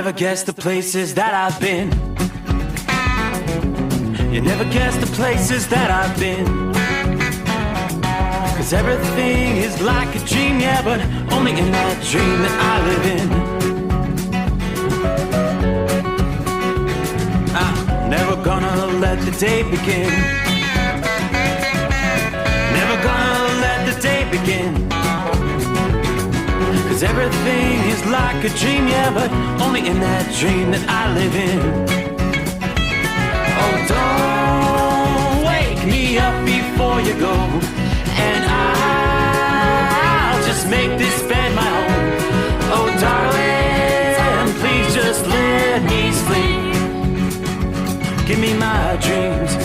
never guess the places that I've been. You never guess the places that I've been. 'Cause everything is like a dream, yeah, but only in that dream that I live in. I'm never gonna let the day begin. Never gonna let the day begin. 'Cause everything is like a dream, yeah, but only in that dream that I live in. Oh, don't wake me up before you go, and I'll just make this bed my home. Oh, darling, please just let me sleep. Give me my dreams.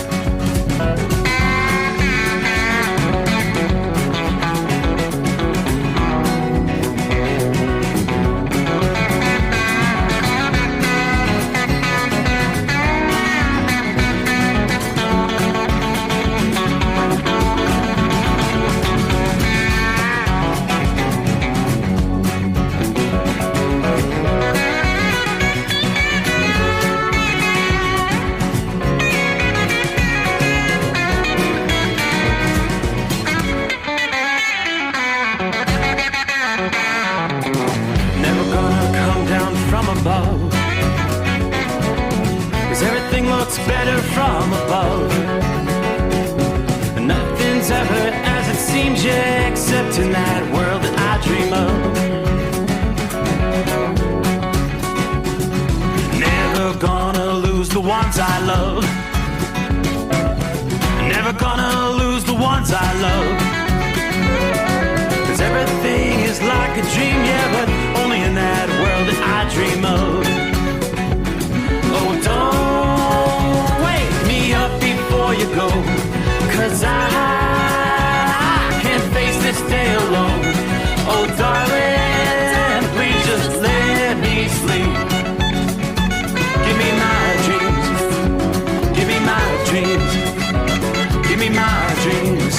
Better from above. Nothing's ever as it seems, yeah, except in that world that I dream of. Never gonna lose the ones I love. Never gonna lose the ones I love. 'Cause everything is like a dream, yeah, but only in that world that I dream of. Oh, don't before you go, 'cause I can't face this day alone. Oh, darling, please just let me sleep. Give me my dreams. Give me my dreams. Give me my dreams.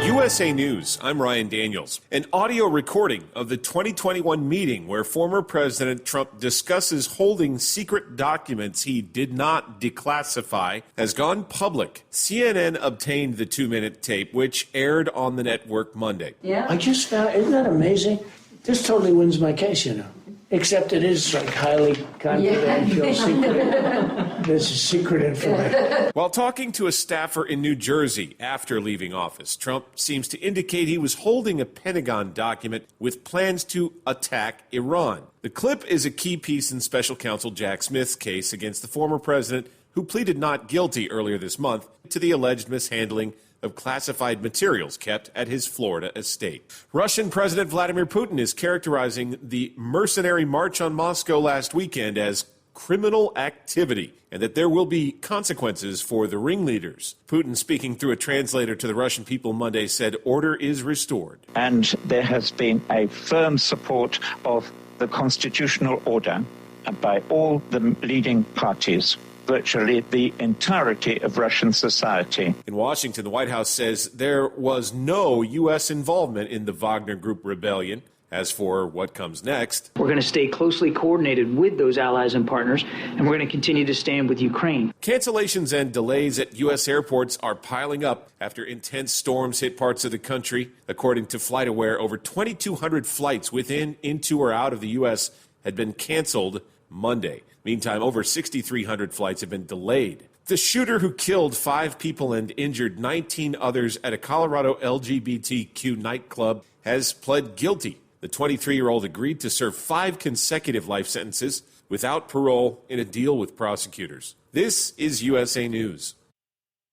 USA News, I'm Ryan Daniels. An audio recording of the 2021 meeting where former President Trump discusses holding secret documents he did not declassify has gone public. CNN obtained the 2-minute tape, which aired on the network Monday. Yeah, I just found, isn't that amazing? This totally wins my case, you know. Except it is like highly confidential, secret. This is secret information. While talking to a staffer in New Jersey after leaving office, Trump seems to indicate he was holding a Pentagon document with plans to attack Iran. The clip is a key piece in Special Counsel Jack Smith's case against the former president, who pleaded not guilty earlier this month to the alleged mishandling of classified materials kept at his Florida estate. Russian President Vladimir Putin is characterizing the mercenary march on Moscow last weekend as criminal activity and that there will be consequences for the ringleaders. Putin, speaking through a translator to the Russian people Monday, said order is restored. And there has been a firm support of the constitutional order by all the leading parties. Virtually the entirety of Russian society. In Washington, the White House says there was no U.S. involvement in the Wagner Group rebellion. As for what comes next, we're going to stay closely coordinated with those allies and partners, and we're going to continue to stand with Ukraine. Cancellations and delays at U.S. airports are piling up after intense storms hit parts of the country. According to FlightAware, over 2,200 flights within, into, or out of the U.S. had been canceled Monday. Meantime, over 6,300 flights have been delayed. The shooter who killed 5 people and injured 19 others at a Colorado LGBTQ nightclub has pled guilty. The 23-year-old agreed to serve 5 consecutive life sentences without parole in a deal with prosecutors. This is USA News.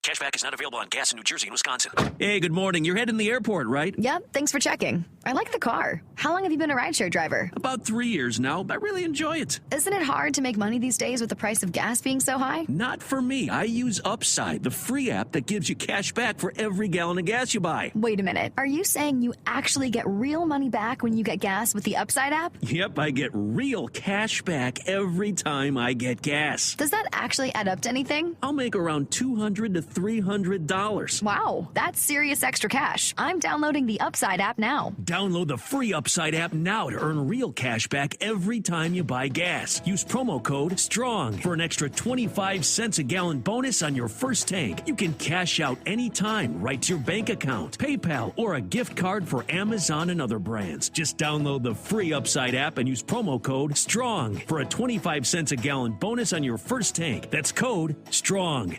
Cashback is not available on gas in New Jersey and Wisconsin. Hey, good morning. You're heading to the airport, right? Yep, thanks for checking. I like the car. How long have you been a rideshare driver? About 3 years now. I really enjoy it. Isn't it hard to make money these days with the price of gas being so high? Not for me. I use Upside, the free app that gives you cash back for every gallon of gas you buy. Wait a minute. Are you saying you actually get real money back when you get gas with the Upside app? Yep, I get real cash back every time I get gas. Does that actually add up to anything? I'll make around $200 to $300. Wow, that's serious extra cash. I'm downloading the Upside app now. Download the free Upside app now to earn real cash back every time you buy gas. Use promo code STRONG for an extra 25 cents a gallon bonus on your first tank. You can cash out anytime right to your bank account, PayPal, or a gift card for Amazon and other brands. Just download the free Upside app and use promo code STRONG for a 25 cents a gallon bonus on your first tank. That's code STRONG.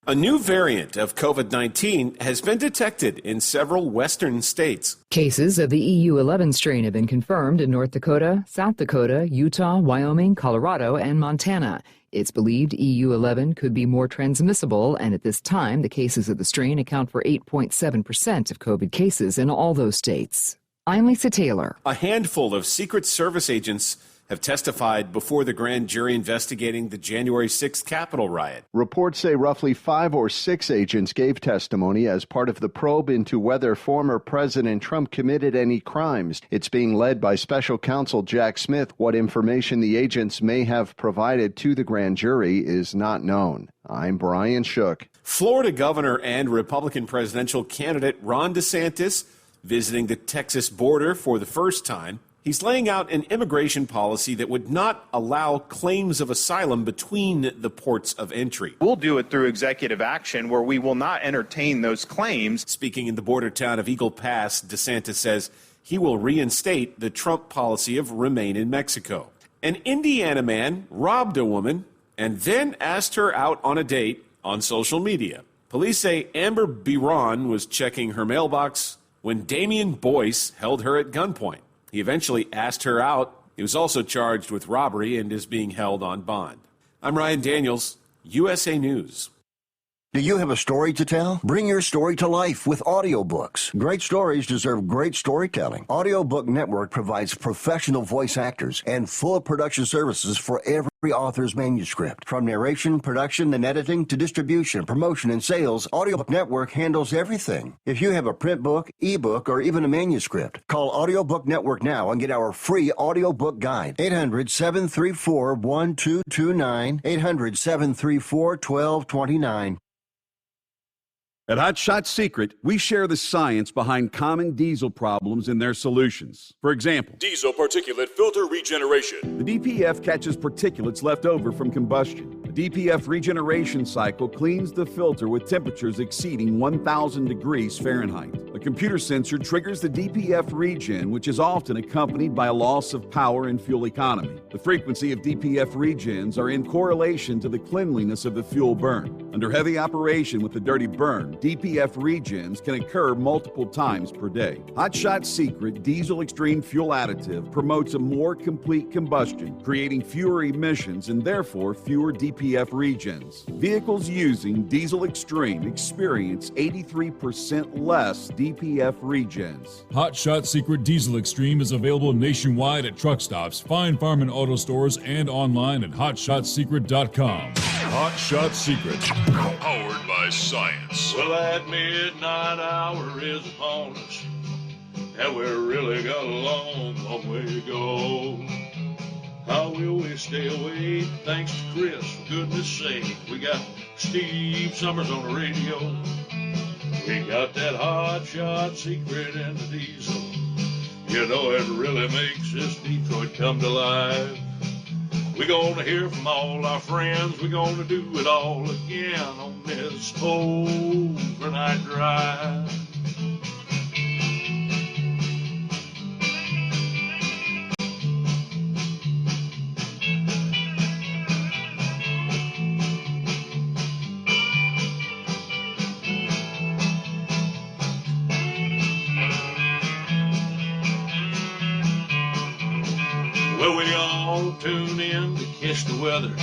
A new variant of COVID-19 has been detected in several western states. Cases of the EU11 strain have been confirmed in North Dakota, South Dakota, Utah, Wyoming, Colorado, and Montana. It's believed EU11 could be more transmissible, and at this time, the cases of the strain account for 8.7% of COVID cases in all those states. I'm Lisa Taylor. A handful of Secret Service agents have testified before the grand jury investigating the January 6th Capitol riot. Reports say roughly 5 or 6 agents gave testimony as part of the probe into whether former President Trump committed any crimes. It's being led by Special Counsel Jack Smith. What information the agents may have provided to the grand jury is not known. I'm Brian Shook. Florida Governor and Republican presidential candidate Ron DeSantis visiting the Texas border for the first time. He's laying out an immigration policy that would not allow claims of asylum between the ports of entry. We'll do it through executive action where we will not entertain those claims. Speaking in the border town of Eagle Pass, DeSantis says he will reinstate the Trump policy of remain in Mexico. An Indiana man robbed a woman and then asked her out on a date on social media. Police say Amber Biron was checking her mailbox when Damian Boyce held her at gunpoint. He eventually asked her out. He was also charged with robbery and is being held on bond. I'm Ryan Daniels, USA News. Do you have a story to tell? Bring your story to life with audiobooks. Great stories deserve great storytelling. Audiobook Network provides professional voice actors and full production services for every author's manuscript. From narration, production, and editing to distribution, promotion, and sales, Audiobook Network handles everything. If you have a print book, ebook, or even a manuscript, call Audiobook Network now and get our free audiobook guide. 800-734-1229. 800-734-1229. At Hot Shot Secret, we share the science behind common diesel problems and their solutions. For example, diesel particulate filter regeneration. The DPF catches particulates left over from combustion. The DPF regeneration cycle cleans the filter with temperatures exceeding 1,000 degrees Fahrenheit. A computer sensor triggers the DPF regen, which is often accompanied by a loss of power and fuel economy. The frequency of DPF regens are in correlation to the cleanliness of the fuel burn. Under heavy operation with the dirty burn, DPF regens can occur multiple times per day. Hot Shot Secret Diesel Extreme Fuel Additive promotes a more complete combustion, creating fewer emissions and therefore fewer DPF regens. Vehicles using Diesel Extreme experience 83% less DPF regens. Hot Shot Secret Diesel Extreme is available nationwide at truck stops, fine farm and auto stores, and online at hotshotsecret.com. Hot Shot Secret, powered by science. Well, that midnight hour is upon us, and we're really got a long way to go. How will we stay awake? Thanks to Chris, for goodness sake. We got Steve Summers on the radio. We got that Hot Shot Secret and the diesel. You know, it really makes this Detroit come to life. We're going to hear from all our friends. We're going to do it all again on this overnight drive. Well, we all tune in to catch the weather,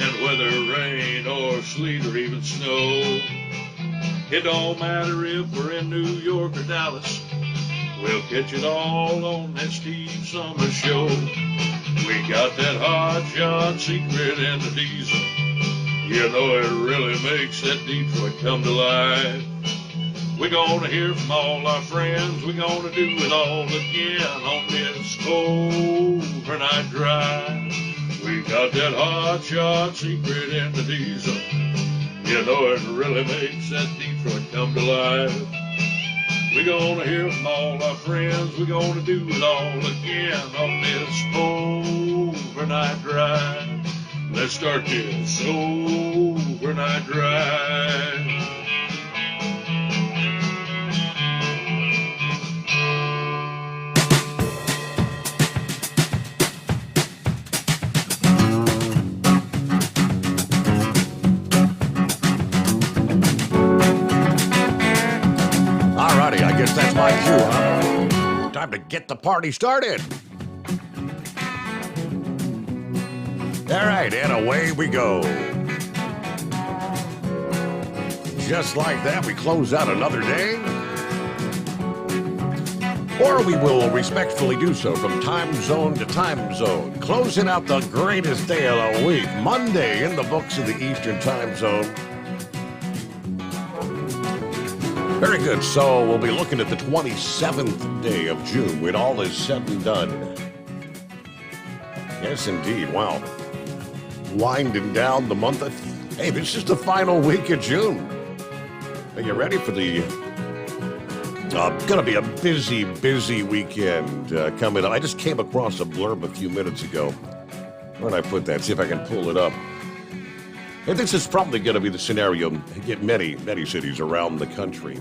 and whether rain or sleet or even snow, it don't matter if we're in New York or Dallas, we'll catch it all on that Steve Summers Show. We got that Hot Shot Secret and the diesel. You know it really makes that Detroit come to life. We're gonna hear from all our friends. We're gonna do it all again on this overnight drive. We got that Hot Shot Secret in the diesel. You know it really makes that Detroit come to life. We're gonna hear from all our friends. We're gonna do it all again on this overnight drive. Let's start this overnight drive. Alrighty, I guess that's my cue, huh? Time to get the party started. All right, and away we go. Just like that, we close out another day. Or we will respectfully do so from time zone to time zone, closing out the greatest day of the week, Monday in the books of the Eastern Time Zone. Very good. So we'll be looking at the 27th day of June when all is said and done. Yes, indeed. Wow. Winding down the month of... Hey, this is the final week of June. Are you ready for the... going to be a busy, busy weekend coming up. I just came across a blurb a few minutes ago. Where did I put that? See if I can pull it up. And this is probably going to be the scenario in many, many cities around the country.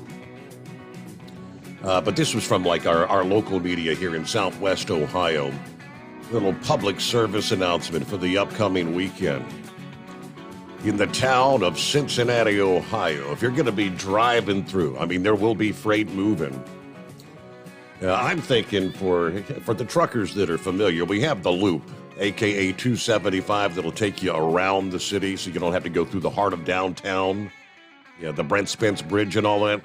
But this was from like our local media here in Southwest Ohio. Little public service announcement for the upcoming weekend. In the town of Cincinnati, Ohio, if you're going to be driving through, I mean, there will be freight moving. I'm thinking for the truckers that are familiar, we have the Loop, a.k.a. 275, that'll take you around the city so you don't have to go through the heart of downtown. Yeah, the Brent Spence Bridge and all that.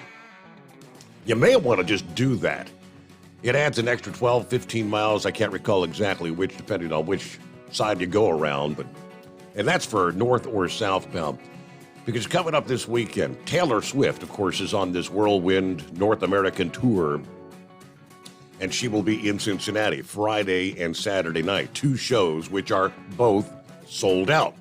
You may want to just do that. It adds an extra 12, 15 miles. I can't recall exactly which, depending on which side you go around. And that's for north or southbound. Because coming up this weekend, Taylor Swift, of course, is on this whirlwind North American tour. And she will be in Cincinnati Friday and Saturday night. 2 shows, which are both sold out.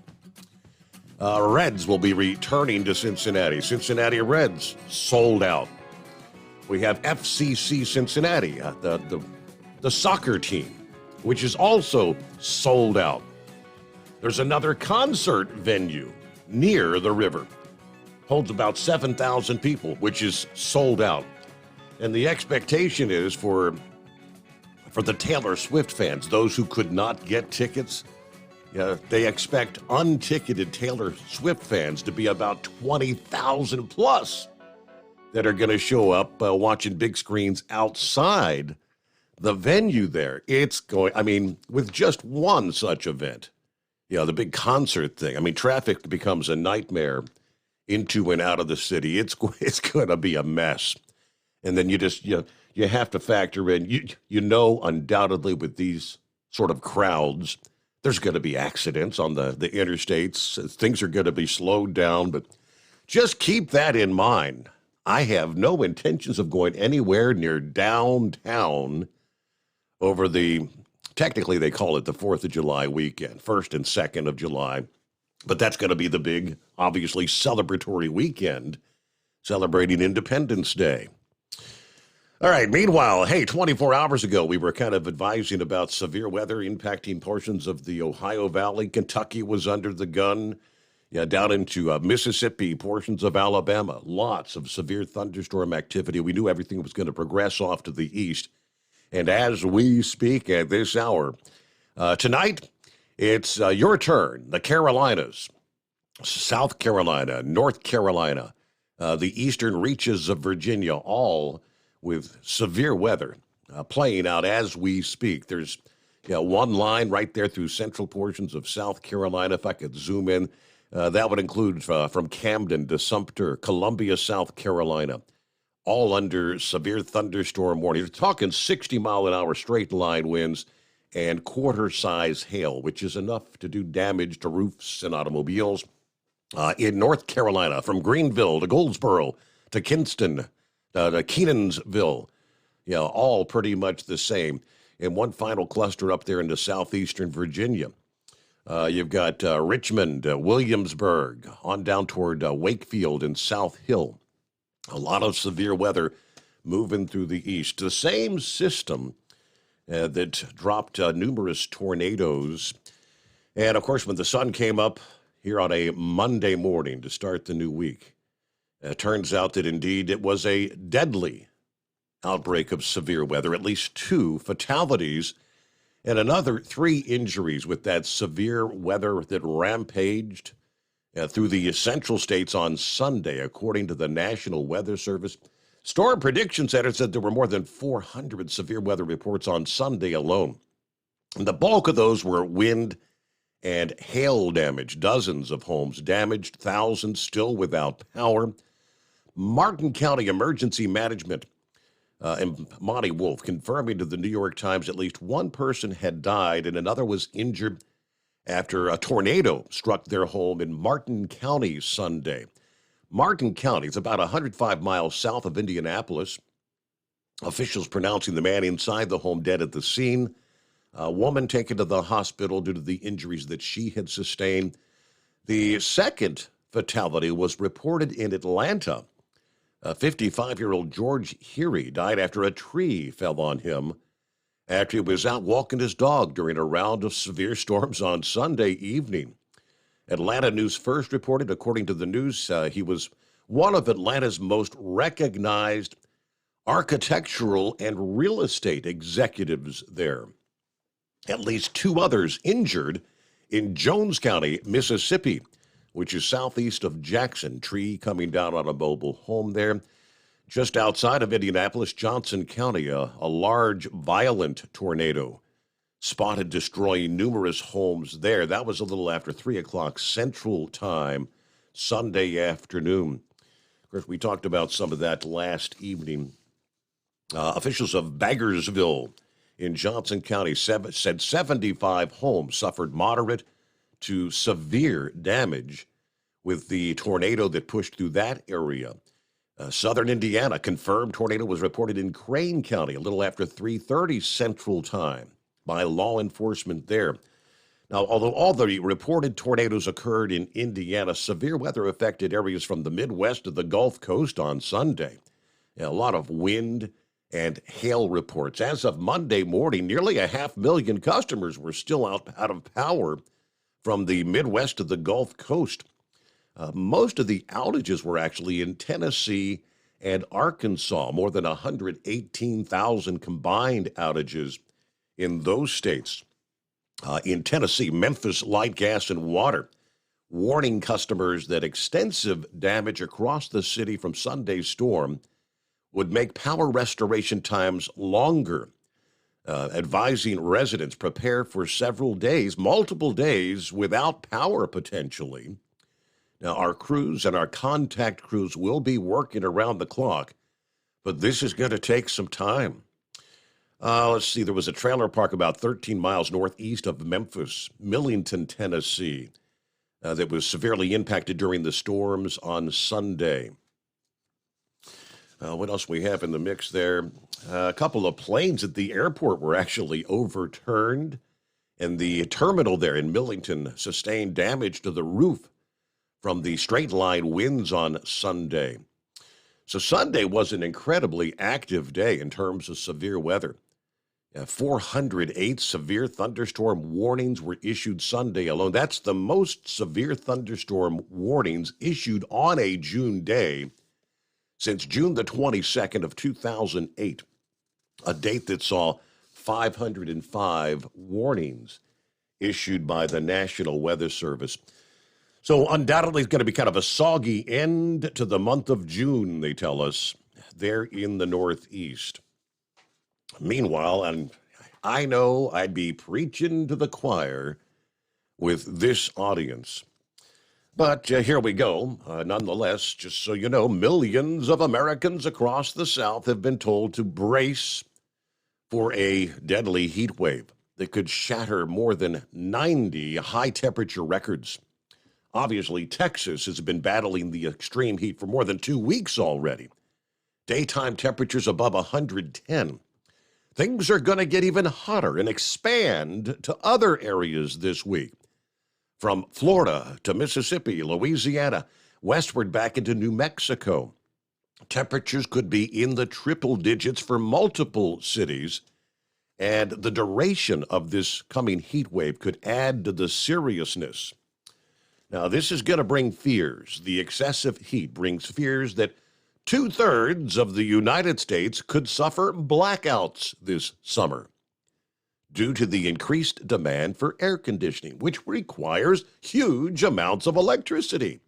Reds will be returning to Cincinnati. Cincinnati Reds, sold out. We have FCC Cincinnati, the soccer team, which is also sold out. There's another concert venue near the river. Holds about 7,000 people, which is sold out. And the expectation is for the Taylor Swift fans, those who could not get tickets, they expect unticketed Taylor Swift fans to be about 20,000 plus that are going to show up watching big screens outside the venue there. It's going, I mean, with just one such event, the big concert thing, I mean, traffic becomes a nightmare into and out of the city. It's going to be a mess. And then you have to factor in, undoubtedly with these sort of crowds, there's going to be accidents on the interstates. Things are going to be slowed down, but just keep that in mind. I have no intentions of going anywhere near downtown over technically they call it the 4th of July weekend, 1st and 2nd of July. But that's going to be the big, obviously, celebratory weekend, celebrating Independence Day. All right, meanwhile, hey, 24 hours ago, we were kind of advising about severe weather impacting portions of the Ohio Valley. Kentucky was under the gun. Down into Mississippi, portions of Alabama, lots of severe thunderstorm activity. We knew everything was going to progress off to the east. And as we speak at this hour, tonight, it's your turn. The Carolinas, South Carolina, North Carolina, the eastern reaches of Virginia, all with severe weather playing out as we speak. There's one line right there through central portions of South Carolina. If I could zoom in. That would include from Camden to Sumter, Columbia, South Carolina, all under severe thunderstorm warning. You're talking 60-mile-an-hour straight-line winds and quarter-size hail, which is enough to do damage to roofs and automobiles. In North Carolina, from Greenville to Goldsboro to Kinston to Kenansville, all pretty much the same. And one final cluster up there into southeastern Virginia. You've got Richmond, Williamsburg, on down toward Wakefield and South Hill. A lot of severe weather moving through the east. The same system that dropped numerous tornadoes. And, of course, when the sun came up here on a Monday morning to start the new week, it turns out that, indeed, it was a deadly outbreak of severe weather, at least 2 fatalities and another 3 injuries with that severe weather that rampaged through the central states on Sunday, according to the National Weather Service. Storm Prediction Center said there were more than 400 severe weather reports on Sunday alone. And the bulk of those were wind and hail damage. Dozens of homes damaged, thousands still without power. Martin County Emergency Management and Monty Wolf confirming to the New York Times at least 1 person had died and another was injured after a tornado struck their home in Martin County Sunday. Martin County is about 105 miles south of Indianapolis. Officials pronouncing the man inside the home dead at the scene. A woman taken to the hospital due to the injuries that she had sustained. The second fatality was reported in Atlanta. A 55-year-old George Heery died after a tree fell on him after he was out walking his dog during a round of severe storms on Sunday evening. Atlanta News First reported, according to the news, he was one of Atlanta's most recognized architectural and real estate executives there. At least 2 others injured in Jones County, Mississippi, which is southeast of Jackson. Tree coming down on a mobile home there. Just outside of Indianapolis, Johnson County, a large, violent tornado spotted destroying numerous homes there. That was a little after 3 o'clock Central Time, Sunday afternoon. Of course, we talked about some of that last evening. Officials of Baggersville in Johnson County said 75 homes suffered moderate to severe damage with the tornado that pushed through that area. Southern Indiana, confirmed tornado was reported in Crane County a little after 3:30 Central Time by law enforcement there. Now, although all the reported tornadoes occurred in Indiana, severe weather affected areas from the Midwest to the Gulf Coast on Sunday. A lot of wind and hail reports. As of Monday morning, nearly 500,000 customers were still out of power from the Midwest to the Gulf Coast. Most of the outages were actually in Tennessee and Arkansas, more than 118,000 combined outages in those states. In Tennessee, Memphis Light, Gas, and Water warning customers that extensive damage across the city from Sunday's storm would make power restoration times longer, advising residents prepare for several days, multiple days, without power potentially. Now, our crews and our contact crews will be working around the clock, but this is going to take some time. Let's see, there was a trailer park about 13 miles northeast of Memphis, Millington, Tennessee, that was severely impacted during the storms on Sunday. What else we have in the mix there? A couple of planes at the airport were actually overturned, and the terminal there in Millington sustained damage to the roof from the straight line winds on Sunday. So Sunday was an incredibly active day in terms of severe weather. 408 severe thunderstorm warnings were issued Sunday alone. That's the most severe thunderstorm warnings issued on a June day since June the 22nd of 2008, a date that saw 505 warnings issued by the National Weather Service. So undoubtedly it's going to be kind of a soggy end to the month of June, they tell us, there in the Northeast. Meanwhile, and I know I'd be preaching to the choir with this audience, but here we go. Nonetheless, just so you know, millions of Americans across the South have been told to brace for a deadly heat wave that could shatter more than 90 high-temperature records. Obviously, Texas has been battling the extreme heat for more than 2 weeks already. Daytime temperatures above 110. Things are going to get even hotter and expand to other areas this week. From Florida to Mississippi, Louisiana, westward back into New Mexico. Temperatures could be in the triple digits for multiple cities, and the duration of this coming heat wave could add to the seriousness. Now, this is going to bring fears. The excessive heat brings fears that 2/3 of the United States could suffer blackouts this summer due to the increased demand for air conditioning, which requires huge amounts of electricity.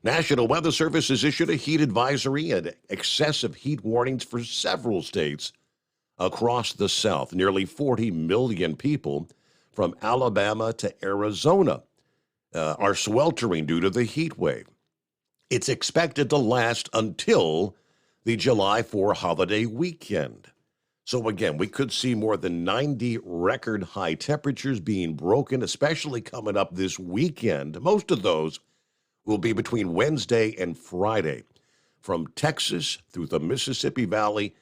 National Weather Service has issued a heat advisory and excessive heat warnings for several states across the South. Nearly 40 million people from Alabama to Arizona are sweltering due to the heat wave. It's expected to last until the July 4 holiday weekend. So again, we could see more than 90 record high temperatures being broken, especially coming up this weekend. Most of those will be between Wednesday and Friday, from Texas through the Mississippi Valley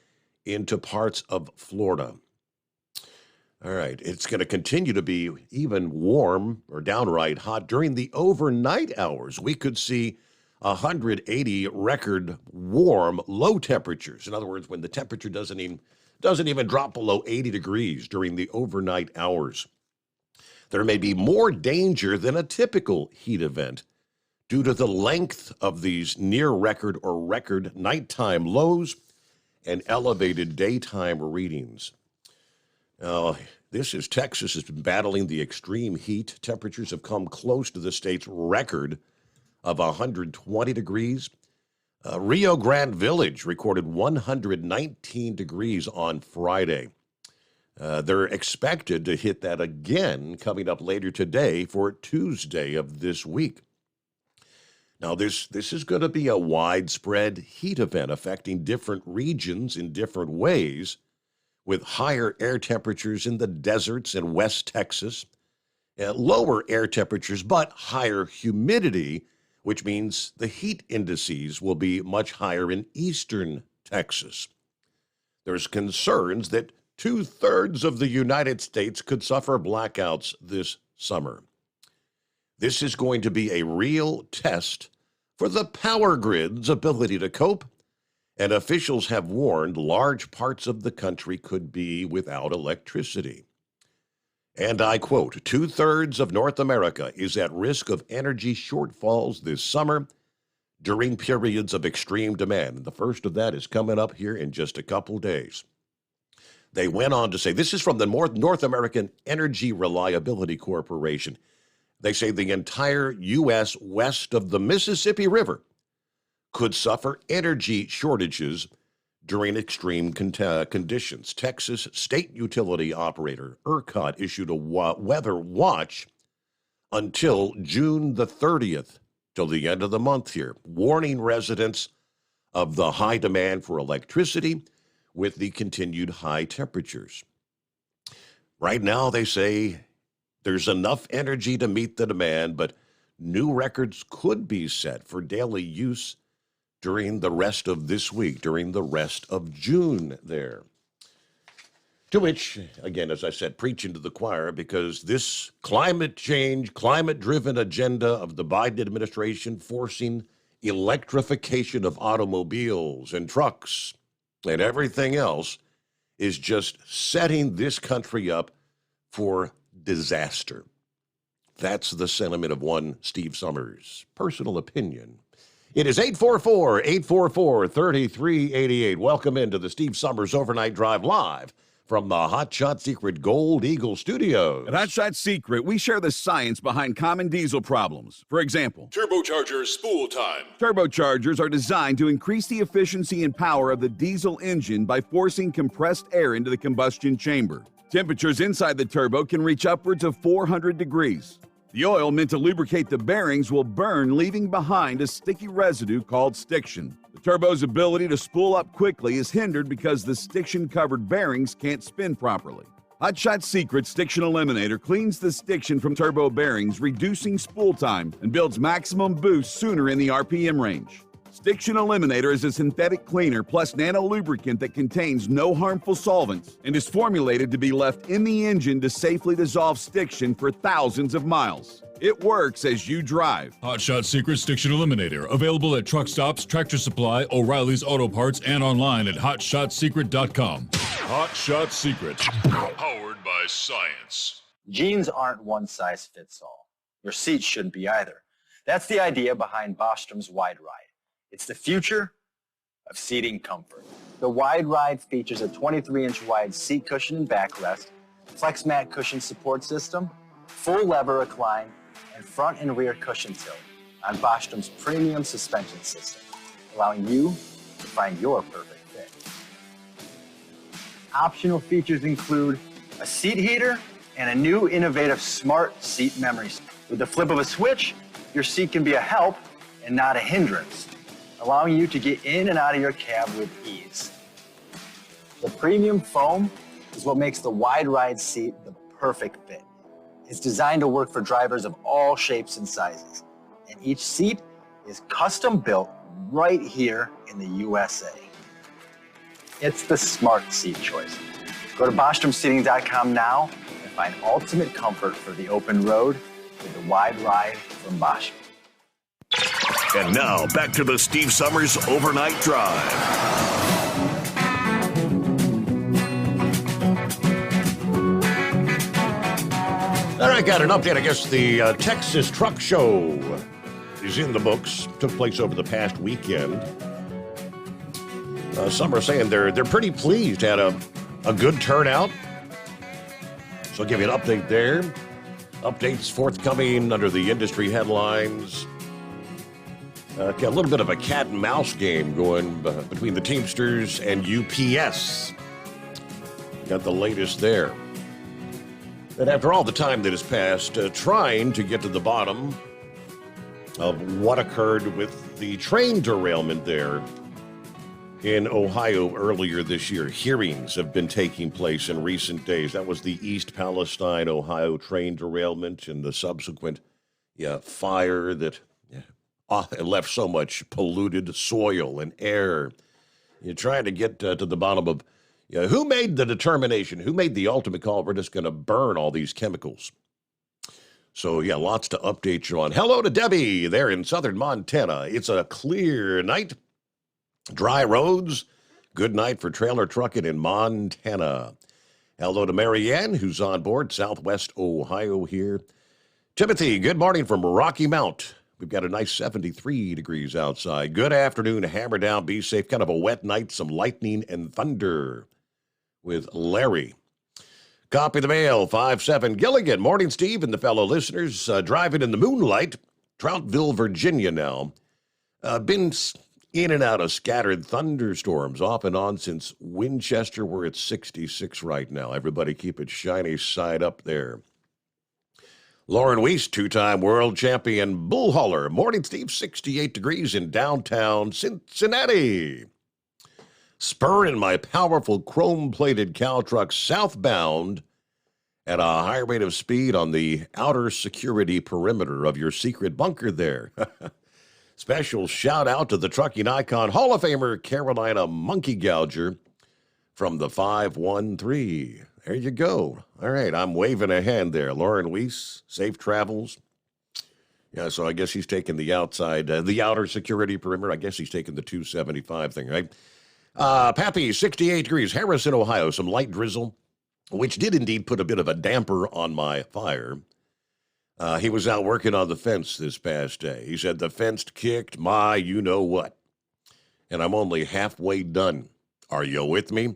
into parts of Florida. All right, it's going to continue to be even warm or downright hot during the overnight hours. We could see 180 record warm low temperatures. In other words, when the temperature doesn't even drop below 80 degrees during the overnight hours. There may be more danger than a typical heat event due to the length of these near record or record nighttime lows and elevated daytime readings. Now, this is Texas has been battling the extreme heat. Temperatures have come close to the state's record of 120 degrees. Rio Grande Village recorded 119 degrees on Friday. They're expected to hit that again coming up later today for Tuesday of this week. Now, this is going to be a widespread heat event affecting different regions in different ways, with higher air temperatures in the deserts in West Texas, lower air temperatures but higher humidity, which means the heat indices will be much higher in eastern Texas. There's concerns that 2/3 of the United States could suffer blackouts this summer. This is going to be a real test for the power grid's ability to cope, and officials have warned large parts of the country could be without electricity. And I quote, 2/3 of North America is at risk of energy shortfalls this summer during periods of extreme demand. And the first of that is coming up here in just a couple days. They went on to say, this is from the North American Energy Reliability Corporation. They say the entire U.S. west of the Mississippi River could suffer energy shortages during extreme conditions. Texas state utility operator ERCOT issued a weather watch until June the 30th, till the end of the month here, warning residents of the high demand for electricity with the continued high temperatures. Right now, they say there's enough energy to meet the demand, but new records could be set for daily use during the rest of this week, during the rest of June there. To which, again, as I said, preaching to the choir, because this climate change, climate-driven agenda of the Biden administration forcing electrification of automobiles and trucks and everything else is just setting this country up for disaster. That's the sentiment of one Steve Summers' personal opinion. It is 844-844-3388. Welcome into the Steve Summers Overnight Drive live from the Hot Shot Secret Gold Eagle Studios. At Hot Shot Secret, we share the science behind common diesel problems. For example, Turbocharger spool time. Turbochargers are designed to increase the efficiency and power of the diesel engine by forcing compressed air into the combustion chamber. Temperatures inside the turbo can reach upwards of 400 degrees. The oil meant to lubricate the bearings will burn, leaving behind a sticky residue called stiction. The turbo's ability to spool up quickly is hindered because the stiction-covered bearings can't spin properly. Hot Shot Secret Stiction Eliminator cleans the stiction from turbo bearings, reducing spool time, and builds maximum boost sooner in the RPM range. Stiction Eliminator is a synthetic cleaner plus nano-lubricant that contains no harmful solvents and is formulated to be left in the engine to safely dissolve stiction for thousands of miles. It works as you drive. Hot Shot Secret Stiction Eliminator. Available at truck stops, Tractor Supply, O'Reilly's Auto Parts, and online at hotshotsecret.com. Hot Shot Secret. Powered by science. Jeans aren't one size fits all. Your seats shouldn't be either. That's the idea behind Bostrom's Wide Ride. It's the future of seating comfort. The Wide Ride features a 23-inch wide seat cushion and backrest, flex mat cushion support system, full lever recline, and front and rear cushion tilt on Bostrom's premium suspension system, allowing you to find your perfect fit. Optional features include a seat heater and a new innovative smart seat memory. With the flip of a switch, your seat can be a help and not a hindrance, allowing you to get in and out of your cab with ease. The premium foam is what makes the Wide Ride seat the perfect fit. It's designed to work for drivers of all shapes and sizes, and each seat is custom built right here in the USA. It's the smart seat choice. Go to BostromSeating.com now and find ultimate comfort for the open road with the Wide Ride from Bostrom. And now, back to the Steve Summers Overnight Drive. All right, got an update. I guess the Texas Truck Show is in the books. Took place over the past weekend. Some are saying they're pretty pleased. Had a good turnout. So I'll give you an update there. Updates forthcoming under the industry headlines. Got a little bit of a cat and mouse game going between the Teamsters and UPS. Got the latest there. And after all the time that has passed, trying to get to the bottom of what occurred with the train derailment there in Ohio earlier this year. Hearings have been taking place in recent days. That was the East Palestine, Ohio train derailment and the subsequent fire that left so much polluted soil and air. You're trying to get to the bottom of who made the determination, who made the ultimate call, we're just going to burn all these chemicals. So, lots to update you on. Hello to Debbie there in southern Montana. It's a clear night, dry roads, good night for trailer trucking in Montana. Hello to Marianne, who's on board, Southwest Ohio here. Timothy, good morning from Rocky Mount. We've got a nice 73 degrees outside. Good afternoon, hammer down, be safe. Kind of a wet night, some lightning and thunder with Larry. Copy the mail, 5-7 Gilligan. Morning, Steve, and the fellow listeners. Driving in the moonlight, Troutville, Virginia now. Been in and out of scattered thunderstorms off and on since Winchester. We're at 66 right now. Everybody keep it shiny side up there. Lauren Weiss, two-time world champion bull hauler. Morning, Steve, 68 degrees in downtown Cincinnati. Spurring my powerful chrome-plated cow truck southbound at a high rate of speed on the outer security perimeter of your secret bunker there. Special shout-out to the trucking icon, Hall of Famer Carolina Monkey Gouger from the 513. There you go. All right, I'm waving a hand there. Lauren Weiss, safe travels. Yeah, so I guess he's taking the outside, the outer security perimeter. I guess he's taking the 275 thing, right? Pappy, 68 degrees, Harrison, Ohio. Some light drizzle, which did indeed put a bit of a damper on my fire. He was out working on the fence this past day. He said the fence kicked my you-know-what. And I'm only halfway done. Are you with me?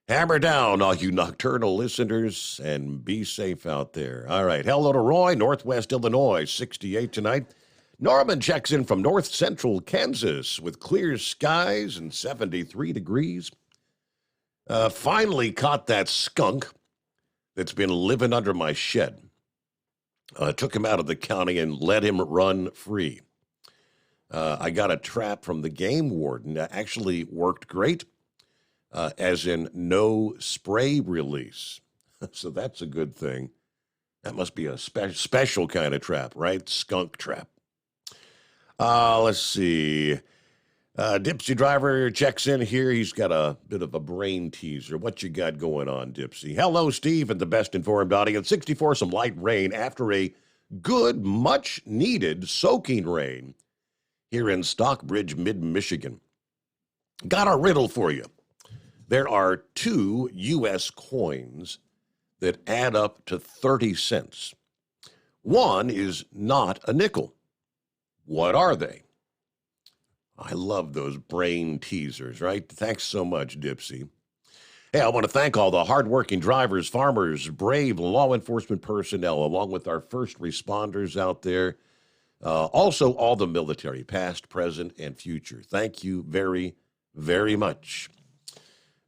Hammer down, all you nocturnal listeners, and be safe out there. All right, hello to Roy, Northwest Illinois, 68 tonight. Norman checks in from north central Kansas with clear skies and 73 degrees. Finally caught that skunk that's been living under my shed. Took him out of the county and let him run free. I got a trap from the game warden that actually worked great. As in no spray release. So that's a good thing. That must be a special kind of trap, right? Skunk trap. Let's see. Dipsy Driver checks in here. He's got a bit of a brain teaser. What you got going on, Dipsy? Hello, Steve, and the best informed audience. 64, some light rain after a good, much-needed soaking rain here in Stockbridge, mid-Michigan. Got a riddle for you. There are 2 U.S. coins that add up to 30 cents. One is not a nickel. What are they? I love those brain teasers, right? Thanks so much, Dipsy. Hey, I want to thank all the hardworking drivers, farmers, brave law enforcement personnel, along with our first responders out there. Also, all the military, past, present, and future. Thank you very, very much.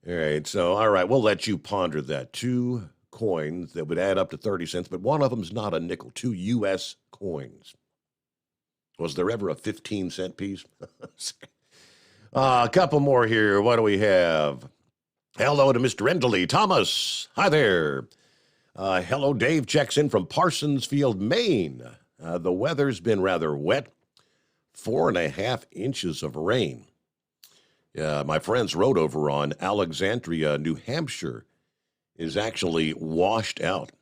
All right, we'll let you ponder that. 2 coins that would add up to 30 cents, but one of them's not a nickel. 2 U.S. coins. Was there ever a 15-cent piece? A couple more here. What do we have? Hello to Mr. Endley Thomas. Hi there. Hello, Dave checks in from Parsonsfield, Maine. The weather's been rather wet. 4.5 inches of rain. My friend's road over on Alexandria, New Hampshire, is actually washed out.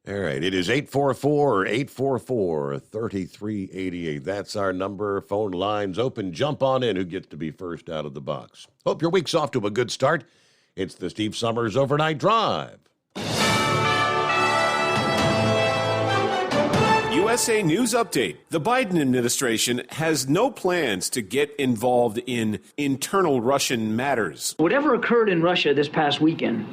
All right, it is 844-844-3388. That's our number. Phone lines open. Jump on in. Who gets to be first out of the box? Hope your week's off to a good start. It's the Steve Summers Overnight Drive. USA News Update. The Biden administration has no plans to get involved in internal Russian matters. Whatever occurred in Russia this past weekend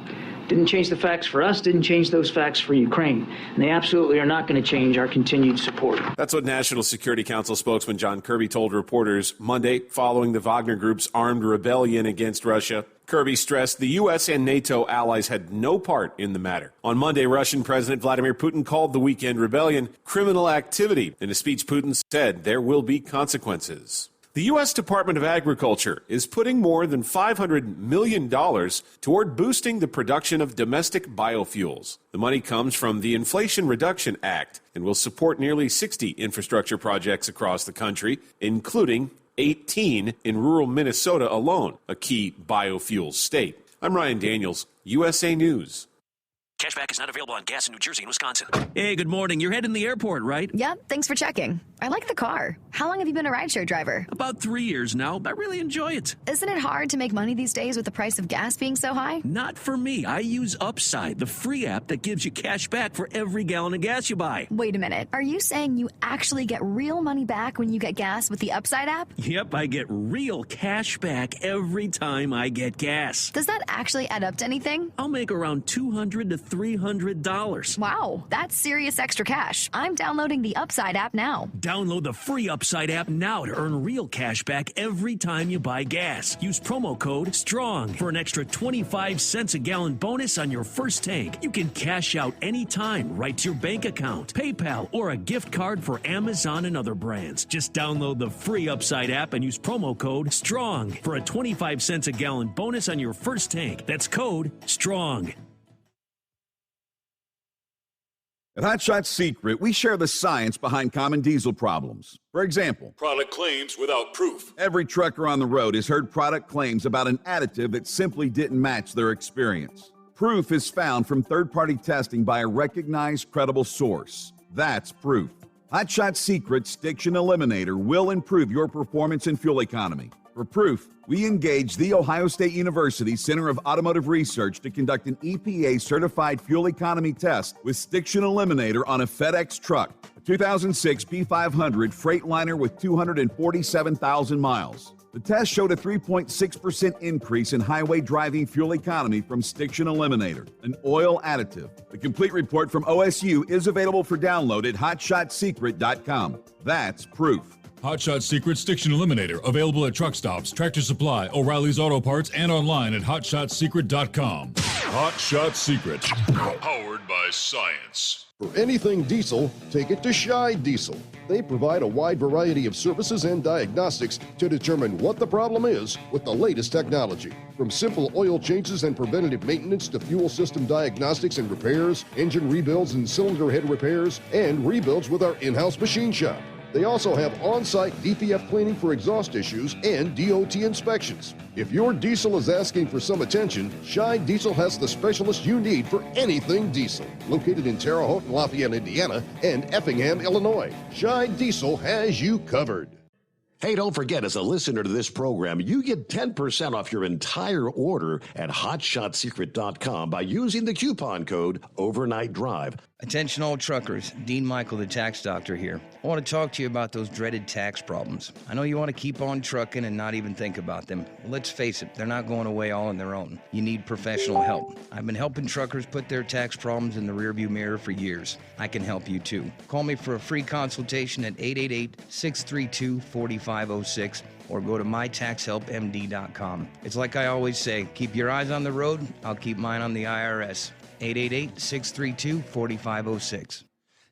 didn't change the facts for us, didn't change those facts for Ukraine. And they absolutely are not going to change our continued support. That's what National Security Council spokesman John Kirby told reporters Monday following the Wagner Group's armed rebellion against Russia. Kirby stressed the U.S. and NATO allies had no part in the matter. On Monday, Russian President Vladimir Putin called the weekend rebellion criminal activity. In a speech, Putin said there will be consequences. The U.S. Department of Agriculture is putting more than $500 million toward boosting the production of domestic biofuels. The money comes from the Inflation Reduction Act and will support nearly 60 infrastructure projects across the country, including 18 in rural Minnesota alone, a key biofuel state. I'm Ryan Daniels, USA News. Cashback is not available on gas in New Jersey and Wisconsin. Hey, good morning. You're heading to the airport, right? Yep, thanks for checking. I like the car. How long have you been a rideshare driver? About 3 years now. I really enjoy it. Isn't it hard to make money these days with the price of gas being so high? Not for me. I use Upside, the free app that gives you cash back for every gallon of gas you buy. Wait a minute. Are you saying you actually get real money back when you get gas with the Upside app? Yep, I get real cash back every time I get gas. Does that actually add up to anything? I'll make around $200 to $300. Wow, that's serious extra cash. I'm downloading the Upside app now. Download the free Upside app now to earn real cash back every time you buy gas. Use promo code STRONG for an extra 25 cents a gallon bonus on your first tank. You can cash out anytime right to your bank account, PayPal, or a gift card for Amazon and other brands. Just download the free Upside app and use promo code STRONG for a 25 cents a gallon bonus on your first tank. That's code STRONG. At Hot Shot Secret, we share the science behind common diesel problems. For example, Product claims without proof. every trucker on the road has heard product claims about an additive that simply didn't match their experience. Proof is found from third-party testing by a recognized, credible source. That's proof. Hot Shot Secret's Stiction Eliminator will improve your performance and fuel economy. For proof, we engaged the Ohio State University Center of Automotive Research to conduct an EPA-certified fuel economy test with Stiction Eliminator on a FedEx truck, a 2006 P500 Freightliner with 247,000 miles. The test showed a 3.6% increase in highway driving fuel economy from Stiction Eliminator, an oil additive. The complete report from OSU is available for download at hotshotsecret.com. That's proof. Hot Shot Secret Stiction Eliminator, available at truck stops, Tractor Supply, O'Reilly's Auto Parts, and online at hotshotsecret.com. Hot Shot Secret, powered by science. For anything diesel, take it to Scheid Diesel. They provide a wide variety of services and diagnostics to determine what the problem is with the latest technology. From simple oil changes and preventative maintenance to fuel system diagnostics and repairs, engine rebuilds and cylinder head repairs, and rebuilds with our in-house machine shop. They also have on-site DPF cleaning for exhaust issues and DOT inspections. If your diesel is asking for some attention, Shine Diesel has the specialist you need for anything diesel. Located in Terre Haute and Lafayette, Indiana, and Effingham, Illinois, Shine Diesel has you covered. Hey, don't forget, as a listener to this program, you get 10% off your entire order at HotShotSecret.com by using the coupon code Overnight Drive. Attention all truckers, Dean Michael, the tax doctor here. I want to talk to you about those dreaded tax problems. I know you want to keep on trucking and not even think about them. Well, let's face it, they're not going away all on their own. You need professional help. I've been helping truckers put their tax problems in the rearview mirror for years. I can help you too. Call me for a free consultation at 888-632-4506 or go to mytaxhelpmd.com. It's like I always say, keep your eyes on the road, I'll keep mine on the IRS. 888-632-4506.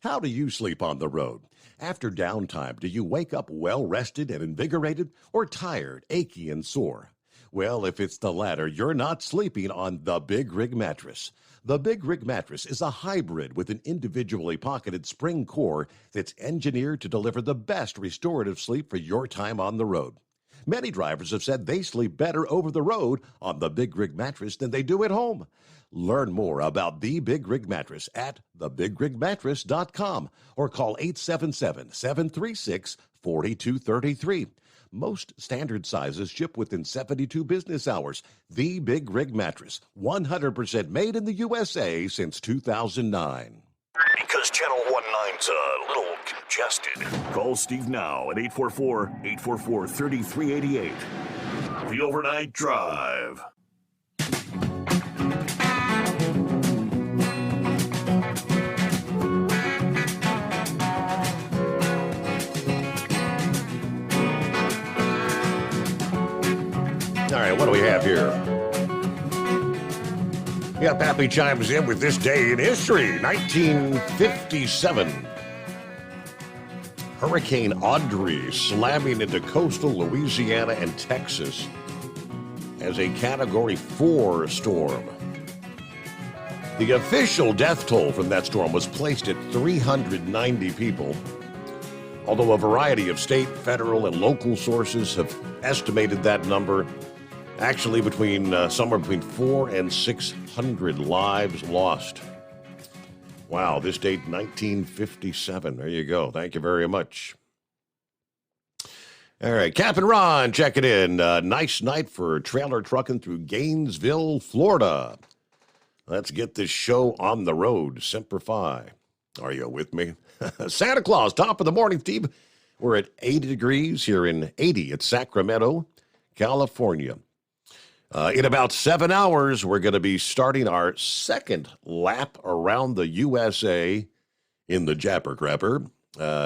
How do you sleep on the road? After downtime, do you wake up well-rested and invigorated or tired, achy, and sore? Well, if it's the latter, you're not sleeping on the Big Rig Mattress. The Big Rig Mattress is a hybrid with an individually pocketed spring core that's engineered to deliver the best restorative sleep for your time on the road. Many drivers have said they sleep better over the road on the Big Rig Mattress than they do at home. Learn more about the Big Rig Mattress at thebigrigmattress.com or call 877-736-4233. Most standard sizes ship within 72 business hours. The Big Rig Mattress, 100% made in the USA since 2009. Because Channel 19's a little congested. Call Steve now at 844-844-3388. The Overnight Drive. All right, what do we have here? Yeah, Pappy chimes in with this day in history, 1957. Hurricane Audrey slamming into coastal Louisiana and Texas as a Category 4 storm. The official death toll from that storm was placed at 390 people, although a variety of state, federal, and local sources have estimated that number actually somewhere between 400 and 600 lives lost. Wow, this date, 1957. There you go. Thank you very much. All right, Captain Ron checking in. Nice night for trailer trucking through Gainesville, Florida. Let's get this show on the road. Semper Fi. Are you with me? Santa Claus, top of the morning, Steve. We're at 80 degrees here in 80 at Sacramento, California. In about 7 hours, we're going to be starting our second lap around the USA in the Japper Crapper.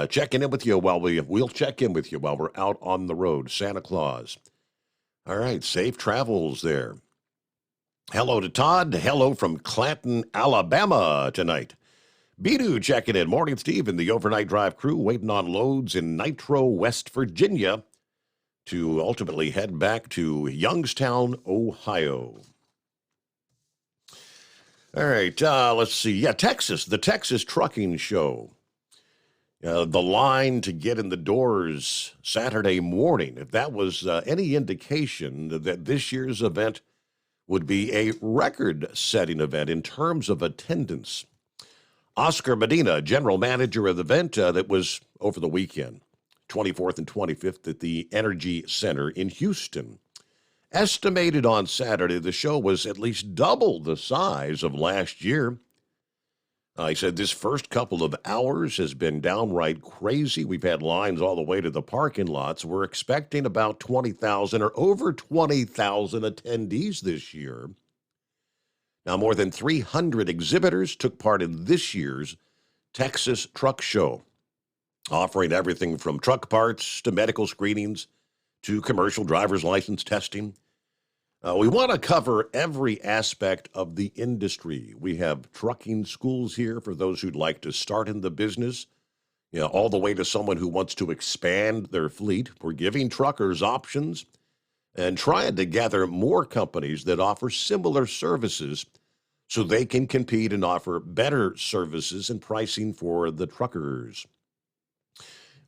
Checking in with you we'll check in with you while we're out on the road. Santa Claus. All right, safe travels there. Hello to Todd. Hello from Clanton, Alabama tonight. Bidu checking in. Morning, Steve, and the Overnight Drive crew waiting on loads in Nitro, West Virginia, to ultimately head back to Youngstown, Ohio. All right, let's see. Yeah, Texas, the Texas Trucking Show. The line to get in the doors Saturday morning, if that was any indication that this year's event would be a record-setting event in terms of attendance. Oscar Medina, general manager of the event that was over the weekend, 24th and 25th at the Energy Center in Houston. Estimated on Saturday, the show was at least double the size of last year. He said this first couple of hours has been downright crazy. We've had lines all the way to the parking lots. We're expecting about 20,000 or over 20,000 attendees this year. Now, more than 300 exhibitors took part in this year's Texas Truck Show, offering everything from truck parts to medical screenings to commercial driver's license testing. We want to cover every aspect of the industry. We have trucking schools here for those who'd like to start in the business, all the way to someone who wants to expand their fleet. We're giving truckers options and trying to gather more companies that offer similar services so they can compete and offer better services and pricing for the truckers.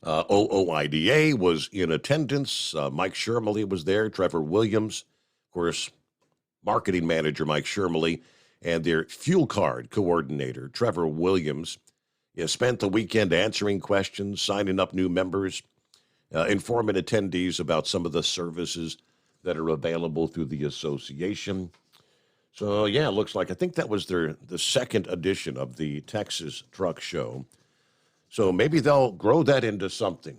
OOIDA was in attendance. Mike Shermley was there. Trevor Williams, of course, marketing manager Mike Shermley, and their fuel card coordinator, Trevor Williams, spent the weekend answering questions, signing up new members, informing attendees about some of the services that are available through the association. So, yeah, it looks like, I think that was the second edition of the Texas Truck Show. So maybe they'll grow that into something.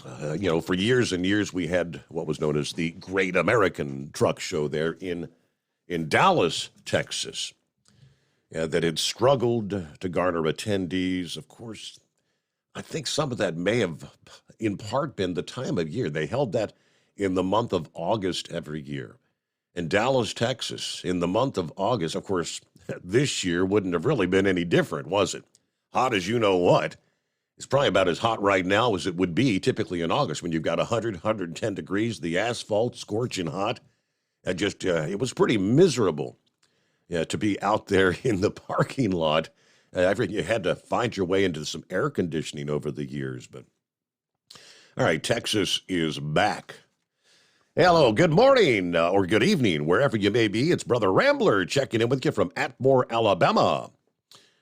For years and years, we had what was known as the Great American Truck Show there in Dallas, Texas, that had struggled to garner attendees. Of course, I think some of that may have in part been the time of year. They held that in the month of August every year. In Dallas, Texas, in the month of August, of course, this year wouldn't have really been any different, was it? Hot as you know what. It's probably about as hot right now as it would be typically in August when you've got 100, 110 degrees, the asphalt scorching hot. It was pretty miserable to be out there in the parking lot. You had to find your way into some air conditioning over the years. But all right, Texas is back. Hello, good morning or good evening, wherever you may be. It's Brother Rambler checking in with you from Atmore, Alabama.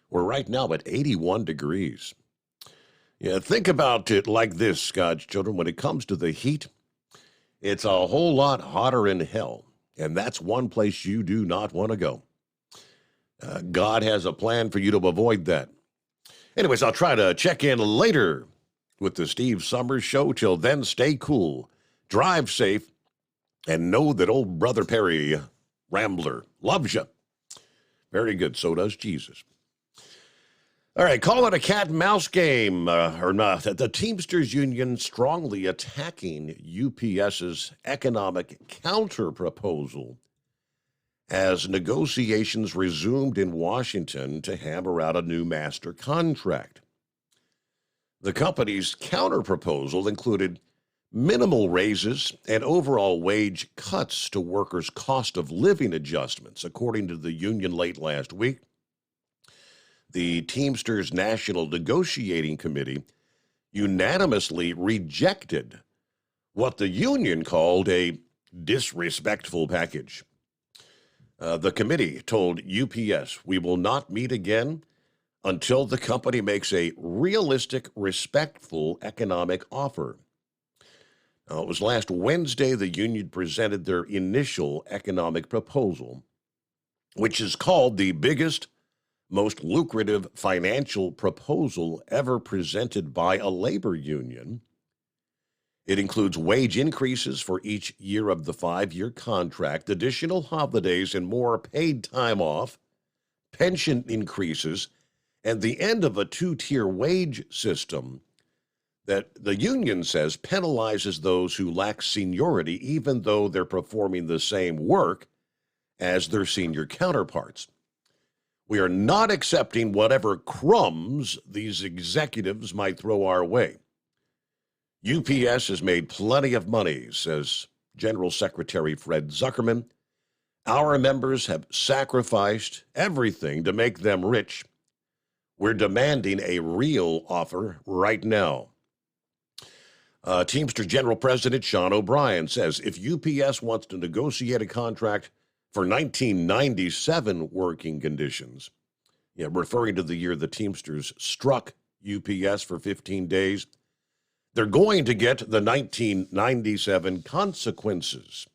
We're right now at 81 degrees. Yeah, think about it like this, God's children. When it comes to the heat, it's a whole lot hotter in hell, and that's one place you do not want to go. God has a plan for you to avoid that. Anyways, I'll try to check in later with the Steve Summers Show. Till then, stay cool, drive safe, and know that old Brother Perry Rambler loves you. Very good, so does Jesus. All right, call it a cat and mouse game or not. The Teamsters Union strongly attacking UPS's economic counter-proposal as negotiations resumed in Washington to hammer out a new master contract. The company's counter-proposal included minimal raises and overall wage cuts to workers' cost of living adjustments, according to the union late last week. The Teamsters National Negotiating Committee unanimously rejected what the union called a disrespectful package. The committee told UPS, "We will not meet again until the company makes a realistic, respectful economic offer." Now, it was last Wednesday the union presented their initial economic proposal, which is called the biggest, most lucrative financial proposal ever presented by a labor union. It includes wage increases for each year of the 5-year contract, additional holidays and more paid time off, pension increases, and the end of a 2-tier wage system that the union says penalizes those who lack seniority even though they're performing the same work as their senior counterparts. We are not accepting whatever crumbs these executives might throw our way. UPS has made plenty of money, says General Secretary Fred Zuckerman. Our members have sacrificed everything to make them rich. We're demanding a real offer right now. Teamster General President Sean O'Brien says if UPS wants to negotiate a contract for 1997 working conditions, referring to the year the Teamsters struck UPS for 15 days, they're going to get the 1997 consequences.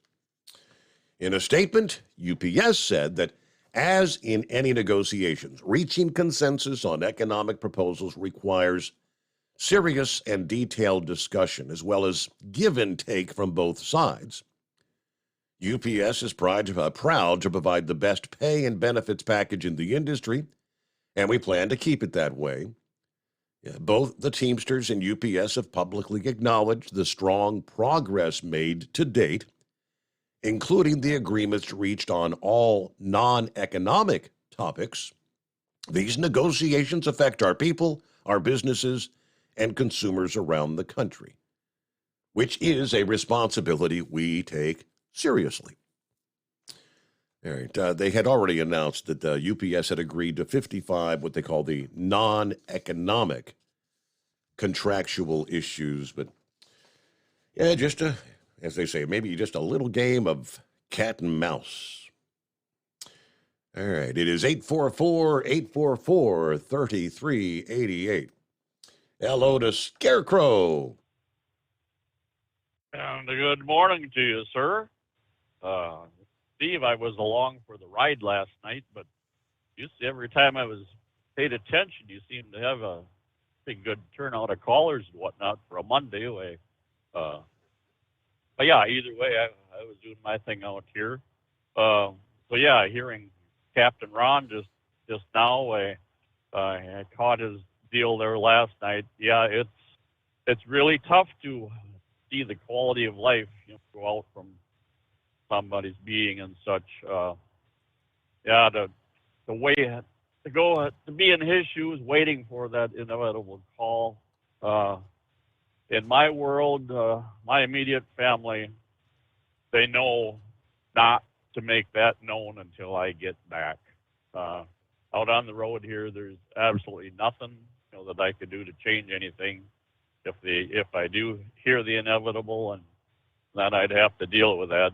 In a statement, UPS said that as in any negotiations, reaching consensus on economic proposals requires serious and detailed discussion, as well as give and take from both sides. UPS is proud to provide the best pay and benefits package in the industry, and we plan to keep it that way. Both the Teamsters and UPS have publicly acknowledged the strong progress made to date, including the agreements reached on all non-economic topics. These negotiations affect our people, our businesses, and consumers around the country, which is a responsibility we take seriously. All right, they had already announced that UPS had agreed to 55, what they call the non-economic contractual issues. But yeah, just as they say, maybe just a little game of cat and mouse. All right, it is 844-844-3388. Hello to Scarecrow. And good morning to you, sir. Steve, I was along for the ride last night, but every time I was paid attention, you seemed to have a pretty good turnout of callers and whatnot for a Monday. But yeah, either way, I was doing my thing out here. So yeah, hearing Captain Ron just now, I caught his deal there last night. Yeah, it's really tough to see the quality of life go out from somebody's being and such. Yeah, the way to go to be in his shoes, waiting for that inevitable call. In my world, my immediate family, they know not to make that known until I get back. Out on the road here, there's absolutely nothing that I could do to change anything. If I do hear the inevitable, and then I'd have to deal with that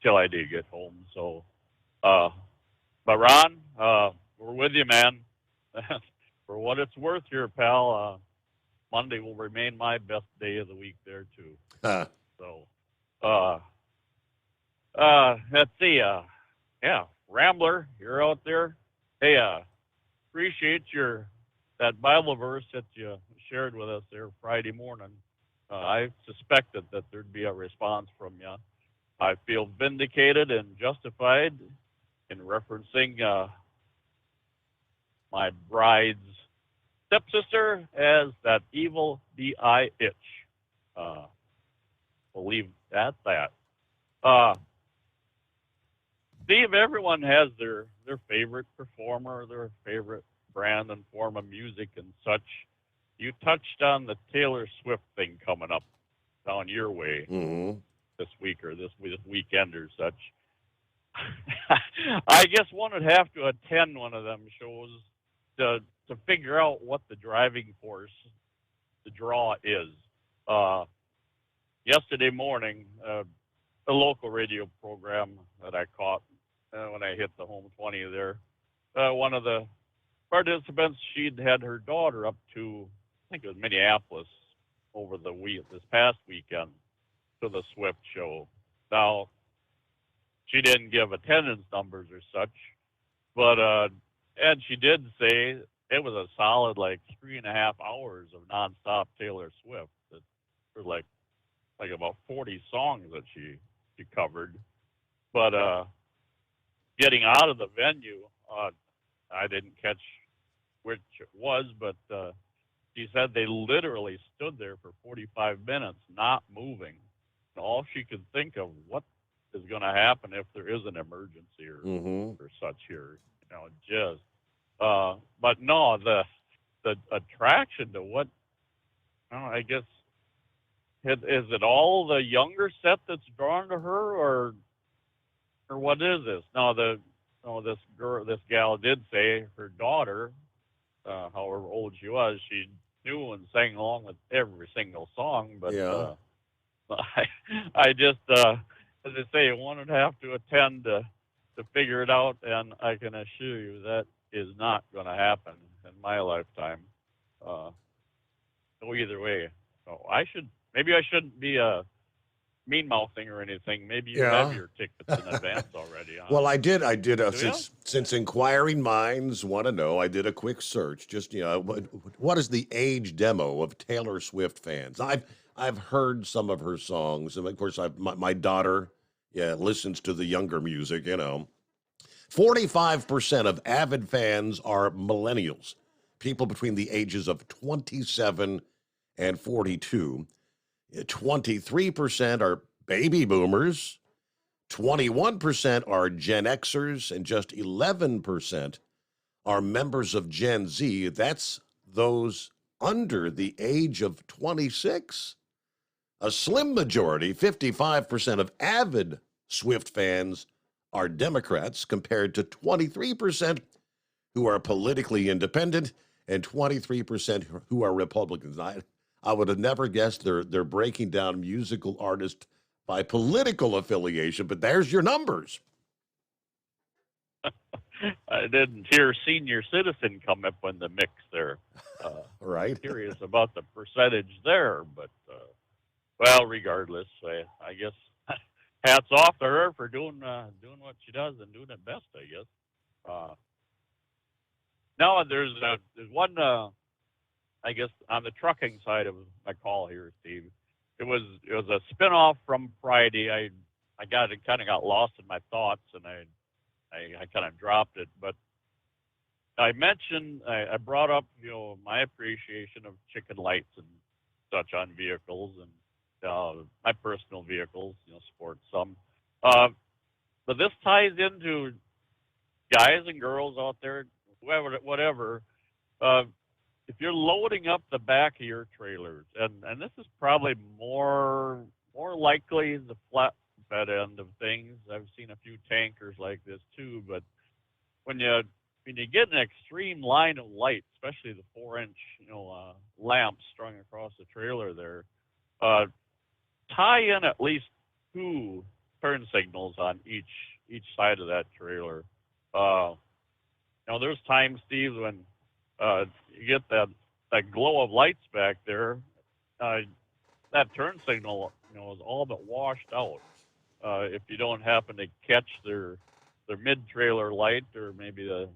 till I do get home. So, but Ron, we're with you, man. For what it's worth here, pal, Monday will remain my best day of the week there too. So, let's see. Yeah, Rambler, you're out there. Hey, appreciate that Bible verse that you shared with us there Friday morning. I suspected that there'd be a response from you. I feel vindicated and justified in referencing my bride's stepsister as that evil D.I. itch. Believe that. Steve, everyone has their favorite performer, their favorite brand and form of music and such. You touched on the Taylor Swift thing coming up down your way this week or this weekend or such. I guess one would have to attend one of them shows to figure out what the driving force, the draw is. Yesterday morning, a local radio program that I caught when I hit the home 20 there, one of the participants, she'd had her daughter up to, I think it was Minneapolis over this past weekend to the Swift show. Now, she didn't give attendance numbers or such, but and she did say it was a solid 3.5 hours of nonstop Taylor Swift. That were like about 40 songs that she covered. But getting out of the venue, I didn't catch which it was, but she said they literally stood there for 45 minutes, not moving. And all she could think of, what is going to happen if there is an emergency or such here, but no, the attraction to what, I guess, is it all the younger set that's drawn to her, or what is this? No, this gal did say her daughter, however old she was, she knew and sang along with every single song, but I just, as I say, one would have to attend to figure it out, and I can assure you that is not going to happen in my lifetime. So either way, so maybe I shouldn't be mean mouthing or anything. Maybe you have your tickets in advance already. Well, I did. Since inquiring minds want to know, I did a quick search. Just what is the age demo of Taylor Swift fans? I've heard some of her songs, and of course, my daughter listens to the younger music. 45% of avid fans are millennials, people between the ages of 27 and 42. 23% are baby boomers, 21% are Gen Xers, and just 11% are members of Gen Z. That's those under the age of 26. A slim majority, 55% of avid Swift fans are Democrats, compared to 23% who are politically independent and 23% who are Republicans. I would have never guessed they're breaking down musical artists by political affiliation, but there's your numbers. I didn't hear senior citizen come up in the mix there. Right. Curious about the percentage there, but well, regardless, I guess hats off to her for doing what she does and doing it best, I guess. Now there's one, I guess, on the trucking side of my call here, Steve. It was a spinoff from Friday. I kind of got lost in my thoughts, and I kind of dropped it. But I brought up, my appreciation of chicken lights and such on vehicles, and my personal vehicles, sport some. But this ties into guys and girls out there, whatever. If you're loading up the back of your trailers, and this is probably more likely the flatbed end of things. I've seen a few tankers like this too, but when you get an extreme line of light, especially the 4-inch lamps strung across the trailer there, tie in at least 2 turn signals on each side of that trailer. There's times, Steve, when you get that glow of lights back there, that turn signal is all but washed out. If you don't happen to catch their mid-trailer light or maybe the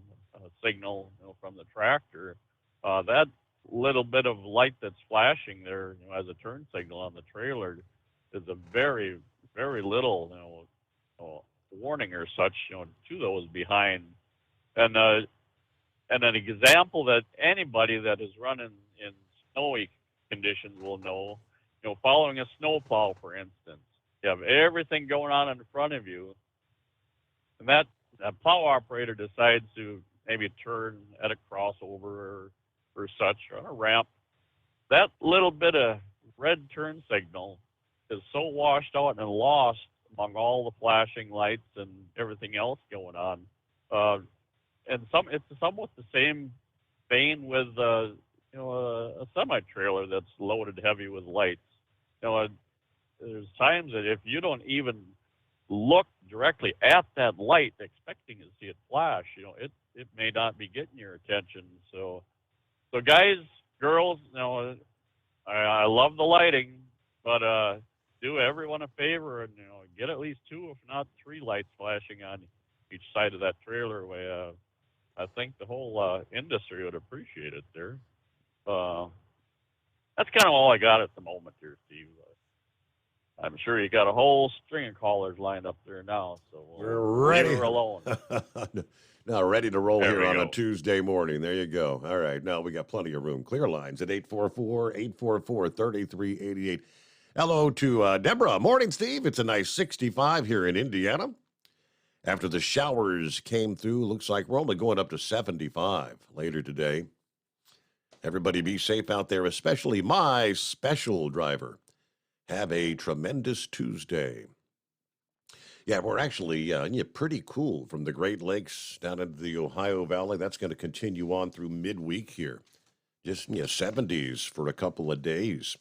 signal from the tractor, that little bit of light that's flashing there as a turn signal on the trailer is a very, very little warning or such to those behind. And an example that anybody that is running in snowy conditions will know, following a snowplow, for instance, you have everything going on in front of you, and that plow operator decides to maybe turn at a crossover or such, or on a ramp. That little bit of red turn signal is so washed out and lost among all the flashing lights and everything else going on. And it's somewhat the same vein with a semi-trailer that's loaded heavy with lights. There's times that if you don't even look directly at that light expecting to see it flash, it may not be getting your attention. So guys, girls, I love the lighting, but do everyone a favor and get at least 2, if not 3 lights flashing on each side of that trailer. I think the whole industry would appreciate it there. That's kind of all I got at the moment here, Steve. I'm sure you got a whole string of callers lined up there now, so we're ready. Leave her alone. Now, ready to roll There here we on go. a Tuesday morning. There you go. All right. Now, we got plenty of room. Clear lines at 844-844-3388. Hello to Deborah. Morning, Steve. It's a nice 65 here in Indiana. After the showers came through, looks like we're only going up to 75 later today. Everybody be safe out there, especially my special driver. Have a tremendous Tuesday. Yeah, we're actually pretty cool from the Great Lakes down into the Ohio Valley. That's going to continue on through midweek here. Just 70s for a couple of days.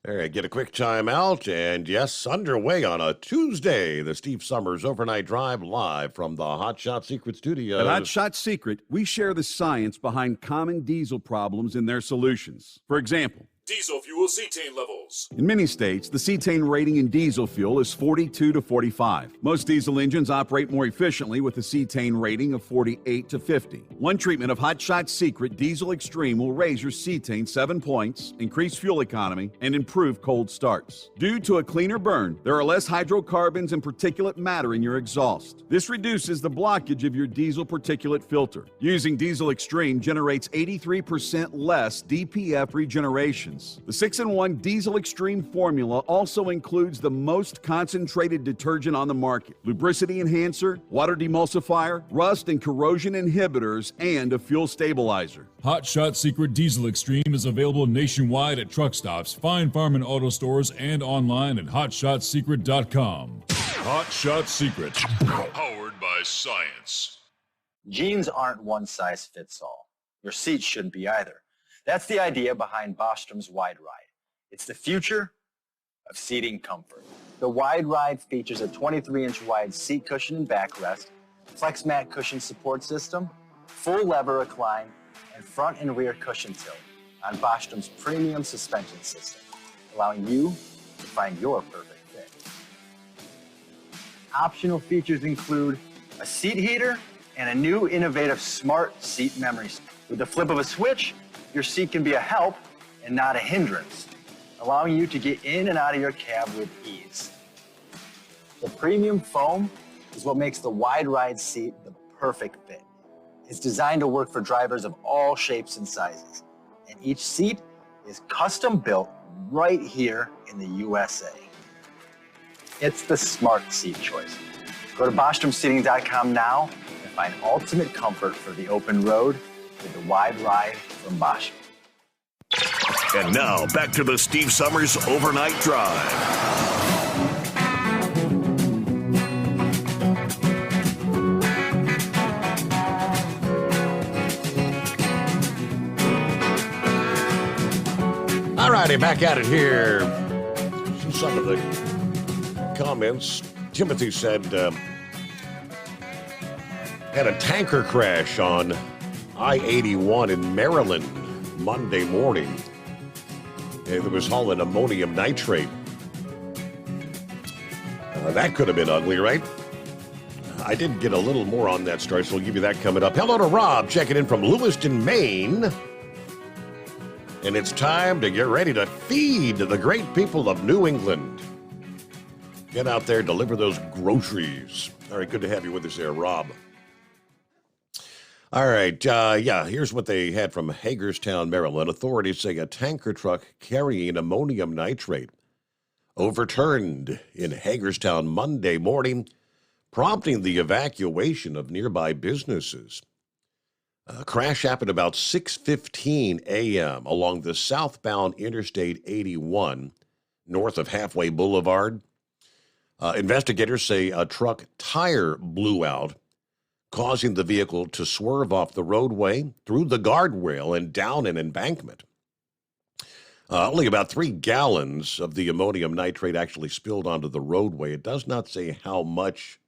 All right, get a quick time out, and yes, underway on a Tuesday, the Steve Summers Overnight Drive live from the Hot Shot Secret Studios. At Hot Shot Secret, we share the science behind common diesel problems and their solutions. For example, Diesel fuel cetane levels. in many states, the cetane rating in diesel fuel is 42 to 45. Most diesel engines operate more efficiently with a cetane rating of 48 to 50. One treatment of Hot Shot Secret Diesel Extreme will raise your cetane 7 points, increase fuel economy, and improve cold starts. Due to a cleaner burn, there are less hydrocarbons and particulate matter in your exhaust. This reduces the blockage of your diesel particulate filter. Using Diesel Extreme generates 83% less DPF regenerations. The 6-in-1 Diesel Extreme formula also includes the most concentrated detergent on the market, lubricity enhancer, water demulsifier, rust and corrosion inhibitors, and a fuel stabilizer. Hot Shot Secret Diesel Extreme is available nationwide at truck stops, Fine Farm and auto stores, and online at hotshotsecret.com. Hot Shot Secret, powered by science. Jeans aren't one size fits all. Your seats shouldn't be either. That's the idea behind Bostrom's Wide Ride. It's the future of seating comfort. The Wide Ride features a 23-inch wide seat cushion and backrest, flex mat cushion support system, full lever recline, and front and rear cushion tilt on Bostrom's premium suspension system, allowing you to find your perfect fit. Optional features include a seat heater and a new innovative smart seat memory. With the flip of a switch, your seat can be a help and not a hindrance, allowing you to get in and out of your cab with ease. The premium foam is what makes the Wide Ride seat the perfect fit. It's designed to work for drivers of all shapes and sizes, and each seat is custom built right here in the USA. It's the smart seat choice. Go to BostromSeating.com now and find ultimate comfort for the open road with the Wide Ride from Bostrom. And now, back to the Steve Summers Overnight Drive. All righty, back at it here. Some of the comments. Timothy said, had a tanker crash on I-81 in Maryland Monday morning. It was hauling ammonium nitrate. That could have been ugly, right? I did get a little more on that story, so we'll give you that coming up. Hello to Rob, checking in from Lewiston, Maine. And it's time to get ready to feed the great people of New England. Get out there, deliver those groceries. All right, good to have you with us there, Rob. All right, here's what they had from Hagerstown, Maryland. Authorities say a tanker truck carrying ammonium nitrate overturned in Hagerstown Monday morning, prompting the evacuation of nearby businesses. A crash happened about 6:15 a.m. along the southbound Interstate 81, north of Halfway Boulevard. Investigators say a truck tire blew out, causing the vehicle to swerve off the roadway, through the guardrail, and down an embankment. Only about 3 gallons of the ammonium nitrate actually spilled onto the roadway. It does not say how much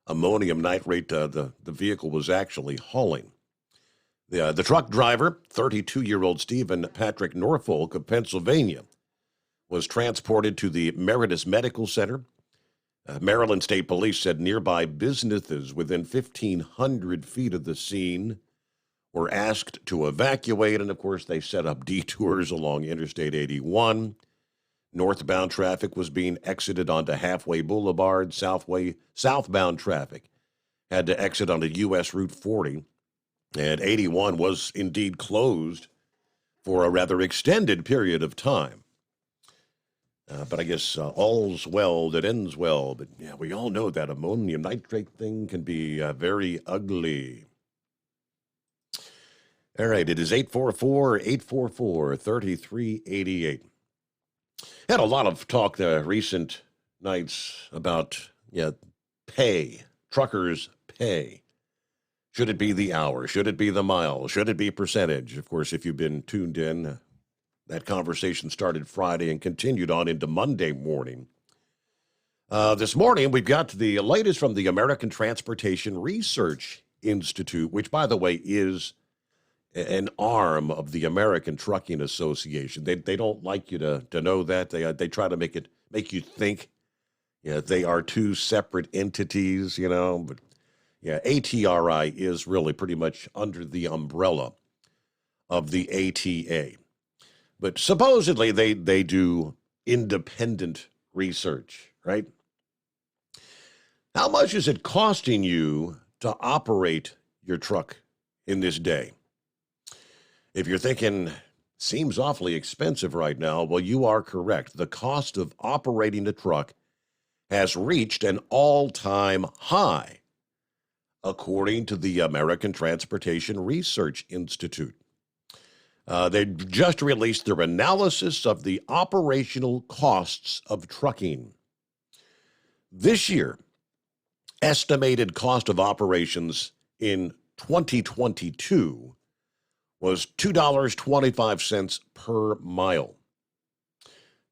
ammonium nitrate the vehicle was actually hauling. The truck driver, 32-year-old Stephen Patrick Norfolk of Pennsylvania, was transported to the Meritus Medical Center. Maryland State Police said nearby businesses within 1,500 feet of the scene were asked to evacuate, and of course they set up detours along Interstate 81. Northbound traffic was being exited onto Halfway Boulevard. Southbound traffic had to exit onto U.S. Route 40. And 81 was indeed closed for a rather extended period of time. But I guess all's well that ends well. But yeah, we all know that ammonium nitrate thing can be very ugly. All right, it is 844-844-3388. Had a lot of talk recent nights about pay, truckers' pay. Should it be the hour? Should it be the mile? Should it be percentage? Of course, if you've been tuned in, that conversation started Friday and continued on into Monday morning. This morning, we've got the latest from the American Transportation Research Institute, which, by the way, is an arm of the American Trucking Association. They don't like you to know that. They try to make you think they are two separate entities, but ATRI is really pretty much under the umbrella of the ATA. But supposedly they do independent research, right? How much is it costing you to operate your truck in this day? If you're thinking, seems awfully expensive right now, well, you are correct. The cost of operating a truck has reached an all-time high, according to the American Transportation Research Institute. They just released their analysis of the operational costs of trucking. This year, estimated cost of operations in 2022 was $2.25 per mile.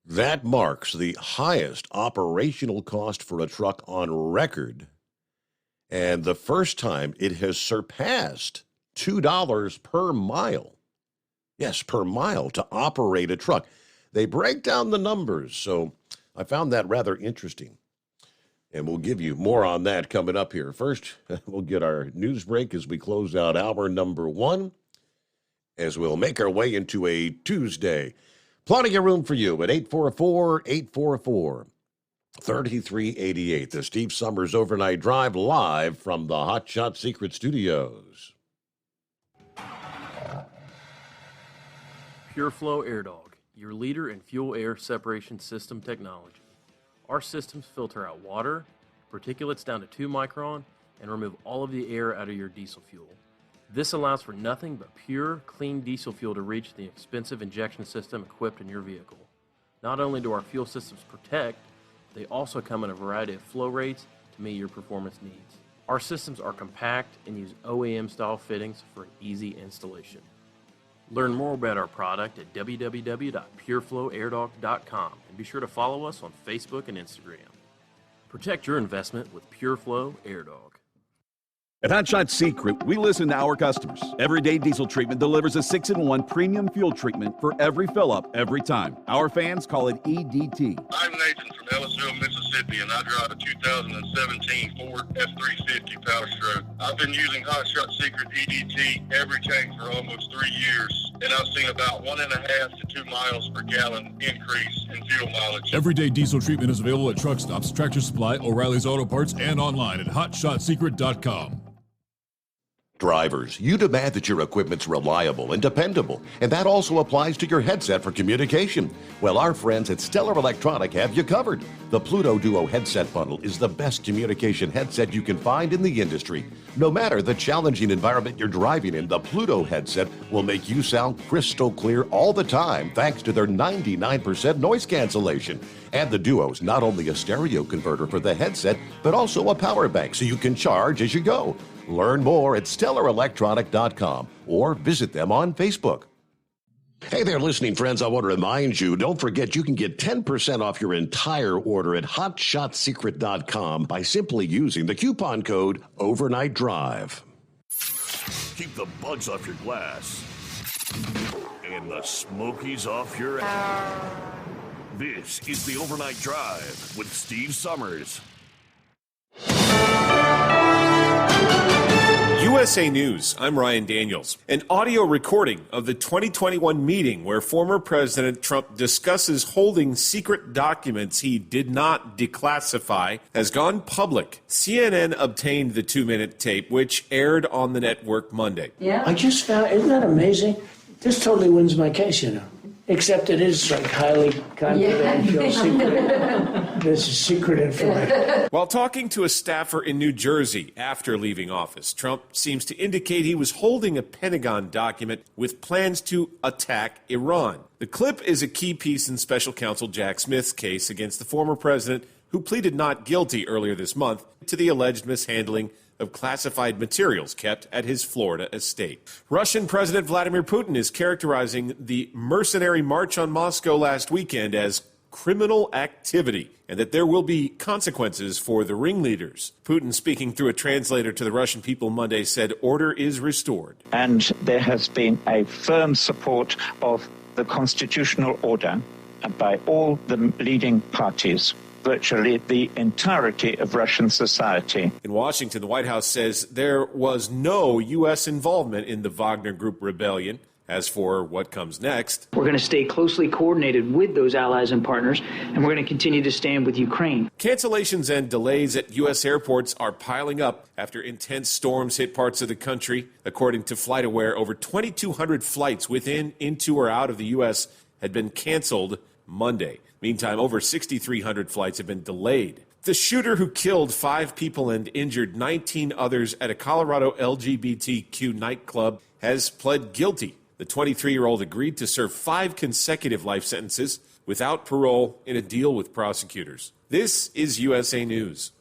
That marks the highest operational cost for a truck on record, and the first time it has surpassed $2 per mile. Yes, per mile to operate a truck. They break down the numbers, so I found that rather interesting. And we'll give you more on that coming up here. First, we'll get our news break as we close out hour number 1, as we'll make our way into a Tuesday. Plenty of room for you at 844-844-3388. The Steve Summers Overnight Drive live from the Hot Shot Secret Studios. PureFlow AirDog, your leader in fuel air separation system technology. Our systems filter out water, particulates down to 2 micron, and remove all of the air out of your diesel fuel. This allows for nothing but pure, clean diesel fuel to reach the expensive injection system equipped in your vehicle. Not only do our fuel systems protect, they also come in a variety of flow rates to meet your performance needs. Our systems are compact and use OEM-style fittings for an easy installation. Learn more about our product at www.pureflowairdog.com and be sure to follow us on Facebook and Instagram. Protect your investment with PureFlow AirDog. At Hot Shot Secret, we listen to our customers. Everyday Diesel Treatment delivers a 6-in-1 premium fuel treatment for every fill-up, every time. Our fans call it EDT. I'm Nathan from Ellisville, Mississippi, and I drive a 2017 Ford F-350 Power Stroke. I've been using Hot Shot Secret EDT every tank for almost 3 years, and I've seen about 1.5 to 2 miles per gallon increase in fuel mileage. Everyday Diesel Treatment is available at truck stops, Tractor Supply, O'Reilly's Auto Parts, and online at HotShotSecret.com. Drivers, you demand that your equipment's reliable and dependable, and that also applies to your headset for communication. Well, our friends at Stellar Electronic have you covered. The Pluto Duo headset bundle is the best communication headset you can find in the industry. No matter the challenging environment you're driving in, the Pluto headset will make you sound crystal clear all the time thanks to their 99% noise cancellation. And the Duo's not only a stereo converter for the headset, but also a power bank so you can charge as you go. Learn more at StellarElectronic.com or visit them on Facebook. Hey there, listening friends. I want to remind you, don't forget you can get 10% off your entire order at HotShotSecret.com by simply using the coupon code Overnight Drive. Keep the bugs off your glass and the smokies off your ass. This is the Overnight Drive with Steve Summers. USA News, I'm Ryan Daniels. An audio recording of the 2021 meeting where former President Trump discusses holding secret documents he did not declassify has gone public. CNN obtained the 2-minute tape, which aired on the network Monday. Yeah. I just found, isn't that amazing? This totally wins my case, you know. Except it is like highly confidential, secret. This is secret information. While talking to a staffer in New Jersey after leaving office, Trump seems to indicate he was holding a Pentagon document with plans to attack Iran. The clip is a key piece in special counsel Jack Smith's case against the former president, who pleaded not guilty earlier this month to the alleged mishandling of classified materials kept at his Florida estate. Russian President Vladimir Putin is characterizing the mercenary march on Moscow last weekend as criminal activity and that there will be consequences for the ringleaders. Putin, speaking through a translator to the Russian people Monday, said order is restored. And there has been a firm support of the constitutional order by all the leading parties. Virtually the entirety of Russian society. In Washington, the White House says there was no U.S. involvement in the Wagner Group rebellion. As for what comes next, we're going to stay closely coordinated with those allies and partners, and we're going to continue to stand with Ukraine. Cancellations and delays at U.S. airports are piling up after intense storms hit parts of the country. According to FlightAware, over 2,200 flights within, into, or out of the U.S. had been canceled Monday. Meantime, over 6,300 flights have been delayed. The shooter who killed 5 people and injured 19 others at a Colorado LGBTQ nightclub has pled guilty. The 23-year-old agreed to serve 5 consecutive life sentences without parole in a deal with prosecutors. This is USA News.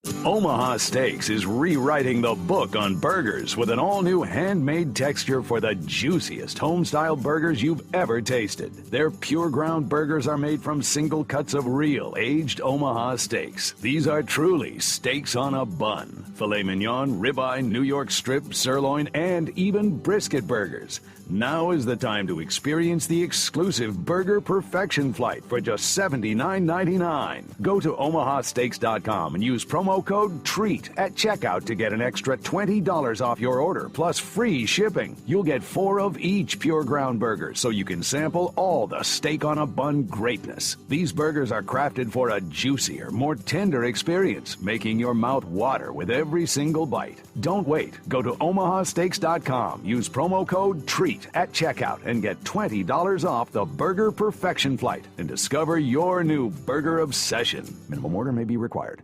Omaha Steaks is rewriting the book on burgers with an all-new handmade texture for the juiciest home-style burgers you've ever tasted. Their pure ground burgers are made from single cuts of real aged Omaha steaks. These are truly steaks on a bun. Filet mignon, ribeye, New York strip, sirloin, and even brisket burgers. Now is the time to experience the exclusive Burger Perfection Flight for just $79.99. Go to omahasteaks.com and use promo code TREAT at checkout to get an extra $20 off your order, plus free shipping. You'll get 4 of each pure ground burger, so you can sample all the steak on a bun greatness. These burgers are crafted for a juicier, more tender experience, making your mouth water with every single bite. Don't wait. Go to omahasteaks.com. Use promo code TREAT at checkout and get $20 off the Burger Perfection Flight and discover your new burger obsession. Minimum order may be required.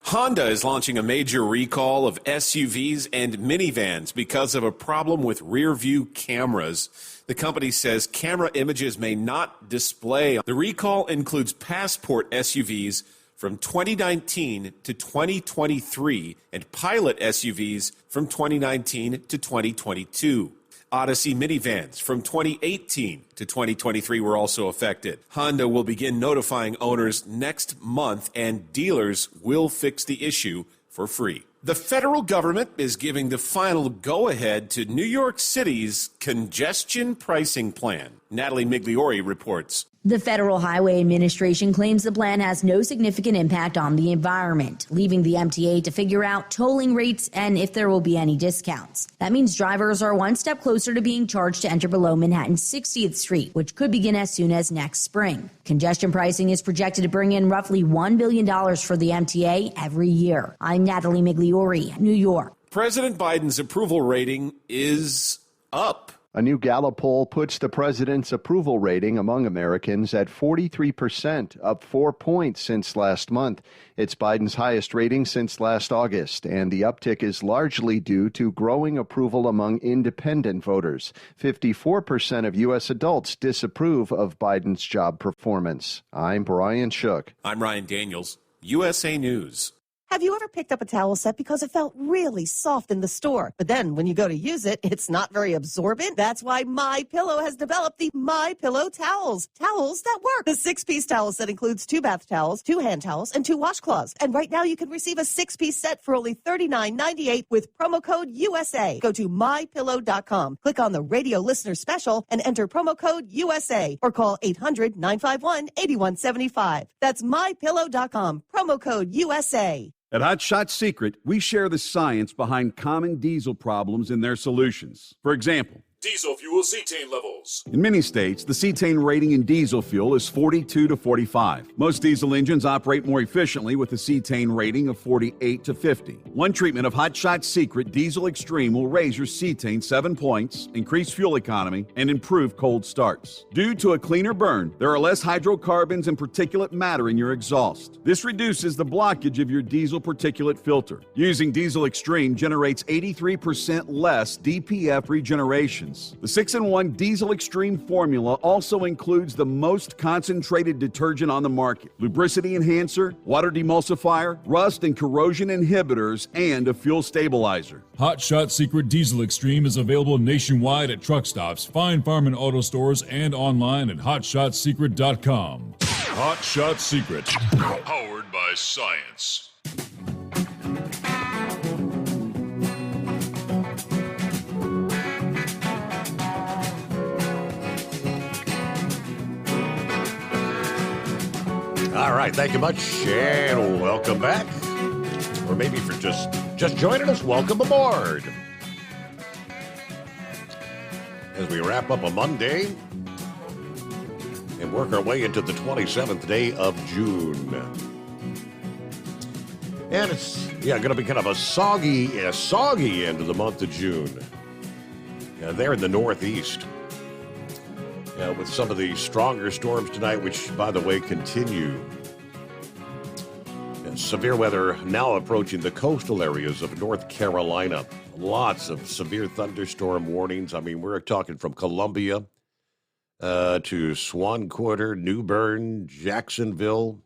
Honda is launching a major recall of SUVs and minivans because of a problem with rear-view cameras. The company says camera images may not display. The recall includes Passport SUVs from 2019 to 2023 and Pilot SUVs from 2019 to 2022. Odyssey minivans from 2018 to 2023 were also affected. Honda will begin notifying owners next month, and dealers will fix the issue for free. The federal government is giving the final go-ahead to New York City's congestion pricing plan. Natalie Migliori reports. The Federal Highway Administration claims the plan has no significant impact on the environment, leaving the MTA to figure out tolling rates and if there will be any discounts. That means drivers are one step closer to being charged to enter below Manhattan's 60th Street, which could begin as soon as next spring. Congestion pricing is projected to bring in roughly $1 billion for the MTA every year. I'm Natalie Migliori, New York. President Biden's approval rating is up. A new Gallup poll puts the president's approval rating among Americans at 43%, up 4 points since last month. It's Biden's highest rating since last August, and the uptick is largely due to growing approval among independent voters. 54% of U.S. adults disapprove of Biden's job performance. I'm Brian Shook. I'm Ryan Daniels, USA News. Have you ever picked up a towel set because it felt really soft in the store, but then when you go to use it, it's not very absorbent? That's why MyPillow has developed the MyPillow towels. Towels that work. The 6-piece towel set includes 2 bath towels, 2 hand towels, and 2 washcloths. And right now you can receive a 6-piece set for only $39.98 with promo code USA. Go to MyPillow.com, click on the radio listener special, and enter promo code USA, or call 800-951-8175. That's MyPillow.com, promo code USA. At Hot Shot Secret, we share the science behind common diesel problems and their solutions. For example, Diesel fuel cetane levels. in many states, the cetane rating in diesel fuel is 42 to 45. Most diesel engines operate more efficiently with a cetane rating of 48 to 50. One treatment of Hot Shot Secret Diesel Extreme will raise your cetane 7 points, increase fuel economy, and improve cold starts. Due to a cleaner burn, there are less hydrocarbons and particulate matter in your exhaust. This reduces the blockage of your diesel particulate filter. Using Diesel Extreme generates 83% less DPF regeneration. The 6-in-1 Diesel Extreme formula also includes the most concentrated detergent on the market, lubricity enhancer, water demulsifier, rust and corrosion inhibitors, and a fuel stabilizer. Hot Shot Secret Diesel Extreme is available nationwide at truck stops, Fine Farm and auto stores, and online at hotshotsecret.com. Hot Shot Secret, powered by science. All right, thank you much, and welcome back. Or maybe if you're just joining us, welcome aboard. As we wrap up a Monday and work our way into the 27th day of June. And it's, going to be kind of a soggy end of the month of June. There in the Northeast. With some of the stronger storms tonight, which, by the way, continue. Severe weather now approaching the coastal areas of North Carolina. Lots of severe thunderstorm warnings. I mean, we're talking from Columbia to Swan Quarter, New Bern, Jacksonville,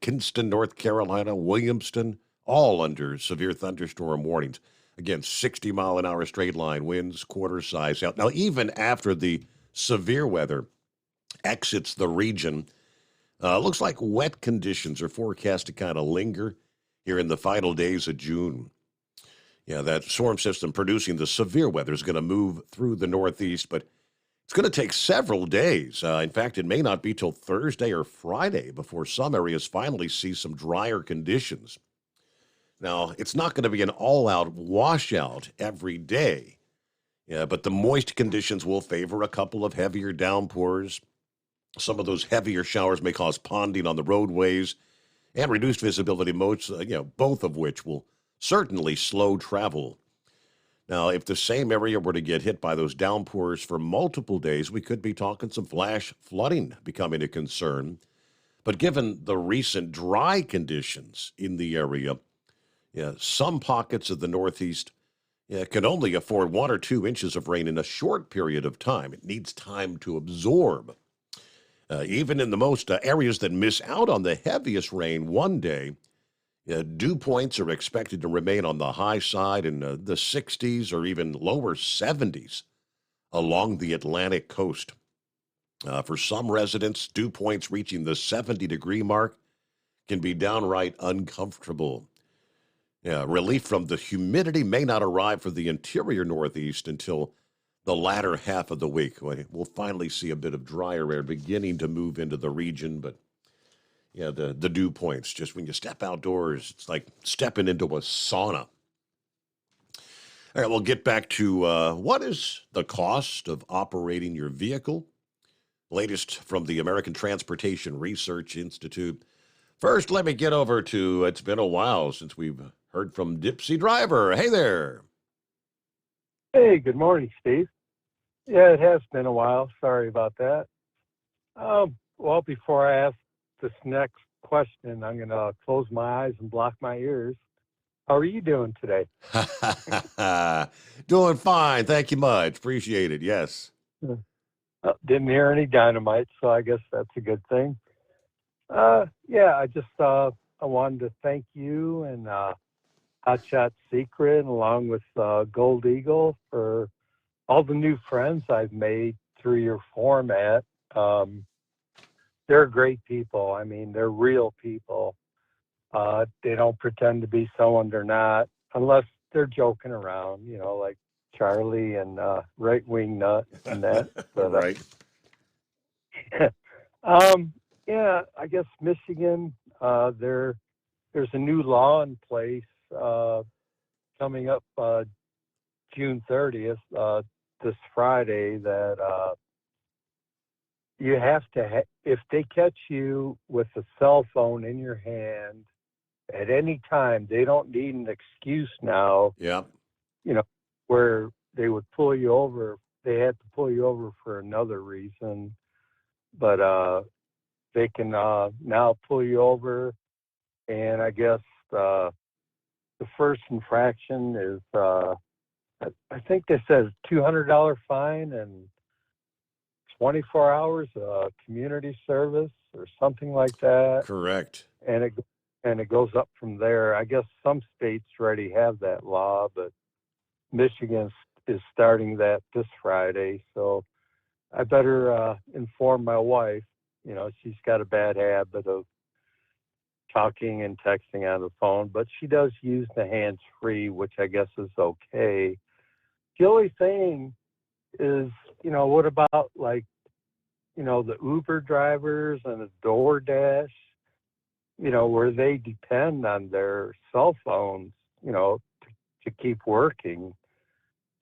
Kinston, North Carolina, Williamston, all under severe thunderstorm warnings. Again, 60-mile-an-hour straight-line winds, quarter-size out. Now, even after the severe weather exits the region, looks like wet conditions are forecast to kind of linger here in the final days of June. Yeah, that storm system producing the severe weather is going to move through the Northeast, but it's going to take several days. In fact, it may not be till Thursday or Friday before some areas finally see some drier conditions. Now, it's not going to be an all-out washout every day, yeah, but the moist conditions will favor a couple of heavier downpours. Some of those heavier showers may cause ponding on the roadways and reduced visibility, both of which will certainly slow travel. Now, if the same area were to get hit by those downpours for multiple days, we could be talking some flash flooding becoming a concern. But given the recent dry conditions in the area, some pockets of the Northeast can only afford 1 or 2 inches of rain in a short period of time. It needs time to absorb. Even in the most areas that miss out on the heaviest rain one day, dew points are expected to remain on the high side in the 60s or even lower 70s along the Atlantic coast. For some residents, dew points reaching the 70-degree mark can be downright uncomfortable. Relief from the humidity may not arrive for the interior Northeast until the latter half of the week. We'll finally see a bit of drier air beginning to move into the region, but the dew points, just when you step outdoors, it's like stepping into a sauna. All right, we'll get back to what is the cost of operating your vehicle? Latest from the American Transportation Research Institute. First, let me get over to, it's been a while since we've heard from Dipsy Driver. Hey there. Hey, good morning, Steve. Yeah, it has been a while. Sorry about that. Well, before I ask this next question, I'm going to close my eyes and block my ears. How are you doing today? Doing fine. Thank you much. Appreciate it. Yes. Didn't hear any dynamite, so I guess that's a good thing. I wanted to thank you and Hotshot Secret, along with Gold Eagle, for all the new friends I've made through your format. They're great people. I mean, they're real people. They don't pretend to be someone they're not, unless they're joking around, like Charlie and Right Wing Nut and that. But, right. I guess Michigan, there's a new law in place coming up June 30th, this Friday, that you have to, if they catch you with a cell phone in your hand at any time, they don't need an excuse now. Yeah. Where they would pull you over. They had to pull you over for another reason, but they can now pull you over. And I guess the first infraction is, I think they said $200 fine and 24 hours community service or something like that. Correct. And it goes up from there. I guess some states already have that law, but Michigan is starting that this Friday. So I better inform my wife. She's got a bad habit of talking and texting on the phone, but she does use the hands-free, which I guess is okay. The only thing is, what about the Uber drivers and the DoorDash, where they depend on their cell phones, to keep working.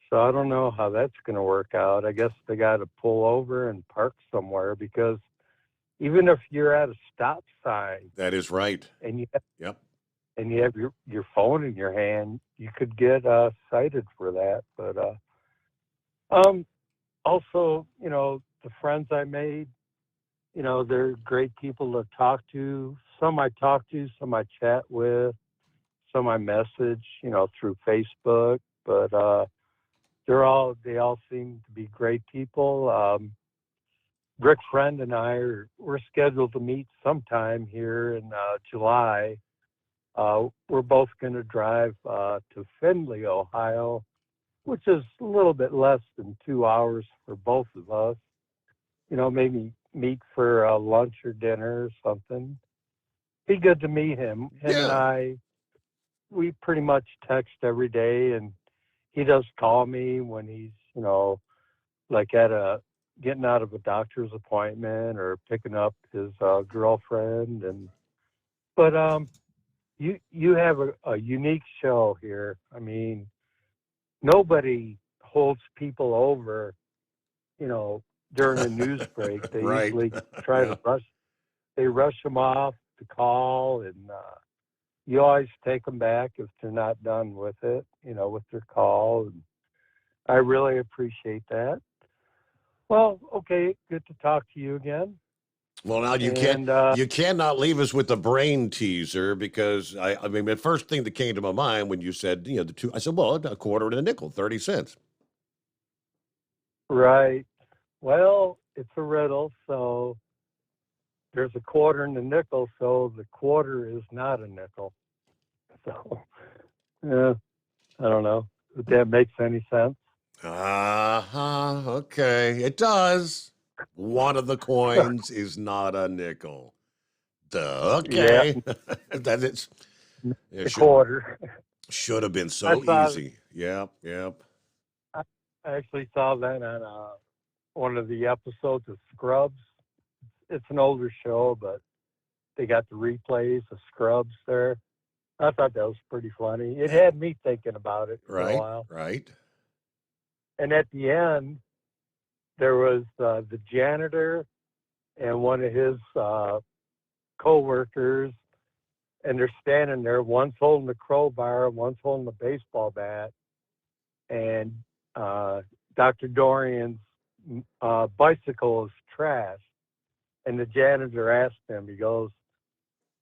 So I don't know how that's going to work out. I guess they got to pull over and park somewhere, because even if you're at a stop sign, that is right, and you have your phone in your hand, you could get cited for that. But also, the friends I made, they're great people to talk to. Some I talk to, some I chat with, some I message, through Facebook. But they all seem to be great people. Rick Friend and we're scheduled to meet sometime here in July. We're both going to drive to Findlay, Ohio, which is a little bit less than 2 hours for both of us. Maybe meet for lunch or dinner or something. Be good to meet him. Him and we pretty much text every day, and he does call me when he's, like getting out of a doctor's appointment or picking up his girlfriend. But you have a unique show here. I mean, nobody holds people over, during a news break. They usually try to rush them off to call, and you always take them back if they're not done with it, with their call. And I really appreciate that. Well, okay, good to talk to you again. Well, now you cannot leave us with the brain teaser, because I mean, the first thing that came to my mind when you said, the two, I said, well, a quarter and a nickel, 30 cents. Right. Well, it's a riddle, so there's a quarter and a nickel, so the quarter is not a nickel. So, yeah, I don't know if that makes any sense. Okay, it does. One of the coins is not a nickel. Duh, okay. Yeah. That is a quarter. Should have been so easy. Yep. I actually saw that on one of the episodes of Scrubs. It's an older show, but they got the replays of Scrubs there. I thought that was pretty funny. It had me thinking about it for a while. Right. And at the end, there was the janitor and one of his co-workers, and they're standing there. One's holding the crowbar, one's holding the baseball bat, and Dr. Dorian's bicycle is trashed. And the janitor asked him, he goes,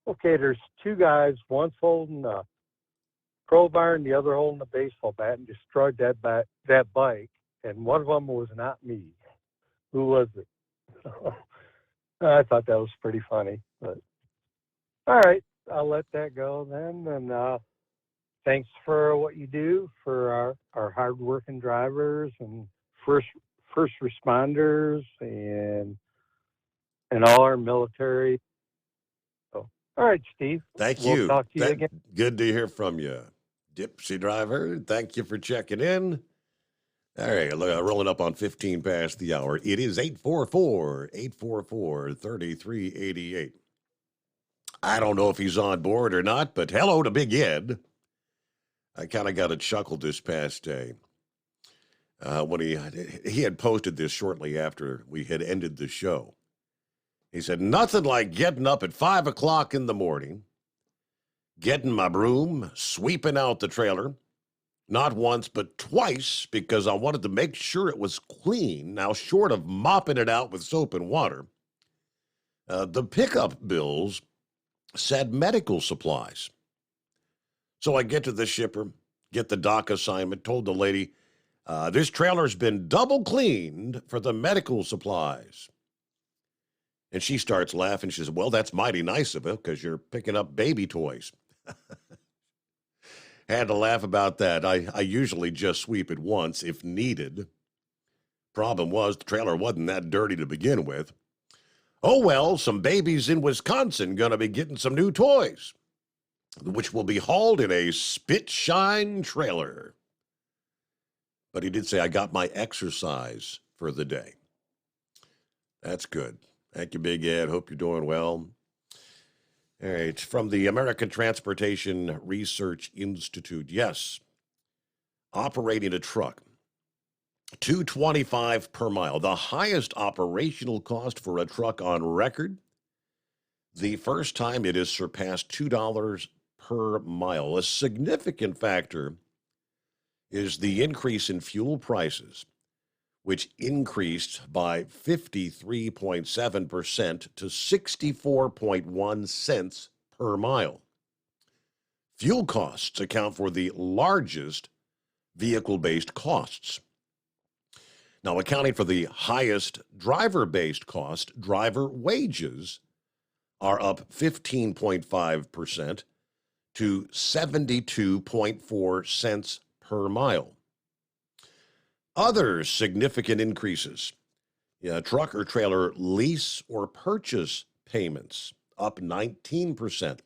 okay, there's two guys, one's holding the crowbar and the other holding the baseball bat, and destroyed that bike, and one of them was not me. Who was it? I thought that was pretty funny. But all right, I'll let that go then. And thanks for what you do for our hardworking drivers and first responders and all our military. So, all right, Steve. Thank you. We'll talk to you again. Good to hear from you, Dipsy Driver. Thank you for checking in. All right, rolling up on 15 past the hour. It is 844-3388. I don't know if he's on board or not, but hello to Big Ed. I kind of got a chuckle this past day when he had posted this shortly after we had ended the show. He said, nothing like getting up at 5 o'clock in the morning, getting my broom, sweeping out the trailer, not once, but twice, because I wanted to make sure it was clean. Now, short of mopping it out with soap and water, the pickup bills said medical supplies. So I get to the shipper, get the dock assignment, told the lady, this trailer's been double cleaned for the medical supplies. And she starts laughing. She says, well, that's mighty nice of you, because you're picking up baby toys. Had to laugh about that. I usually just sweep it once if needed. Problem was, the trailer wasn't that dirty to begin with. Oh, well, some babies in Wisconsin going to be getting some new toys, which will be hauled in a spit shine trailer. But he did say, I got my exercise for the day. That's good. Thank you, Big Ed. Hope you're doing well. All right, from the American Transportation Research Institute. Yes, operating a truck, $2.25 per mile, the highest operational cost for a truck on record. The first time it has surpassed $2 per mile. A significant factor is the increase in fuel prices, which increased by 53.7% to 64.1 cents per mile. Fuel costs account for the largest vehicle-based costs. Now, accounting for the highest driver-based cost, driver wages are up 15.5% to 72.4 cents per mile. Other significant increases. Truck or trailer lease or purchase payments up 19%,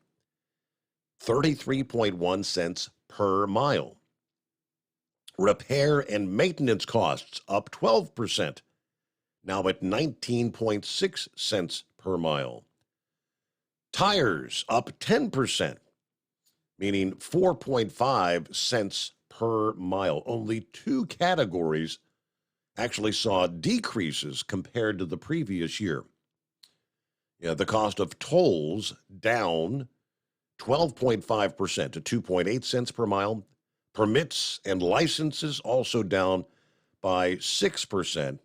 33.1 cents per mile. Repair and maintenance costs up 12%, now at 19.6 cents per mile. Tires up 10%, meaning 4.5 cents per mile. Only two categories actually saw decreases compared to the previous year. The cost of tolls down 12.5% to 2.8 cents per mile. Permits and licenses also down by 6%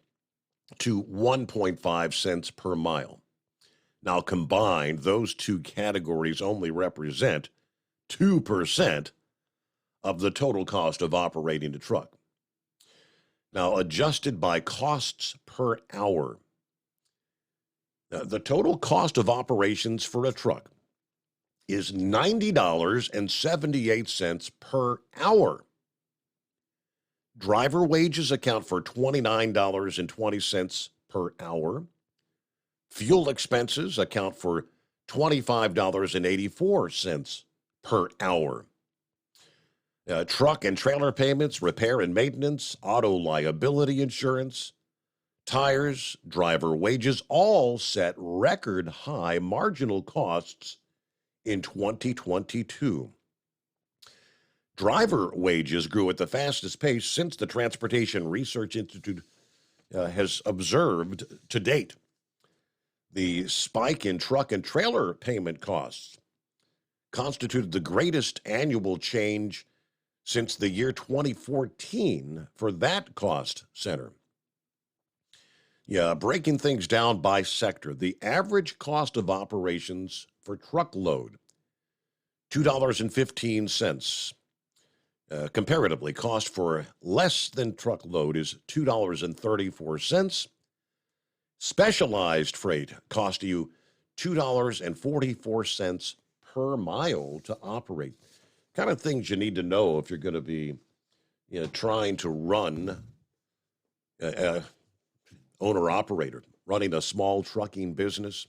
to 1.5 cents per mile. Now, combined, those two categories only represent 2% of the total cost of operating a truck. Now, adjusted by costs per hour, the total cost of operations for a truck is $90.78 per hour. Driver wages account for $29.20 per hour. Fuel expenses account for $25.84 per hour. Truck and trailer payments, repair and maintenance, auto liability insurance, tires, driver wages all set record high marginal costs in 2022. Driver wages grew at the fastest pace since the Transportation Research Institute has observed to date. The spike in truck and trailer payment costs constituted the greatest annual change since the year 2014 for that cost center. Breaking things down by sector, the average cost of operations for truckload, $2.15. Comparatively, cost for less than truckload is $2.34. Specialized freight cost you $2.44 per mile to operate. Kind of things you need to know if you're going to be trying to run owner-operator, running a small trucking business.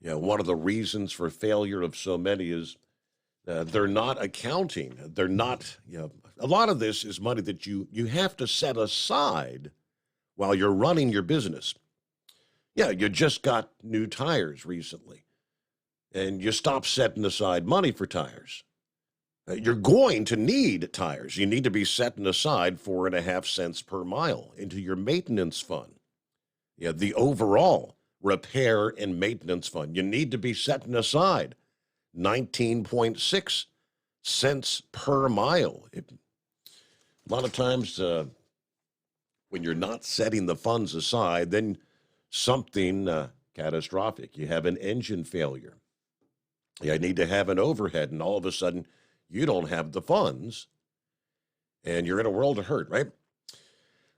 One of the reasons for failure of so many is they're not accounting. They're not, a lot of this is money that you have to set aside while you're running your business. You just got new tires recently, and you stop setting aside money for tires. You're going to need tires. You need to be setting aside 4.5 cents per mile into your maintenance fund. The overall repair and maintenance fund. You need to be setting aside 19.6 cents per mile. A lot of times when you're not setting the funds aside, then something catastrophic. You have an engine failure. You need to have an overhead, and all of a sudden you don't have the funds, and you're in a world of hurt, right?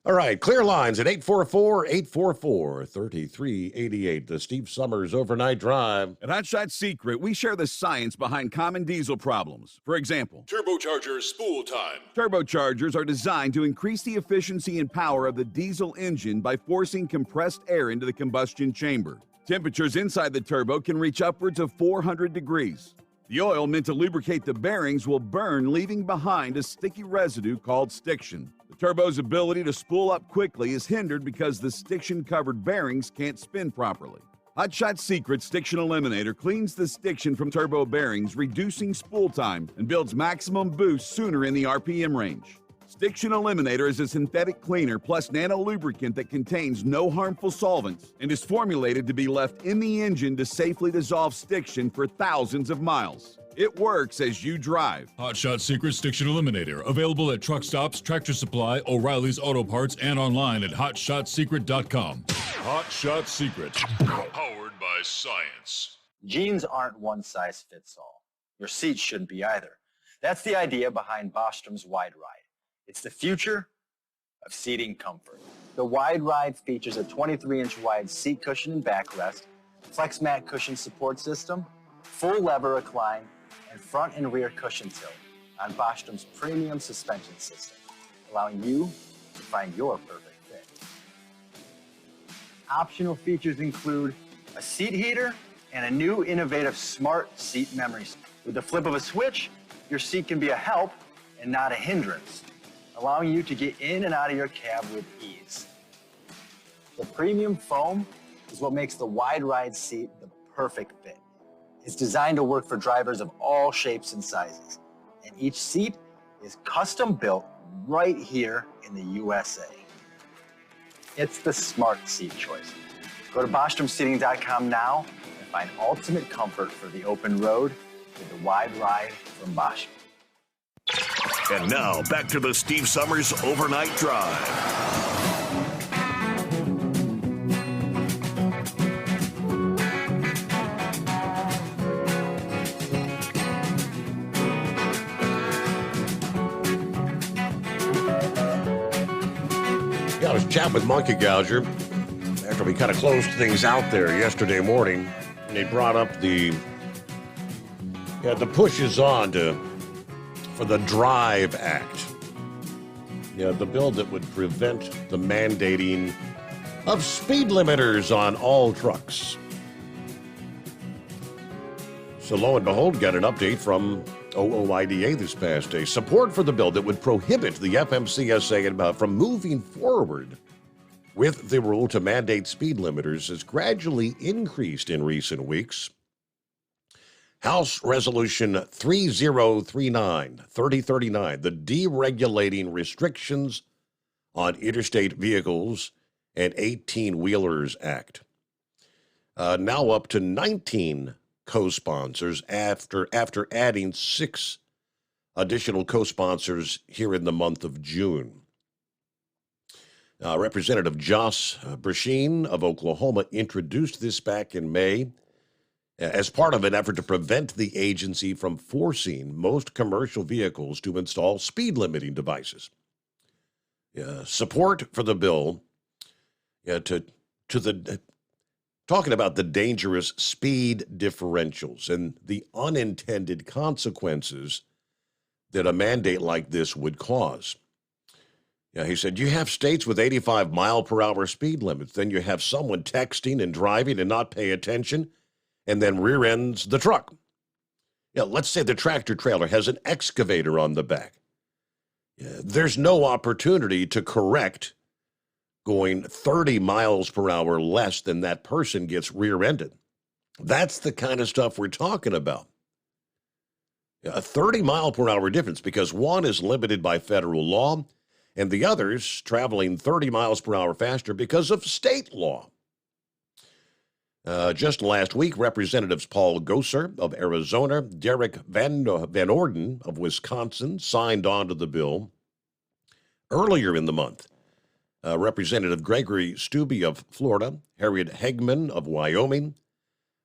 All right, clear lines at 844-844-3388. The Steve Summers Overnight Drive. At Hot Shot Secret, we share the science behind common diesel problems. For example, turbocharger spool time. Turbochargers are designed to increase the efficiency and power of the diesel engine by forcing compressed air into the combustion chamber. Temperatures inside the turbo can reach upwards of 400 degrees. The oil meant to lubricate the bearings will burn, leaving behind a sticky residue called stiction. The turbo's ability to spool up quickly is hindered because the stiction-covered bearings can't spin properly. Hot Shot Secret Stiction Eliminator cleans the stiction from turbo bearings, reducing spool time, and builds maximum boost sooner in the RPM range. Stiction Eliminator is a synthetic cleaner plus nano-lubricant that contains no harmful solvents and is formulated to be left in the engine to safely dissolve stiction for thousands of miles. It works as you drive. Hot Shot Secret Stiction Eliminator. Available at truck stops, Tractor Supply, O'Reilly's Auto Parts, and online at hotshotsecret.com. Hot Shot Secret. Powered by science. Jeans aren't one size fits all. Your seats shouldn't be either. That's the idea behind Bostrom's Wide Ride. It's the future of seating comfort. The Wide Ride features a 23-inch wide seat cushion and backrest, flex mat cushion support system, full lever recline, and front and rear cushion tilt on Bostrom's premium suspension system, allowing you to find your perfect fit. Optional features include a seat heater and a new innovative smart seat memory. With the flip of a switch, your seat can be a help and not a hindrance, allowing you to get in and out of your cab with ease. The premium foam is what makes the Wide Ride seat the perfect fit. It's designed to work for drivers of all shapes and sizes, and each seat is custom built right here in the USA. It's the smart seat choice. Go to BostromSeating.com now and find ultimate comfort for the open road with the Wide Ride from Bostrom. And now, back to the Steve Summers Overnight Drive. I was chatting with Monkey Gouger after we kind of closed things out there yesterday morning, and he brought up the pushes on for the DRIVE Act. The bill that would prevent the mandating of speed limiters on all trucks. So lo and behold, got an update from OOIDA this past day. Support for the bill that would prohibit the FMCSA from moving forward with the rule to mandate speed limiters has gradually increased in recent weeks. House Resolution 3039, the Deregulating Restrictions on Interstate Vehicles and 18-Wheelers Act. Now up to 19 co-sponsors after adding 6 additional co-sponsors here in the month of June. Representative Josh Brecheen of Oklahoma introduced this back in May as part of an effort to prevent the agency from forcing most commercial vehicles to install speed limiting devices. Support for the bill talking about the dangerous speed differentials and the unintended consequences that a mandate like this would cause. He said, you have states with 85 mile per hour speed limits. Then you have someone texting and driving and not pay attention and then rear ends the truck. Let's say the tractor trailer has an excavator on the back. There's no opportunity to correct going 30 miles per hour less than that person gets rear-ended. That's the kind of stuff we're talking about. A 30 mile per hour difference because one is limited by federal law and the other's traveling 30 miles per hour faster because of state law. Just last week, Representatives Paul Gosar of Arizona, Derek Van Orden of Wisconsin signed on to the bill. Earlier in the month, Representative Gregory Stubbe of Florida, Harriet Hegman of Wyoming,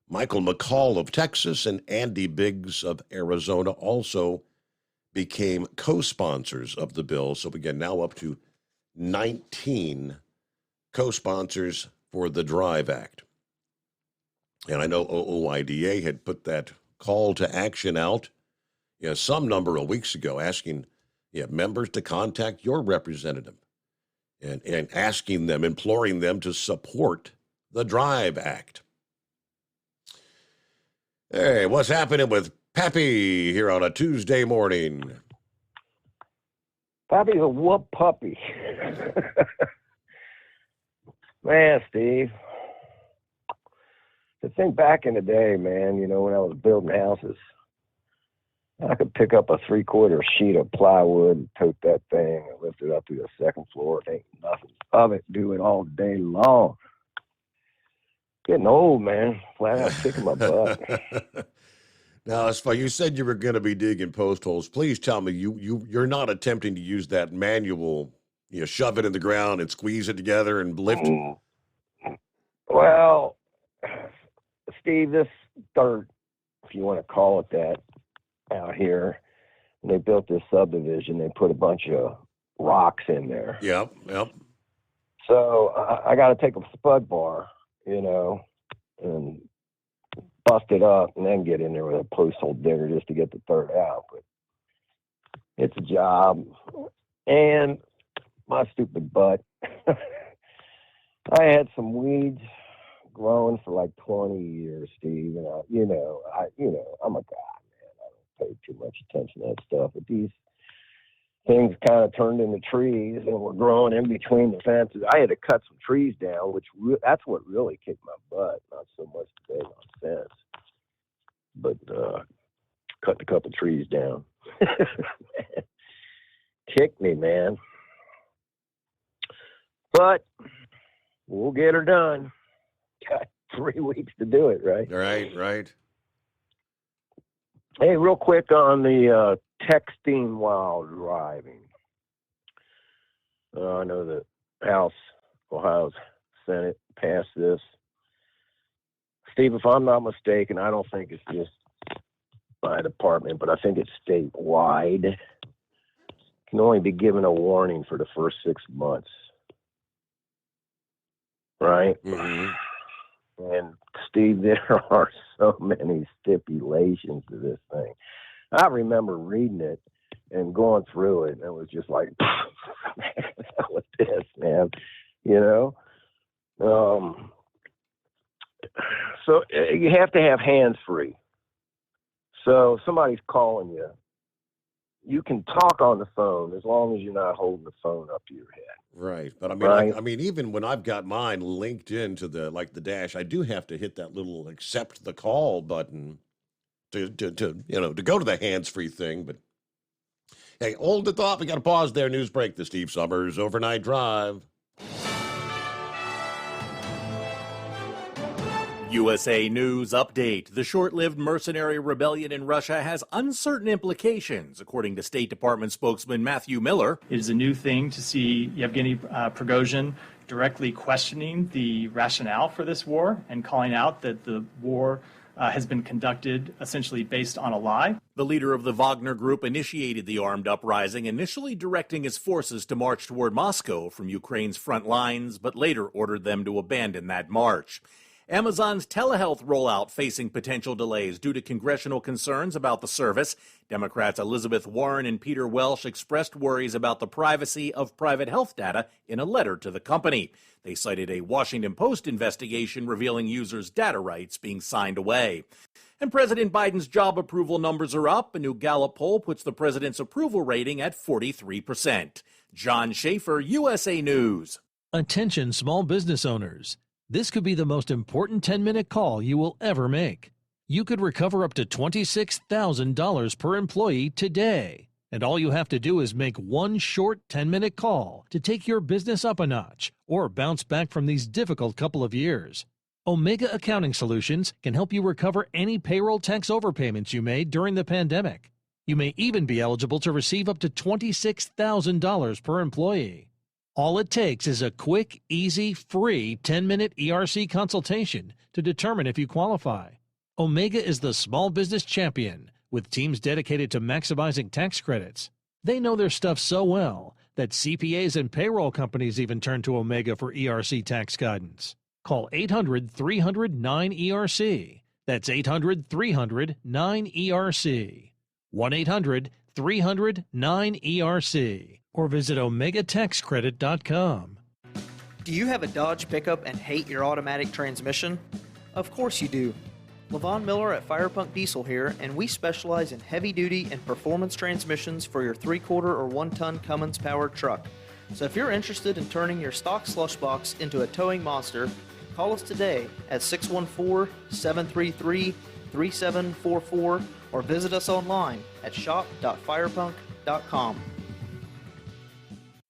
Michael McCall of Texas, and Andy Biggs of Arizona also became co-sponsors of the bill. So again, now up to 19 co-sponsors for the DRIVE Act. And I know OOIDA had put that call to action out some number of weeks ago, asking members to contact your representative and asking them, imploring them to support the DRIVE Act. Hey, what's happening with Pappy here on a Tuesday morning? Pappy's a whoop puppy. Man, Steve. To think back in the day, man, when I was building houses, I could pick up a 3/4 sheet of plywood and tote that thing and lift it up to the second floor. It ain't nothing of it. Do it all day long. Getting old, man. Flat out kicking my butt. Now, as far you said you were going to be digging post holes, please tell me you're not attempting to use that manual, shove it in the ground and squeeze it together and lift it. Well, Steve, this dirt, if you want to call it that, out here, when they built this subdivision, they put a bunch of rocks in there. Yep. So I got to take a spud bar, and bust it up and then get in there with a post hole digger just to get the third out. But it's a job. And my stupid butt. I had some weeds growing for like 20 years, Steve. And I'm a guy, man. I don't pay too much attention to that stuff. But these things kind of turned into trees and were growing in between the fences. I had to cut some trees down, that's what really kicked my butt, not so much the big on fence, but cut a couple trees down. Kicked me, man. But we'll get her done. Got 3 weeks to do it, right? Right. Hey, real quick on the texting while driving. I know the Ohio's Senate passed this. Steve, if I'm not mistaken, I don't think it's just my department, but I think it's statewide. Can only be given a warning for the first 6 months. Right? Mm-hmm. And Steve, there are so many stipulations to this thing. I remember reading it and going through it, and it was just like, what's this, man? So you have to have hands free. So if somebody's calling you, you can talk on the phone as long as you're not holding the phone up to your head. Right. But I mean, even when I've got mine linked into the dash, I do have to hit that little accept the call button to go to the hands-free thing. But hey, hold the thought. We got to pause there. News break. The Steve Summers Overnight Drive. USA News Update. The short-lived mercenary rebellion in Russia has uncertain implications, according to State Department spokesman Matthew Miller. It is a new thing to see Yevgeny Prigozhin directly questioning the rationale for this war and calling out that the war has been conducted essentially based on a lie. The leader of the Wagner Group initiated the armed uprising, initially directing his forces to march toward Moscow from Ukraine's front lines, but later ordered them to abandon that march. Amazon's telehealth rollout facing potential delays due to congressional concerns about the service. Democrats Elizabeth Warren and Peter Welch expressed worries about the privacy of private health data in a letter to the company. They cited a Washington Post investigation revealing users' data rights being signed away. And President Biden's job approval numbers are up. A new Gallup poll puts the president's approval rating at 43%. John Schaefer, USA News. Attention small business owners. This could be the most important 10-minute call you will ever make. You could recover up to $26,000 per employee today. And all you have to do is make one short 10-minute call to take your business up a notch or bounce back from these difficult couple of years. Omega Accounting Solutions can help you recover any payroll tax overpayments you made during the pandemic. You may even be eligible to receive up to $26,000 per employee. All it takes is a quick, easy, free 10-minute ERC consultation to determine if you qualify. Omega is the small business champion with teams dedicated to maximizing tax credits. They know their stuff so well that CPAs and payroll companies even turn to Omega for ERC tax guidance. Call 800-300-9ERC. That's 800-300-9ERC. 1-800-300-9ERC. Or visit OmegaTaxCredit.com. Do you have a Dodge pickup and hate your automatic transmission? Of course you do. Levon Miller at Firepunk Diesel here, and we specialize in heavy-duty and performance transmissions for your 3-quarter or 1-ton Cummins-powered truck. So if you're interested in turning your stock slush box into a towing monster, call us today at 614-733-3744 or visit us online at shop.firepunk.com.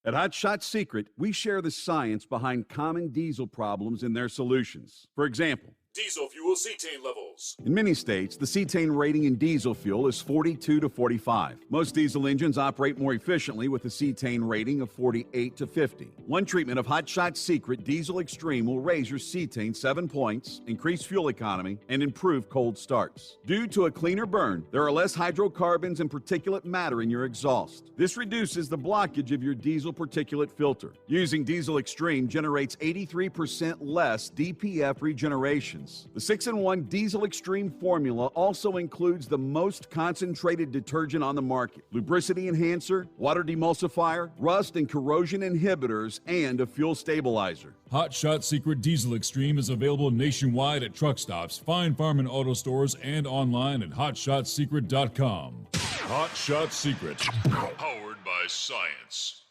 At Hot Shot Secret, we share the science behind common diesel problems and their solutions. For example, diesel fuel cetane levels. In many states, the cetane rating in diesel fuel is 42 to 45. Most diesel engines operate more efficiently with a cetane rating of 48 to 50. One treatment of Hot Shot Secret Diesel Extreme will raise your cetane 7 points, increase fuel economy, and improve cold starts. Due to a cleaner burn, there are less hydrocarbons and particulate matter in your exhaust. This reduces the blockage of your diesel particulate filter. Using Diesel Extreme generates 83% less DPF regenerations. The 6-in-1 Diesel Extreme formula also includes the most concentrated detergent on the market, lubricity enhancer, water demulsifier, rust and corrosion inhibitors, and a fuel stabilizer. Hot Shot Secret Diesel Extreme is available nationwide at truck stops, Fine Farm and auto stores, and online at hotshotsecret.com. Hot Shot Secret, powered by science.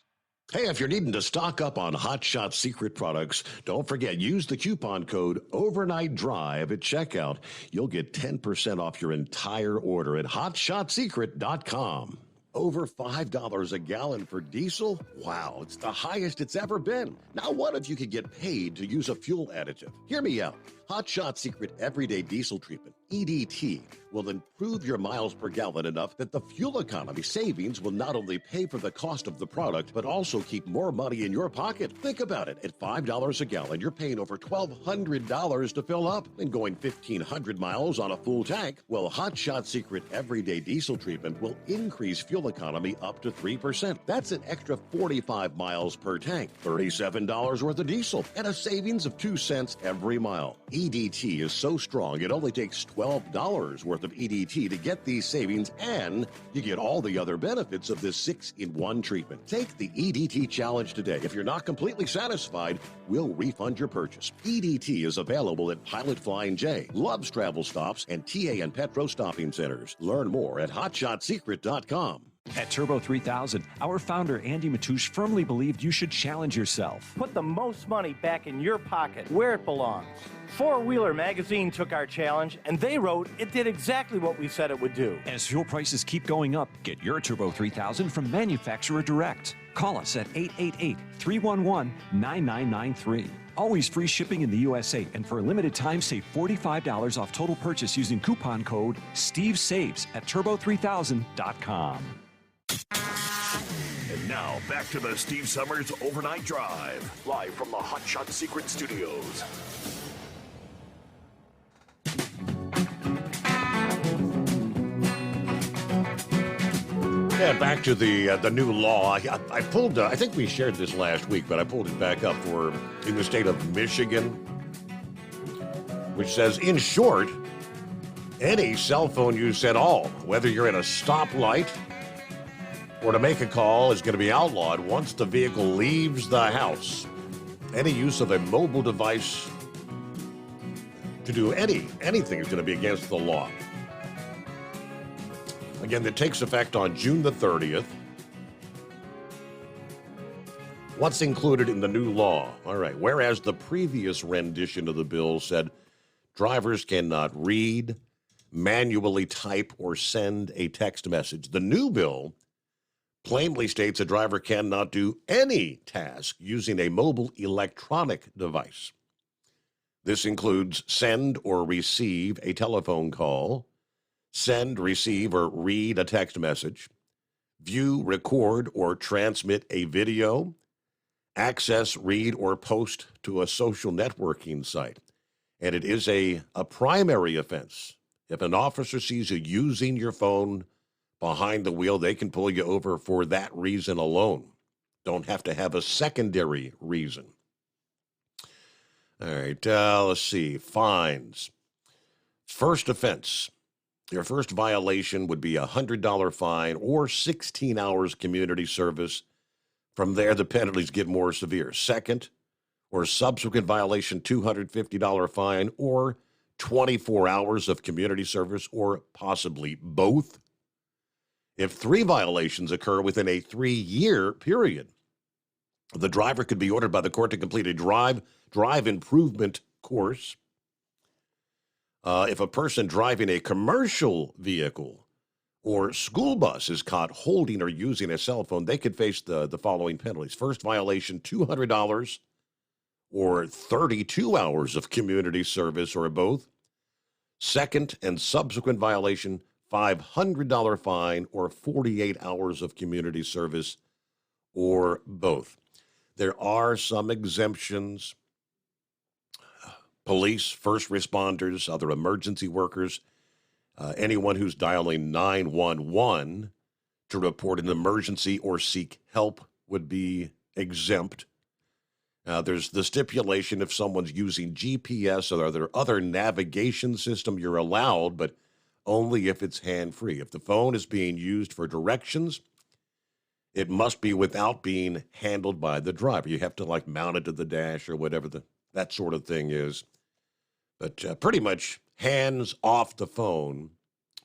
Hey, if you're needing to stock up on Hot Shot Secret products, don't forget, use the coupon code Overnight Drive at checkout. You'll get 10% off your entire order at hotshotsecret.com. Over $5 a gallon for diesel? Wow, it's the highest it's ever been. Now, what if you could get paid to use a fuel additive? Hear me out. Hot Shot Secret Everyday Diesel Treatment, EDT, will improve your miles per gallon enough that the fuel economy savings will not only pay for the cost of the product, but also keep more money in your pocket. Think about it. At $5 a gallon, you're paying over $1,200 to fill up and going 1,500 miles on a full tank. Well, Hot Shot Secret Everyday Diesel Treatment will increase fuel economy up to 3%. That's an extra 45 miles per tank, $37 worth of diesel, and a savings of 2 cents every mile. EDT is so strong, it only takes $12 worth of EDT to get these savings, and you get all the other benefits of this 6-in-1 treatment. Take the EDT challenge today. If you're not completely satisfied, we'll refund your purchase. EDT is available at Pilot Flying J, Love's Travel Stops, and TA and Petro Stopping Centers. Learn more at hotshotsecret.com. At Turbo 3000, our founder Andy Matouche firmly believed you should challenge yourself. Put the most money back in your pocket, where it belongs. Four Wheeler magazine took our challenge, and they wrote it did exactly what we said it would do. As fuel prices keep going up, get your Turbo 3000 from manufacturer direct. Call us at 888-311-9993. Always free shipping in the USA, and for a limited time, save $45 off total purchase using coupon code STEVESAVES at turbo3000.com. And now, back to the Steve Summers Overnight Drive, live from the Hot Shot Secret Studios. Yeah, back to the new law. I pulled, I think we shared this last week, but I pulled it back up for in the state of Michigan, which says, in short, any cell phone use at all, whether you're at a stoplight or to make a call, is going to be outlawed once the vehicle leaves the house. Any use of a mobile device to do anything is going to be against the law. Again, that takes effect on June the 30th. What's included in the new law? All right. Whereas the previous rendition of the bill said drivers cannot read, manually type, or send a text message, the new bill plainly states a driver cannot do any task using a mobile electronic device. This includes send or receive a telephone call, send, receive, or read a text message, view, record, or transmit a video, access, read, or post to a social networking site. And it is a primary offense. If an officer sees you using your phone behind the wheel, they can pull you over for that reason alone. Don't have to have a secondary reason. All right, let's see. Fines. First offense. Your first violation would be a $100 fine or 16 hours community service. From there, the penalties get more severe. Second or subsequent violation, $250 fine or 24 hours of community service, or possibly both. If 3 violations occur within a 3-year period, the driver could be ordered by the court to complete a drive improvement course. If a person driving a commercial vehicle or school bus is caught holding or using a cell phone, they could face the following penalties. First violation, $200 or 32 hours of community service, or both. Second and subsequent violation, $500 fine, or 48 hours of community service, or both. There are some exemptions. Police, first responders, other emergency workers, anyone who's dialing 911 to report an emergency or seek help would be exempt. There's the stipulation if someone's using GPS or other navigation system, you're allowed, but only if it's hands-free. If the phone is being used for directions, it must be without being handled by the driver. You have to like mount it to the dash or whatever that sort of thing is. But pretty much hands off the phone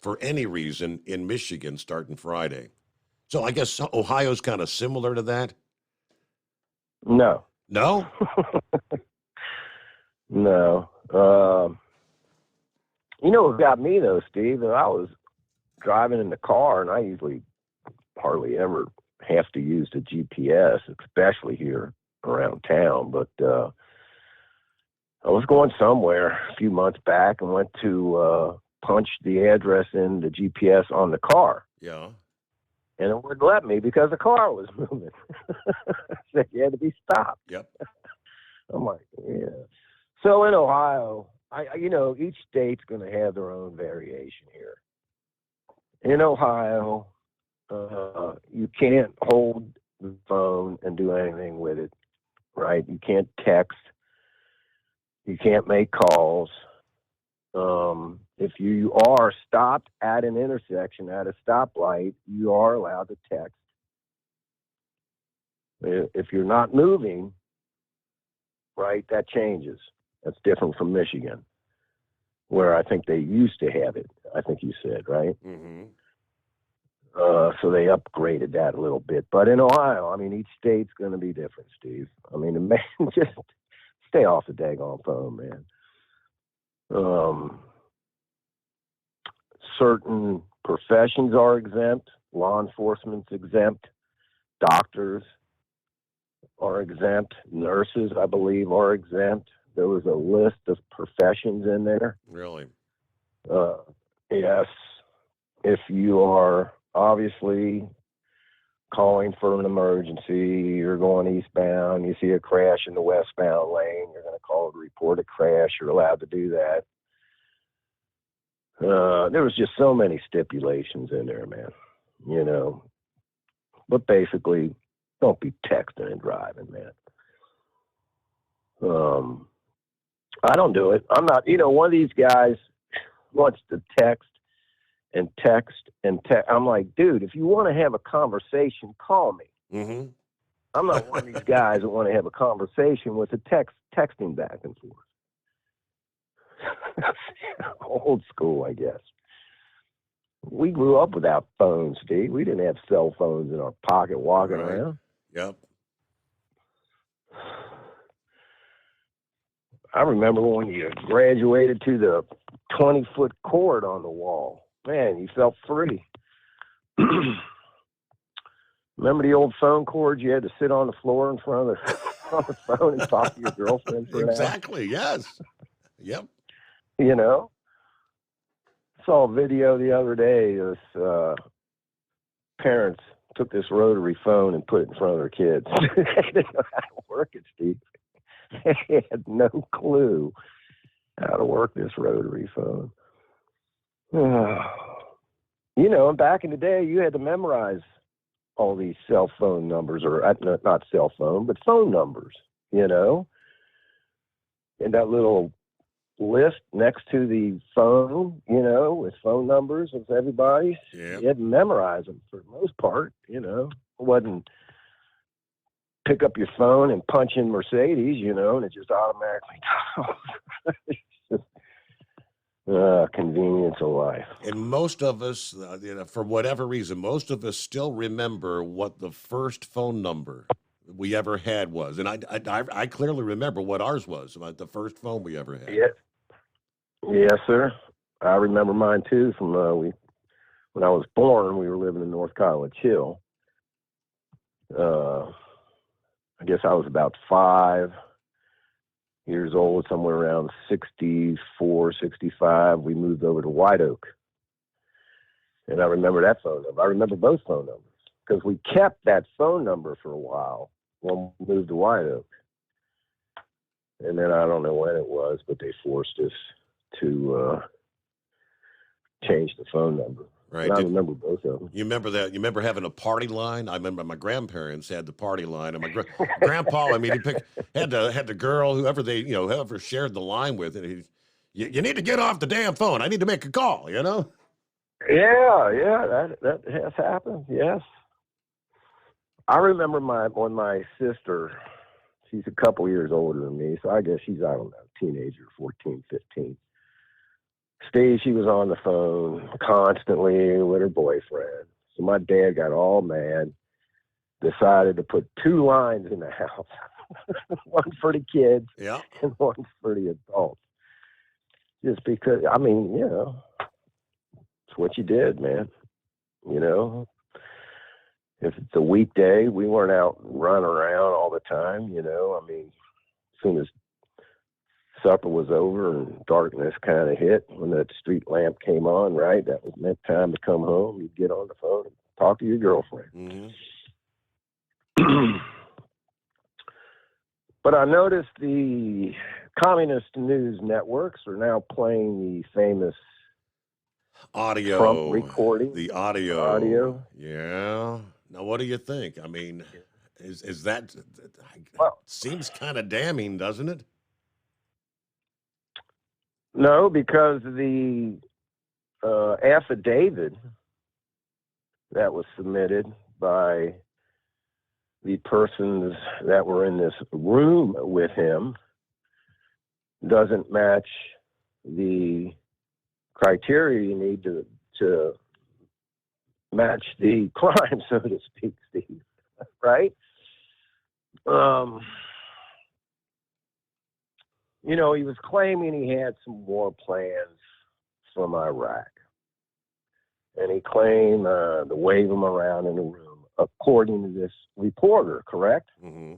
for any reason in Michigan starting Friday. So I guess Ohio's kind of similar to that? No. No? No. You know what got me, though, Steve? I was driving in the car, and I usually hardly ever have to use the GPS, especially here around town. But I was going somewhere a few months back and went to punch the address in the GPS on the car. Yeah. And it wouldn't let me because the car was moving. So you had to be stopped. Yep. I'm like, yeah. So in Ohio, each state's going to have their own variation here. In Ohio, you can't hold the phone and do anything with it, right? You can't text. You can't make calls. If you are stopped at an intersection, at a stoplight, you are allowed to text. If you're not moving, right, that changes. That's different from Michigan, where I think they used to have it. I think you said, right? Mm-hmm. So they upgraded that a little bit. But in Ohio, each state's going to be different, Steve. Just stay off the daggone phone, man. Certain professions are exempt. Law enforcement's exempt. Doctors are exempt. Nurses, I believe, are exempt. There was a list of professions in there. Really? Yes. If you are obviously calling for an emergency, you're going eastbound, you see a crash in the westbound lane, you're going to call to report a crash, you're allowed to do that. There was just so many stipulations in there, man, But basically, don't be texting and driving, man. I don't do it. I'm not, one of these guys wants to text and text and text. I'm like, dude, if you want to have a conversation, call me. Mm-hmm. I'm not one of these guys that want to have a conversation with a texting back and forth. Old school, I guess. We grew up without phones, Steve. We didn't have cell phones in our pocket walking around. Yep. I remember when you graduated to the 20-foot cord on the wall. Man, you felt free. Remember the old phone cords? You had to sit on the floor in front of the phone and talk to your girlfriend for an hour? Exactly, yes. Yep. Saw a video the other day. This parents took this rotary phone and put it in front of their kids. They didn't know how to work it, Steve. They had no clue how to work this rotary phone. And back in the day, you had to memorize all these cell phone numbers, or not cell phone, but phone numbers, and that little list next to the phone, with phone numbers of everybody. Yeah. You had to memorize them for the most part, It wasn't pick up your phone and punch in Mercedes, and it just automatically it's just convenience of life. And most of us, for whatever reason, most of us still remember what the first phone number we ever had was. And I clearly remember what ours was, about the first phone we ever had. Yes, sir. I remember mine too. From when I was born, we were living in North College Hill. I guess I was about 5. years old, somewhere around 64, 65, we moved over to White Oak. And I remember that phone number. I remember both phone numbers because we kept that phone number for a while when we moved to White Oak. And then I don't know when it was, but they forced us to change the phone number. Right. And I remember both of them. You remember that? You remember having a party line? I remember my grandparents had the party line, and my grandpa. I mean, he had the girl, whoever shared the line with, and you need to get off the damn phone. I need to make a call. You know. Yeah, that has happened. Yes, I remember when my sister. She's a couple years older than me, so I guess she's, I don't know, teenager, 14, 15. She was on the phone constantly with her boyfriend. So my dad got all mad, decided to put 2 lines in the house, one for the kids and one for the adults. Just because, I mean, it's what you did, man. If it's a weekday, we weren't out running around all the time, I mean, as soon as supper was over and darkness kind of hit, when that street lamp came on, right, that was meant time to come home. You'd get on the phone and talk to your girlfriend. Mm-hmm. But I noticed the communist news networks are now playing the famous audio Trump recording. The audio. Yeah. Now, what do you think? I mean, is that seems kind of damning, doesn't it? No, because the affidavit that was submitted by the persons that were in this room with him doesn't match the criteria you need to match the crime, so to speak, Steve. Right? He was claiming he had some war plans from Iraq. And he claimed to wave them around in the room, according to this reporter, correct? Mm-hmm.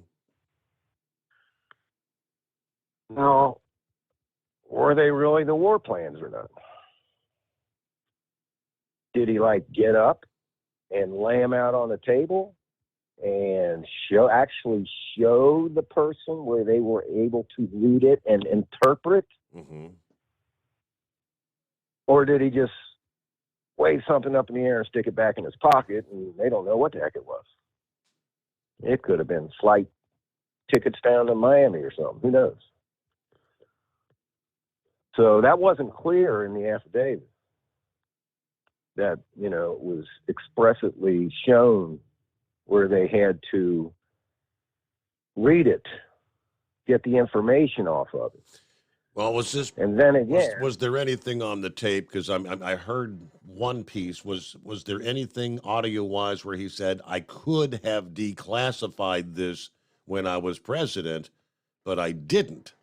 Now, were they really the war plans or not? Did he get up and lay them out on the table and actually show the person where they were able to read it and interpret? Mm-hmm. Or did he just wave something up in the air and stick it back in his pocket and they don't know what the heck it was? It could have been flight tickets down to Miami or something. Who knows? So that wasn't clear in the affidavit. That, it was expressly shown where they had to read it, get the information off of it. Well, was this? And then again, was there anything on the tape? Because I heard one piece. Was there anything audio-wise where he said, I could have declassified this when I was president, but I didn't?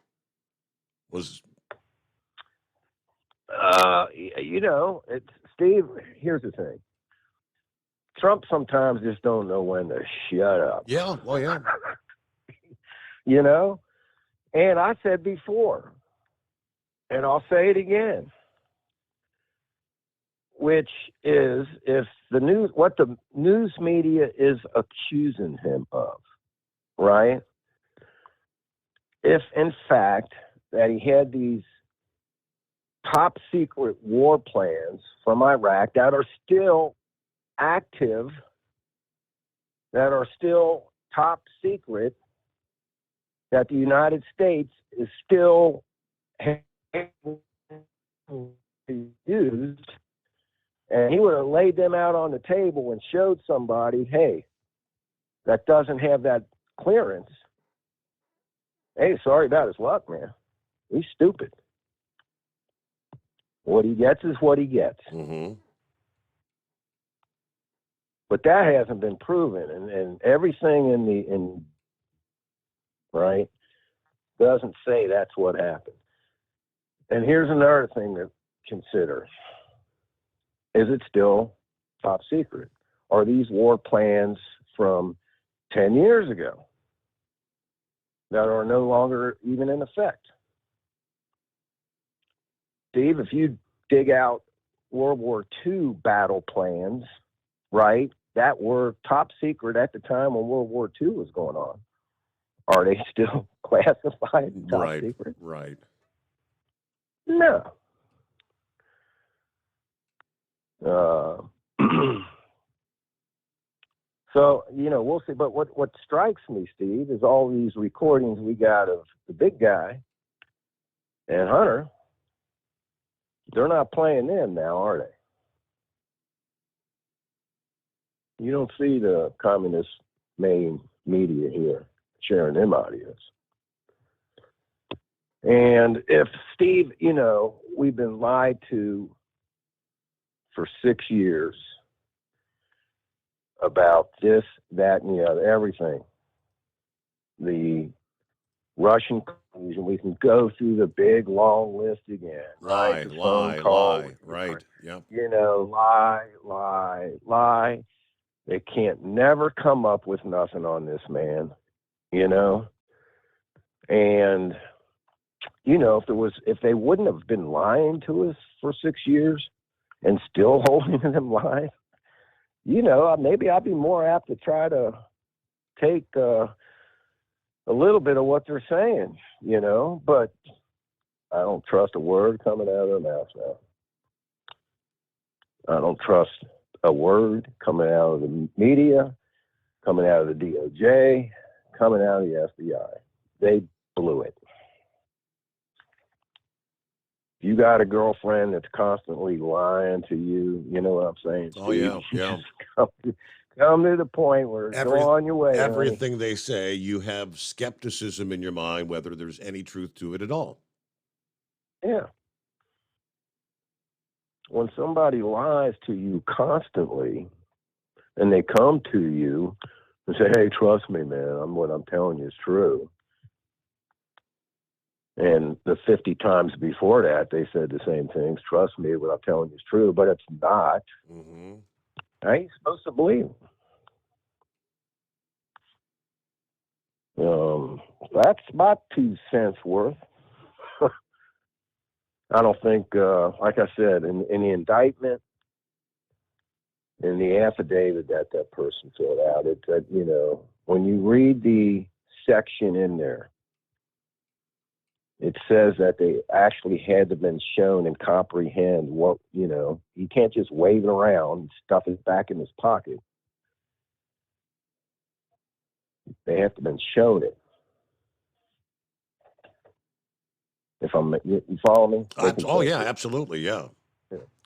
Steve, here's the thing. Trump sometimes just don't know when to shut up. Yeah, well, yeah. And I said before, and I'll say it again, which is what the news media is accusing him of, right? If in fact that he had these top secret war plans from Iraq that are still active, that are still top secret, that the United States is still used, and he would have laid them out on the table and showed somebody, hey, that doesn't have that clearance. Hey, sorry about his luck, man. He's stupid. What he gets is what he gets. Mm-hmm. But that hasn't been proven, and everything right doesn't say that's what happened. And here's another thing to consider. Is it still top secret? Are these war plans from 10 years ago? that are no longer even in effect. Steve, if you dig out World War II battle plans, right, that were top secret at the time when World War II was going on, are they still classified as top secret? Right. No. So, we'll see. But what strikes me, Steve, is all these recordings we got of the big guy and Hunter. They're not playing them now, are they? You don't see the communist main media here sharing them audios. And if, Steve, we've been lied to for 6 years about this, that, and the other, everything. The Russian collusion, we can go through the big, long list again. Lie. Right. Yep. Lie. They can't never come up with nothing on this man, And, if they wouldn't have been lying to us for 6 years and still holding them live, maybe I'd be more apt to try to take a little bit of what they're saying, but I don't trust a word coming out of their mouth now. I don't trust a word coming out of the media, coming out of the DOJ, coming out of the FBI. They blew it. If you got a girlfriend that's constantly lying to you, you know what I'm saying? Oh, yeah. Come to the point where go on your way. Everything they say, you have skepticism in your mind, whether there's any truth to it at all. Yeah. When somebody lies to you constantly and they come to you and say, hey, trust me, man, what I'm telling you is true. And the 50 times before that, they said the same things. Trust me, what I'm telling you is true, but it's not. Mm-hmm. How are you supposed to believe them? That's my 2 cents worth. I don't think, like I said, in the indictment, in the affidavit that person filled out, it said, when you read the section in there, it says that they actually had to been shown and comprehend what, he can't just wave it around and stuff it back in his pocket. They have to been shown it. You follow me? Oh, yeah, absolutely, yeah.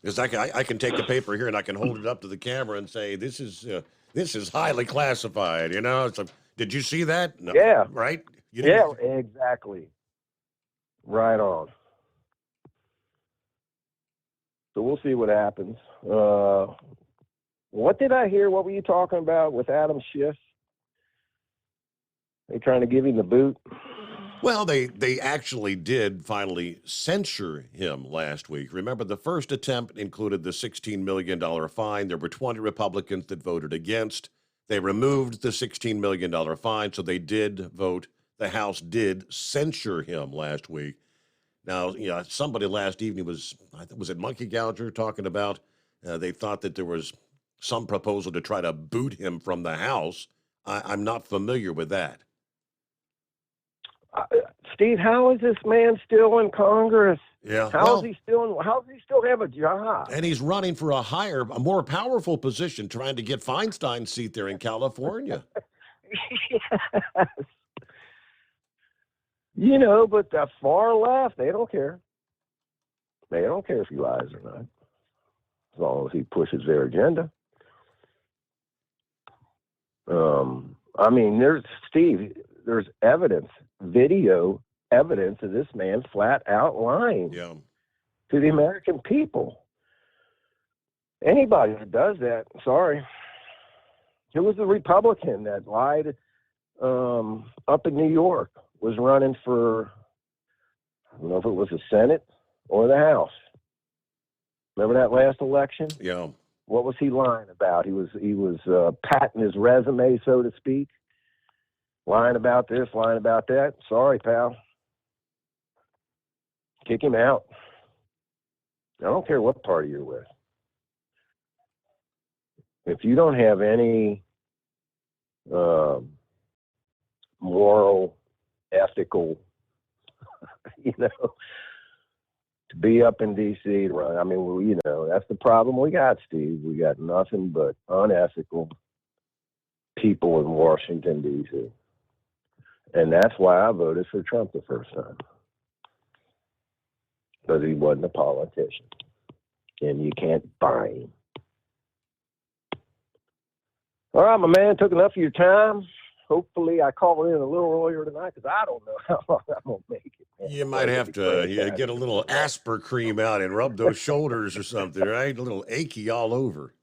Because I can take the paper here and I can hold it up to the camera and say, this is highly classified, So, did you see that? No, yeah. Right? Yeah, exactly. Right on. So we'll see what happens. What did I hear? What were you talking about with Adam Schiff? They trying to give him the boot? Well, they actually did finally censure him last week. Remember, the first attempt included the $16 million fine. There were 20 Republicans that voted against. They removed the $16 million fine, so they did vote. The House did censure him last week. Now, somebody last evening was it Monkey Gouger talking about they thought that there was some proposal to try to boot him from the House. I'm not familiar with that. Steve, how is this man still in Congress? Yeah. How does he still have a job? And he's running for a more powerful position, trying to get Feinstein's seat there in California. Yes. But the far left, they don't care. They don't care if he lies or not, as long as he pushes their agenda. There's evidence, video evidence of this man flat out lying to the American people. Anybody that does that, sorry. It was the Republican that lied up in New York, was running for, I don't know if it was the Senate or the House. Remember that last election? Yeah. What was he lying about? He was patting his resume, so to speak. lying about this, lying about that. Sorry, pal. Kick him out. I don't care what party you're with. If you don't have any moral, ethical, to be up in D.C. to run, I mean, that's the problem we got, Steve. We got nothing but unethical people in Washington, D.C. And that's why I voted for Trump the first time. Because he wasn't a politician. And you can't buy him. All right, my man, took enough of your time. Hopefully I call in a little earlier tonight because I don't know how long I'm going to make it. Man. You might have to get a little Asper cream out and rub those shoulders or something, right? A little achy all over.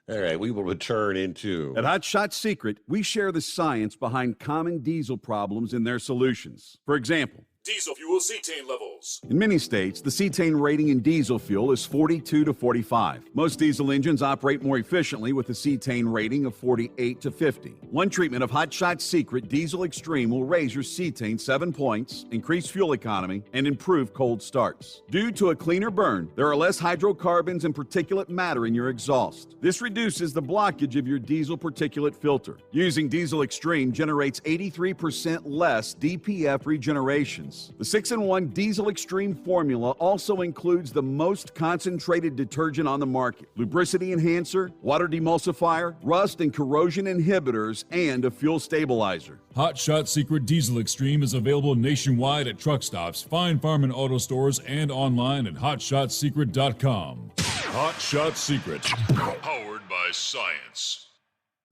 All right, we will return into... At Hot Shot Secret, we share the science behind common diesel problems and their solutions. For example, Diesel fuel cetane levels. in many states, the cetane rating in diesel fuel is 42 to 45. Most diesel engines operate more efficiently with a cetane rating of 48 to 50. One treatment of Hot Shot Secret Diesel Extreme will raise your cetane 7 points, increase fuel economy, and improve cold starts. Due to a cleaner burn, there are less hydrocarbons and particulate matter in your exhaust. This reduces the blockage of your diesel particulate filter. Using Diesel Extreme generates 83% less DPF regenerations. The 6-in-1 Diesel Extreme formula also includes the most concentrated detergent on the market, lubricity enhancer, water demulsifier, rust and corrosion inhibitors, and a fuel stabilizer. Hot Shot Secret Diesel Extreme is available nationwide at truck stops, Fine Farm and auto stores, and online at hotshotsecret.com. Hot Shot Secret, powered by science.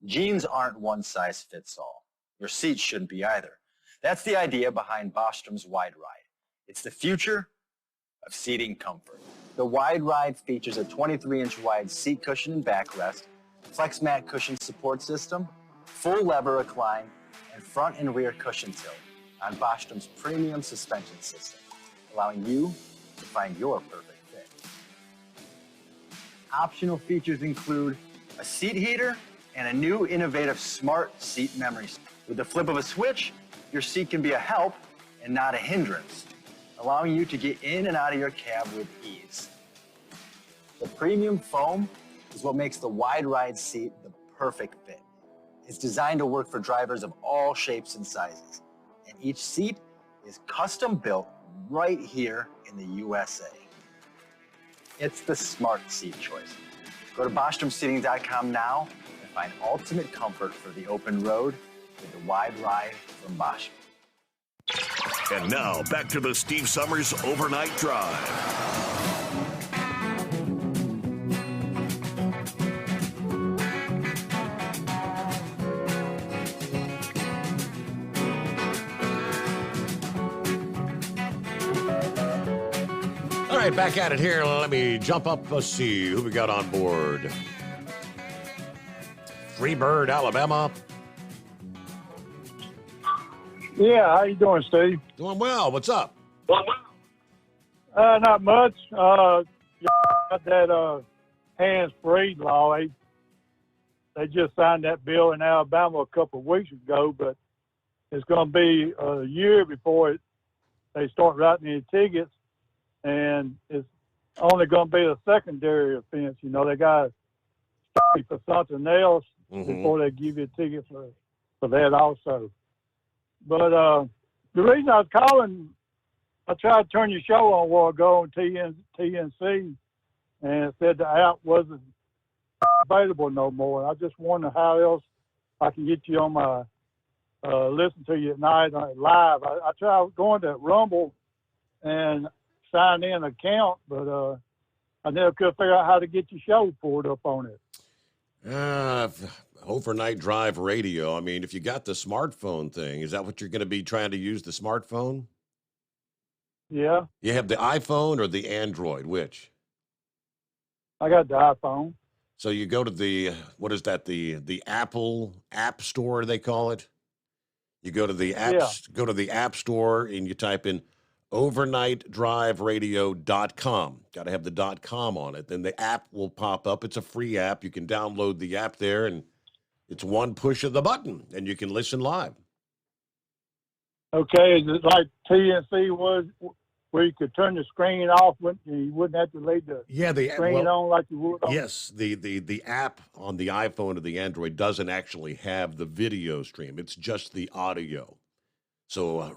Jeans aren't one size fits all. Your seats shouldn't be either. That's the idea behind Bostrom's Wide Ride. It's the future of seating comfort. The Wide Ride features a 23-inch wide seat cushion and backrest, flex mat cushion support system, full lever recline, and front and rear cushion tilt on Bostrom's premium suspension system, allowing you to find your perfect fit. Optional features include a seat heater and a new innovative smart seat memory. With the flip of a switch, your seat can be a help and not a hindrance, allowing you to get in and out of your cab with ease. The premium foam is what makes the Wide Ride seat the perfect fit. It's designed to work for drivers of all shapes and sizes, and each seat is custom built right here in the USA. It's the smart seat choice. Go to BostromSeating.com now and find ultimate comfort for the open road with the Wide Ride from Bosch. And now, back to the Steve Summers Overnight Drive. All right, back at it here. Let me jump up. Let's see who we got on board. Freebird, Alabama. Yeah, how you doing, Steve? Doing well. What's up? Not much. Got that hands-free law. They just signed that bill in Alabama a couple of weeks ago, but it's going to be a year before they start writing any tickets, and it's only going to be a secondary offense. You know, they got to stop you for something else before they give you a ticket for that also. But the reason I was calling, I tried to turn your show on a while ago on TNC, and it said the app wasn't available no more. I just wonder how else I can get you on my listen to you at night live. I tried going to Rumble and sign in an account, but I never could figure out how to get your show pulled up on it. Overnight Drive Radio. I mean, if you got the smartphone thing, is that what you're going to be trying to use, the smartphone? Yeah. You have the iPhone or the Android? Which? I got the iPhone. So you go to the, what is that, the Apple App Store, they call it? You go to the App Store and you type in overnightdriveradio.com. Got to have the .com on it. Then the app will pop up. It's a free app. You can download the app there, and it's one push of the button, and you can listen live. Okay, is it like TNC was, where you could turn the screen off when you wouldn't have to leave the screen on like you would on? Yes, the app on the iPhone or the Android doesn't actually have the video stream. It's just the audio. So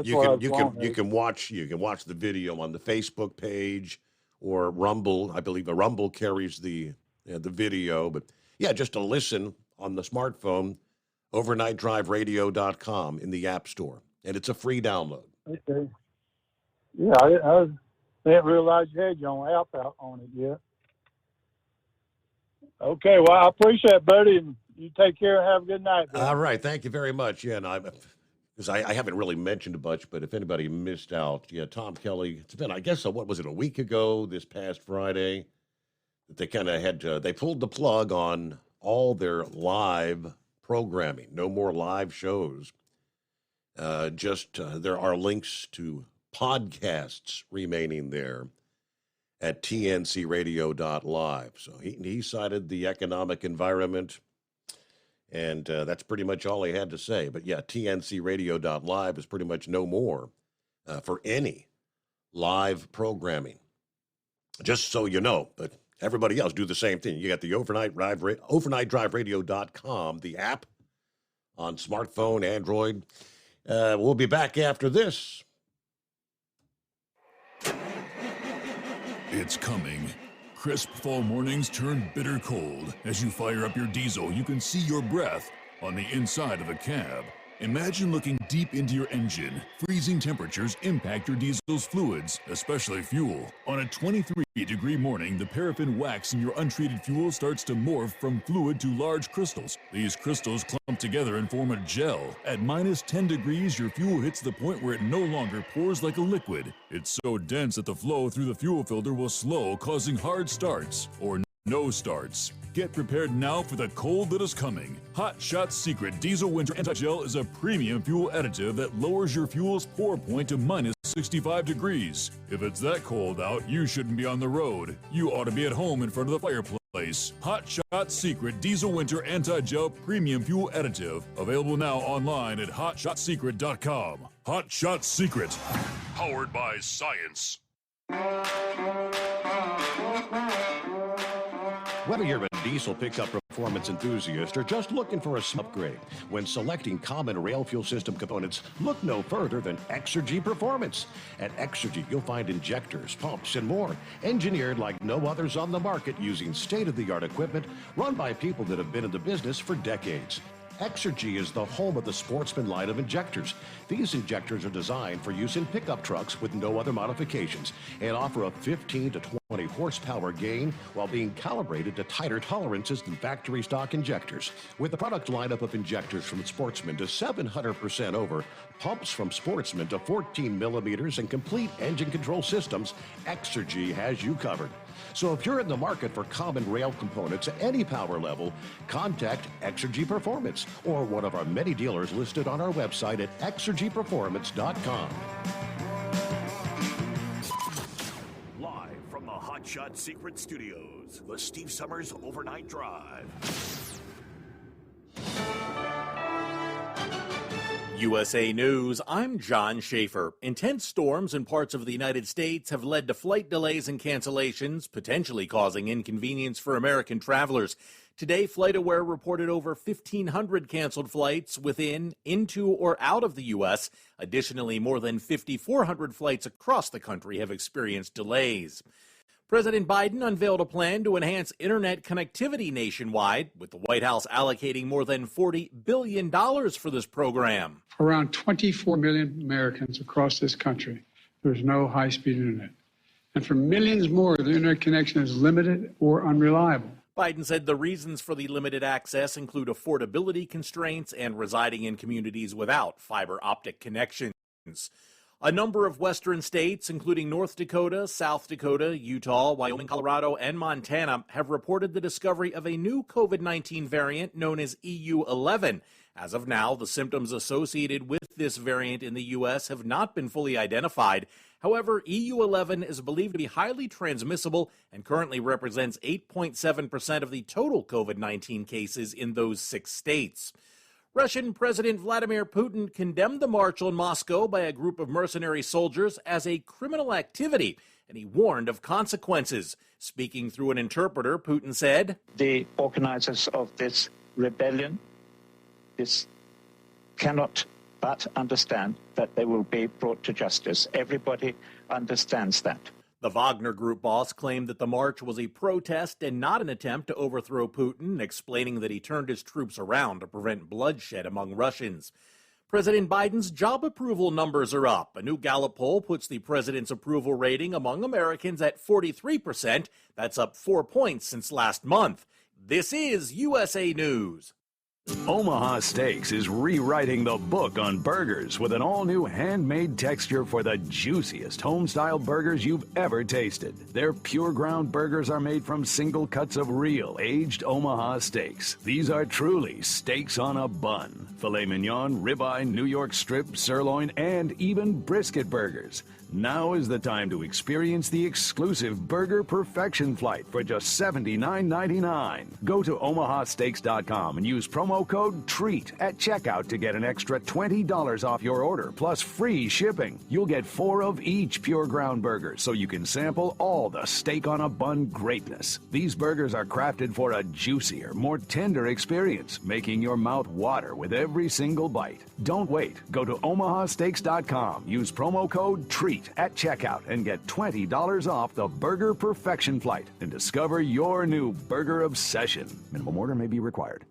you can watch the video on the Facebook page or Rumble. I believe Rumble carries the video, but yeah, just to listen on the smartphone, overnightdriveradio.com in the App Store, and it's a free download. Okay. Yeah, I didn't realize you had your own app out on it yet. Okay, well, I appreciate it, buddy, and you take care and have a good night. All right, thank you very much. Yeah, and because I haven't really mentioned much, but if anybody missed out, yeah, Tom Kelly, it's been, I guess, what was it, a week ago this past Friday, that they kind of had they pulled the plug on all their live programming. No more live shows. There are links to podcasts remaining there at tncradio.live. So he cited the economic environment, and that's pretty much all he had to say. But yeah, tncradio.live is pretty much no more for any live programming. Just so you know, but everybody else do the same thing. You got the overnightdriveradio.com, the app on smartphone, Android. We'll be back after this. It's coming. Crisp fall mornings turn bitter cold. As you fire up your diesel, you can see your breath on the inside of a cab. Imagine looking deep into your engine. Freezing temperatures impact your diesel's fluids, especially fuel. On a 23-degree morning, the paraffin wax in your untreated fuel starts to morph from fluid to large crystals. These crystals clump together and form a gel. At minus 10 degrees, your fuel hits the point where it no longer pours like a liquid. It's so dense that the flow through the fuel filter will slow, causing hard starts or no starts. Get prepared now for the cold that is coming. Hot Shot Secret Diesel Winter Anti-Gel is a premium fuel additive that lowers your fuel's pour point to minus 65 degrees. If it's that cold out, you shouldn't be on the road. You ought to be at home in front of the fireplace. Hot Shot Secret Diesel Winter Anti-Gel Premium Fuel Additive. Available now online at hotshotsecret.com. Hot Shot Secret. Powered by science. Whether you're a diesel pickup performance enthusiast or just looking for a upgrade, when selecting common rail fuel system components, look no further than Exergy Performance. At Exergy, you'll find injectors, pumps, and more, engineered like no others on the market using state-of-the-art equipment run by people that have been in the business for decades. Exergy is the home of the Sportsman line of injectors. These injectors are designed for use in pickup trucks with no other modifications and offer a 15 to 20 horsepower gain while being calibrated to tighter tolerances than factory stock injectors. With the product lineup of injectors from Sportsman to 700% over, pumps from Sportsman to 14 millimeters, and complete engine control systems, Exergy has you covered. So if you're in the market for common rail components at any power level, contact Exergy Performance or one of our many dealers listed on our website at exergyperformance.com. Live from the Hot Shot Secret Studios, the Steve Summers Overnight Drive. USA News, I'm John Schaefer. Intense storms in parts of the United States have led to flight delays and cancellations, potentially causing inconvenience for American travelers. Today, FlightAware reported over 1,500 canceled flights within, into, or out of the U.S. Additionally, more than 5,400 flights across the country have experienced delays. President Biden unveiled a plan to enhance internet connectivity nationwide, with the White House allocating more than $40 billion for this program. Around 24 million Americans across this country, there's no high-speed internet. And for millions more, the internet connection is limited or unreliable. Biden said the reasons for the limited access include affordability constraints and residing in communities without fiber optic connections. A number of western states, including North Dakota, South Dakota, Utah, Wyoming, Colorado, and Montana, have reported the discovery of a new COVID-19 variant known as EU11. As of now, the symptoms associated with this variant in the U.S. have not been fully identified. However, EU11 is believed to be highly transmissible and currently represents 8.7% of the total COVID-19 cases in those 6 states. Russian President Vladimir Putin condemned the march on Moscow by a group of mercenary soldiers as a criminal activity, and he warned of consequences. Speaking through an interpreter, Putin said, "The organizers of this rebellion cannot but understand that they will be brought to justice. Everybody understands that." The Wagner Group boss claimed that the march was a protest and not an attempt to overthrow Putin, explaining that he turned his troops around to prevent bloodshed among Russians. President Biden's job approval numbers are up. A new Gallup poll puts the president's approval rating among Americans at 43%. That's up 4 points since last month. This is USA News. Omaha Steaks is rewriting the book on burgers with an all-new handmade texture for the juiciest home-style burgers you've ever tasted. Their pure ground burgers are made from single cuts of real, aged Omaha steaks. These are truly steaks on a bun. Filet mignon, ribeye, New York strip, sirloin, and even brisket burgers. Now is the time to experience the exclusive Burger Perfection Flight for just $79.99. Go to omahasteaks.com and use promo code TREAT at checkout to get an extra $20 off your order, plus free shipping. You'll get 4 of each pure ground burger, so you can sample all the steak on a bun greatness. These burgers are crafted for a juicier, more tender experience, making your mouth water with every single bite. Don't wait. Go to omahasteaks.com. Use promo code TREAT at checkout and get $20 off the Burger Perfection Flight and discover your new burger obsession. Minimum order may be required.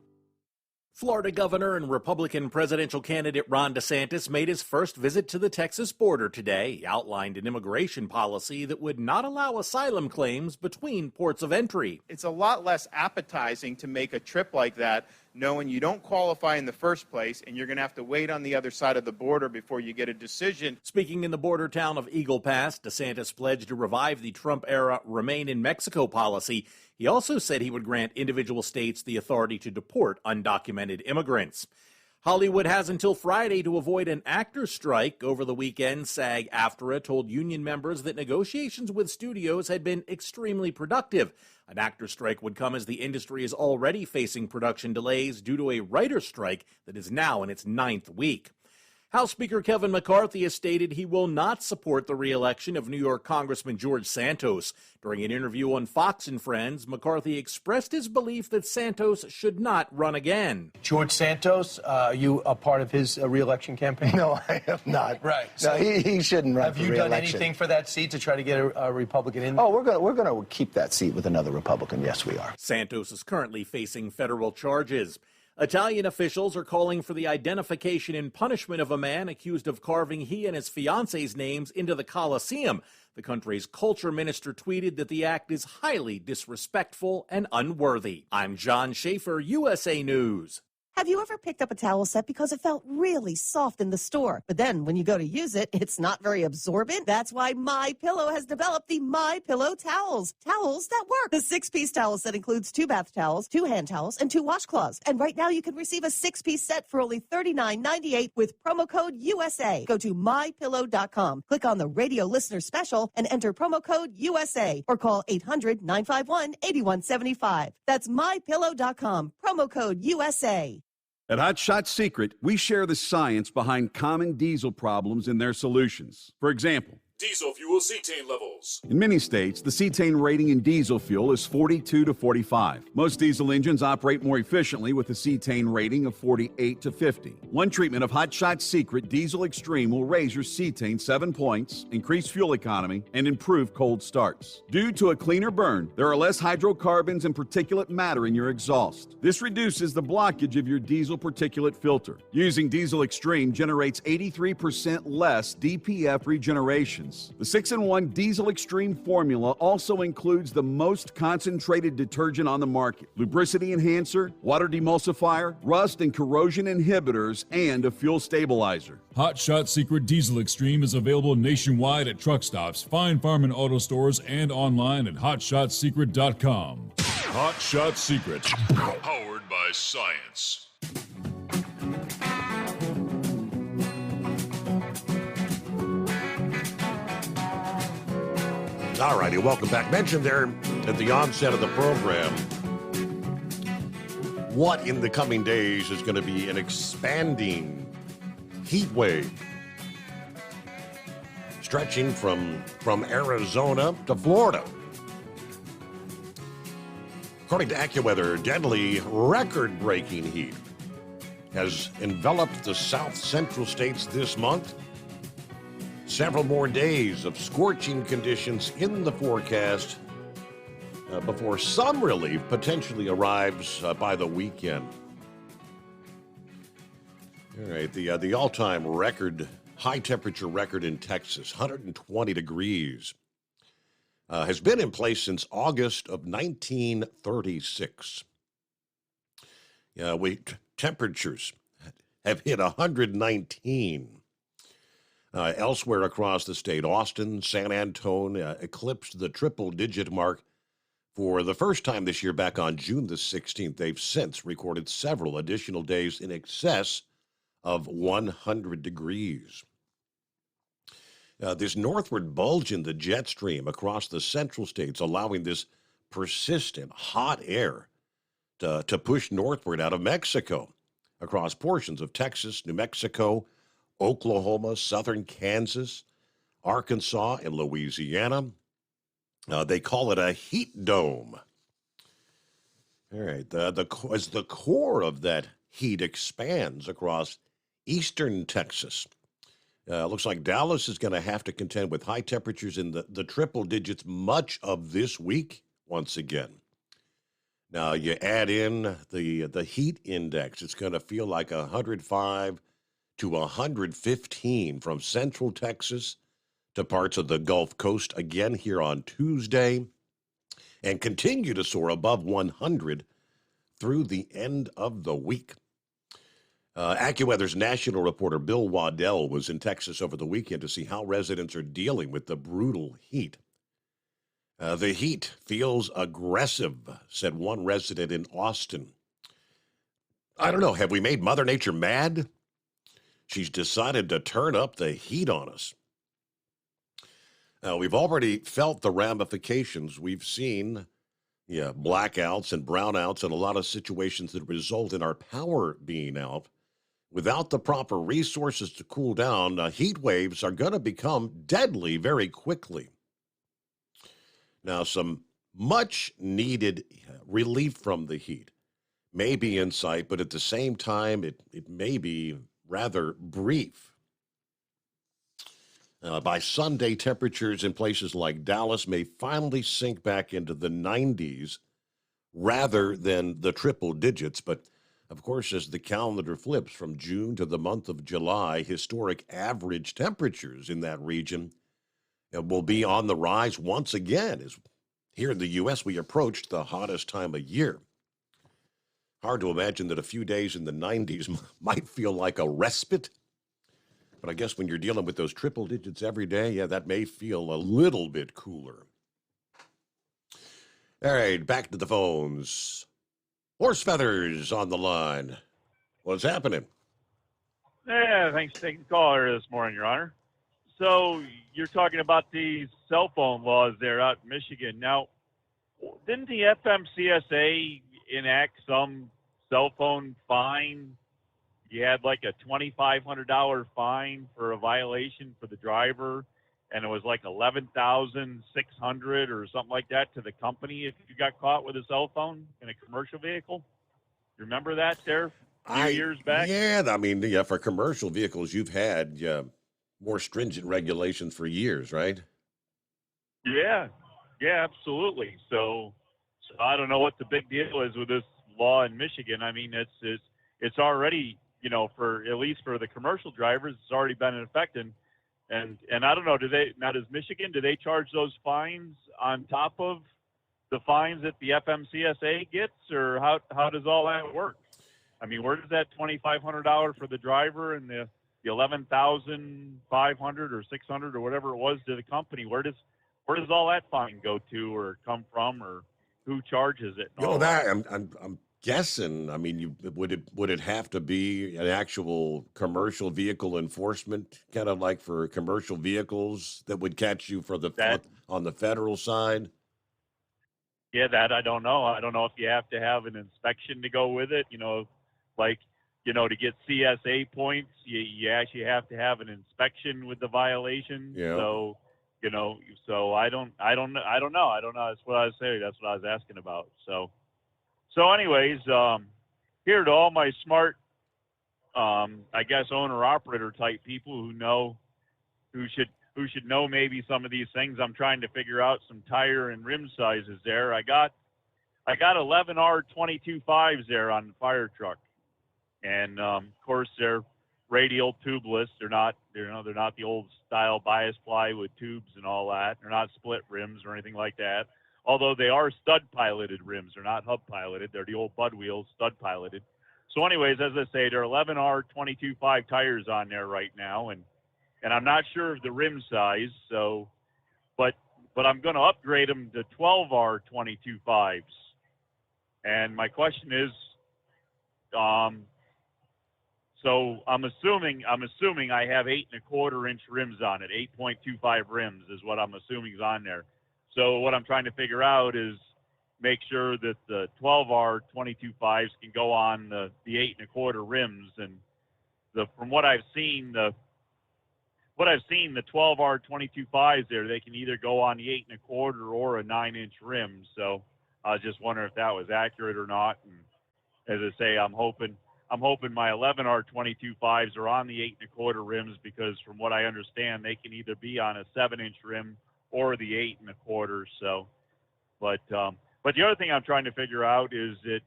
Florida Governor and Republican presidential candidate Ron DeSantis made his first visit to the Texas border today. He outlined an immigration policy that would not allow asylum claims between ports of entry. It's a lot less appetizing to make a trip like that knowing you don't qualify in the first place and you're going to have to wait on the other side of the border before you get a decision. Speaking in the border town of Eagle Pass, DeSantis pledged to revive the Trump-era Remain in Mexico policy. He also said he would grant individual states the authority to deport undocumented immigrants. Hollywood has until Friday to avoid an actors' strike. Over the weekend, SAG-AFTRA told union members that negotiations with studios had been extremely productive. An actors' strike would come as the industry is already facing production delays due to a writer's strike that is now in its 9th week. House Speaker Kevin McCarthy has stated he will not support the re-election of New York Congressman George Santos. During an interview on Fox and Friends, McCarthy expressed his belief that Santos should not run again. George Santos, are you a part of his re-election campaign? No, I am not. Right. No, he shouldn't run for re-election. Have you done anything for that seat to try to get a Republican in? Oh, we're going to keep that seat with another Republican. Yes, we are. Santos is currently facing federal charges. Italian officials are calling for the identification and punishment of a man accused of carving he and his fiance's names into the Colosseum. The country's culture minister tweeted that the act is highly disrespectful and unworthy. I'm John Schaefer, USA News. Have you ever picked up a towel set because it felt really soft in the store, but then when you go to use it, it's not very absorbent? That's why MyPillow has developed the MyPillow towels. Towels that work. The 6-piece towel set includes 2 bath towels, 2 hand towels, and 2 washcloths. And right now you can receive a 6-piece set for only $39.98 with promo code USA. Go to MyPillow.com, click on the radio listener special, and enter promo code USA, or call 800-951-8175. That's MyPillow.com, promo code USA. At Hot Shot Secret, we share the science behind common diesel problems and their solutions. For example, Diesel fuel cetane levels. in many states, the cetane rating in diesel fuel is 42 to 45. Most diesel engines operate more efficiently with a cetane rating of 48 to 50. One treatment of Hot Shot Secret Diesel Extreme will raise your cetane 7 points, increase fuel economy, and improve cold starts. Due to a cleaner burn, there are less hydrocarbons and particulate matter in your exhaust. This reduces the blockage of your diesel particulate filter. Using Diesel Extreme generates 83% less DPF regeneration. The 6-in-1 Diesel Extreme formula also includes the most concentrated detergent on the market, lubricity enhancer, water demulsifier, rust and corrosion inhibitors, and a fuel stabilizer. Hot Shot Secret Diesel Extreme is available nationwide at truck stops, Fine Farm and auto stores, and online at hotshotsecret.com. Hot Shot Secret, powered by science. All righty, welcome back. Mentioned there at the onset of the program what in the coming days is going to be an expanding heat wave stretching from Arizona to Florida. According to AccuWeather, deadly record-breaking heat has enveloped the south central states this month. Several more days of scorching conditions in the forecast before some relief potentially arrives by the weekend. All right, the all-time record, high-temperature record in Texas, 120 degrees, has been in place since August of 1936. Temperatures have hit 119. Elsewhere across the state, Austin, San Antonio eclipsed the triple-digit mark for the first time this year back on June the 16th. They've since recorded several additional days in excess of 100 degrees. This northward bulge in the jet stream across the central states, allowing this persistent hot air to push northward out of Mexico, across portions of Texas, New Mexico, Oklahoma, southern Kansas, Arkansas, and Louisiana. They call it a heat dome. All right, as the core of that heat expands across eastern Texas, looks like Dallas is going to have to contend with high temperatures in the triple digits much of this week once again. Now, you add in the heat index, it's going to feel like 105 to 115 from central Texas to parts of the Gulf Coast again here on Tuesday, and continue to soar above 100 through the end of the week. AccuWeather's national reporter Bill Waddell was in Texas over the weekend to see how residents are dealing with the brutal heat. The heat feels aggressive, said one resident in Austin. I don't know, have we made Mother Nature mad? She's decided to turn up the heat on us. We've already felt the ramifications. We've seen blackouts and brownouts and a lot of situations that result in our power being out. Without the proper resources to cool down, heat waves are going to become deadly very quickly. Now, some much-needed relief from the heat may be in sight, but at the same time, it may be rather brief. By Sunday, temperatures in places like Dallas may finally sink back into the 90s rather than the triple digits. But, of course, as the calendar flips from June to the month of July, historic average temperatures in that region will be on the rise once again. As here in the U.S., we approached the hottest time of year. Hard to imagine that a few days in the 90s might feel like a respite. But I guess when you're dealing with those triple digits every day, that may feel a little bit cooler. All right, back to the phones. Horse Feathers on the line. What's happening? Yeah, thanks for taking the call here this morning, Your Honor. So you're talking about these cell phone laws there out in Michigan. Now, didn't the FMCSA enact some cell phone fine? You had like a $2,500 fine for a violation for the driver, and it was like $11,600 or something like that to the company if you got caught with a cell phone in a commercial vehicle. You remember that there a few years back? Yeah, I mean, for commercial vehicles, you've had more stringent regulations for years, right? Yeah, absolutely. So I don't know what the big deal is with this law in Michigan. I mean, it's already, for at least for the commercial drivers, it's already been in effect. And I don't know, does Michigan, do they charge those fines on top of the fines that the FMCSA gets, or how does all that work? I mean, where does that $2,500 for the driver and the $11,500 or $600 or whatever it was to the company, where does all that fine go to or come from, or who charges it? I'm guessing. I mean, would it have to be an actual commercial vehicle enforcement, kind of like for commercial vehicles that would catch you on the federal side? Yeah, that I don't know. I don't know if you have to have an inspection to go with it. Like, to get CSA points, you actually have to have an inspection with the violation. Yeah. So, so I don't know. That's what I was saying. That's what I was asking about. So anyways, here to all my smart, I guess owner operator type people who should know maybe some of these things. I'm trying to figure out some tire and rim sizes there. I got 11R 22.5s there on the fire truck, and of course they're radial tubeless. They're not the old style bias ply with tubes and all that. They're not split rims or anything like that. Although they are stud piloted rims. They're not hub piloted. They're the old Bud wheels, stud piloted. So anyways, as I say, there are 11R 22.5 tires on there right now, and I'm not sure of the rim size. So, but I'm going to upgrade them to 12R 22.5s. And my question is, so I'm assuming I have 8.25 inch rims on it. 8.25 rims is what I'm assuming is on there. So what I'm trying to figure out is make sure that the 12R 22.5s can go on the 8.25 rims. And from what I've seen, the 12R 22.5s there, they can either go on the 8.25 or a 9-inch rim. So I was just wondering if that was accurate or not. And as I say, I'm hoping my 11R 22.5s are on the 8.25 rims, because from what I understand, they can either be on a 7-inch rim or the 8.25. So, but the other thing I'm trying to figure out is that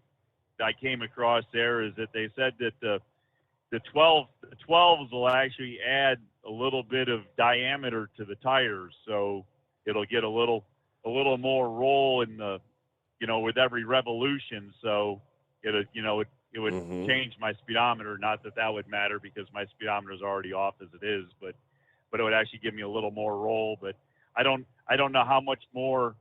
I came across there is that they said that the 12s will actually add a little bit of diameter to the tires, so it'll get a little more roll in the, with every revolution. So it would change my speedometer. Not that would matter, because my speedometer is already off as it is, but it would actually give me a little more roll. But I don't know how much more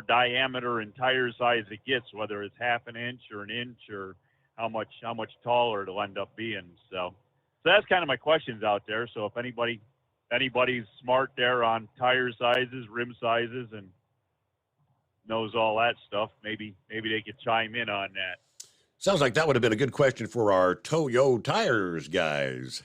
diameter and tire size it gets, whether it's half an inch or an inch, or how much taller it'll end up being. So that's kind of my questions out there. So if anybody's smart there on tire sizes, rim sizes, and knows all that stuff, maybe they could chime in on that. Sounds like that would have been a good question for our Toyo Tires guys.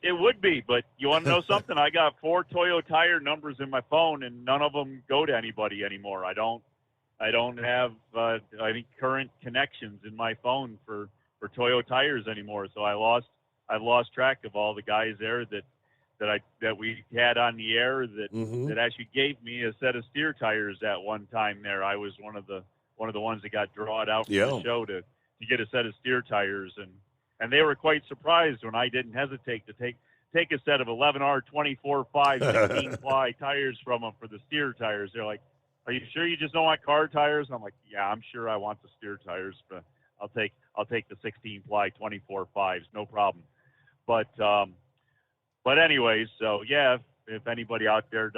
It would be, but you want to know something? I got 4 Toyo Tire numbers in my phone, and none of them go to anybody anymore. I don't have any current connections in my phone for Toyo Tires anymore. So I've lost track of all the guys there that we had on the air that actually gave me a set of steer tires at one time there. I was one of the ones that got drawn out from the show to get a set of steer tires, and they were quite surprised when I didn't hesitate to take a set of 11R 24.5 16-ply tires from them for the steer tires. They're like, "Are you sure you just don't want car tires?" And I'm like, "Yeah, I'm sure I want the steer tires, but I'll take the 16-ply 24.5s, no problem." But anyways, so yeah, if anybody out there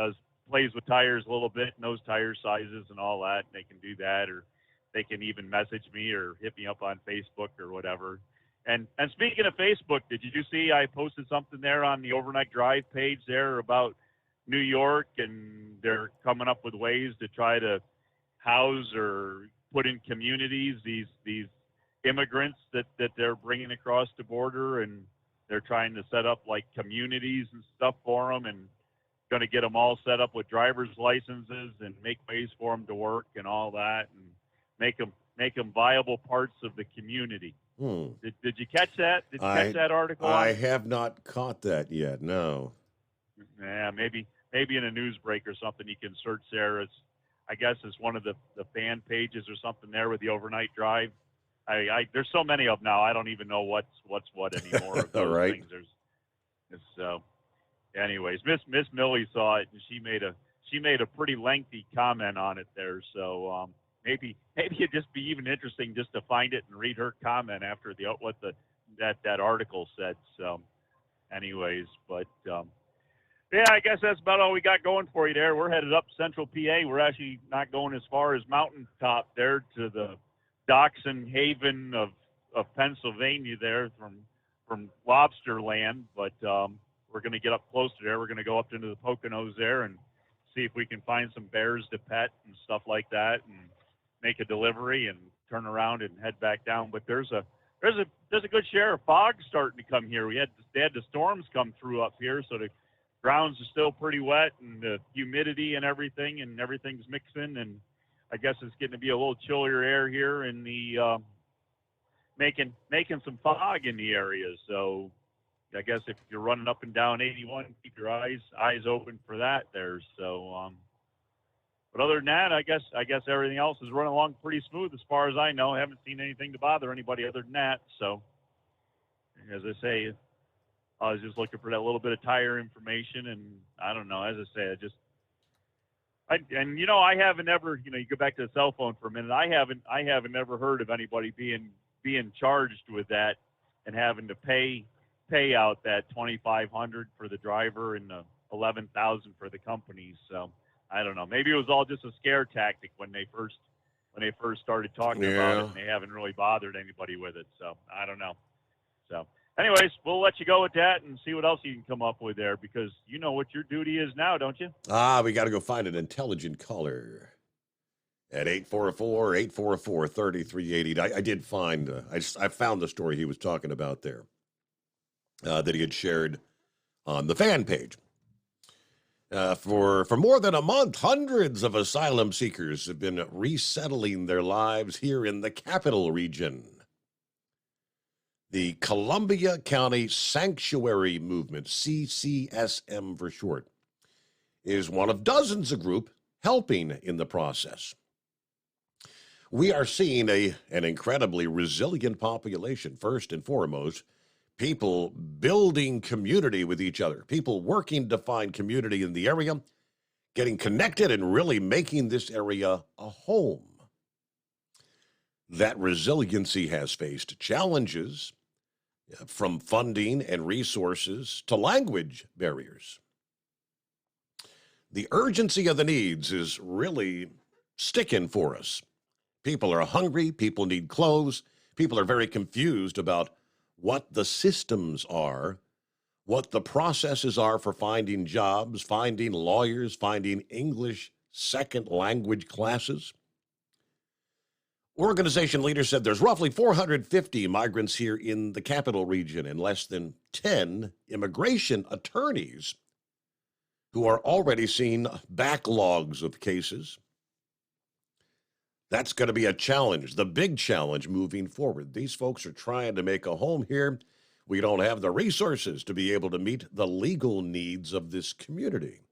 plays with tires a little bit, knows tire sizes and all that, they can do that, or they can even message me or hit me up on Facebook or whatever. And speaking of Facebook, did you see I posted something there on the Overnight Drive page there about New York, and they're coming up with ways to try to house or put in communities these immigrants that they're bringing across the border, and they're trying to set up like communities and stuff for them, and going to get them all set up with driver's licenses and make ways for them to work and all that, and make them viable parts of the community. Did you catch that? Did you catch that article? I have not caught that yet. No. Yeah, maybe in a news break or something you can search there. I guess it's one of the fan pages or something there with the Overnight Drive. There's so many of them now. I don't even know what's what anymore. Of those right. things. So, anyways, Miss Millie saw it, and she made a pretty lengthy comment on it there. So maybe it'd just be even interesting just to find it and read her comment after what that article said. So, anyways, but yeah, I guess that's about all we got going for you there. We're headed up Central PA. We're actually not going as far as Mountaintop there to the docks and haven of Pennsylvania there from lobster land, but we're going to get up close to there. We're going to go up into the Poconos there and see if we can find some bears to pet and stuff like that, and make a delivery and turn around and head back down. But there's a good share of fog starting to come here. They had the storms come through up here, so the grounds are still pretty wet, and the humidity and everything's mixing, and I guess it's getting to be a little chillier air here in the making some fog in the area. So I guess if you're running up and down 81, keep your eyes open for that there. So but other than that, I guess everything else is running along pretty smooth as far as I know. I haven't seen anything to bother anybody other than that. So as I say, I was just looking for that little bit of tire information, and I don't know. As I say, I haven't ever, you go back to the cell phone for a minute. I haven't ever heard of anybody being charged with that and having to pay out that $2,500 for the driver and the $11,000 for the company. So I don't know. Maybe it was all just a scare tactic when they first started talking about it, and they haven't really bothered anybody with it. So I don't know. So anyways, we'll let you go with that and see what else you can come up with there, because you know what your duty is now, don't you? We got to go find an intelligent caller at 844-844-3380. I did find, I found the story he was talking about there that he had shared on the fan page. For more than a month, hundreds of asylum seekers have been resettling their lives here in the Capital Region. The Columbia County Sanctuary Movement, CCSM for short, is one of dozens of groups helping in the process. We are seeing an incredibly resilient population, first and foremost, people building community with each other, people working to find community in the area, getting connected and really making this area a home. That resiliency has faced challenges, from funding and resources to language barriers. The urgency of the needs is really sticking for us. People are hungry, people need clothes, people are very confused about what the systems are, what the processes are for finding jobs, finding lawyers, finding English second language classes. Organization leaders said there's roughly 450 migrants here in the Capital Region and less than 10 immigration attorneys who are already seeing backlogs of cases. That's going to be a challenge, the big challenge moving forward. These folks are trying to make a home here. We don't have the resources to be able to meet the legal needs of this community.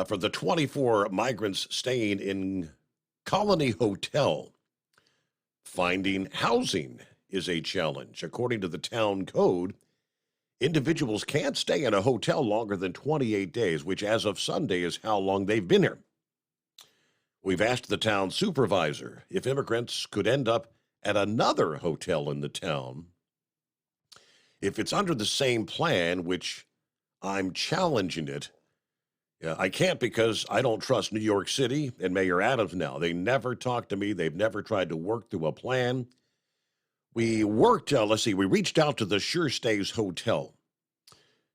For the 24 migrants staying in Colony Hotel, finding housing is a challenge. According to the town code, individuals can't stay in a hotel longer than 28 days, which as of Sunday is how long they've been here. We've asked the town supervisor if immigrants could end up at another hotel in the town. If it's under the same plan, which I'm challenging it, I can't, because I don't trust New York City and Mayor Adams now. They never talked to me. They've never tried to work through a plan. We worked, we reached out to the Sure Stays Hotel,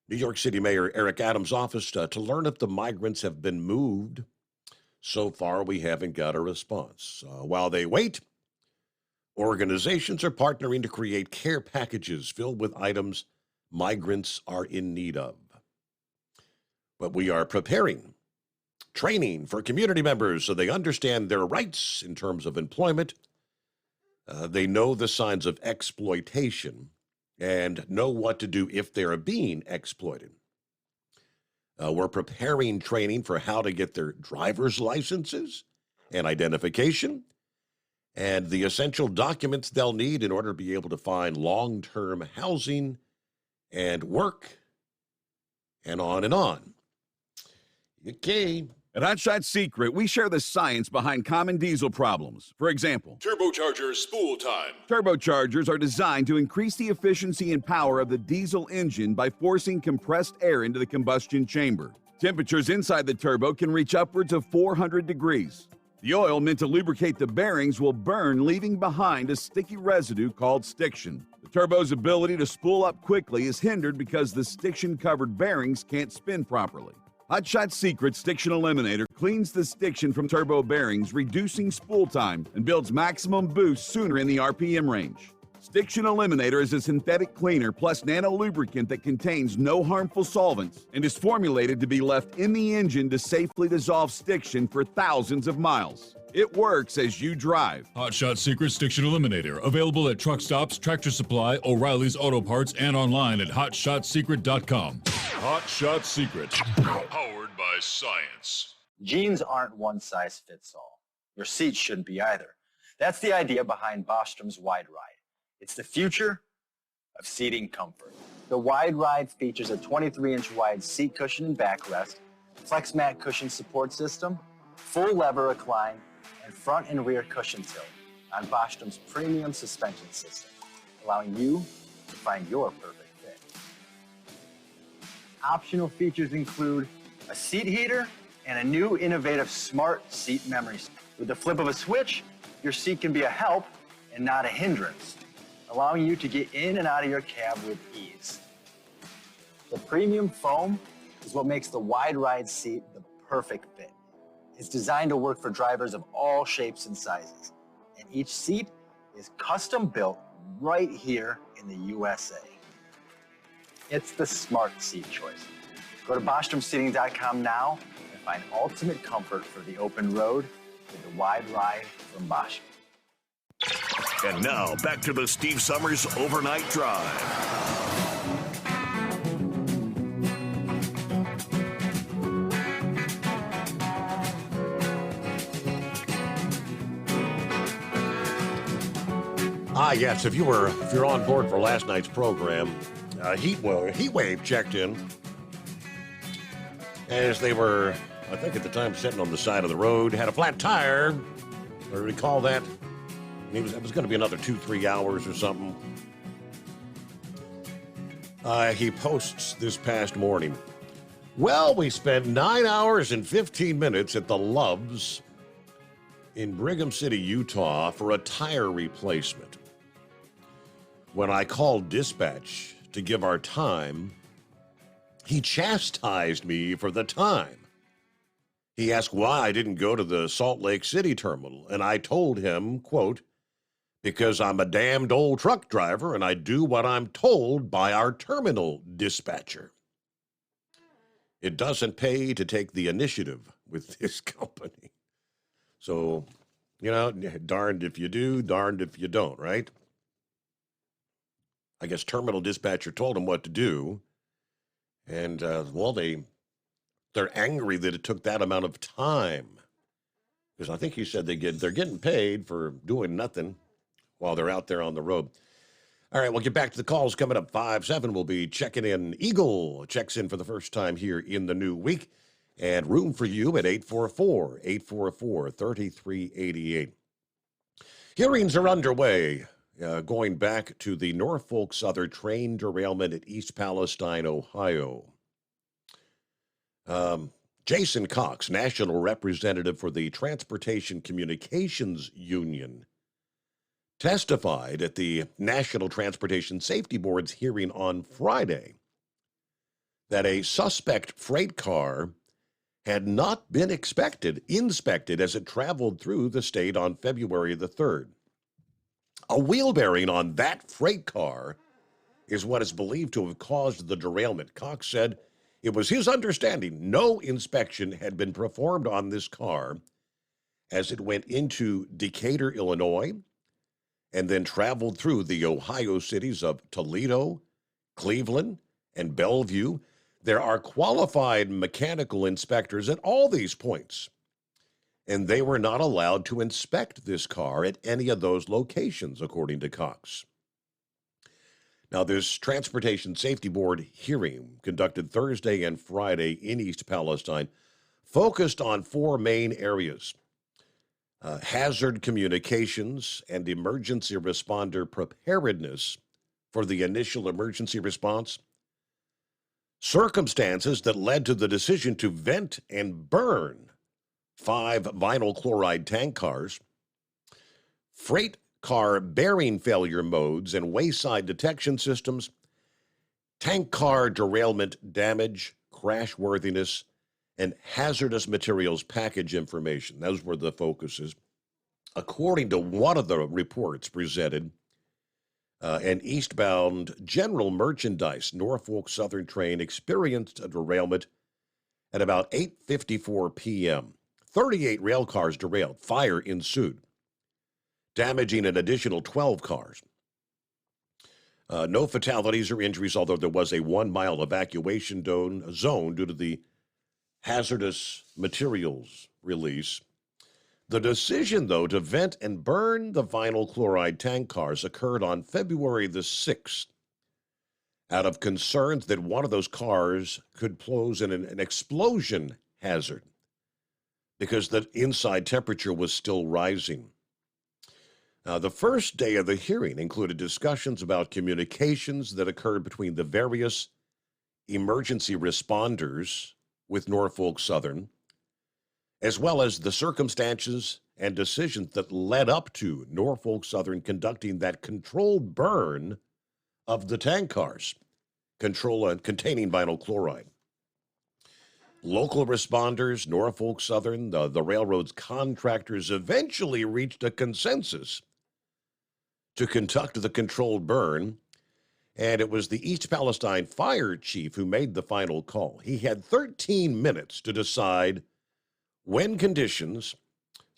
New York City Mayor Eric Adams' office, to learn if the migrants have been moved. So far, we haven't got a response. While they wait, organizations are partnering to create care packages filled with items migrants are in need of. But we are preparing training for community members so they understand their rights in terms of employment. They know the signs of exploitation and know what to do if they're being exploited. We're preparing training for how to get their driver's licenses and identification and the essential documents they'll need in order to be able to find long-term housing and work, and on and on. Okay. At Hot Shot Secret, we share the science behind common diesel problems. For example, turbocharger spool time. Turbochargers are designed to increase the efficiency and power of the diesel engine by forcing compressed air into the combustion chamber. Temperatures inside the turbo can reach upwards of 400 degrees. The oil meant to lubricate the bearings will burn, leaving behind a sticky residue called stiction. The turbo's ability to spool up quickly is hindered because the stiction-covered bearings can't spin properly. Hot Shot Secret Stiction Eliminator cleans the stiction from turbo bearings, reducing spool time and builds maximum boost sooner in the RPM range. Stiction Eliminator is a synthetic cleaner plus nano lubricant that contains no harmful solvents and is formulated to be left in the engine to safely dissolve stiction for thousands of miles. It works as you drive. Hot Shot Secret Stiction Eliminator. Available at truck stops, Tractor Supply, O'Reilly's Auto Parts, and online at HotShotSecret.com. Hot Shot Secret. Powered by science. Jeans aren't one size fits all. Your seats shouldn't be either. That's the idea behind Bostrom's Wide Ride. It's the future of seating comfort. The Wide Ride features a 23-inch wide seat cushion and backrest, flex mat cushion support system, full lever recline, and front and rear cushion tilt on Bostrom's premium suspension system, allowing you to find your perfect fit. Optional features include a seat heater and a new innovative smart seat memory. With the flip of a switch, your seat can be a help and not a hindrance, allowing you to get in and out of your cab with ease. The premium foam is what makes the Wide Ride seat the perfect fit. It's designed to work for drivers of all shapes and sizes, and each seat is custom built right here in the USA. It's the smart seat choice. Go to BostromSeating.com now and find ultimate comfort for the open road with the Wide Ride from Bostrom. And now, back to the Steve Summers Overnight Drive. Yes, if you're on board for last night's program, Heat Wave checked in as they were, I think at the time, sitting on the side of the road, had a flat tire. I recall that. It was going to be another 2-3 hours or something. He posts this past morning. Well, we spent 9 hours and 15 minutes at the Loves in Brigham City, Utah for a tire replacement. When I called dispatch to give our time, he chastised me for the time. He asked why I didn't go to the Salt Lake City terminal, and I told him, quote, because I'm a damned old truck driver and I do what I'm told by our terminal dispatcher. It doesn't pay to take the initiative with this company. So, darned if you do, darned if you don't, right? I guess terminal dispatcher told him what to do. And, they're angry that it took that amount of time. Because I think he said they're getting paid for doing nothing while they're out there on the road. All right, we'll get back to the calls coming up. 5-7, we'll be checking in. Eagle checks in for the first time here in the new week. And room for you at 844-3388. Hearings are underway, going back to the Norfolk Southern train derailment at East Palestine, Ohio. Jason Cox, national representative for the Transportation Communications Union, testified at the National Transportation Safety Board's hearing on Friday that a suspect freight car had not been inspected as it traveled through the state on February the 3rd. A wheel bearing on that freight car is what is believed to have caused the derailment. Cox said it was his understanding no inspection had been performed on this car as it went into Decatur, Illinois, and then traveled through the Ohio cities of Toledo, Cleveland, and Bellevue. There are qualified mechanical inspectors at all these points, and they were not allowed to inspect this car at any of those locations, according to Cox. Now, this Transportation Safety Board hearing conducted Thursday and Friday in East Palestine focused on 4 main areas: hazard communications and emergency responder preparedness for the initial emergency response, circumstances that led to the decision to vent and burn 5 vinyl chloride tank cars, freight car bearing failure modes and wayside detection systems, tank car derailment damage, crashworthiness, and hazardous materials package information. Those were the focuses. According to one of the reports presented, an eastbound general merchandise Norfolk Southern train experienced a derailment at about 8:54 p.m. 38 rail cars derailed. Fire ensued, damaging an additional 12 cars. No fatalities or injuries, although there was a 1-mile evacuation zone due to the hazardous materials release. The decision, though, to vent and burn the vinyl chloride tank cars occurred on February the 6th out of concerns that one of those cars could pose an explosion hazard because the inside temperature was still rising. The first day of the hearing included discussions about communications that occurred between the various emergency responders with Norfolk Southern, as well as the circumstances and decisions that led up to Norfolk Southern conducting that controlled burn of the tank cars, containing vinyl chloride. Local responders, Norfolk Southern, the railroad's contractors eventually reached a consensus to conduct the controlled burn, and it was the East Palestine fire chief who made the final call. He had 13 minutes to decide when conditions,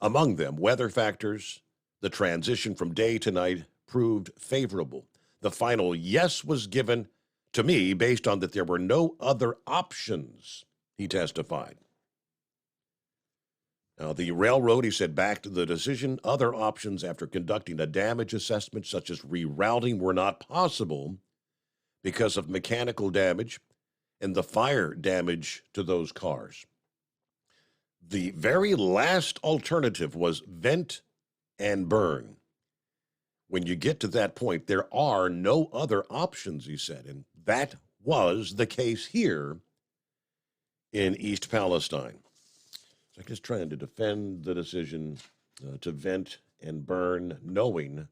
among them weather factors, the transition from day to night, proved favorable. The final yes was given to me based on that there were no other options, he testified. Now, the railroad, he said, backed the decision. Other options after conducting a damage assessment, such as rerouting, were not possible because of mechanical damage and the fire damage to those cars. The very last alternative was vent and burn. When you get to that point, there are no other options, he said, and that was the case here in East Palestine. So I'm just trying to defend the decision to vent and burn, knowing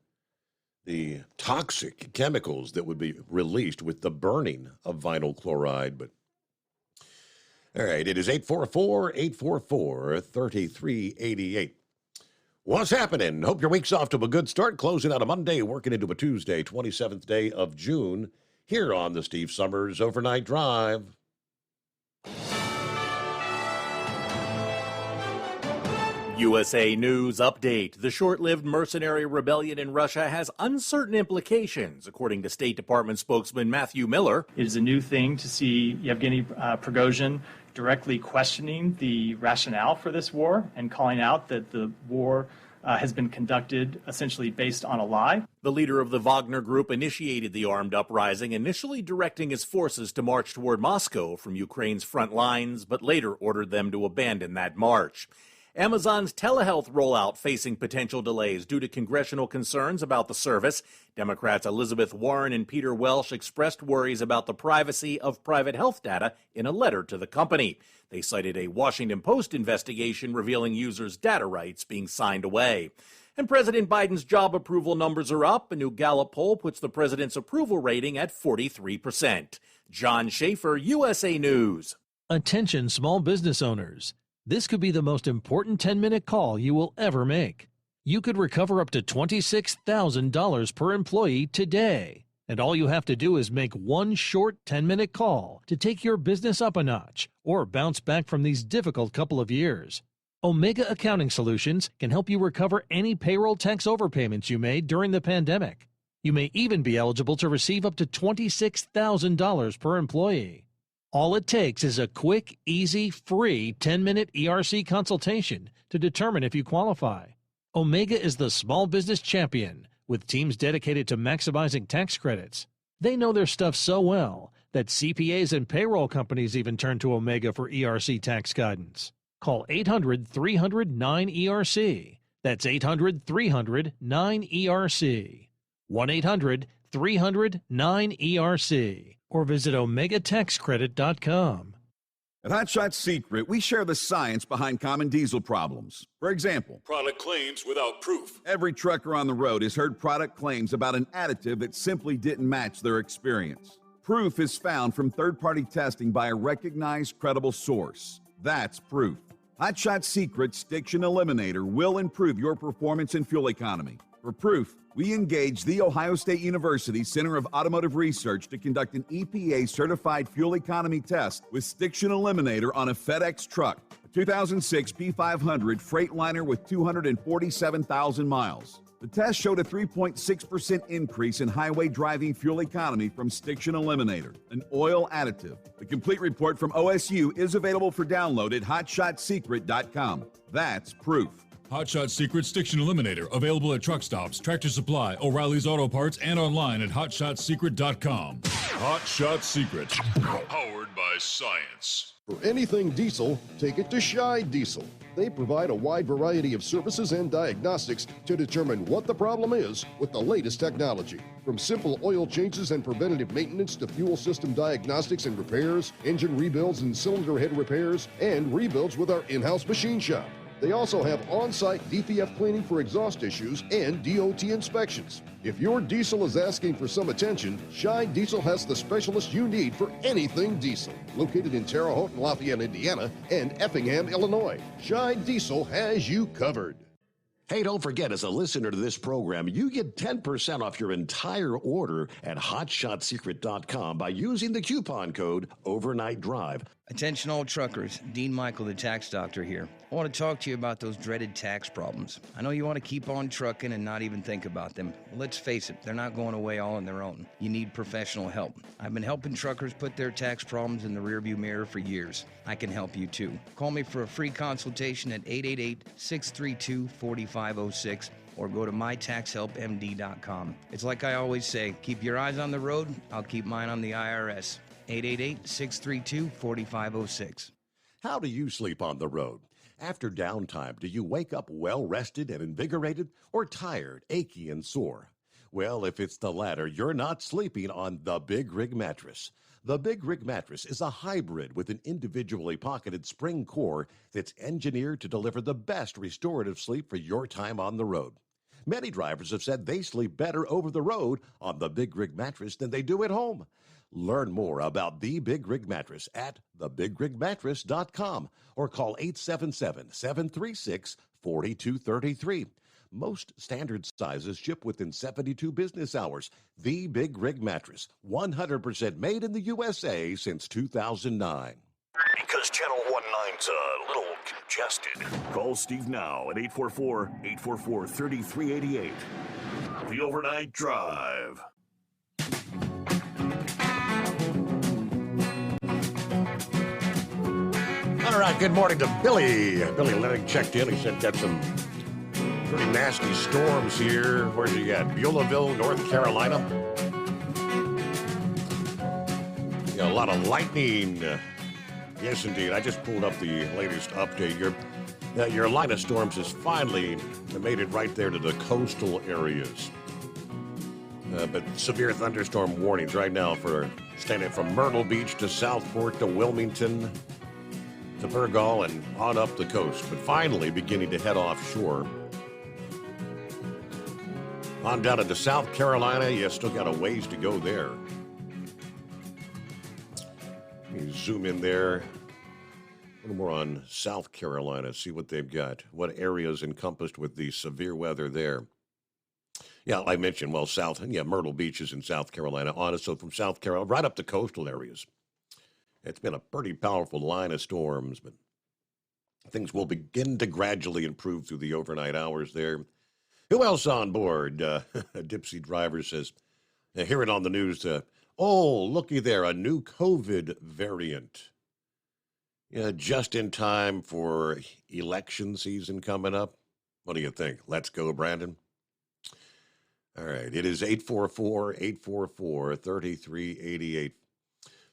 the toxic chemicals that would be released with the burning of vinyl chloride. But all right, it is 844-844-3388. What's happening? Hope your week's off to a good start. Closing out a Monday, working into a Tuesday, 27th day of June, here on the Steve Summers Overnight Drive. USA News Update. The short-lived mercenary rebellion in Russia has uncertain implications, according to State Department spokesman Matthew Miller. It is a new thing to see Yevgeny Prigozhin directly questioning the rationale for this war and calling out that the war has been conducted essentially based on a lie. The leader of the Wagner Group initiated the armed uprising, initially directing his forces to march toward Moscow from Ukraine's front lines, but later ordered them to abandon that march. Amazon's telehealth rollout facing potential delays due to congressional concerns about the service. Democrats Elizabeth Warren and Peter Welch expressed worries about the privacy of private health data in a letter to the company. They cited a Washington Post investigation revealing users' data rights being signed away. And President Biden's job approval numbers are up. A new Gallup poll puts the president's approval rating at 43%. John Schaefer, USA News. Attention small business owners. This could be the most important 10-minute call you will ever make. You could recover up to $26,000 per employee today. And all you have to do is make one short 10-minute call to take your business up a notch or bounce back from these difficult couple of years. Omega Accounting Solutions can help you recover any payroll tax overpayments you made during the pandemic. You may even be eligible to receive up to $26,000 per employee. All it takes is a quick, easy, free 10-minute ERC consultation to determine if you qualify. Omega is the small business champion with teams dedicated to maximizing tax credits. They know their stuff so well that CPAs and payroll companies even turn to Omega for ERC tax guidance. Call 800-300-9ERC. That's 800-300-9ERC. 1-800-300-9ERC. Or visit OmegaTaxCredit.com. At Hot Shot Secret, we share the science behind common diesel problems. For example, product claims without proof. Every trucker on the road has heard product claims about an additive that simply didn't match their experience. Proof is found from third-party testing by a recognized, credible source. That's proof. Hot Shot Secret Stiction Eliminator will improve your performance and fuel economy. For proof, we engaged the Ohio State University Center of Automotive Research to conduct an EPA-certified fuel economy test with Stiction Eliminator on a FedEx truck, a 2006 P500 Freightliner with 247,000 miles. The test showed a 3.6% increase in highway driving fuel economy from Stiction Eliminator, an oil additive. The complete report from OSU is available for download at hotshotsecret.com. That's proof. Hot Shot Secret Stiction Eliminator, available at truck stops, Tractor Supply, O'Reilly's Auto Parts, and online at hotshotsecret.com. Hot Shot Secret, powered by science. For anything diesel, take it to Scheid Diesel. They provide a wide variety of services and diagnostics to determine what the problem is with the latest technology. From simple oil changes and preventative maintenance to fuel system diagnostics and repairs, engine rebuilds and cylinder head repairs, and rebuilds with our in-house machine shop. They also have on-site DPF cleaning for exhaust issues and DOT inspections. If your diesel is asking for some attention, Scheid Diesel has the specialist you need for anything diesel. Located in Terre Haute and Lafayette, Indiana, and Effingham, Illinois, Scheid Diesel has you covered. Hey, don't forget, as a listener to this program, you get 10% off your entire order at hotshotsecret.com by using the coupon code Overnight Drive. Attention all truckers, Dean Michael, the tax doctor here. I want to talk to you about those dreaded tax problems. I know you want to keep on trucking and not even think about them. Well, let's face it, they're not going away all on their own. You need professional help. I've been helping truckers put their tax problems in the rearview mirror for years. I can help you too. Call me for a free consultation at 888-632-4506 or go to mytaxhelpmd.com. It's like I always say, keep your eyes on the road, I'll keep mine on the IRS. 888-632-4506. How do you sleep on the road? After downtime, do you wake up well-rested and invigorated or tired, achy, and sore? Well, if it's the latter, you're not sleeping on the Big Rig Mattress. The Big Rig Mattress is a hybrid with an individually pocketed spring core that's engineered to deliver the best restorative sleep for your time on the road. Many drivers have said they sleep better over the road on the Big Rig Mattress than they do at home. Learn more about the Big Rig Mattress at thebigrigmattress.com or call 877-736-4233. Most standard sizes ship within 72 business hours. The Big Rig Mattress, 100% made in the USA since 2009. Because Channel 19's a little congested. Call Steve now at 844-844-3388. The Overnight Drive. All right, good morning to Billy. Billy Lennox checked in. He said got some pretty nasty storms here. Where's he at? Beulahville, North Carolina. Yeah, a lot of lightning. Yes, indeed. I just pulled up the latest update. Your line of storms has finally made it right there to the coastal areas. But severe thunderstorm warnings right now for standing from Myrtle Beach to Southport to Wilmington to Burgal and on up the coast, but finally beginning to head offshore. On down into South Carolina, you still got a ways to go there. Let me zoom in there. A little more on South Carolina, see what they've got, what areas encompassed with the severe weather there. Yeah, I mentioned, well, Myrtle Beach is in South Carolina, so from South Carolina, right up the coastal areas. It's been a pretty powerful line of storms, but things will begin to gradually improve through the overnight hours there. Who else on board? A Dipsy driver says, hearing on the news, oh, looky there, a new COVID variant. Yeah, just in time for election season coming up. What do you think? Let's go, Brandon. All right, it is 844-844-3388.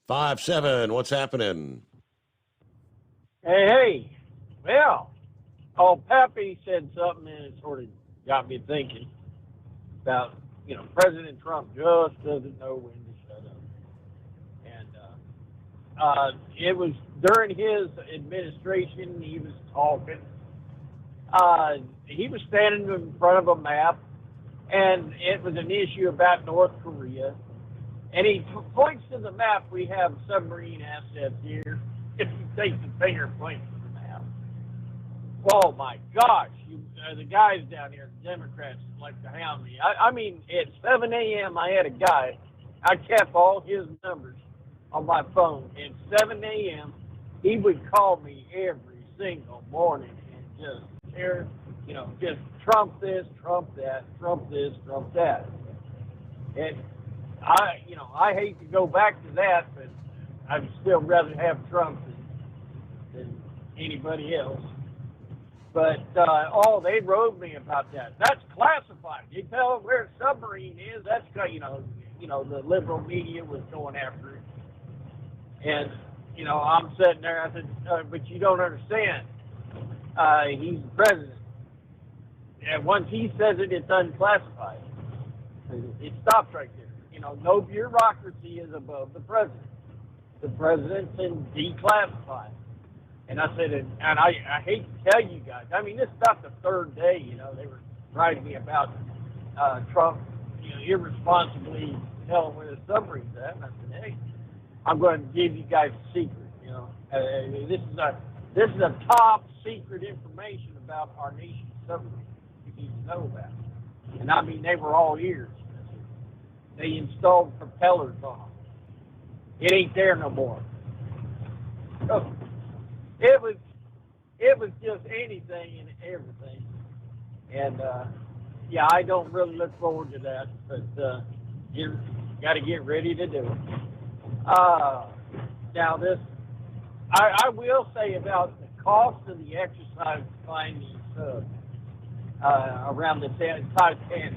5-7, what's happening? Hey. Well, Pappy said something and it sort of got me thinking about, President Trump just doesn't know when to shut up. And it was during his administration, he was talking. He was standing in front of a map, and it was an issue about North Korea. And he points to the map. We have submarine assets here. take the fingerprints from the house. Oh my gosh, the guys down here, the Democrats, like to hound me. I mean, at 7 a.m. I had a guy. I kept all his numbers on my phone. At 7 a.m. he would call me every single morning and just share, just Trump this, Trump that, Trump this, Trump that. And I hate to go back to that, but I'd still rather have Trump than anybody else. But, they wrote me about that. That's classified. You tell them where a submarine is, that's, the liberal media was going after it. And, I'm sitting there, I said, but you don't understand. He's the president. And once he says it, it's unclassified. It stops right there. No bureaucracy is above the president. The president's in declassified. And I said, and I hate to tell you guys, I mean, this is not the third day, they were writing me about Trump, irresponsibly telling where the submarine's at. And I said, hey, I'm going to give you guys a secret, this is a top secret information about our nation's submarine you need to know about. And I mean, they were all ears. They installed propellers on them. It ain't there no more. So it was just anything and everything. And I don't really look forward to that, but you got to get ready to do it. Now this, I will say about the cost of the exercise to find these subs around the Titanic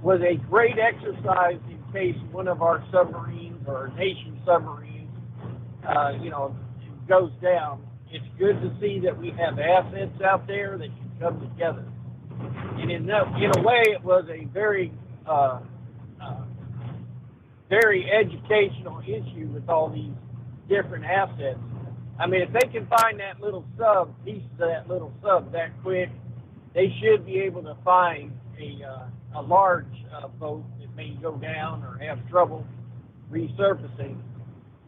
was a great exercise in case one of our submarines or our nation's submarines, goes down. It's good to see that we have assets out there that can come together. And in a way, it was a very, very educational issue with all these different assets. I mean, if they can find that little piece of that little sub that quick, they should be able to find a large boat that may go down or have trouble resurfacing,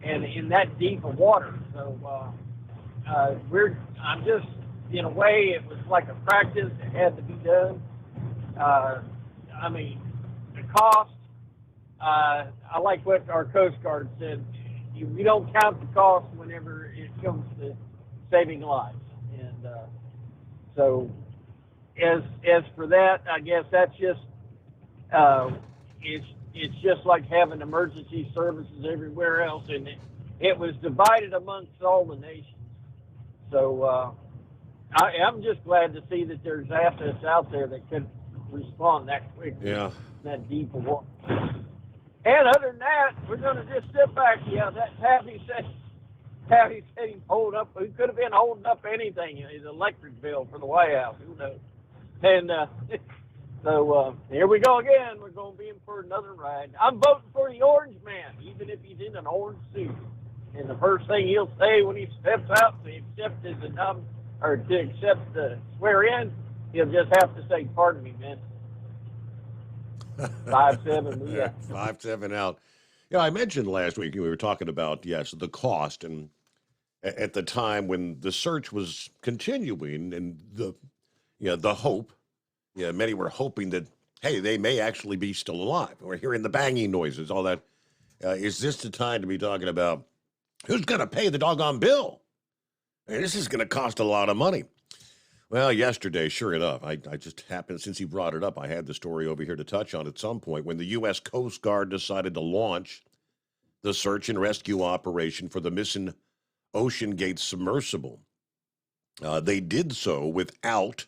and in that deep of water. So I'm just, in a way, it was like a practice that had to be done. I mean, the cost, I like what our Coast Guard said. We don't count the cost whenever it comes to saving lives. And so as for that, I guess that's just, it's just like having emergency services everywhere else, and it was divided amongst all the nations. So I'm just glad to see that there's assets out there that could respond that quickly, that deep of water. And other than that, we're going to just sit back. That Taffy said he's holding up. He could have been holding up anything. His electric bill for the White House. Who knows? And so here we go again. We're going to be in for another ride. I'm voting for the orange man, even if he's in an orange suit. And the first thing he'll say when he steps out to accept the swear in, he'll just have to say, "Pardon me, man." 5-7, yeah. 5-7 out. I mentioned last week we were talking about the cost, and at the time when the search was continuing, and the hope, many were hoping that they may actually be still alive. We're hearing the banging noises, all that. Is this the time to be talking about who's going to pay the doggone bill? This is going to cost a lot of money. Well, yesterday, sure enough, I just happened, since he brought it up, I had the story over here to touch on at some point, when the U.S. Coast Guard decided to launch the search and rescue operation for the missing Ocean Gate submersible. They did so without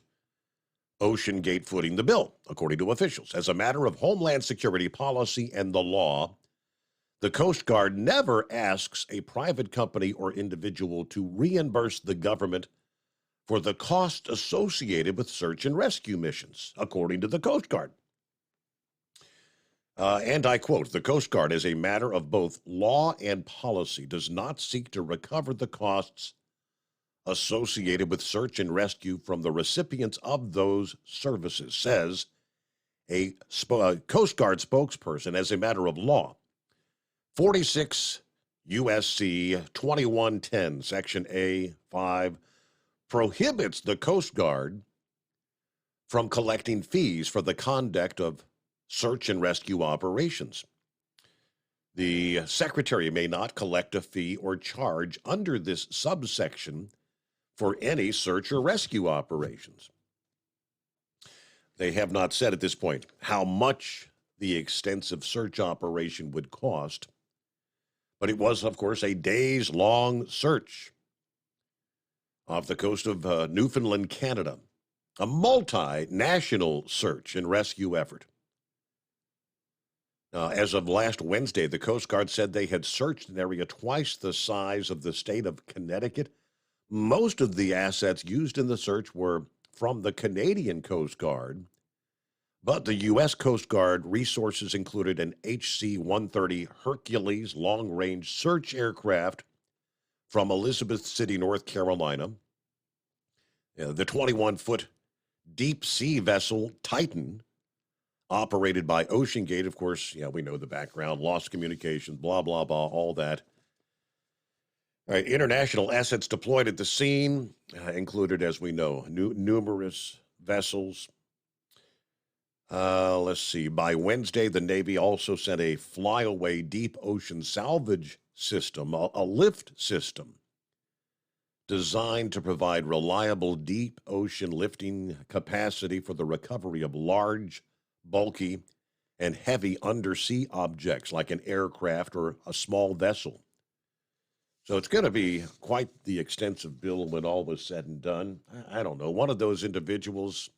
Ocean Gate footing the bill, according to officials. As a matter of Homeland Security policy and the law, the Coast Guard never asks a private company or individual to reimburse the government for the cost associated with search and rescue missions, according to the Coast Guard. And I quote, "The Coast Guard, as a matter of both law and policy, does not seek to recover the costs associated with search and rescue from the recipients of those services," says a Coast Guard spokesperson. As a matter of law, 46 USC 2110, Section A5, prohibits the Coast Guard from collecting fees for the conduct of search and rescue operations. The Secretary may not collect a fee or charge under this subsection for any search or rescue operations. They have not said at this point how much the extensive search operation would cost, but it was, of course, a days-long search off the coast of Newfoundland, Canada, a multinational search and rescue effort. As of last Wednesday, the Coast Guard said they had searched an area twice the size of the state of Connecticut. Most of the assets used in the search were from the Canadian Coast Guard, but the U.S. Coast Guard resources included an HC-130 Hercules long-range search aircraft from Elizabeth City, North Carolina, the 21-foot deep-sea vessel Titan, operated by OceanGate. Of course, we know the background, lost communications, blah, blah, blah, all that. All right, international assets deployed at the scene included, as we know, numerous vessels. Let's see. By Wednesday, the Navy also sent a flyaway deep ocean salvage system, a lift system, designed to provide reliable deep ocean lifting capacity for the recovery of large, bulky, and heavy undersea objects like an aircraft or a small vessel. So it's going to be quite the extensive bill when all was said and done. I don't know. One of those individuals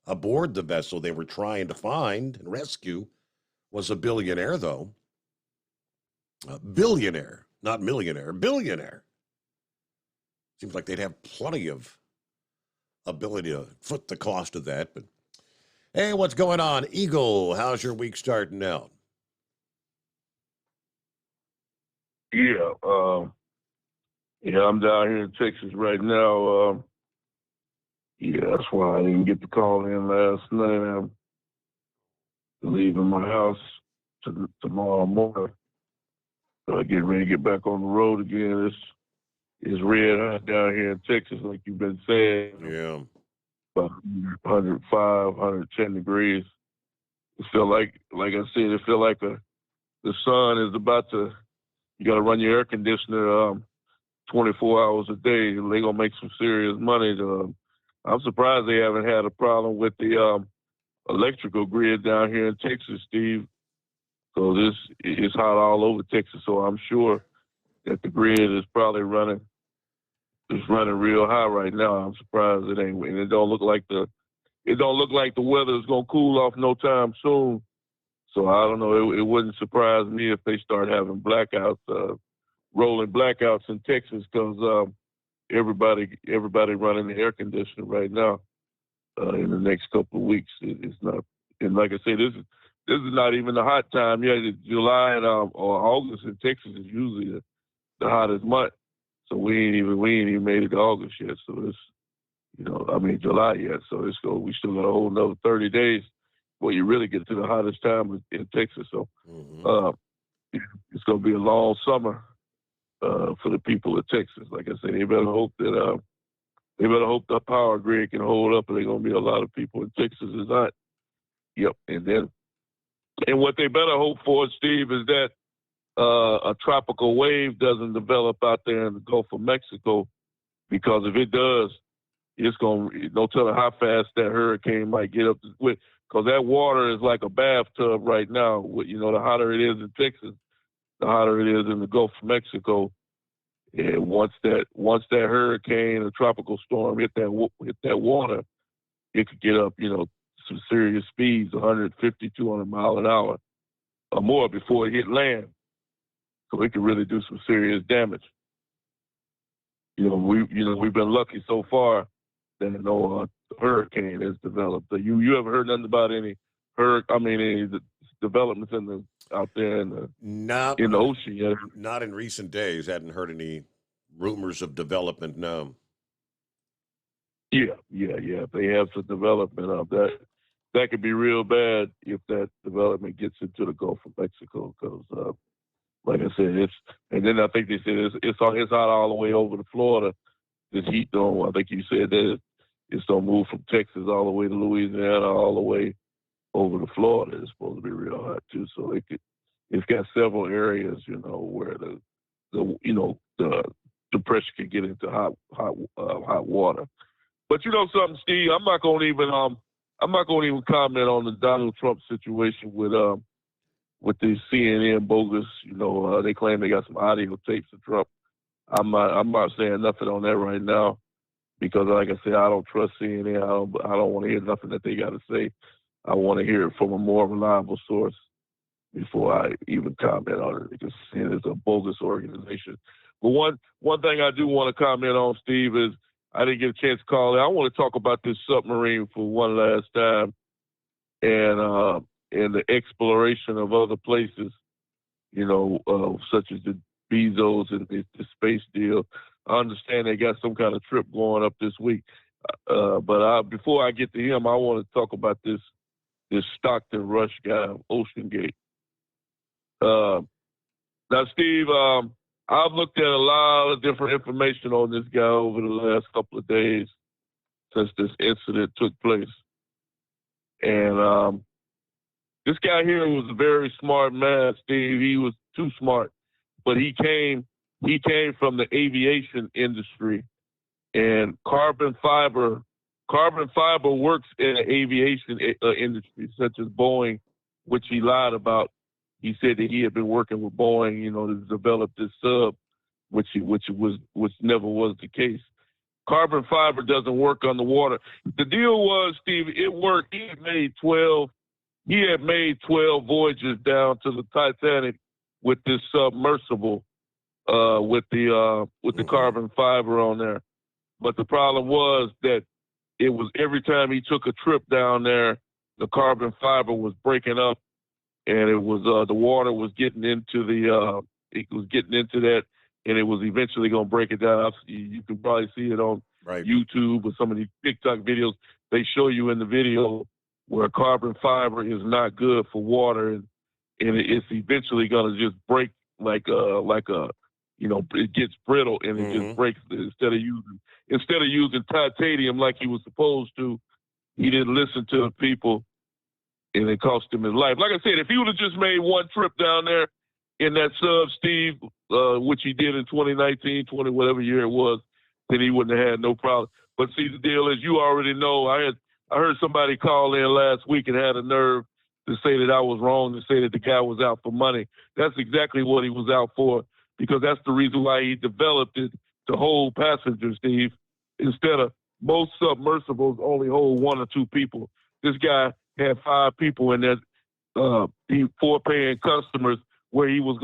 aboard the vessel they were trying to find and rescue was a billionaire, though. A billionaire, not millionaire, billionaire. Seems like they'd have plenty of ability to foot the cost of that. But hey, what's going on? Eagle, how's your week starting out? Yeah, I'm down here in Texas right now. That's why I didn't get the call in last night. I'm leaving my house tomorrow morning. So I get ready to get back on the road again. It's red hot down here in Texas, like you've been saying. Yeah. About 105, 110 degrees. It feel like I said, it feel like the sun is about to, you got to run your air conditioner 24 hours a day. They're going to make some serious money. I'm surprised they haven't had a problem with the electrical grid down here in Texas, Steve. So this is hot all over Texas. So I'm sure that the grid is probably running real high right now. I'm surprised it ain't. And it don't look like the weather is gonna cool off no time soon. So I don't know. It wouldn't surprise me if they start having blackouts, rolling blackouts in Texas, because everybody running the air conditioner right now. In the next couple of weeks, it's not. And like I said, this is not even the hot time. Yeah, July and or August in Texas is usually the hottest month. So we ain't even made it to August yet. So it's, July yet. So we still got a whole another 30 days before you really get to the hottest time in Texas. So it's gonna be a long summer for the people of Texas. Like I said, they better hope that the power grid can hold up, and there's gonna be a lot of people in Texas is not. Yep, and what they better hope for, Steve, is that a tropical wave doesn't develop out there in the Gulf of Mexico, because if it does, it's no telling how fast that hurricane might get up with, because that water is like a bathtub right now. The hotter it is in Texas, the hotter it is in the Gulf of Mexico. And once that hurricane or tropical storm hit that water, it could get up, some serious speeds, 150, 200 miles an hour or more before it hit land. So it could really do some serious damage. We've been lucky so far that no hurricane has developed. You ever heard nothing about any developments out there in the ocean yet? Not in recent days. Hadn't heard any rumors of development. No. Yeah. If they have some development of that could be real bad if that development gets into the Gulf of Mexico, because like I said, and then I think they said it's out all the way over to Florida. This heat dome, I think you said that it's gonna move from Texas all the way to Louisiana, all the way over to Florida. It's supposed to be real hot too. So it's got several areas, where the depression can get into hot water. But you know something, Steve, I'm not gonna even comment on the Donald Trump situation with the CNN bogus. They claim they got some audio tapes of Trump. I'm not saying nothing on that right now because, like I said, I don't trust CNN. I don't want to hear nothing that they got to say. I want to hear it from a more reliable source before I even comment on it because CNN is a bogus organization. But one thing I do want to comment on, Steve, is I didn't get a chance to call in. I want to talk about this submarine for one last time and the exploration of other places, such as the Bezos and the space deal. I understand they got some kind of trip going up this week. But before I get to him, I want to talk about this Stockton Rush guy, OceanGate. Now, Steve, I've looked at a lot of different information on this guy over the last couple of days since this incident took place. And this guy here was a very smart man, Steve. He was too smart. But he came from the aviation industry, and carbon fiber works in the aviation industry, such as Boeing, which he lied about. He said that he had been working with Boeing, to develop this sub, which never was the case. Carbon fiber doesn't work on the water. The deal was, Steve, it worked. He had made 12 voyages down to the Titanic with this submersible, with the carbon fiber on there. But the problem was that it was every time he took a trip down there, the carbon fiber was breaking up, and it was the water was getting into that, and it was eventually going to break it down. You can probably see it on YouTube or some of these TikTok videos. They show you in the video where carbon fiber is not good for water, and it's eventually going to just break it gets brittle and it just breaks. Instead of using titanium like he was supposed to, he didn't listen to the people, and it cost him his life. Like I said, if he would have just made one trip down there in that sub, Steve, which he did in 2019, whatever year it was, then he wouldn't have had no problem. But see, the deal is, you already know, I heard somebody call in last week and had a nerve to say that I was wrong, to say that the guy was out for money. That's exactly what he was out for, because that's the reason why he developed it to hold passengers, Steve. Instead of most submersibles only hold 1 or 2 people. This guy had 5 people in there, 4 paying customers, where he was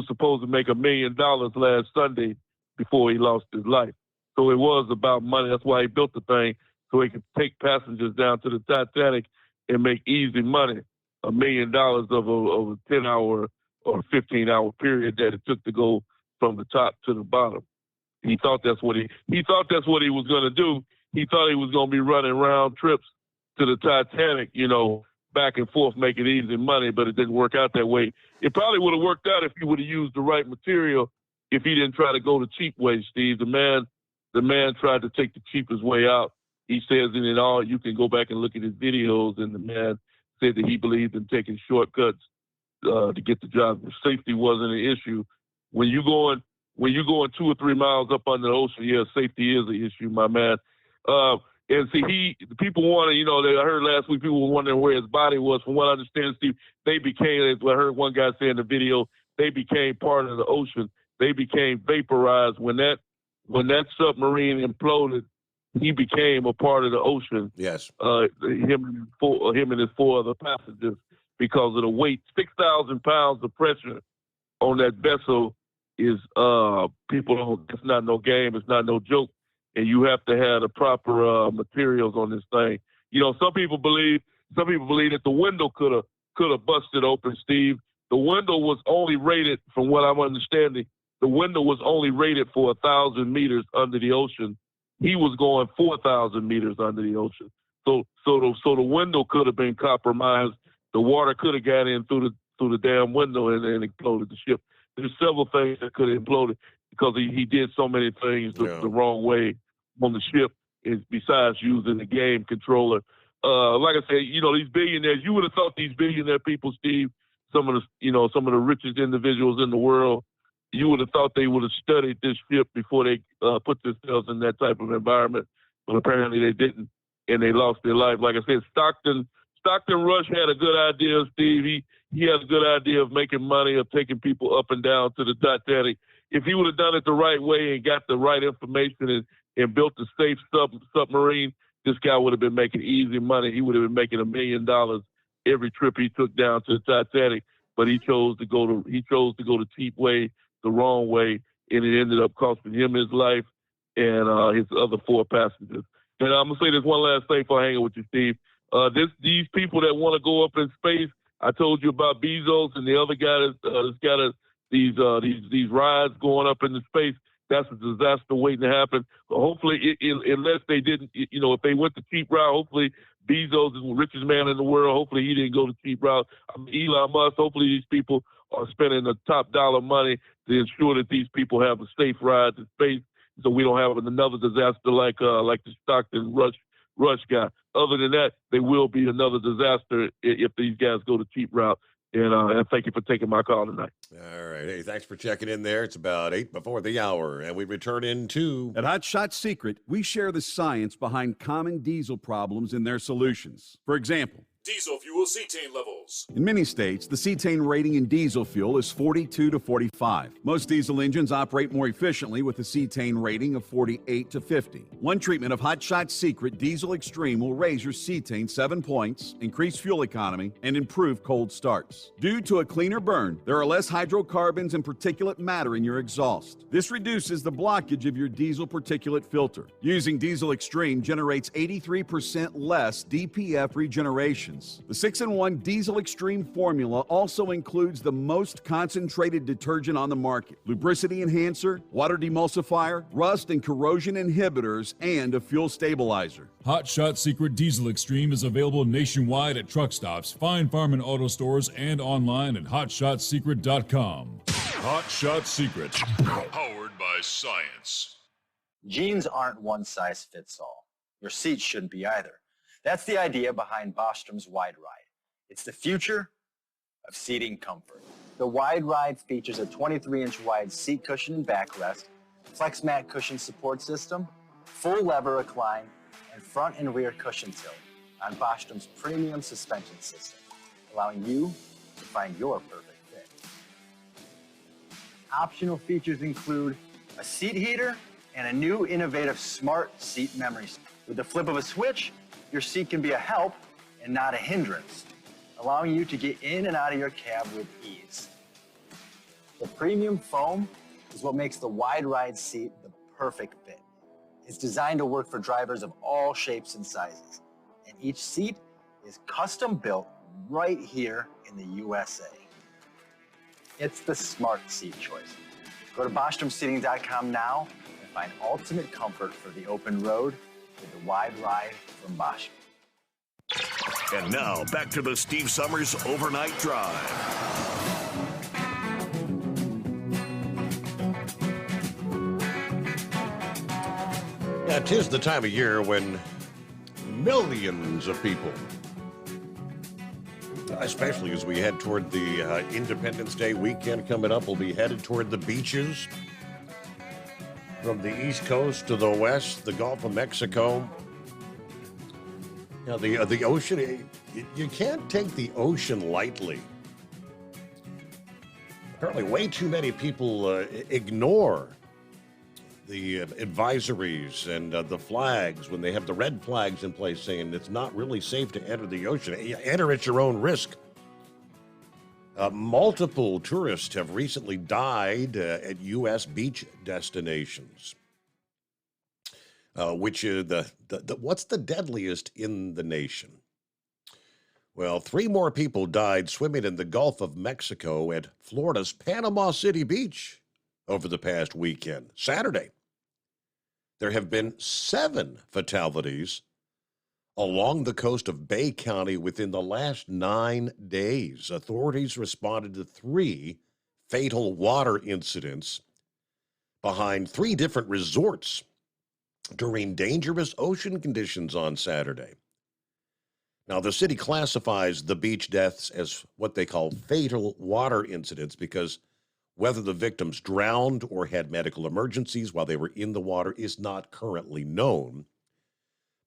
supposed to make $1 million last Sunday before he lost his life. So it was about money. That's why he built the thing, so he could take passengers down to the Titanic and make easy money, $1 million over a 10-hour or 15-hour period that it took to go from the top to the bottom. He thought that's what he was going to do. He thought he was going to be running round trips to the Titanic, back and forth, making easy money, but it didn't work out that way. It probably would have worked out if he would have used the right material, if he didn't try to go the cheap way, Steve. The man tried to take the cheapest way out. He says in it all, you can go back and look at his videos, and the man said that he believed in taking shortcuts to get the job. Safety wasn't an issue. When you're going 2 or 3 miles up under the ocean, yeah, safety is an issue, my man. And see, people want to, I heard last week people were wondering where his body was. From what I understand, Steve, they became, as I heard one guy say in the video, they became part of the ocean. They became vaporized. When that submarine imploded, he became a part of the ocean. Yes. Him and his 4 other passengers, because of the weight. 6,000 pounds of pressure on that vessel is, it's not no game. It's not no joke. And you have to have the proper materials on this thing. Some people believe that the window could have busted open, Steve. The window was only rated, from what I'm understanding, the window was only rated for 1,000 meters under the ocean. He was going 4,000 meters under the ocean. So the window could have been compromised. The water could have got in through the damn window and exploded the ship. there's several things that could have imploded because he did so many things the wrong way on the ship, besides using the game controller. Like I said, these billionaires, you would have thought these billionaire people, Steve, some of the richest individuals in the world, you would have thought they would have studied this ship before they put themselves in that type of environment. But apparently they didn't, and they lost their life. Like I said, Stockton Rush had a good idea, Steve. He had a good idea of making money, of taking people up and down to the Titanic. If he would have done it the right way and got the right information and built a safe submarine, this guy would have been making easy money. He would have been making $1 million every trip he took down to the Titanic. But he chose to go the cheap way, the wrong way, and it ended up costing him his life and his other 4 passengers. And I'm gonna say this one last thing before I hang out with you, Steve. These people that want to go up in space, I told you about Bezos and the other guy that's got these rides going up into space. That's a disaster waiting to happen. But hopefully, unless they didn't, if they went the cheap route, hopefully Bezos is the richest man in the world. Hopefully he didn't go the cheap route. Elon Musk, hopefully these people are spending the top dollar money to ensure that these people have a safe ride to space so we don't have another disaster like the Stockton Rush guy. Other than that, there will be another disaster if these guys go the cheap route. And thank you for taking my call tonight. All right. Hey, thanks for checking in there. It's about 8 before the hour, and we return into... At Hot Shot Secret, we share the science behind common diesel problems and their solutions. For example, Diesel fuel cetane levels. in many states, the cetane rating in diesel fuel is 42 to 45. Most diesel engines operate more efficiently with a cetane rating of 48 to 50. One treatment of Hot Shot Secret Diesel Extreme will raise your cetane 7 points, increase fuel economy, and improve cold starts. Due to a cleaner burn, there are less hydrocarbons and particulate matter in your exhaust. This reduces the blockage of your diesel particulate filter. Using Diesel Extreme generates 83% less DPF regeneration. The 6-in-1 Diesel Extreme formula also includes the most concentrated detergent on the market, lubricity enhancer, water demulsifier, rust and corrosion inhibitors, and a fuel stabilizer. Hot Shot Secret Diesel Extreme is available nationwide at truck stops, Fine Farm and auto stores, and online at hotshotsecret.com. Hot Shot Secret, powered by science. Jeans aren't one size fits all. Your seats shouldn't be either. That's the idea behind Bostrom's Wide Ride. It's the future of seating comfort. The Wide Ride features a 23-inch wide seat cushion and backrest, flex mat cushion support system, full lever recline, and front and rear cushion tilt on Bostrom's premium suspension system, allowing you to find your perfect fit. Optional features include a seat heater and a new innovative smart seat memory. With the flip of a switch, your seat can be a help and not a hindrance, allowing you to get in and out of your cab with ease. The premium foam is what makes the Wide Ride seat the perfect fit. It's designed to work for drivers of all shapes and sizes, and each seat is custom built right here in the USA. It's the smart seat choice. Go to BostromSeating.com now and find ultimate comfort for the open road with the Wide Ride from Bosch. And now, back to the Steve Summers Overnight Drive. Yeah, 'tis the time of year when millions of people, especially as we head toward the Independence Day weekend coming up, will be headed toward the beaches. From the East Coast to the West, the Gulf of Mexico. You know, the ocean, you can't take the ocean lightly. Apparently, way too many people ignore the advisories and the flags when they have the red flags in place saying it's not really safe to enter the ocean. Enter at your own risk. Multiple tourists have recently died at U.S. beach destinations. Which is what's the deadliest in the nation? Well, 3 more people died swimming in the Gulf of Mexico at Florida's Panama City Beach over the past weekend. Saturday, there have been 7 fatalities along the coast of Bay County within the last 9 days. Authorities responded to 3 fatal water incidents behind 3 different resorts during dangerous ocean conditions on Saturday. Now, the city classifies the beach deaths as what they call fatal water incidents because whether the victims drowned or had medical emergencies while they were in the water is not currently known.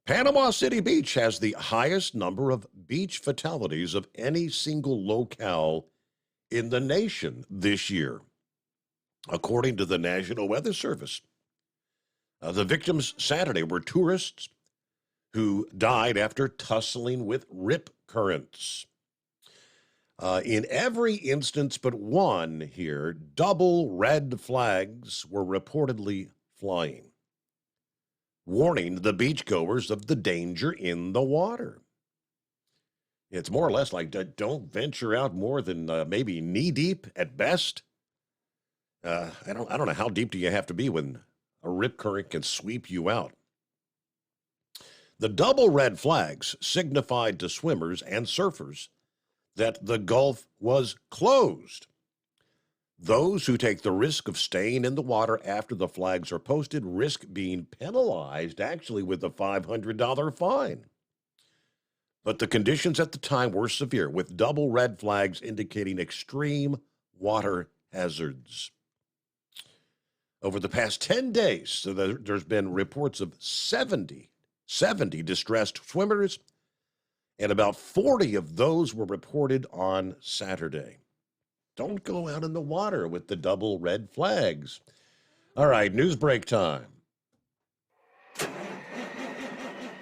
Panama City Beach has the highest number of beach fatalities of any single locale in the nation this year, according to the National Weather Service. The victims Saturday were tourists who died after tussling with rip currents. In every instance but one here, double red flags were reportedly flying, warning the beachgoers of the danger in the water. It's more or less like don't venture out more than maybe knee deep at best. I don't know how deep do you have to be when a rip current can sweep you out. The double red flags signified to swimmers and surfers that the Gulf was closed. Those who take the risk of staying in the water after the flags are posted risk being penalized, actually with a $500 fine. But the conditions at the time were severe, with double red flags indicating extreme water hazards. Over the past 10 days, there's been reports of 70 distressed swimmers, and about 40 of those were reported on Saturday. Don't go out in the water with the double red flags. All right, news break time.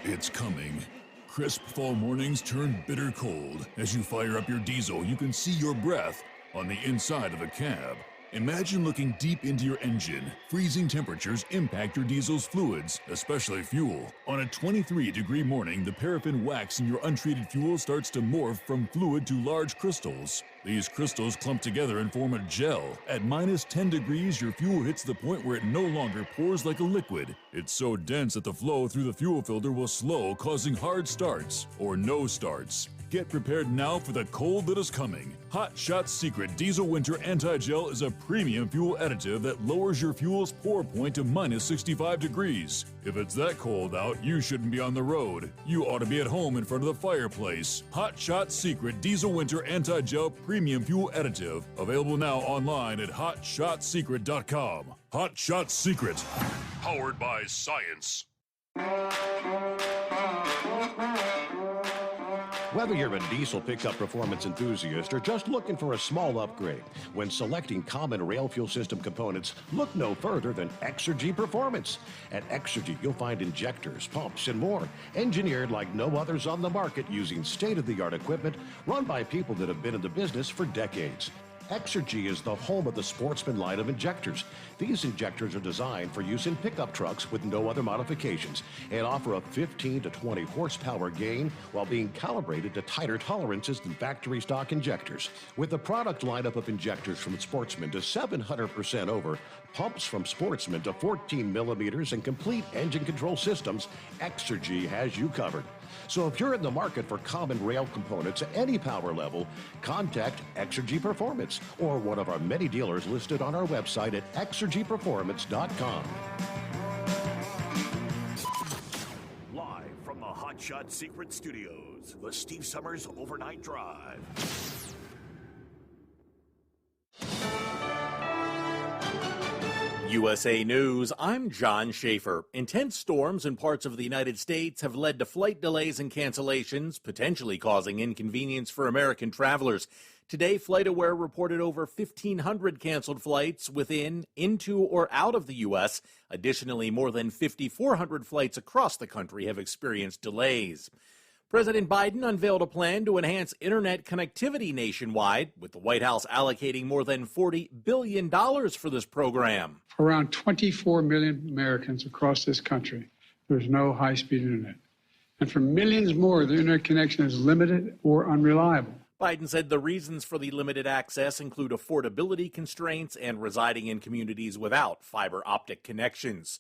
It's coming. Crisp fall mornings turn bitter cold. As you fire up your diesel, you can see your breath on the inside of the cab. Imagine looking deep into your engine. Freezing temperatures impact your diesel's fluids, especially fuel. On a 23-degree morning, the paraffin wax in your untreated fuel starts to morph from fluid to large crystals. These crystals clump together and form a gel. At minus 10 degrees, your fuel hits the point where it no longer pours like a liquid. It's so dense that the flow through the fuel filter will slow, causing hard starts or no starts. Get prepared now for the cold that is coming. Hot Shot Secret Diesel Winter Anti-Gel is a premium fuel additive that lowers your fuel's pour point to minus 65 degrees. If it's that cold out, you shouldn't be on the road. You ought to be at home in front of the fireplace. Hot Shot Secret Diesel Winter Anti-Gel Premium Fuel Additive. Available now online at hotshotsecret.com. Hot Shot Secret. Powered by science. Whether you're a diesel pickup performance enthusiast or just looking for a small upgrade, when selecting common rail fuel system components, look no further than Exergy Performance. At Exergy, you'll find injectors, pumps, and more, engineered like no others on the market using state-of-the-art equipment run by people that have been in the business for decades. Exergy is the home of the Sportsman line of injectors. These injectors are designed for use in pickup trucks with no other modifications and offer a 15 to 20 horsepower gain while being calibrated to tighter tolerances than factory stock injectors. With a product lineup of injectors from Sportsman to 700% over, pumps from Sportsman to 14 millimeters, and complete engine control systems, Exergy has you covered. So if you're in the market for common rail components at any power level, contact Exergy Performance or one of our many dealers listed on our website at exergyperformance.com. Live from the Hot Shot Secret Studios, the Steve Summers Overnight Drive. USA News, I'm John Schaefer. Intense storms in parts of the United States have led to flight delays and cancellations, potentially causing inconvenience for American travelers. Today, FlightAware reported over 1,500 canceled flights within, into, or out of the U.S. Additionally, more than 5,400 flights across the country have experienced delays. President Biden unveiled a plan to enhance internet connectivity nationwide, with the White House allocating more than $40 billion for this program. For around 24 million Americans across this country, there's no high-speed internet. And for millions more, the internet connection is limited or unreliable. Biden said the reasons for the limited access include affordability constraints and residing in communities without fiber optic connections.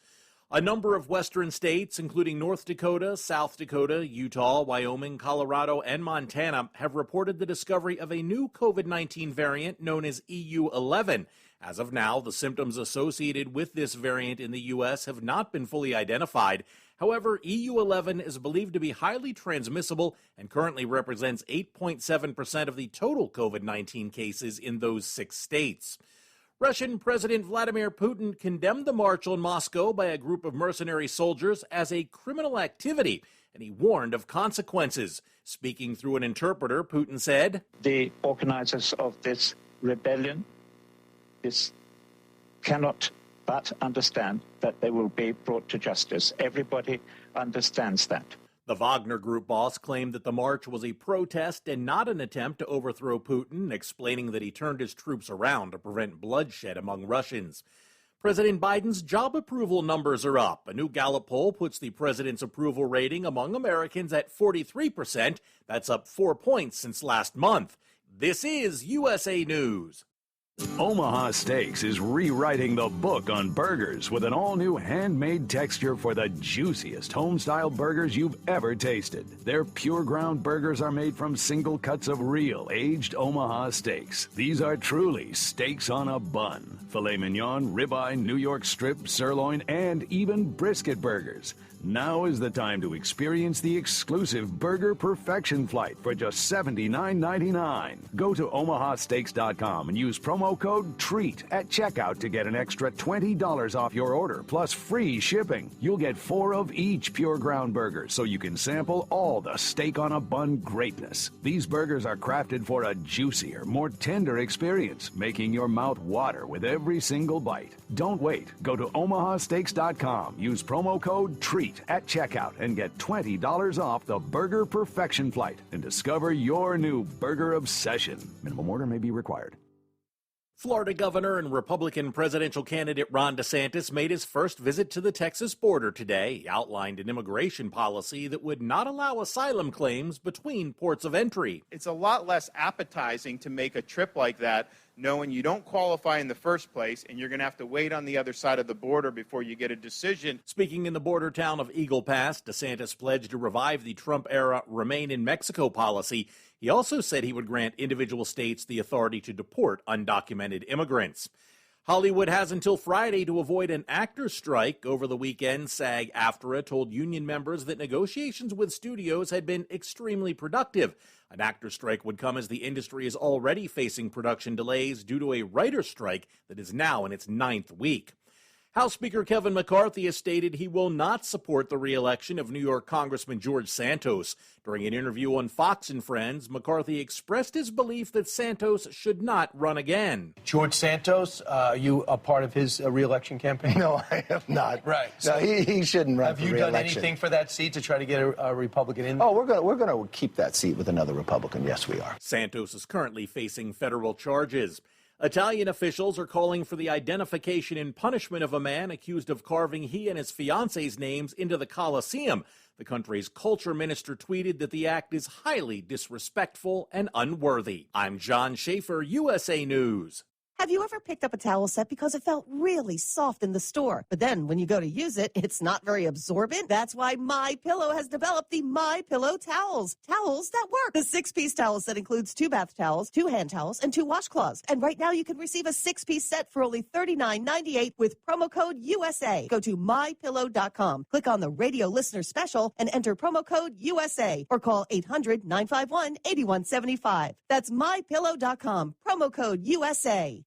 A number of western states, including North Dakota, South Dakota, Utah, Wyoming, Colorado, and Montana, have reported the discovery of a new COVID-19 variant known as EU11. As of now, the symptoms associated with this variant in the U.S. have not been fully identified. However, EU11 is believed to be highly transmissible and currently represents 8.7% of the total COVID-19 cases in those 6 states. Russian President Vladimir Putin condemned the march on Moscow by a group of mercenary soldiers as a criminal activity, and he warned of consequences. Speaking through an interpreter, Putin said, "The organizers of this rebellion cannot but understand that they will be brought to justice. Everybody understands that." The Wagner Group boss claimed that the march was a protest and not an attempt to overthrow Putin, explaining that he turned his troops around to prevent bloodshed among Russians. President Biden's job approval numbers are up. A new Gallup poll puts the president's approval rating among Americans at 43%. That's up 4 points since last month. This is USA News. Omaha Steaks is rewriting the book on burgers with an all-new handmade texture for the juiciest home-style burgers you've ever tasted. Their pure ground burgers are made from single cuts of real aged Omaha steaks. These are truly steaks on a bun. Filet mignon, ribeye, New York strip, sirloin, and even brisket burgers. Now is the time to experience the exclusive Burger Perfection Flight for just $79.99. Go to omahasteaks.com and use promo code TREAT at checkout to get an extra $20 off your order, plus free shipping. You'll get 4 of each pure ground burger, so you can sample all the steak on a bun greatness. These burgers are crafted for a juicier, more tender experience, making your mouth water with every single bite. Don't wait. Go to omahasteaks.com. Use promo code TREAT at checkout and get $20 off the Burger Perfection Flight and discover your new burger obsession. Minimum order may be required. Florida Governor and Republican presidential candidate Ron DeSantis made his first visit to the Texas border today. He outlined an immigration policy that would not allow asylum claims between ports of entry. It's a lot less appetizing to make a trip like that knowing you don't qualify in the first place and you're going to have to wait on the other side of the border before you get a decision. Speaking in the border town of Eagle Pass, DeSantis pledged to revive the Trump-era Remain in Mexico policy. He also said he would grant individual states the authority to deport undocumented immigrants. Hollywood has until Friday to avoid an actors' strike. Over the weekend, SAG-AFTRA told union members that negotiations with studios had been extremely productive. An actors' strike would come as the industry is already facing production delays due to a writer's strike that is now in its 9th week. House Speaker Kevin McCarthy has stated he will not support the re-election of New York Congressman George Santos. During an interview on Fox and Friends, McCarthy expressed his belief that Santos should not run again. George Santos, are you a part of his re-election campaign? No, I am not. Right. No, he shouldn't run for re-election. Have you done anything for that seat to try to get a Republican in there? Oh, we're going to keep that seat with another Republican. Yes, we are. Santos is currently facing federal charges. Italian officials are calling for the identification and punishment of a man accused of carving he and his fiance's names into the Colosseum. The country's culture minister tweeted that the act is highly disrespectful and unworthy. I'm John Schaefer, USA News. Have you ever picked up a towel set because it felt really soft in the store, but then when you go to use it, it's not very absorbent? That's why MyPillow has developed the MyPillow towels. Towels that work. The 6-piece towel set includes 2 bath towels, 2 hand towels, and 2 washcloths. And right now you can receive a 6-piece set for only $39.98 with promo code USA. Go to MyPillow.com, click on the radio listener special, and enter promo code USA, or call 800-951-8175. That's MyPillow.com, promo code USA.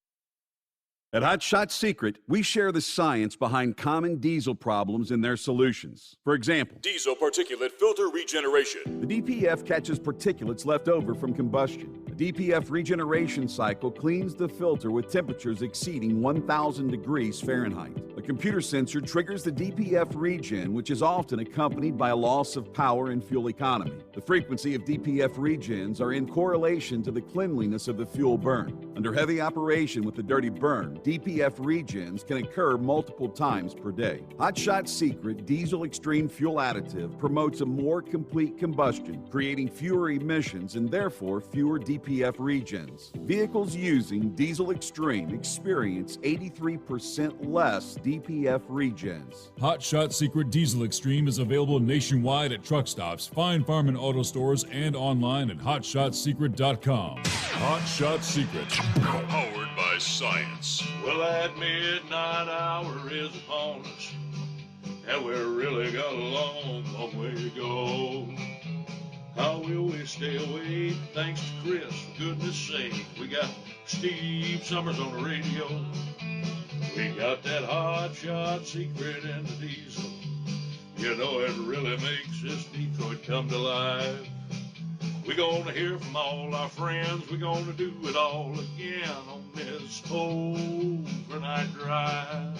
At Hot Shot Secret, we share the science behind common diesel problems and their solutions. For example, diesel particulate filter regeneration. The DPF catches particulates left over from combustion. The DPF regeneration cycle cleans the filter with temperatures exceeding 1,000 degrees Fahrenheit. A computer sensor triggers the DPF regen, which is often accompanied by a loss of power and fuel economy. The frequency of DPF regens are in correlation to the cleanliness of the fuel burn. Under heavy operation with the dirty burn, DPF regens can occur multiple times per day. Hot Shot Secret Diesel Extreme Fuel Additive promotes a more complete combustion, creating fewer emissions and therefore fewer DPF DPF regens. Vehicles using Diesel Extreme experience 83% less DPF regens. Hot Shot Secret Diesel Extreme is available nationwide at truck stops, fine farm and auto stores, and online at hotshotsecret.com. Hot Shot Secret, powered by science. Well, that midnight hour is upon us, and we really got a long way to go. How will we stay awake? Thanks to Chris, for goodness sake. We got Steve Summers on the radio. We got that Hot Shot Secret and the Diesel. You know it really makes this Detroit come to life. We're gonna hear from all our friends. We're gonna do it all again on this overnight drive.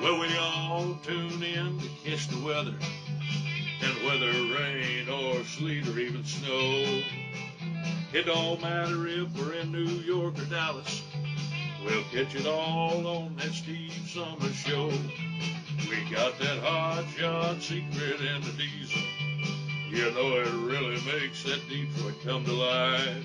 Well, we all tune in to catch the weather, and whether rain or sleet or even snow, it don't matter if we're in New York or Dallas, we'll catch it all on that Steve Summers Show. We got that Hot Shot Secret and the Diesel. You know it really makes that Detroit come to life.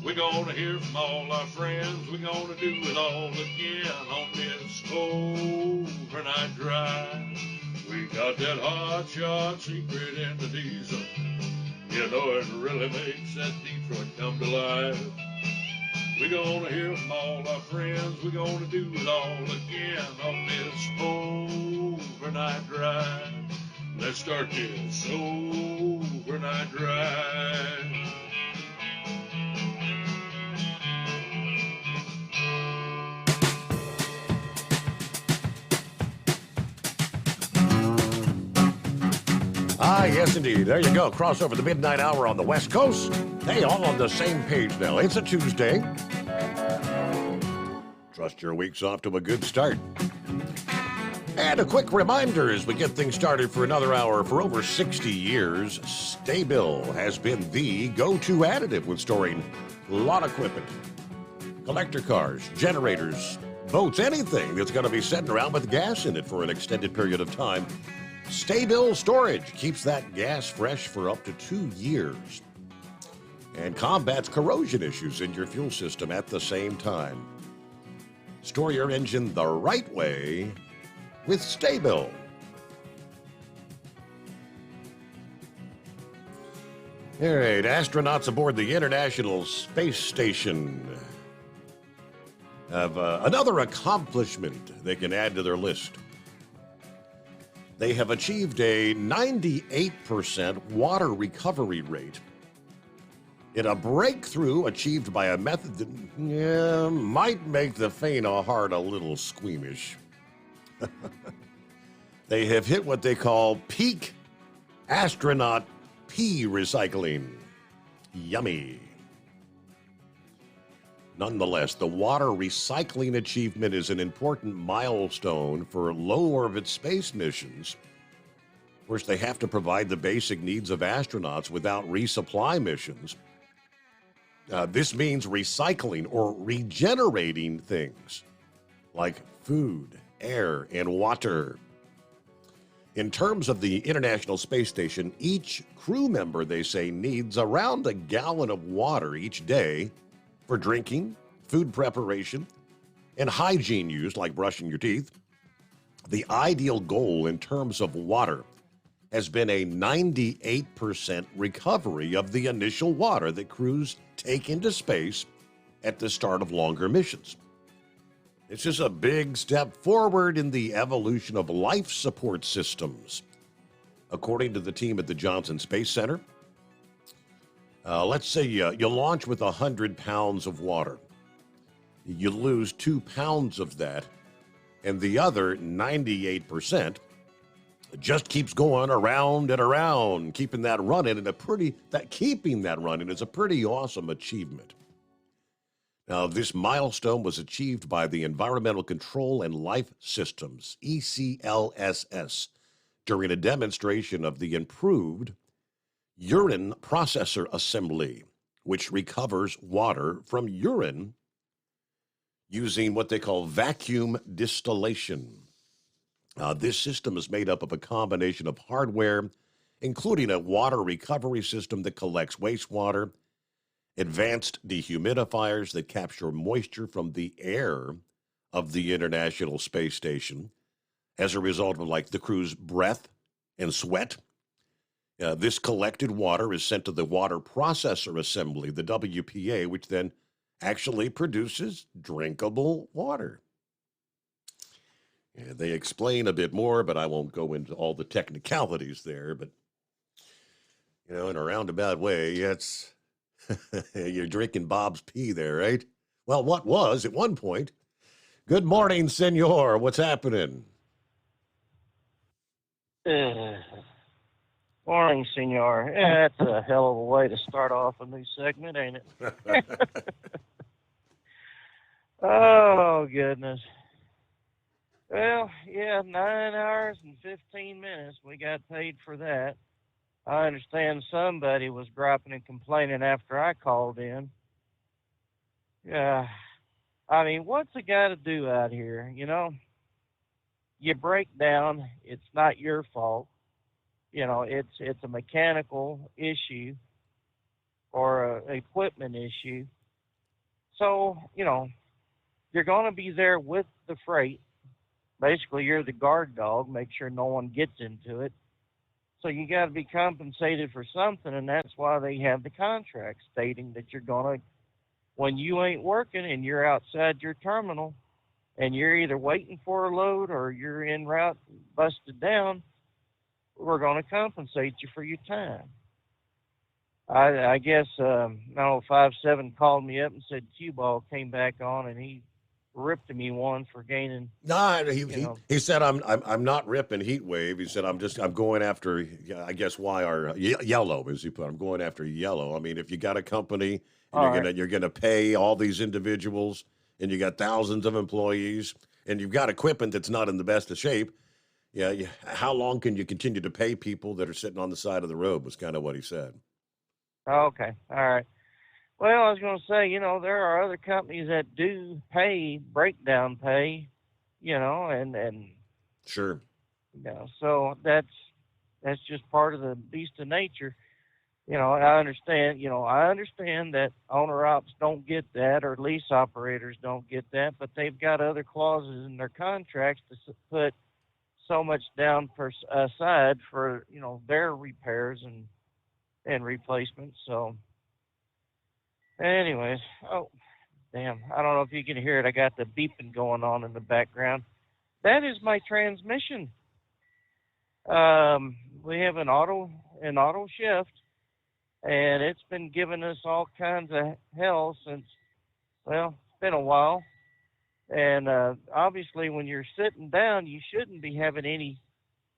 We're gonna hear from all our friends. We're gonna do it all again on this overnight drive. We got that Hot Shot Secret and the Diesel. You know it really makes that Detroit come to life. We're gonna hear from all our friends. We're gonna do it all again on this overnight drive. Let's start this overnight drive. Ah, yes, indeed. There you go. Cross over the midnight hour on the West Coast. Hey, all on the same page now. It's a Tuesday. Trust your week's off to a good start. And a quick reminder as we get things started for another hour. For over 60 years, Sta-Bil has been the go-to additive when storing lawn equipment, collector cars, generators, boats, anything that's going to be sitting around with gas in it for an extended period of time. Sta-Bil Storage keeps that gas fresh for up to 2 years and combats corrosion issues in your fuel system at the same time. Store your engine the right way with Sta-Bil. All right, astronauts aboard the International Space Station have another accomplishment they can add to their list. They have achieved a 98% water recovery rate in a breakthrough achieved by a method that might make the faint of heart a little squeamish. They have hit what they call peak astronaut pee recycling. Yummy. Nonetheless, the water recycling achievement is an important milestone for low-orbit space missions. Of course, they have to provide the basic needs of astronauts without resupply missions. This means recycling or regenerating things like food, air, and water. In terms of the International Space Station, each crew member, they say, needs around a gallon of water each day for drinking, food preparation, and hygiene use like brushing your teeth. The ideal goal in terms of water has been a 98% recovery of the initial water that crews take into space at the start of longer missions. This is a big step forward in the evolution of life support systems. According to the team at the Johnson Space Center, let's say you launch with 100 pounds of water. You lose 2 pounds of that, and the other 98% just keeps going around and around, keeping that running. And keeping that running is a pretty awesome achievement. Now, this milestone was achieved by the Environmental Control and Life Systems, ECLSS, during a demonstration of the improved urine processor assembly, which recovers water from urine using what they call vacuum distillation. This system is made up of a combination of hardware, including a water recovery system that collects wastewater, advanced dehumidifiers that capture moisture from the air of the International Space Station as a result of like the crew's breath and sweat. This collected water is sent to the water processor assembly, the WPA, which then actually produces drinkable water. And they explain a bit more, but I won't go into all the technicalities there. But, you know, in a roundabout way, it's you're drinking Bob's pee there, right? Well, what was at one point. Good morning, senor. What's happening? Morning, senor. Yeah, that's a hell of a way to start off a new segment, ain't it? Oh, goodness. Well, yeah, 9 hours and 15 minutes. We got paid for that. I understand somebody was griping and complaining after I called in. Yeah. I mean, what's a guy to do out here? You know, you break down, it's not your fault. You know, it's a mechanical issue or an equipment issue. So, you know, you're going to be there with the freight. Basically, you're the guard dog, make sure no one gets into it. So you got to be compensated for something, and that's why they have the contract stating that you're going to, when you ain't working and you're outside your terminal and you're either waiting for a load or you're en route busted down, we're going to compensate you for your time. I guess, 57 called me up and said Q-Ball came back on and he ripped me one for gaining. No, he said I'm not ripping Heat Wave. He said I'm going after, I guess yellow, as he put. I'm going after yellow. I mean, if you got a company and you're gonna pay all these individuals and you got thousands of employees and you've got equipment that's not in the best of shape, how long can you continue to pay people that are sitting on the side of the road? Was kind of what he said. Okay, all right. Well, I was going to say, you know, there are other companies that do pay breakdown pay, you know, and sure, you know, so that's just part of the beast of nature. You know, I understand that owner ops don't get that or lease operators don't get that, but they've got other clauses in their contracts to put so much down aside for, you know, their repairs and replacements. So anyways, oh, damn, I don't know if you can hear it. I got the beeping going on in the background. That is my transmission. We have an auto shift, and it's been giving us all kinds of hell since, well, it's been a while. And obviously when you're sitting down, you shouldn't be having any,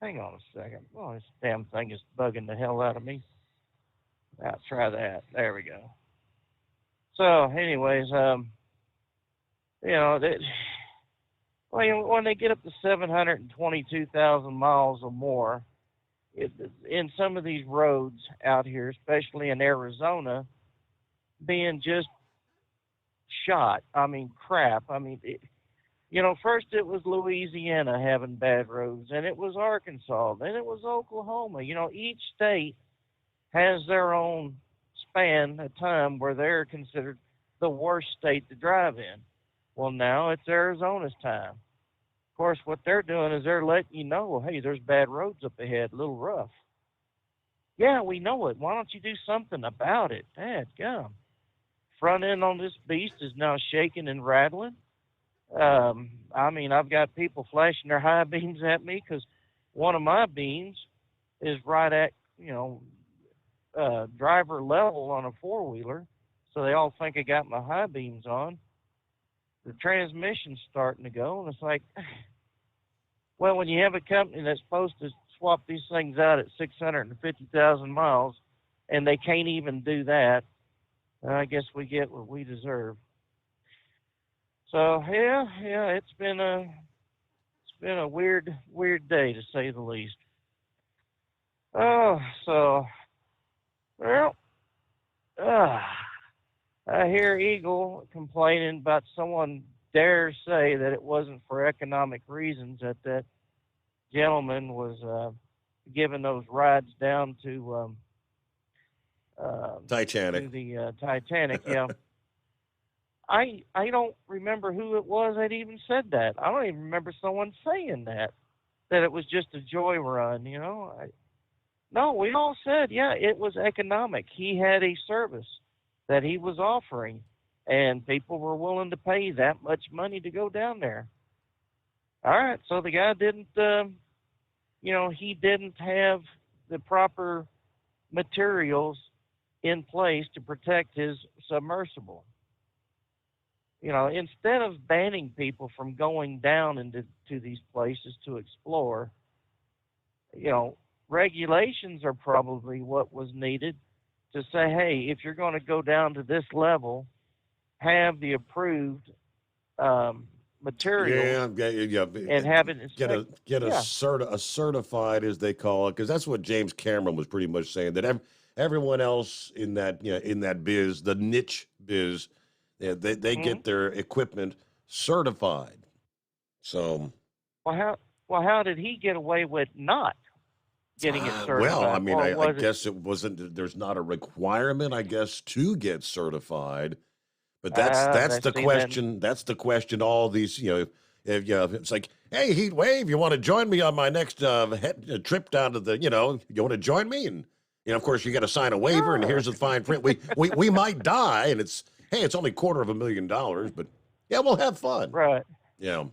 hang on a second. Oh, this damn thing is bugging the hell out of me. Now, try that. There we go. So, anyways, you know, when they get up to 722,000 miles or more, in some of these roads out here, especially in Arizona, being just shot. I mean, crap. I mean, you know, first it was Louisiana having bad roads, and it was Arkansas, then it was Oklahoma. You know, each state has their own span of time where they're considered the worst state to drive in. Well, now it's Arizona's time. Of course, what they're doing is they're letting you know, hey, there's bad roads up ahead, a little rough. Yeah, we know it. Why don't you do something about it? Dadgum. Front end on this beast is now shaking and rattling. I mean, I've got people flashing their high beams at me because one of my beams is right at, you know, driver level on a four-wheeler, so they all think I got my high beams on. The transmission's starting to go, and it's like, well, when you have a company that's supposed to swap these things out at 650,000 miles, and they can't even do that, I guess we get what we deserve. So yeah, it's been a weird day to say the least. Oh, so, well, I hear Eagle complaining about someone dare say that it wasn't for economic reasons that gentleman was giving those rides down to Titanic. To the Titanic, yeah. I don't remember who it was that even said that. I don't even remember someone saying that it was just a joy run, you know. No, we all said, yeah, it was economic. He had a service that he was offering, and people were willing to pay that much money to go down there. All right, so the guy didn't, he didn't have the proper materials in place to protect his submersible. You know, instead of banning people from going down into these places to explore, you know, regulations are probably what was needed to say, hey, if you're going to go down to this level, have the approved material. Yeah. And have it get a certified, as they call it, because that's what James Cameron was pretty much saying, that everyone else in that in that biz, the niche biz, they get their equipment certified. So, how did he get away with not getting it certified? Well, I mean, I guess it wasn't. There's not a requirement, I guess, to get certified. But that's the question. That's the question. All these, it's like, hey, Heat Wave, you want to join me on my next trip down to the, you want to join me? And of course, you got to sign a waiver, and here's the fine print. We might die, and it's only $250,000, but yeah, we'll have fun. Right. Yeah.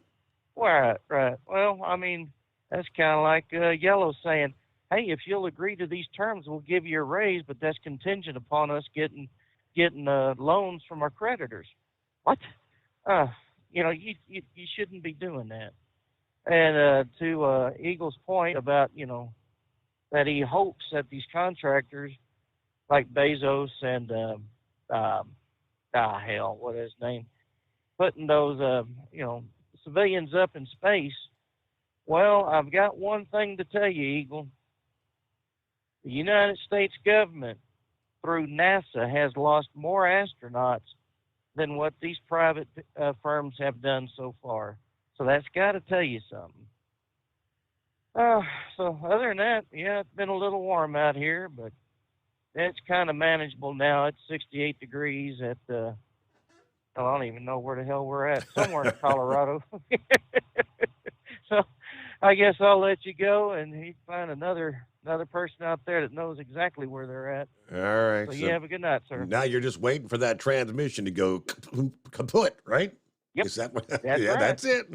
Right. Well, I mean, that's kind of like Yellow saying, hey, if you'll agree to these terms, we'll give you a raise, but that's contingent upon us getting loans from our creditors. What? You shouldn't be doing that. And to Eagle's point about, that he hopes that these contractors like Bezos and, what is his name, putting those, civilians up in space. Well, I've got one thing to tell you, Eagle. The United States government, through NASA, has lost more astronauts than what these private firms have done so far. So that's got to tell you something. So other than that, yeah, it's been a little warm out here, but it's kind of manageable now. It's 68 degrees at I don't even know where the hell we're at. Somewhere in Colorado. So I guess I'll let you go, and you find another person out there that knows exactly where they're at. All right. So you have a good night, sir. Now you're just waiting for that transmission to go kaput, right? Yep. Is that what? That's yeah, right. That's it.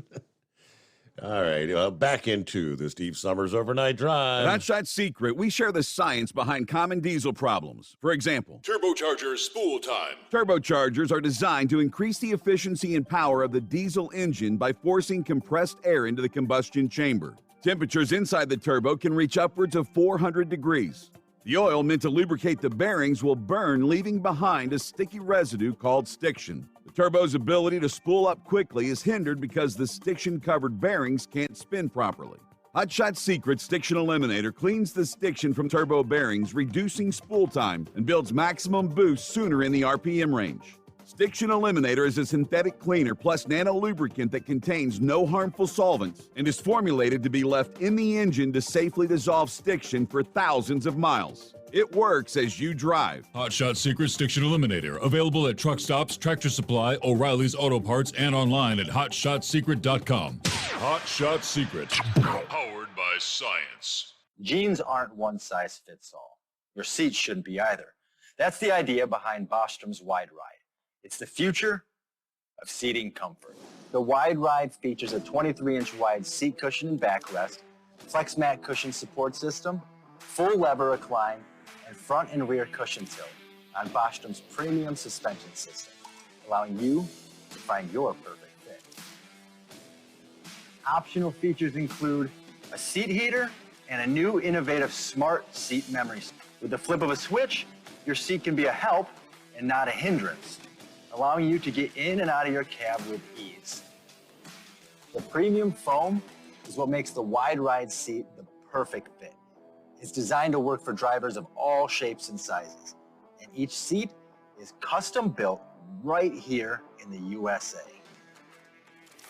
All right. Well, back into the Steve Summers Overnight Drive. At Hotshot Secret, we share the science behind common diesel problems. For example, turbocharger spool time. Turbochargers are designed to increase the efficiency and power of the diesel engine by forcing compressed air into the combustion chamber. Temperatures inside the turbo can reach upwards of 400 degrees. The oil meant to lubricate the bearings will burn, leaving behind a sticky residue called stiction. The turbo's ability to spool up quickly is hindered because the stiction-covered bearings can't spin properly. Hotshot Secret Stiction Eliminator cleans the stiction from turbo bearings, reducing spool time, and builds maximum boost sooner in the RPM range. Stiction Eliminator is a synthetic cleaner plus nano-lubricant that contains no harmful solvents and is formulated to be left in the engine to safely dissolve stiction for thousands of miles. It works as you drive. Hotshot Secret Stiction Eliminator. Available at truck stops, Tractor Supply, O'Reilly's Auto Parts, and online at HotShotSecret.com. Hotshot Secret. Powered by science. Jeans aren't one size fits all. Your seats shouldn't be either. That's the idea behind Bostrom's Wide Ride. It's the future of seating comfort. The Wide Ride features a 23-inch wide seat cushion and backrest, flex mat cushion support system, full lever recline, and front and rear cushion tilt on Bostrom's premium suspension system, allowing you to find your perfect fit. Optional features include a seat heater and a new innovative smart seat memory. With the flip of a switch, your seat can be a help and not a hindrance, allowing you to get in and out of your cab with ease. The premium foam is what makes the Wide Ride seat the perfect fit. It's designed to work for drivers of all shapes and sizes. And each seat is custom built right here in the USA.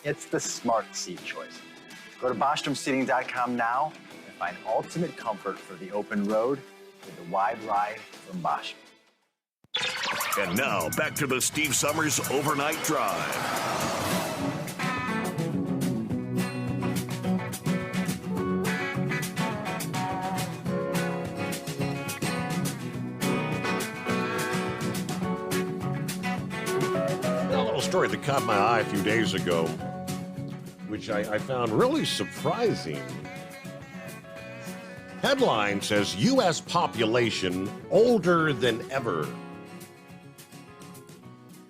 It's the smart seat choice. Go to BostromSeating.com now and find ultimate comfort for the open road with the wide ride from Bostrom. And now, back to the Steve Summers Overnight Drive. Story that caught my eye a few days ago, which I found really surprising. Headline says U.S. population older than ever.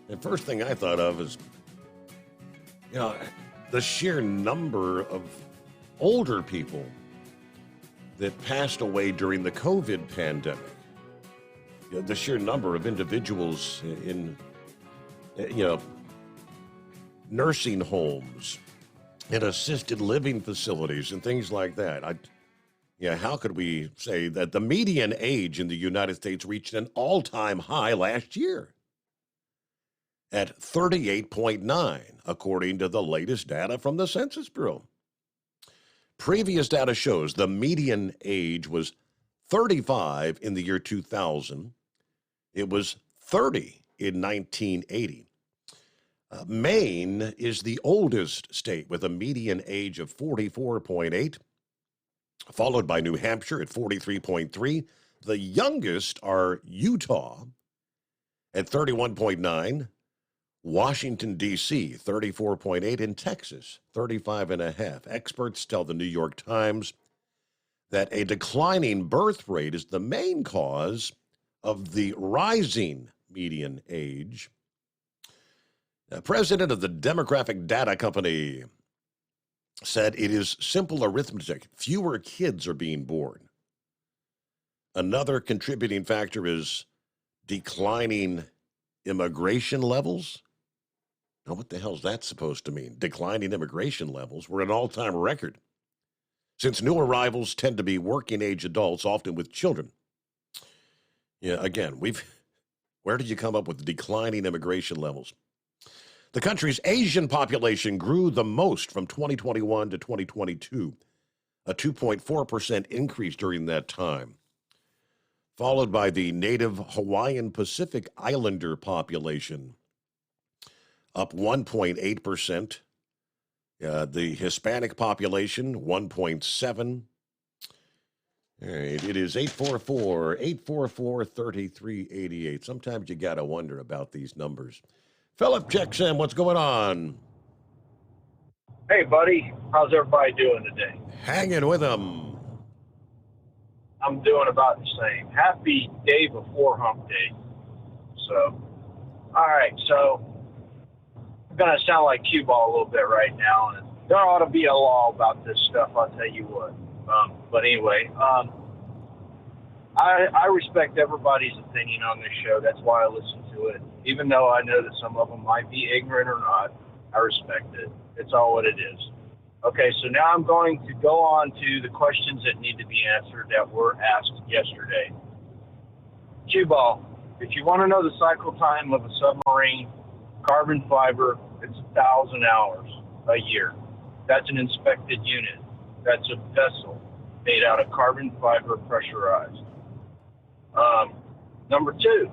The first thing I thought of is, the sheer number of older people that passed away during the COVID pandemic. The sheer number of individuals in, nursing homes and assisted living facilities and things like that. How could we say that the median age in the United States reached an all-time high last year at 38.9, according to the latest data from the Census Bureau. Previous data shows the median age was 35 in the year 2000. It was 30 in 1980. Maine is the oldest state with a median age of 44.8, followed by New Hampshire at 43.3. The youngest are Utah at 31.9, Washington, D.C., 34.8, and Texas, 35.5. Experts tell the New York Times that a declining birth rate is the main cause of the rising median age. President of the Demographic Data Company said it is simple arithmetic. Fewer kids are being born. Another contributing factor is declining immigration levels. Now, what the hell is that supposed to mean? Declining immigration levels were an all-time record. Since new arrivals tend to be working-age adults, often with children. Again, where did you come up with declining immigration levels? The country's Asian population grew the most from 2021 to 2022, a 2.4% increase during that time, followed by the native Hawaiian Pacific Islander population, up 1.8%. The Hispanic population, 1.7%. All right, it is 844-844-3388. Sometimes you got to wonder about these numbers. Philip checks in. What's going on? Hey, buddy. How's everybody doing today? Hanging with them. I'm doing about the same. Happy day before hump day. So, all right. So, I'm going to sound like cue ball a little bit right now. And there ought to be a law about this stuff, I'll tell you what. But anyway, I respect everybody's opinion on this show. That's why I listen to it. Even though I know that some of them might be ignorant or not, I respect it. It's all what it is. Okay, so now I'm going to go on to the questions that need to be answered that were asked yesterday. Q-Ball, if you want to know the cycle time of a submarine carbon fiber, it's 1,000 hours a year. That's an inspected unit. That's a vessel made out of carbon fiber pressurized. Number two,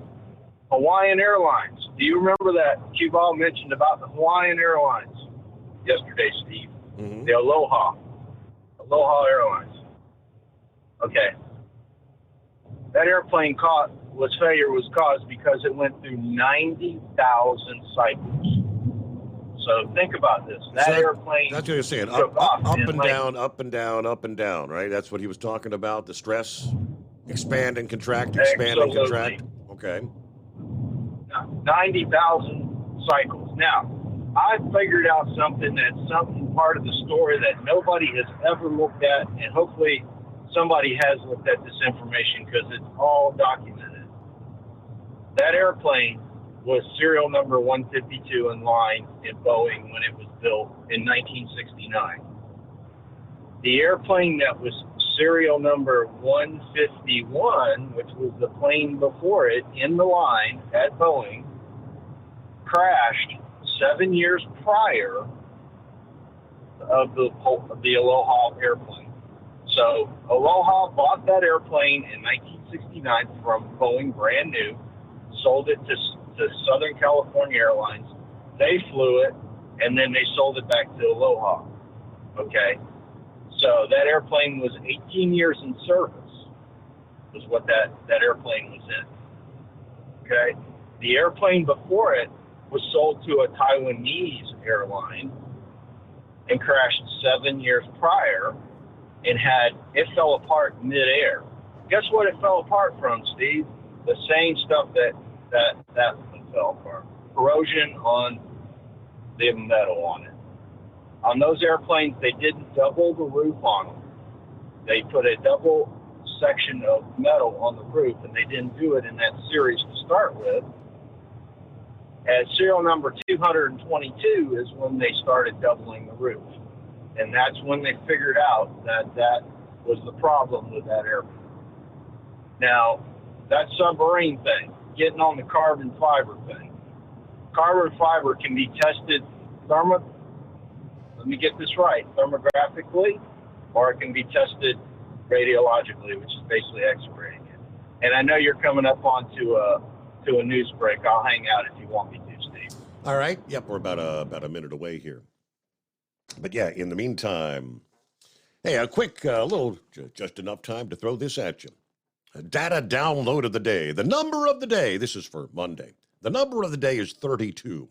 Hawaiian Airlines. Do you remember that Q-Ball mentioned about the Hawaiian Airlines yesterday, Steve? Mm-hmm. The Aloha Airlines. Okay. That airplane failure was caused because it went through 90,000 cycles. So think about this. That airplane. That's what you're saying. Up and down, up and down, up and down, right? That's what he was talking about. The stress, expand and contract, expand and contract. Okay. 90,000 cycles. Now, I figured out something part of the story that nobody has ever looked at, and hopefully somebody has looked at this information because it's all documented. That airplane was serial number 152 in line in Boeing when it was built in 1969. The airplane that was serial number 151, which was the plane before it in the line at Boeing, crashed 7 years prior of the Aloha airplane. So Aloha bought that airplane in 1969 from Boeing, brand new, sold it to Southern California Airlines. They flew it, and then they sold it back to Aloha. Okay? So that airplane was 18 years in service, was what that airplane was in. Okay? The airplane before it was sold to a Taiwanese airline and crashed 7 years prior, and it fell apart midair. Guess what it fell apart from, Steve? The same stuff that one fell apart. Corrosion on the metal on it. On those airplanes, they didn't double the roof on them. They put a double section of metal on the roof, and they didn't do it in that series to start with. At serial number 222 is when they started doubling the roof. And that's when they figured out that was the problem with that airplane. Now, that submarine thing, getting on the carbon fiber thing. Carbon fiber can be tested let me get this right, thermographically, or it can be tested radiologically, which is basically X-raying it. And I know you're coming up onto a news break. I'll hang out if you want me to, Steve. All right. Yep, we're about a minute away here. But yeah, in the meantime, hey, a quick little, just enough time to throw this at you. A data download of the day. The number of the day, this is for Monday. The number of the day is 32.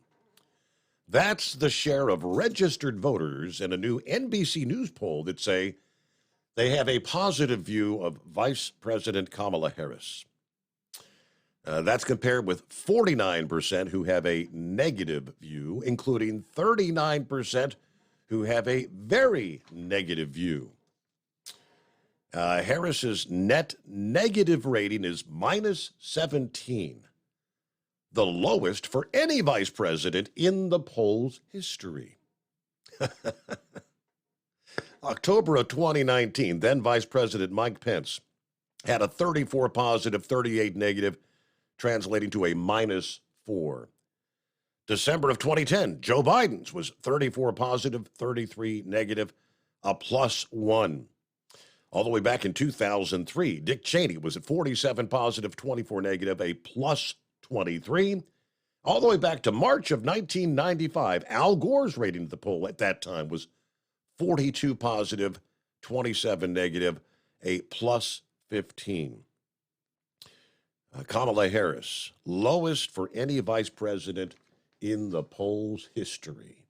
That's the share of registered voters in a new NBC News poll that say they have a positive view of Vice President Kamala Harris. That's compared with 49% who have a negative view, including 39% who have a very negative view. Harris's net negative rating is minus 17, the lowest for any vice president in the poll's history. October of 2019, then Vice President Mike Pence had a 34 positive, 38 negative, translating to a minus 4. December of 2010, Joe Biden's was 34 positive, 33 negative, a plus 1. All the way back in 2003, Dick Cheney was at 47 positive, 24 negative, a plus 23. All the way back to March of 1995, Al Gore's rating of the poll at that time was 42 positive, 27 negative, a plus 15. Kamala Harris, lowest for any vice president in the poll's history.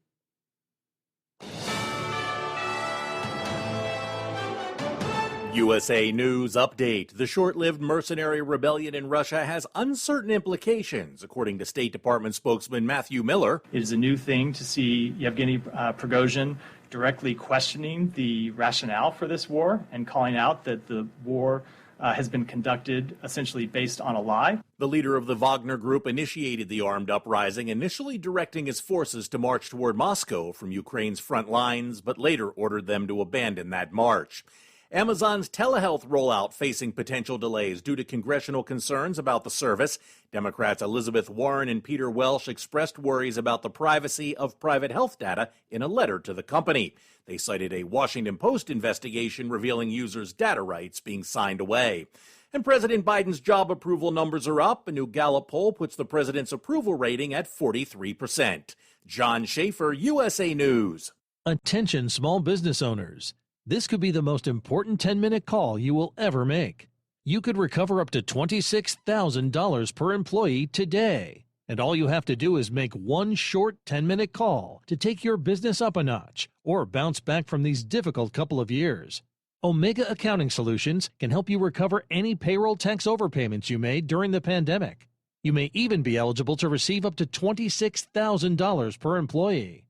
USA News Update. The short-lived mercenary rebellion in Russia has uncertain implications, according to State Department spokesman Matthew Miller. It is a new thing to see Yevgeny Prigozhin directly questioning the rationale for this war and calling out that the war has been conducted essentially based on a lie. The leader of the Wagner Group initiated the armed uprising, initially directing his forces to march toward Moscow from Ukraine's front lines, but later ordered them to abandon that march. Amazon's telehealth rollout facing potential delays due to congressional concerns about the service. Democrats Elizabeth Warren and Peter Welch expressed worries about the privacy of private health data in a letter to the company. They cited a Washington Post investigation revealing users' data rights being signed away. And President Biden's job approval numbers are up. A new Gallup poll puts the president's approval rating at 43%. John Schaefer, USA News. Attention small business owners. This could be the most important 10-minute call you will ever make. You could recover up to $26,000 per employee today. And all you have to do is make one short 10-minute call to take your business up a notch or bounce back from these difficult couple of years. Omega Accounting Solutions can help you recover any payroll tax overpayments you made during the pandemic. You may even be eligible to receive up to $26,000 per employee.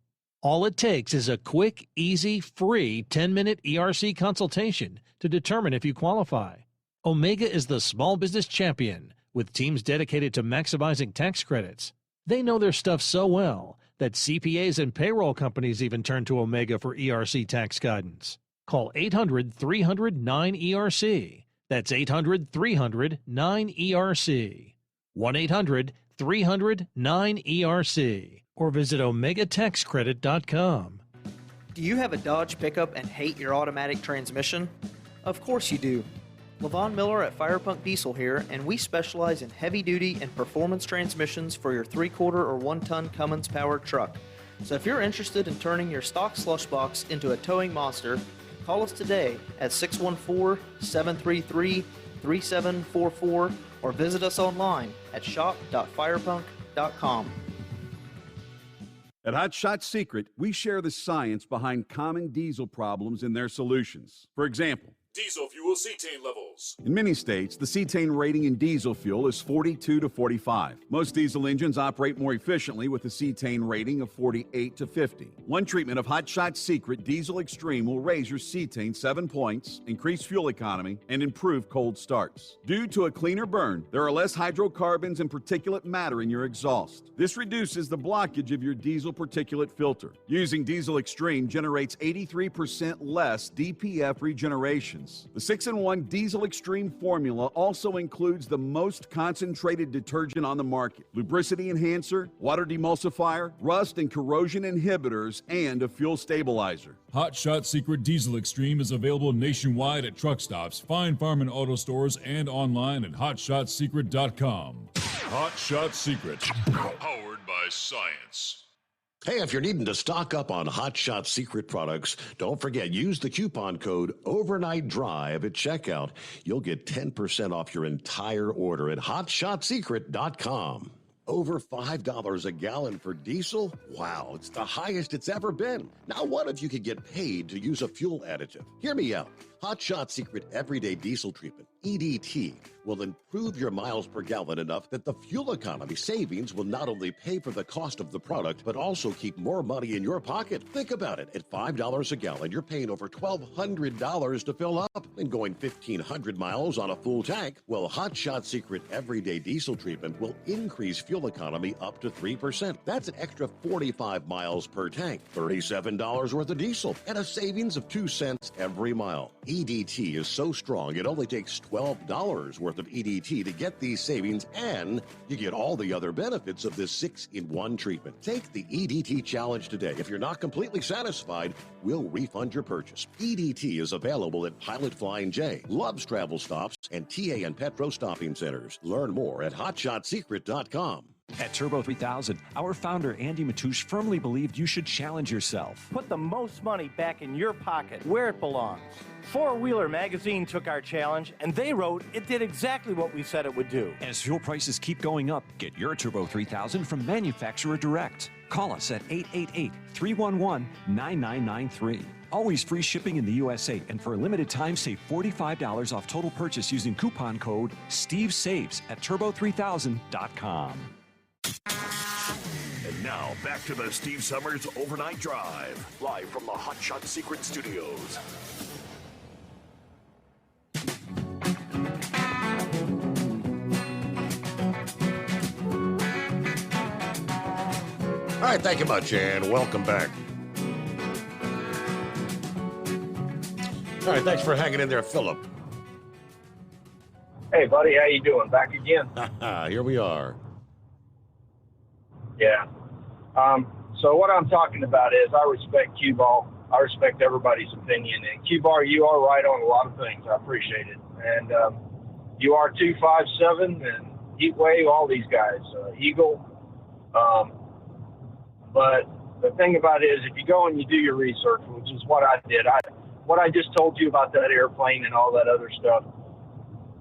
All it takes is a quick, easy, free 10-minute ERC consultation to determine if you qualify. Omega is the small business champion with teams dedicated to maximizing tax credits. They know their stuff so well that CPAs and payroll companies even turn to Omega for ERC tax guidance. Call 800-300-9ERC. That's 800-300-9ERC. 1-800-300-9ERC. Or visit OmegaTexCredit.com. Do you have a Dodge pickup and hate your automatic transmission? Of course you do. Levon Miller at Firepunk Diesel here, and we specialize in heavy-duty and performance transmissions for your 3-quarter or 1-ton Cummins-powered truck. So if you're interested in turning your stock slush box into a towing monster, call us today at 614-733-3744 or visit us online at shop.firepunk.com. At Hot Shot Secret, we share the science behind common diesel problems and their solutions. For example, Diesel fuel cetane levels. in many states, the cetane rating in diesel fuel is 42 to 45. Most diesel engines operate more efficiently with a cetane rating of 48 to 50. One treatment of Hot Shot Secret Diesel Extreme will raise your cetane 7 points, increase fuel economy, and improve cold starts. Due to a cleaner burn, there are less hydrocarbons and particulate matter in your exhaust. This reduces the blockage of your diesel particulate filter. Using Diesel Extreme generates 83% less DPF regeneration. The 6-in-1 Diesel Extreme formula also includes the most concentrated detergent on the market, lubricity enhancer, water demulsifier, rust and corrosion inhibitors, and a fuel stabilizer. Hot Shot Secret Diesel Extreme is available nationwide at truck stops, Fine Farm and auto stores, and online at hotshotsecret.com. Hot Shot Secret, powered by science. Hey, if you're needing to stock up on Hot Shot Secret products, don't forget, use the coupon code OvernightDrive at checkout. You'll get 10% off your entire order at hotshotsecret.com. Over $5 a gallon for diesel? Wow, it's the highest it's ever been. Now, what if you could get paid to use a fuel additive? Hear me out. Hot Shot Secret Everyday Diesel Treatment, EDT, will improve your miles per gallon enough that the fuel economy savings will not only pay for the cost of the product, but also keep more money in your pocket. Think about it. At $5 a gallon, you're paying over $1,200 to fill up and going 1,500 miles on a full tank. Well, Hot Shot Secret Everyday Diesel Treatment will increase fuel economy up to 3%. That's an extra 45 miles per tank, $37 worth of diesel, and a savings of 2 cents every mile. EDT is so strong, it only takes $12 worth of EDT to get these savings, and you get all the other benefits of this 6-in-1 treatment. Take the EDT challenge today. If you're not completely satisfied, we'll refund your purchase. EDT is available at Pilot Flying J, Love's Travel Stops, and TA and Petro Stopping Centers. Learn more at hotshotsecret.com. At Turbo 3000, our founder Andy Matouche firmly believed you should challenge yourself. Put the most money back in your pocket, where it belongs. Four Wheeler Magazine took our challenge, and they wrote it did exactly what we said it would do. As fuel prices keep going up, get your Turbo 3000 from manufacturer direct. Call us at 888-311-9993. Always free shipping in the USA, and for a limited time, save $45 off total purchase using coupon code STEVESAVES at turbo3000.com. And now, back to the Steve Summers Overnight Drive, live from the Hot Shot Secret Studios. All right, thank you much, and welcome back. All right, thanks for hanging in there, Philip. Hey, buddy, how you doing? Back again? Here we are. Yeah. So what I'm talking about is I respect cue ball. I respect everybody's opinion. And Q-Bar, you are right on a lot of things. I appreciate it. And you are 257 and Heatwave, all these guys, Eagle. But the thing about it is if you go and you do your research, which is what I did, what I just told you about that airplane and all that other stuff,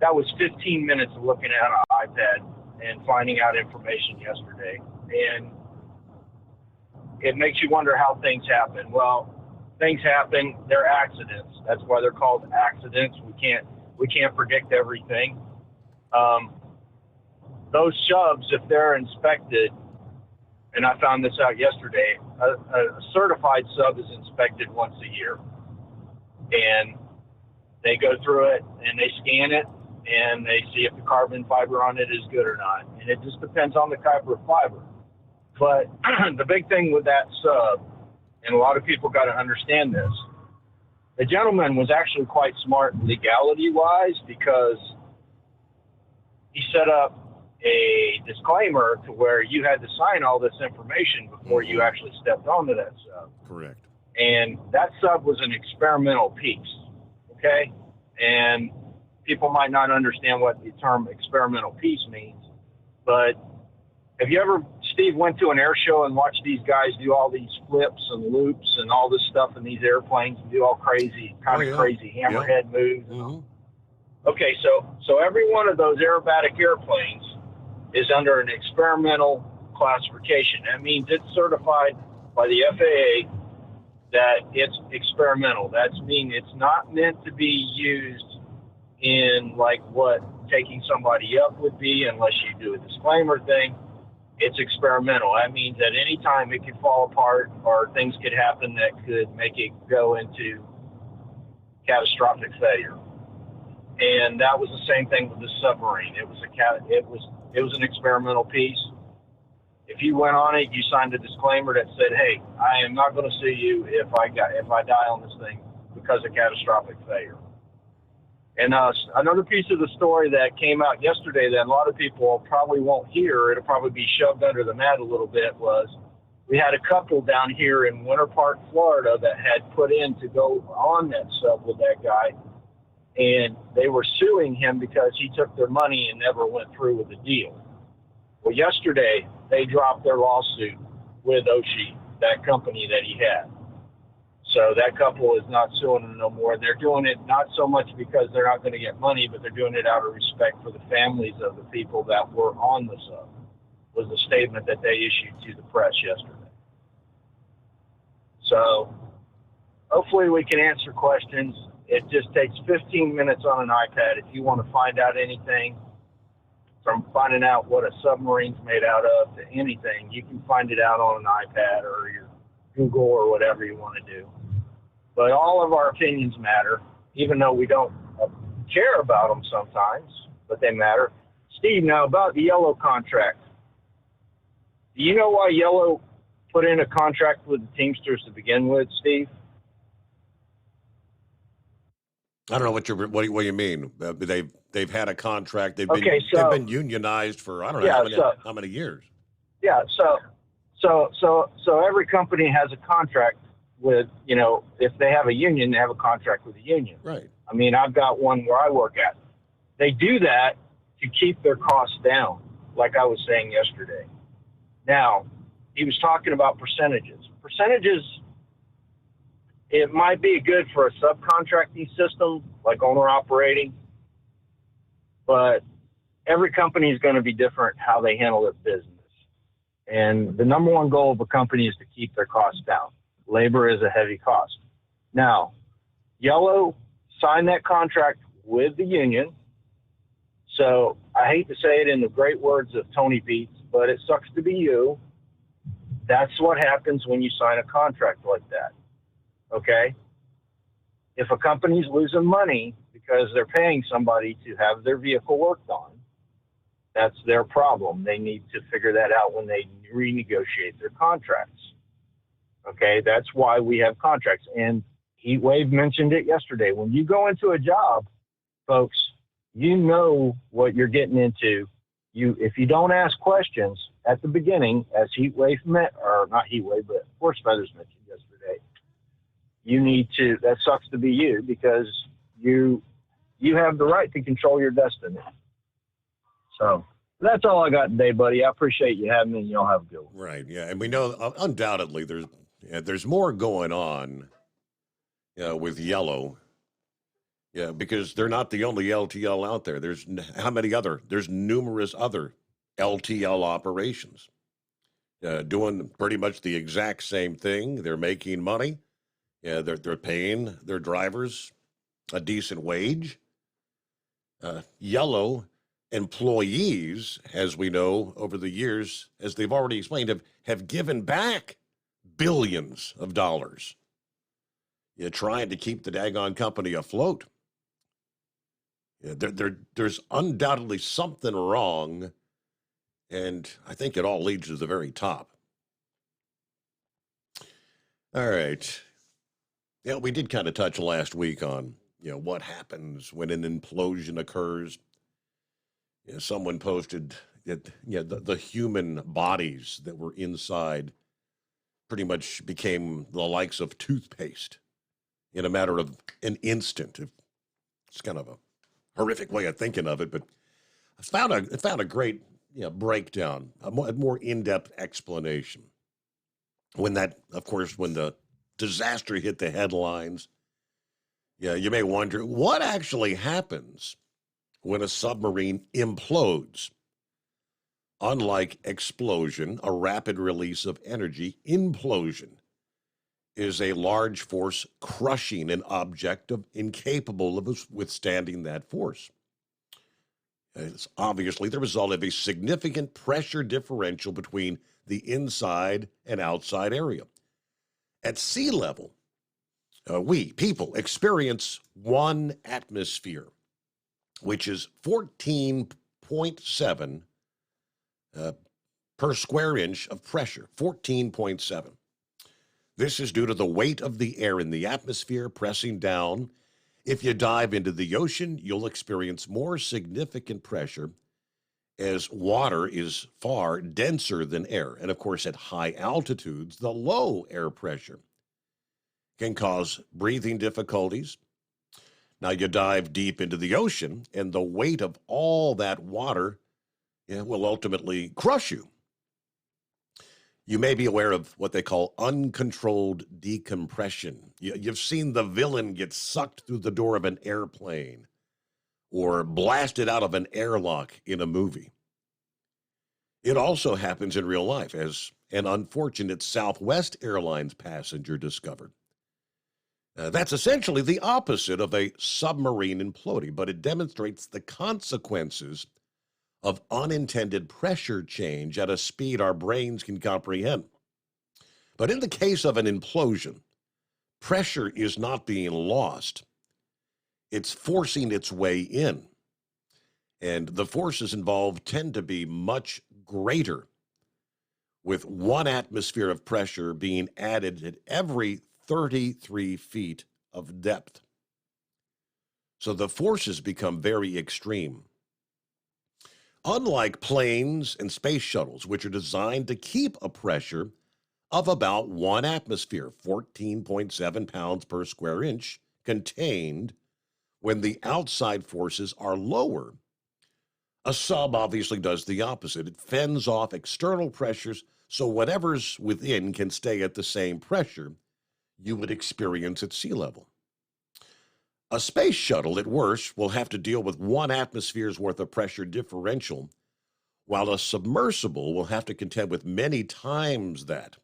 that was 15 minutes of looking at an iPad and finding out information yesterday. And it makes you wonder how things happen. Well, things happen. They're accidents. That's why they're called accidents. We can't predict everything. Those subs, if they're inspected, and I found this out yesterday, a certified sub is inspected once a year. And they go through it and they scan it and they see if the carbon fiber on it is good or not. And it just depends on the type of fiber. But the big thing with that sub, and a lot of people got to understand this, the gentleman was actually quite smart legality-wise because he set up a disclaimer to where you had to sign all this information before you actually stepped onto that sub. Correct. And that sub was an experimental piece, okay? And people might not understand what the term experimental piece means, but have you ever, Steve, went to an air show and watched these guys do all these flips and loops and all this stuff in these airplanes and do all crazy, crazy hammerhead moves? Okay, so every one of those aerobatic airplanes is under an experimental classification. That means it's certified by the FAA that it's experimental. That means it's not meant to be used in like what taking somebody up would be unless you do a disclaimer thing. It's experimental. That means at any time it could fall apart or things could happen that could make it go into catastrophic failure. And that was the same thing with the submarine. It was an experimental piece. If you went on it, you signed a disclaimer that said, "Hey, I am not going to sue you if I die on this thing because of catastrophic failure." And another piece of the story that came out yesterday that a lot of people probably won't hear, it'll probably be shoved under the mat a little bit, was we had a couple down here in Winter Park, Florida, that had put in to go on that sub with that guy, and they were suing him because he took their money and never went through with the deal. Well, yesterday, they dropped their lawsuit with Oshie, that company that he had. So that couple is not suing him no more. They're doing it not so much because they're not going to get money, but they're doing it out of respect for the families of the people that were on the sub, was the statement that they issued to the press yesterday. So hopefully we can answer questions. It just takes 15 minutes on an iPad if you want to find out anything, from finding out what a submarine's made out of to anything. You can find it out on an iPad or your Google or whatever you want to do. But all of our opinions matter, even though we don't care about them sometimes, but they matter. Steve, now about the Yellow contract. Do you know why Yellow put in a contract with the Teamsters to begin with, Steve? I don't know what you mean. They've had a contract. They've been unionized for I don't know how many years. Yeah. So every company has a contract with, if they have a union, they have a contract with the union. Right. I mean, I've got one where I work at. They do that to keep their costs down, like I was saying yesterday. Now, he was talking about percentages. Percentages, it might be good for a subcontracting system, like owner operating, but every company is going to be different how they handle their business. And the number one goal of a company is to keep their costs down. Labor is a heavy cost. Now, Yellow signed that contract with the union. So I hate to say it in the great words of Tony Beats, but it sucks to be you. That's what happens when you sign a contract like that. Okay? If a company's losing money because they're paying somebody to have their vehicle worked on, that's their problem. They need to figure that out when they renegotiate their contracts. Okay, that's why we have contracts. And Heatwave mentioned it yesterday. When you go into a job, folks, you know what you're getting into. If you don't ask questions at the beginning, as Heatwave not Heatwave, but Horse Feathers mentioned yesterday, you need to. That sucks to be you because you have the right to control your destiny. So that's all I got today, buddy. I appreciate you having me, and y'all have a good one. Right, yeah. And we know undoubtedly there's more going on with Yellow. Yeah, because they're not the only LTL out there. There's numerous other LTL operations doing pretty much the exact same thing. They're making money. Yeah, they're paying their drivers a decent wage. Yellow employees, as we know over the years, as they've already explained, have given back billions of dollars. You're trying to keep the daggone company afloat. Yeah, there's undoubtedly something wrong, and I think it all leads to the very top. All right. Yeah, we did kind of touch last week on, what happens when an implosion occurs. Someone posted that, the human bodies that were inside pretty much became the likes of toothpaste in a matter of an instant. It's kind of a horrific way of thinking of it, but I found a great breakdown, a more in-depth explanation. When the disaster hit the headlines, you may wonder what actually happens when a submarine implodes. Unlike explosion, a rapid release of energy, implosion is a large force crushing an object incapable of withstanding that force. It's obviously the result of a significant pressure differential between the inside and outside area. At sea level, we, people, experience 1 atmosphere, which is 14.7 per square inch of pressure, 14.7. This is due to the weight of the air in the atmosphere pressing down. If you dive into the ocean, you'll experience more significant pressure as water is far denser than air. And of course, at high altitudes, the low air pressure can cause breathing difficulties. Now you dive deep into the ocean, and the weight of all that water will ultimately crush you. You may be aware of what they call uncontrolled decompression. You've seen the villain get sucked through the door of an airplane or blasted out of an airlock in a movie. It also happens in real life, as an unfortunate Southwest Airlines passenger discovered. That's essentially the opposite of a submarine imploding, but it demonstrates the consequences of unintended pressure change at a speed our brains can comprehend. But in the case of an implosion, pressure is not being lost. It's forcing its way in. And the forces involved tend to be much greater, with 1 atmosphere of pressure being added at every 33 feet of depth. So the forces become very extreme. Unlike planes and space shuttles, which are designed to keep a pressure of about 1 atmosphere, 14.7 pounds per square inch, contained when the outside forces are lower, a sub obviously does the opposite. It fends off external pressures so whatever's within can stay at the same pressure you would experience at sea level. A space shuttle, at worst, will have to deal with 1 atmosphere's worth of pressure differential, while a submersible will have to contend with many times that.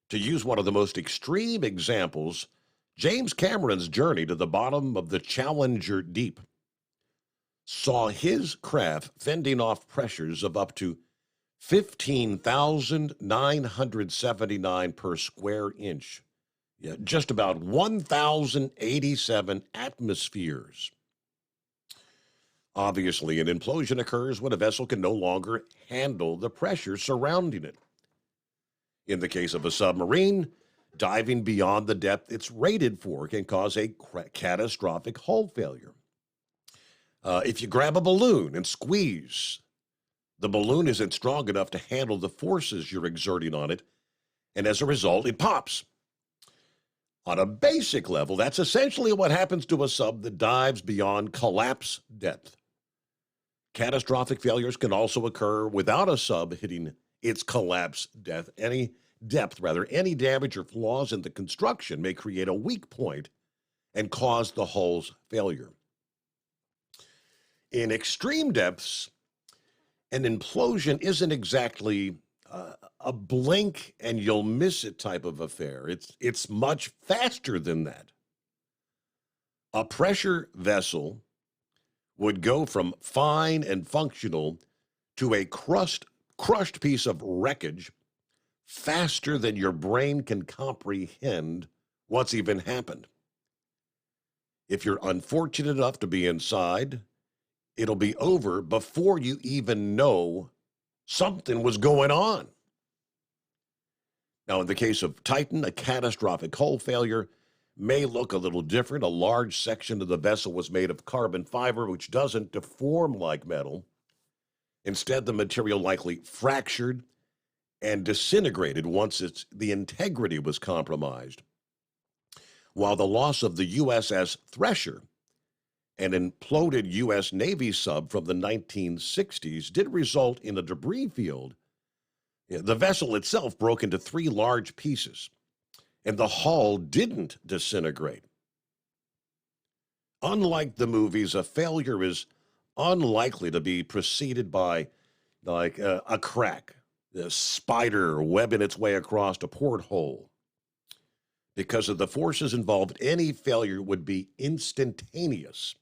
To use one of the most extreme examples, James Cameron's journey to the bottom of the Challenger Deep saw his craft fending off pressures of up to 15,979 per square inch. Just about 1,087 atmospheres. Obviously, an implosion occurs when a vessel can no longer handle the pressure surrounding it. In the case of a submarine, diving beyond the depth it's rated for can cause a catastrophic hull failure. If you grab a balloon and squeeze, the balloon isn't strong enough to handle the forces you're exerting on it, and as a result, it pops. On a basic level, that's essentially what happens to a sub that dives beyond collapse depth. Catastrophic failures can also occur without a sub hitting its collapse depth. Any damage or flaws in the construction may create a weak point and cause the hull's failure. In extreme depths, an implosion isn't exactly a blink and you'll miss it type of affair. It's much faster than that. A pressure vessel would go from fine and functional to a crushed piece of wreckage faster than your brain can comprehend what's even happened. If you're unfortunate enough to be inside, it'll be over before you even know something was going on. Now, in the case of Titan, a catastrophic hull failure may look a little different. A large section of the vessel was made of carbon fiber, which doesn't deform like metal. Instead, the material likely fractured and disintegrated once the integrity was compromised. While the loss of the USS Thresher, an imploded U.S. Navy sub from the 1960s, did result in a debris field, the vessel itself broke into 3 large pieces, and the hull didn't disintegrate. Unlike the movies, a failure is unlikely to be preceded by like a crack, a spider webbing its way across a porthole. Because of the forces involved, any failure would be instantaneous.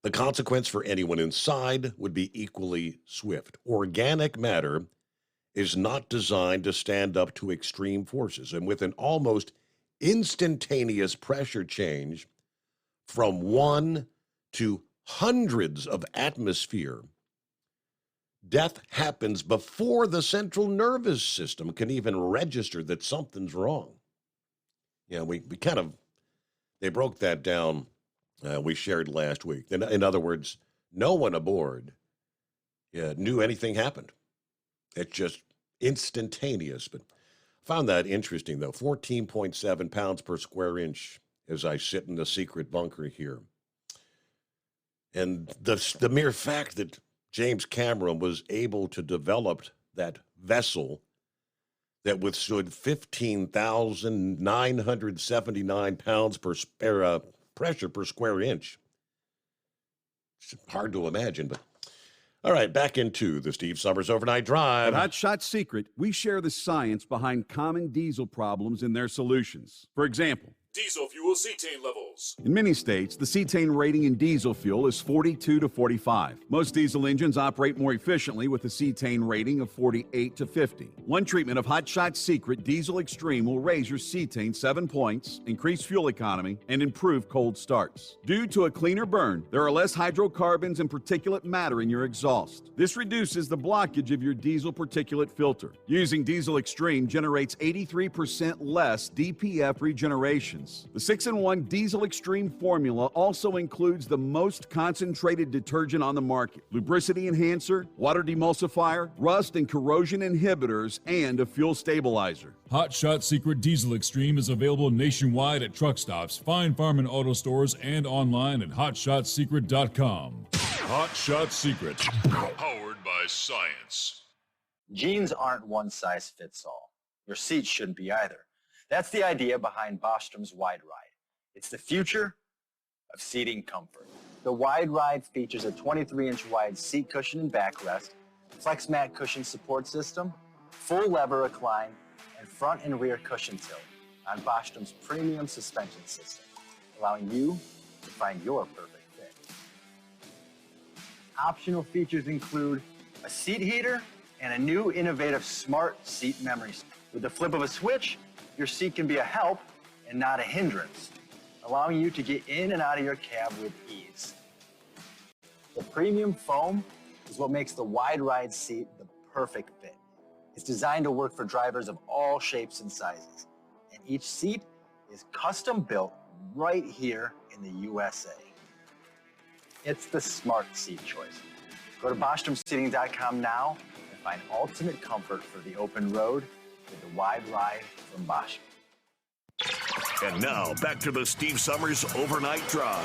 The consequence for anyone inside would be equally swift. Organic matter is not designed to stand up to extreme forces, and with an almost instantaneous pressure change from 1 to hundreds of atmosphere, death happens before the central nervous system can even register that something's wrong. They broke that down, we shared last week. In other words, no one aboard knew anything happened. It's just instantaneous. But found that interesting, though. 14.7 pounds per square inch as I sit in the secret bunker here. And the mere fact that James Cameron was able to develop that vessel that withstood 15,979 pounds per pressure per square inch. It's hard to imagine, but all right, back into the Steve Summers Overnight Drive. At Hot Shot Secret, we share the science behind common diesel problems and their solutions. For example, Diesel fuel cetane levels. in many states, the cetane rating in diesel fuel is 42 to 45. Most diesel engines operate more efficiently with a cetane rating of 48 to 50. One treatment of Hot Shot Secret Diesel Extreme will raise your cetane 7 points, increase fuel economy, and improve cold starts. Due to a cleaner burn, there are less hydrocarbons and particulate matter in your exhaust. This reduces the blockage of your diesel particulate filter. Using Diesel Extreme generates 83% less DPF regeneration. The 6-in-1 Diesel Extreme formula also includes the most concentrated detergent on the market, lubricity enhancer, water demulsifier, rust and corrosion inhibitors, and a fuel stabilizer. Hot Shot Secret Diesel Extreme is available nationwide at truck stops, Fine Farm and auto stores, and online at hotshotsecret.com. Hot Shot Secret, powered by science. Jeans aren't one size fits all. Your seats shouldn't be either. That's the idea behind Bostrom's Wide Ride. It's the future of seating comfort. The Wide Ride features a 23-inch wide seat cushion and backrest, flex mat cushion support system, full lever recline, and front and rear cushion tilt on Bostrom's premium suspension system, allowing you to find your perfect fit. Optional features include a seat heater and a new innovative smart seat memory. With the flip of a switch, your seat can be a help and not a hindrance, allowing you to get in and out of your cab with ease. The premium foam is what makes the Wide Ride seat the perfect fit. It's designed to work for drivers of all shapes and sizes, and each seat is custom built right here in the USA. It's the smart seat choice. Go to BostromSeating.com now and find ultimate comfort for the open road with the Wide Ride from Bosch. And now, back to the Steve Summers Overnight Drive.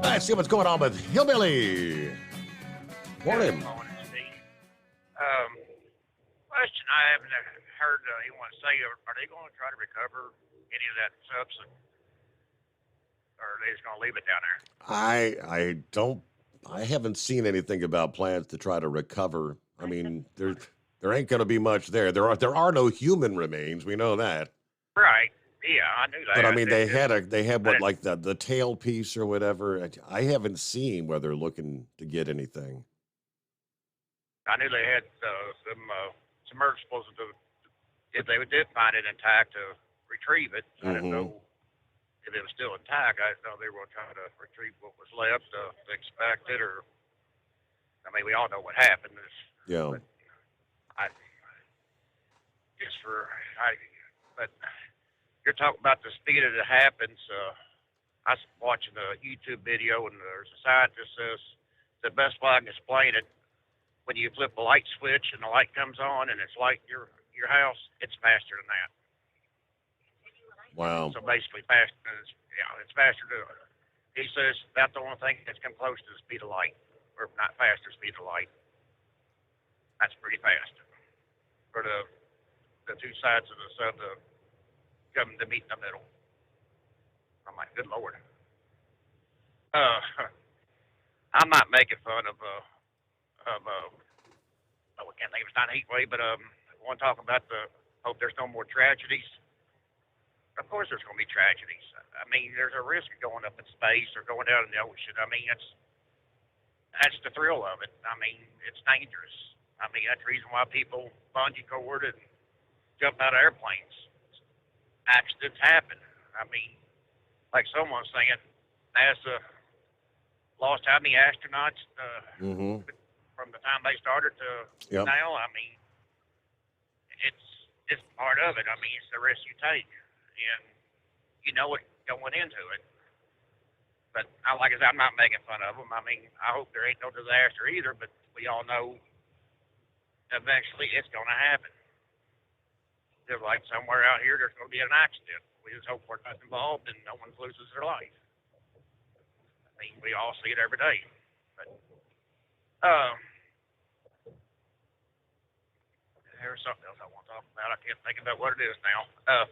Let's see what's going on with Hillbilly. Morning. Question I haven't heard anyone say, are they going to try to recover any of that substance? Or are they just going to leave it down there? I haven't seen anything about plans to try to recover. I mean, there ain't going to be much there. There are no human remains. We know that. Right. Yeah, I knew that. But I mean, they had what, like the tail piece or whatever. I haven't seen where they're looking to get anything. I knew they had some submersibles if they did find it intact to retrieve it. I didn't know if it was still intact. I didn't know they were going to try to retrieve what was left to expect it, or I mean, we all know what happened. Yeah. But but you're talking about the speed that it happens. I was watching a YouTube video, and there's a scientist says the best way I can explain it, when you flip a light switch and the light comes on and it's lighting your house, it's faster than that. Wow. So basically, faster. It's faster to. He says that's the only thing that's come close to the speed of light, or not faster speed of light. That's pretty fast for the two sides of the sun to come to meet in the middle. I'm like, good Lord. I'm not making fun of I can't think of it's not a heat wave, but one talking about hope there's no more tragedies. Of course there's going to be tragedies. I mean, there's a risk of going up in space or going down in the ocean. I mean, that's the thrill of it. I mean, it's dangerous. I mean, that's the reason why people bungee cord and jump out of airplanes. Accidents happen. I mean, like someone's saying, NASA lost how many astronauts from the time they started to now? I mean, it's part of it. I mean, it's the risk you take, and you know it going into it. But like I said, I'm not making fun of them. I mean, I hope there ain't no disaster either, but we all know eventually it's going to happen. Just like somewhere out here, there's going to be an accident. We just hope we're not involved and no one loses their life. I mean, we all see it every day. But there's something else I want to talk about. I can't think about what it is now. I'm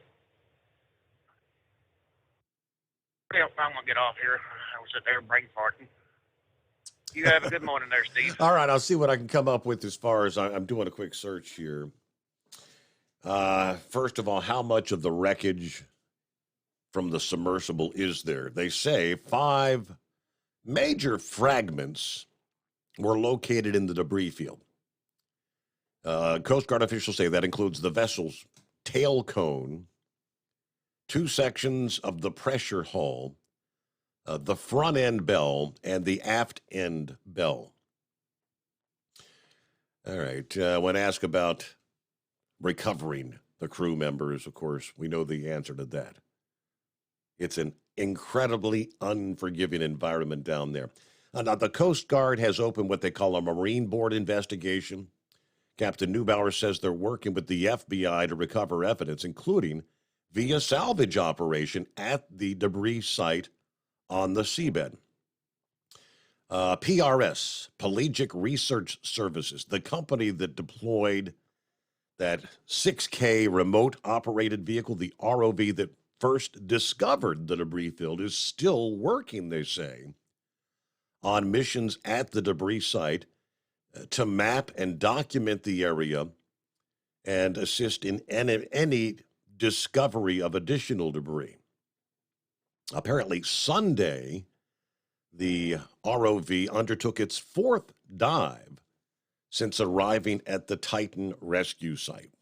going to get off here. I was sitting there brain farting. You have a good morning there, Steve. All right, I'll see what I can come up with as far as I'm doing a quick search here. First of all, how much of the wreckage from the submersible is there? They say 5 major fragments were located in the debris field. Coast Guard officials say that includes the vessel's tail cone, 2 sections of the pressure hull, the front end bell, and the aft end bell. All right. When asked about recovering the crew members, of course, we know the answer to that. It's an incredibly unforgiving environment down there. Now, the Coast Guard has opened what they call a Marine Board investigation. Captain Neubauer says they're working with the FBI to recover evidence, including via salvage operation at the debris site on the seabed. PRS, Pelagic Research Services, the company that deployed that 6K remote-operated vehicle, the ROV that first discovered the debris field, is still working, they say, on missions at the debris site to map and document the area and assist in any discovery of additional debris. Apparently, Sunday, the ROV undertook its 4th dive since arriving at the Titan rescue site.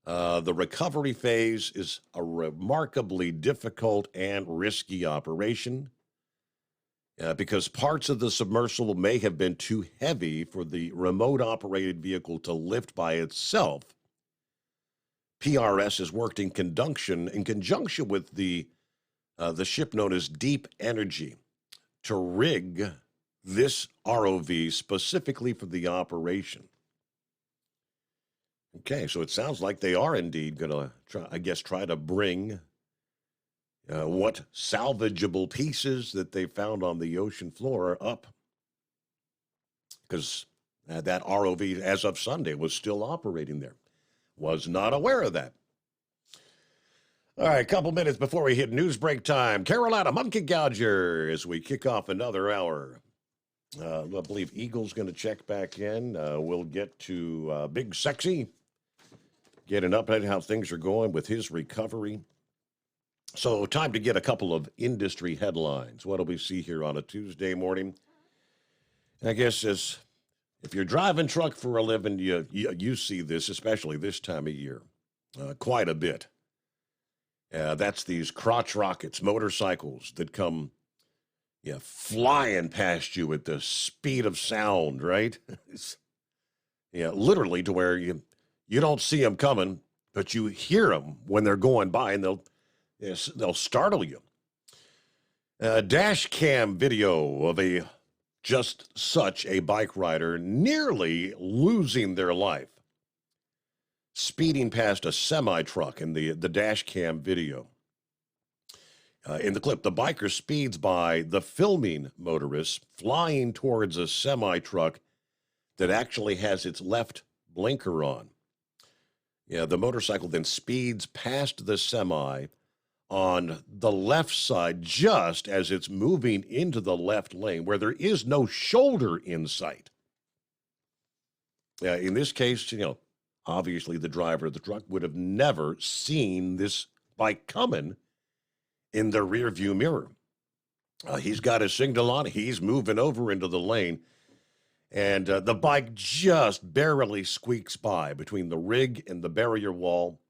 The recovery phase is a remarkably difficult and risky operation because parts of the submersible may have been too heavy for the remote-operated vehicle to lift by itself. PRS has worked in conjunction with the ship known as Deep Energy to rig this ROV specifically for the operation. Okay, so it sounds like they are indeed going to, try to bring what salvageable pieces that they found on the ocean floor up. Because that ROV, as of Sunday, was still operating there. Was not aware of that. All right, a couple minutes before we hit news break time. Carolina Monkey Gouger as we kick off another hour. I believe Eagle's going to check back in. We'll get to Big Sexy, get an update how things are going with his recovery. So time to get a couple of industry headlines. What do we see here on a Tuesday morning? I guess if you're driving truck for a living, you see this, especially this time of year. quite a bit. That's these crotch rockets, motorcycles that come flying past you at the speed of sound, right? Literally to where you don't see them coming, but you hear them when they're going by, and they'll startle you. Dash cam video of just such a bike rider nearly losing their life, speeding past a semi-truck in the dash cam video. In the clip, the biker speeds by the filming motorist flying towards a semi-truck that actually has its left blinker on. The motorcycle then speeds past the semi on the left side just as it's moving into the left lane where there is no shoulder in sight. In this case, obviously the driver of the truck would have never seen this bike coming in the rear view mirror. He's got his signal on. He's moving over into the lane, and the bike just barely squeaks by between the rig and the barrier wall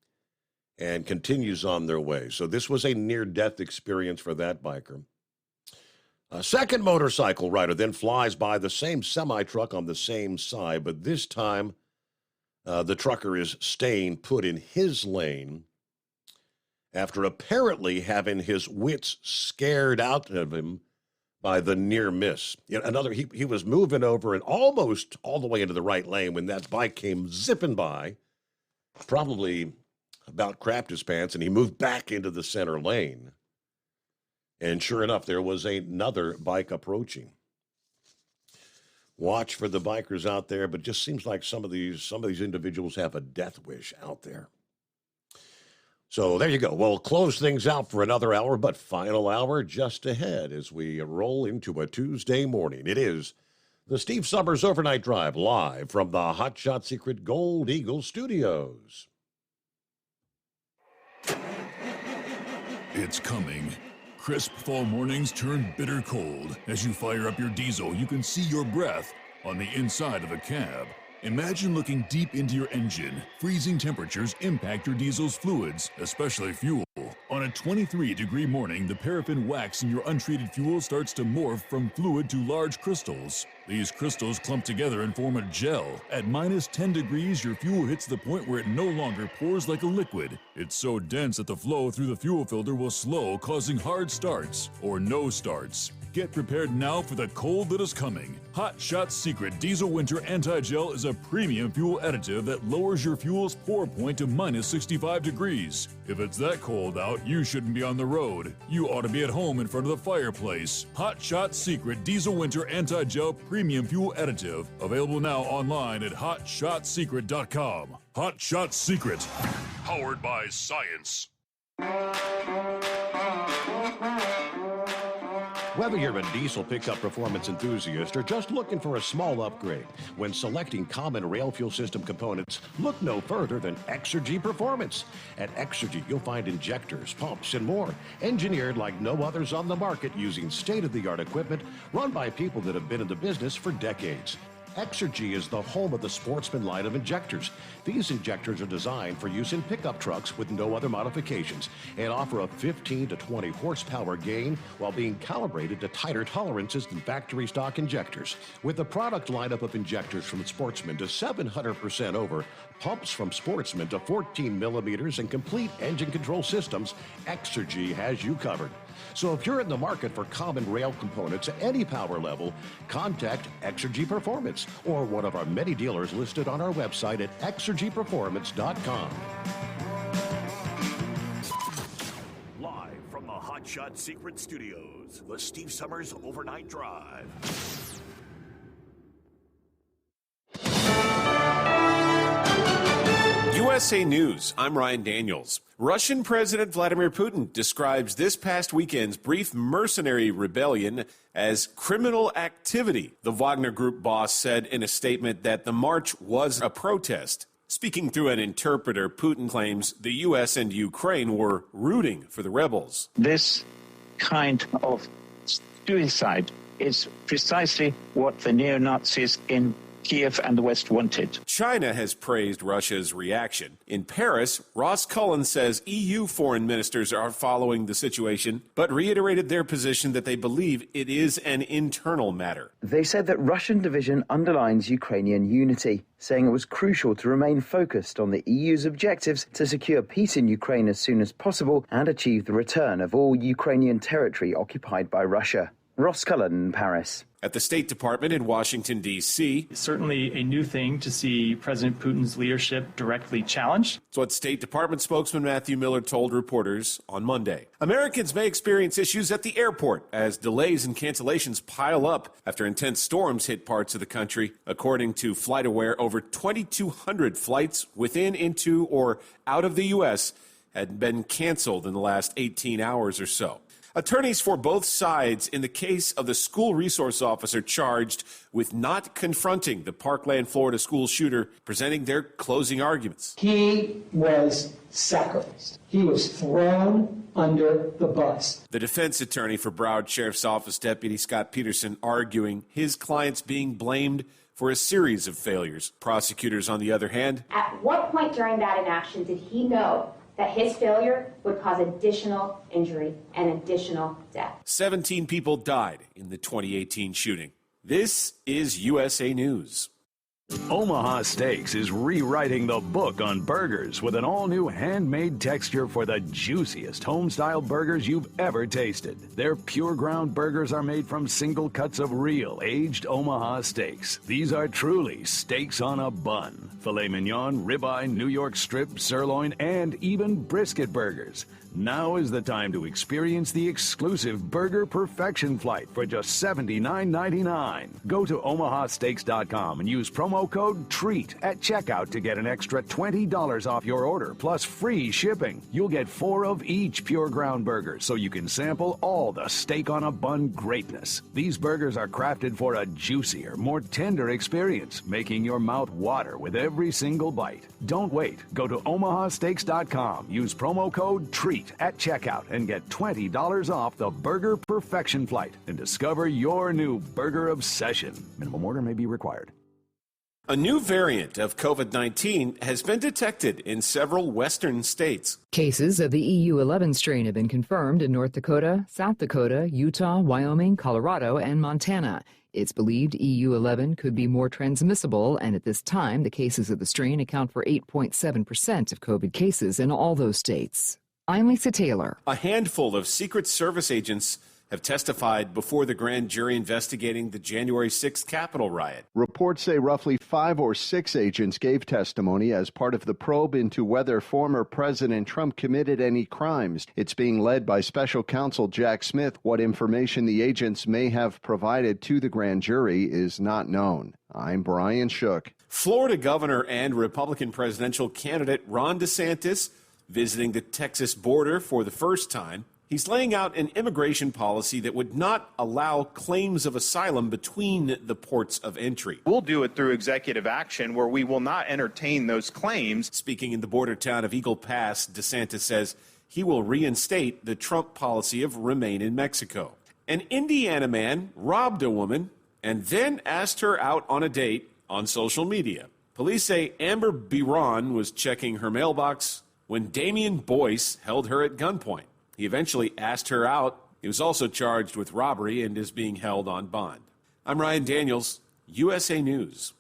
and continues on their way. So this was a near-death experience for that biker. A second motorcycle rider then flies by the same semi-truck on the same side, but this time the trucker is staying put in his lane after apparently having his wits scared out of him by the near miss. He was moving over and almost all the way into the right lane when that bike came zipping by, probably about crapped his pants, and he moved back into the center lane. And sure enough, there was another bike approaching. Watch for the bikers out there, but it just seems like some of these individuals have a death wish out there. So there you go. We'll close things out for another hour, but final hour just ahead as we roll into a Tuesday morning. It is the Steve Summers Overnight Drive, live from the Hot Shot Secret Gold Eagle Studios. It's coming. Crisp fall mornings turn bitter cold. As you fire up your diesel, you can see your breath on the inside of the cab. Imagine looking deep into your engine. Freezing temperatures impact your diesel's fluids, especially fuel. On a 23-degree morning, the paraffin wax in your untreated fuel starts to morph from fluid to large crystals. These crystals clump together and form a gel. At minus 10 degrees, your fuel hits the point where it no longer pours like a liquid. It's so dense that the flow through the fuel filter will slow, causing hard starts or no starts. Get prepared now for the cold that is coming. Hot Shot Secret Diesel Winter Anti-Gel is a premium fuel additive that lowers your fuel's pour point to minus 65 degrees. If it's that cold out, you shouldn't be on the road. You ought to be at home in front of the fireplace. Hot Shot Secret Diesel Winter Anti-Gel Premium Fuel Additive. Available now online at hotshotsecret.com. Hot Shot Secret. Powered by science. Whether you're a diesel pickup performance enthusiast or just looking for a small upgrade, when selecting common rail fuel system components, look no further than Exergy Performance. At Exergy, you'll find injectors, pumps, and more, engineered like no others on the market using state-of-the-art equipment run by people that have been in the business for decades. Exergy is the home of the Sportsman line of injectors. These injectors are designed for use in pickup trucks with no other modifications and offer a 15 to 20 horsepower gain while being calibrated to tighter tolerances than factory stock injectors. With the product lineup of injectors from Sportsman to 700% over, pumps from Sportsman to 14 millimeters, and complete engine control systems, Exergy has you covered. So if you're in the market for common rail components at any power level, contact Exergy Performance or one of our many dealers listed on our website at exergyperformance.com. Live from the Hot Shot Secret Studios, the Steve Summers Overnight Drive. USA News, I'm Ryan Daniels. Russian President Vladimir Putin describes this past weekend's brief mercenary rebellion as criminal activity. The Wagner Group boss said in a statement that the march was a protest. Speaking through an interpreter, Putin claims the U.S. and Ukraine were rooting for the rebels. This kind of suicide is precisely what the neo-Nazis in Kiev and the West wanted. China has praised Russia's reaction. In Paris, Ross Cullen says EU foreign ministers are following the situation, but reiterated their position that they believe it is an internal matter. They said that Russian division underlines Ukrainian unity, saying it was crucial to remain focused on the EU's objectives to secure peace in Ukraine as soon as possible and achieve the return of all Ukrainian territory occupied by Russia. Ross Cullen, Paris. At the State Department in Washington, D.C. It's certainly a new thing to see President Putin's leadership directly challenged. It's what State Department spokesman Matthew Miller told reporters on Monday. Americans may experience issues at the airport as delays and cancellations pile up after intense storms hit parts of the country. According to FlightAware, over 2,200 flights within, into, or out of the U.S. had been canceled in the last 18 hours or so. Attorneys for both sides in the case of the school resource officer charged with not confronting the Parkland, Florida school shooter, presenting their closing arguments. He was sacrificed. He was thrown under the bus. The defense attorney for Broward Sheriff's Office Deputy Scott Peterson arguing his client's being blamed for a series of failures. Prosecutors, on the other hand, at what point during that inaction did he know that his failure would cause additional injury and additional death? 17 people died in the 2018 shooting. This is USA News. Omaha Steaks is rewriting the book on burgers with an all-new handmade texture for the juiciest home-style burgers you've ever tasted. Their pure ground burgers are made from single cuts of real aged Omaha steaks. These are truly steaks on a bun. Filet mignon, ribeye, New York strip, sirloin, and even brisket burgers. Now is the time to experience the exclusive Burger Perfection Flight for just $79.99. Go to omahasteaks.com and use promo code TREAT at checkout to get an extra $20 off your order, plus free shipping. You'll get 4 of each pure ground burger, so you can sample all the steak on a bun greatness. These burgers are crafted for a juicier, more tender experience, making your mouth water with every single bite. Don't wait. Go to omahasteaks.com. Use promo code TREAT at checkout and get $20 off the Burger Perfection Flight and discover your new burger obsession. Minimum order may be required. A new variant of COVID-19 has been detected in several western states. Cases of the EU11 strain have been confirmed in North Dakota, South Dakota, Utah, Wyoming, Colorado, and Montana. It's believed EU11 could be more transmissible, and at this time, the cases of the strain account for 8.7% of COVID cases in all those states. I'm Lisa Taylor. A handful of Secret Service agents have testified before the grand jury investigating the January 6th Capitol riot. Reports say roughly 5 or 6 agents gave testimony as part of the probe into whether former President Trump committed any crimes. It's being led by Special Counsel Jack Smith. What information the agents may have provided to the grand jury is not known. I'm Brian Shook. Florida Governor and Republican presidential candidate Ron DeSantis visiting the Texas border for the first time. He's laying out an immigration policy that would not allow claims of asylum between the ports of entry. We'll do it through executive action where we will not entertain those claims. Speaking in the border town of Eagle Pass, DeSantis says he will reinstate the Trump policy of remain in Mexico. An Indiana man robbed a woman and then asked her out on a date on social media. Police say Amber Biron was checking her mailbox when Damian Boyce held her at gunpoint. He eventually asked her out. He was also charged with robbery and is being held on bond. I'm Ryan Daniels, USA News.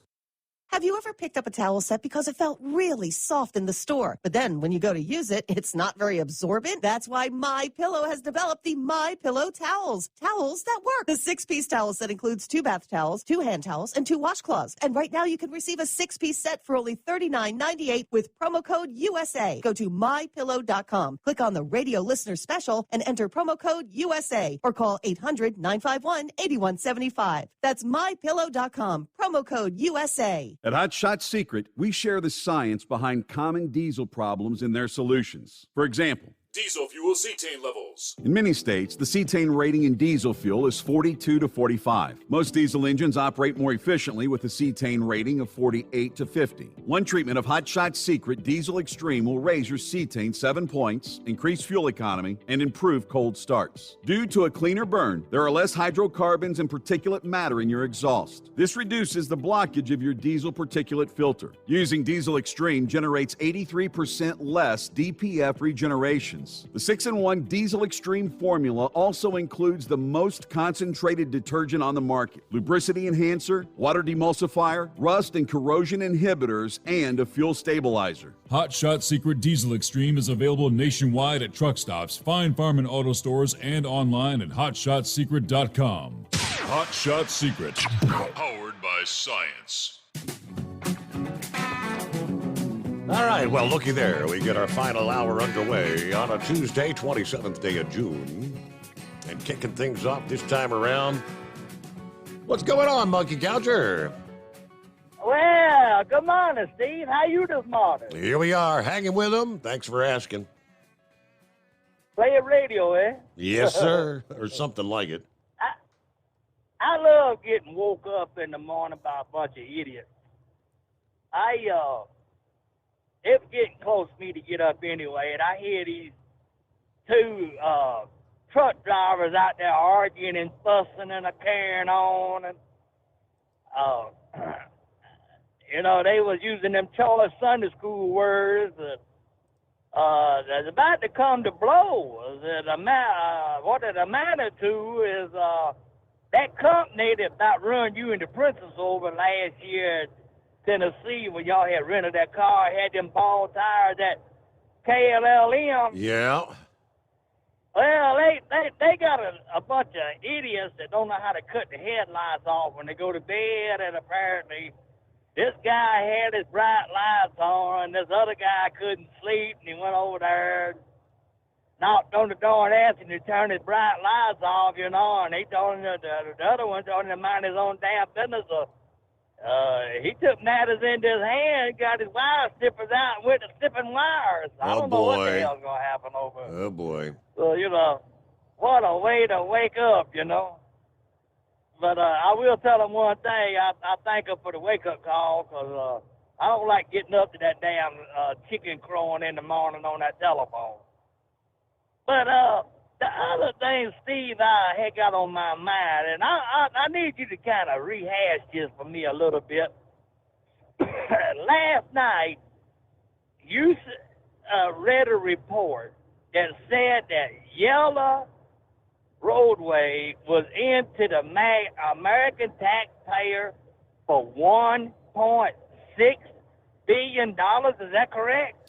Have you ever picked up a towel set because it felt really soft in the store, but then when you go to use it, it's not very absorbent? That's why MyPillow has developed the MyPillow towels. Towels that work. The 6-piece towel set includes 2 bath towels, 2 hand towels, and 2 washcloths. And right now you can receive a 6-piece set for only $39.98 with promo code USA. Go to MyPillow.com, click on the radio listener special, and enter promo code USA, or call 800-951-8175. That's MyPillow.com, promo code USA. At Hot Shot Secret, we share the science behind common diesel problems and their solutions. For example, Diesel fuel cetane levels. In many states, the cetane rating in diesel fuel is 42 to 45. Most diesel engines operate more efficiently with a cetane rating of 48 to 50. One treatment of Hot Shot Secret Diesel Extreme will raise your cetane 7 points, increase fuel economy, and improve cold starts. Due to a cleaner burn, there are less hydrocarbons and particulate matter in your exhaust. This reduces the blockage of your diesel particulate filter. Using Diesel Extreme generates 83% less DPF regeneration. The 6-in-1 Diesel Extreme formula also includes the most concentrated detergent on the market, lubricity enhancer, water demulsifier, rust and corrosion inhibitors, and a fuel stabilizer. Hot Shot Secret Diesel Extreme is available nationwide at truck stops, Fine Farm and auto stores, and online at hotshotsecret.com. Hot Shot Secret, powered by science. All right, well, looky there. We get our final hour underway on a Tuesday, 27th day of June. And kicking things off this time around. What's going on, Monkey Gouger? Well, good morning, Steve. How you this morning? Here we are, hanging with them. Thanks for asking. Play a radio, eh? Yes, sir. Or something like it. I love getting woke up in the morning by a bunch of idiots. It's getting close to me to get up anyway, and I hear these two truck drivers out there arguing and fussing and carrying on, and they was using them choice Sunday school words that that's about to come to blows. What it amounted to is that company that about run you and the princess over last year Tennessee, when y'all had rented that car, had them ball tires, that KLLM. Yeah. Well, they got a bunch of idiots that don't know how to cut the headlights off when they go to bed, and apparently this guy had his bright lights on, and this other guy couldn't sleep, and he went over there and knocked on the door and asked him to turn his bright lights off, and he told him the other one told him to mind his own damn business. He took matters into his hand, got his wire snippers out, and went to snipping wires. I don't know what the hell's going to happen over. Oh, boy. So, what a way to wake up, But I will tell him one thing. I thank him for the wake-up call, because I don't like getting up to that damn chicken crowing in the morning on that telephone. But the other thing, Steve, I had got on my mind, and I need you to kind of rehash this for me a little bit. Last night, you read a report that said that Yellow Roadway was into the American taxpayer for $1.6 billion. Is that correct?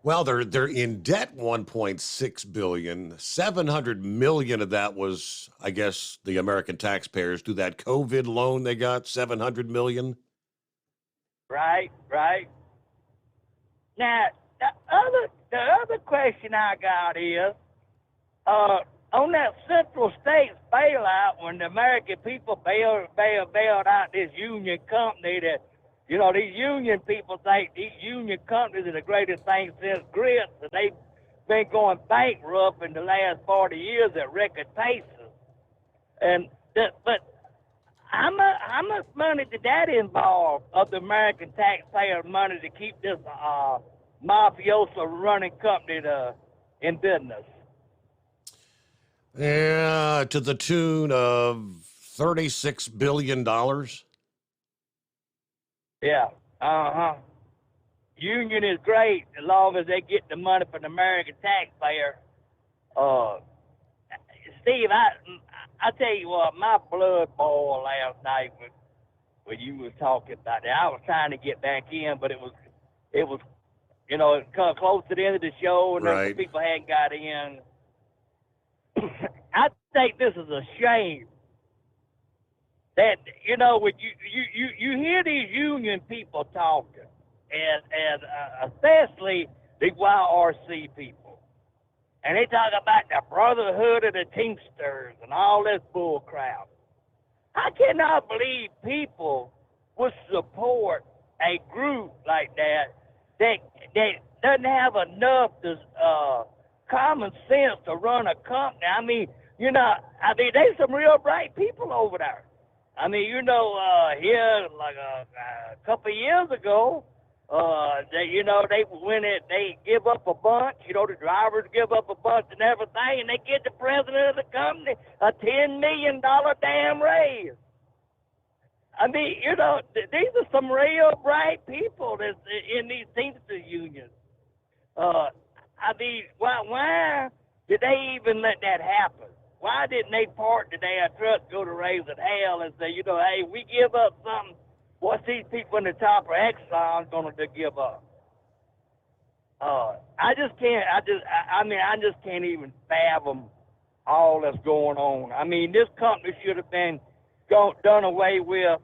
Well, they're in debt $1.6 billion. $700 million of that was, I guess, the American taxpayers through that COVID loan they got, $700 million. Right. Now, the other question I got is, on that Central States bailout, when the American people bailed out this union company that, these union people think these union companies are the greatest thing since grits, and they've been going bankrupt in the last 40 years at record paces. But how much money did that involve of the American taxpayer money to keep this mafioso running company in business? Yeah, to the tune of $36 billion. Yeah, Union is great as long as they get the money from the American taxpayer. Steve, I tell you what, my blood boiled last night when you was talking about that. I was trying to get back in, but it was it come close to the end of the show, and right. Then people hadn't got in. I think this is a shame that when you hear these union people talking, and especially the YRC people, and they talk about the brotherhood of the Teamsters and all this bull crap. I cannot believe people would support a group like that doesn't have enough to common sense to run a company. I mean, there's some real bright people over there. I mean, here like a couple of years ago, they give up a bunch. The drivers give up a bunch and everything, and they get the president of the company a $10 million damn raise. I mean, these are some real bright people that's in these Teamsters unions. I mean, why did they even let that happen? Why didn't they park the damn truck, go to raising hell, and say, hey, we give up something. What's these people in the top of Exxon going to give up? I just can't even fathom all that's going on. I mean, this company should have been done away with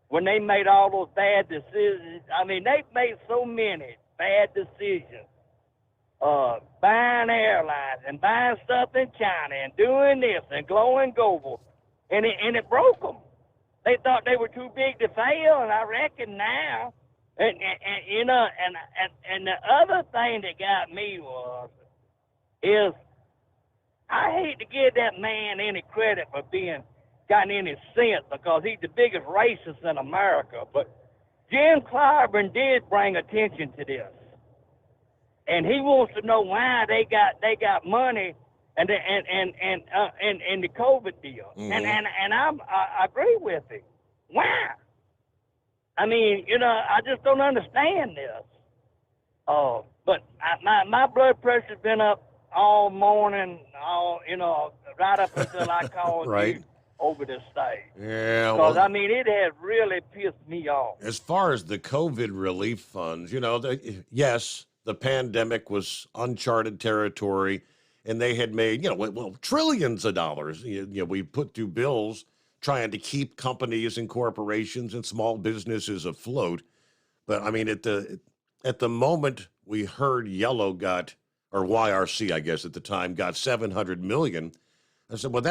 when they made all those bad decisions. I mean, they've made so many bad decisions. Buying airlines and buying stuff in China and doing this and glowing gold, and it broke them. They thought they were too big to fail, and I reckon now, and the other thing that got me is I hate to give that man any credit for gotten any sense, because he's the biggest racist in America. But Jim Clyburn did bring attention to this, and he wants to know why they got money and the COVID deal. Mm-hmm. And I agree with him. Why? I mean, I just don't understand this. But my blood pressure's been up all morning, right up until I called right. you over this stage. Yeah. Because, I mean, it has really pissed me off. As far as the COVID relief funds, yes, the pandemic was uncharted territory, and they had made, trillions of dollars. We put through bills trying to keep companies and corporations and small businesses afloat. But, I mean, at the moment we heard Yellow got, or YRC, I guess at the time, got $700 million, I said, well,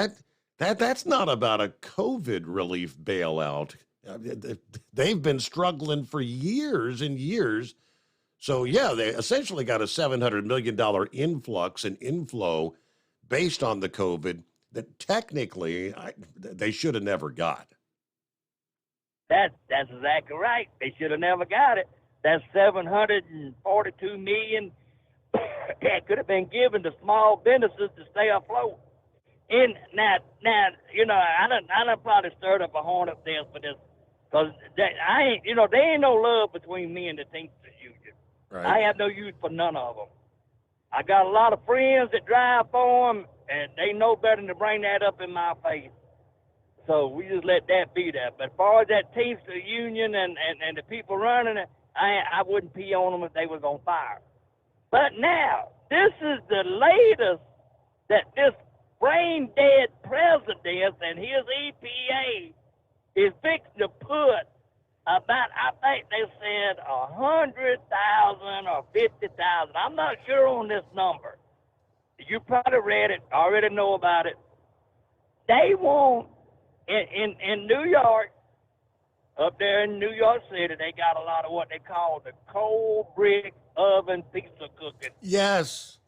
that's not about a COVID relief bailout. They've been struggling for years and years. So, yeah, they essentially got a $700 million influx and inflow based on the COVID that technically they should have never got. That's exactly right. They should have never got it. That's $742 million that could have been given to small businesses to stay afloat. And now, I done probably stirred up a hornet's nest for this, because there ain't no love between me and the Teamsters Union. Right. I have no use for none of them. I got a lot of friends that drive for them, and they know better than to bring that up in my face. So we just let that be there. But as far as that Teamsters Union and the people running it, I wouldn't pee on them if they was on fire. But now, this is the latest that this brain-dead president and his EPA is fixing to put about, I think they said 100,000 or 50,000. I'm not sure on this number. You probably read it, already know about it. They want, in New York, up there in New York City, they got a lot of what they call the cold brick oven pizza cooking. Yes.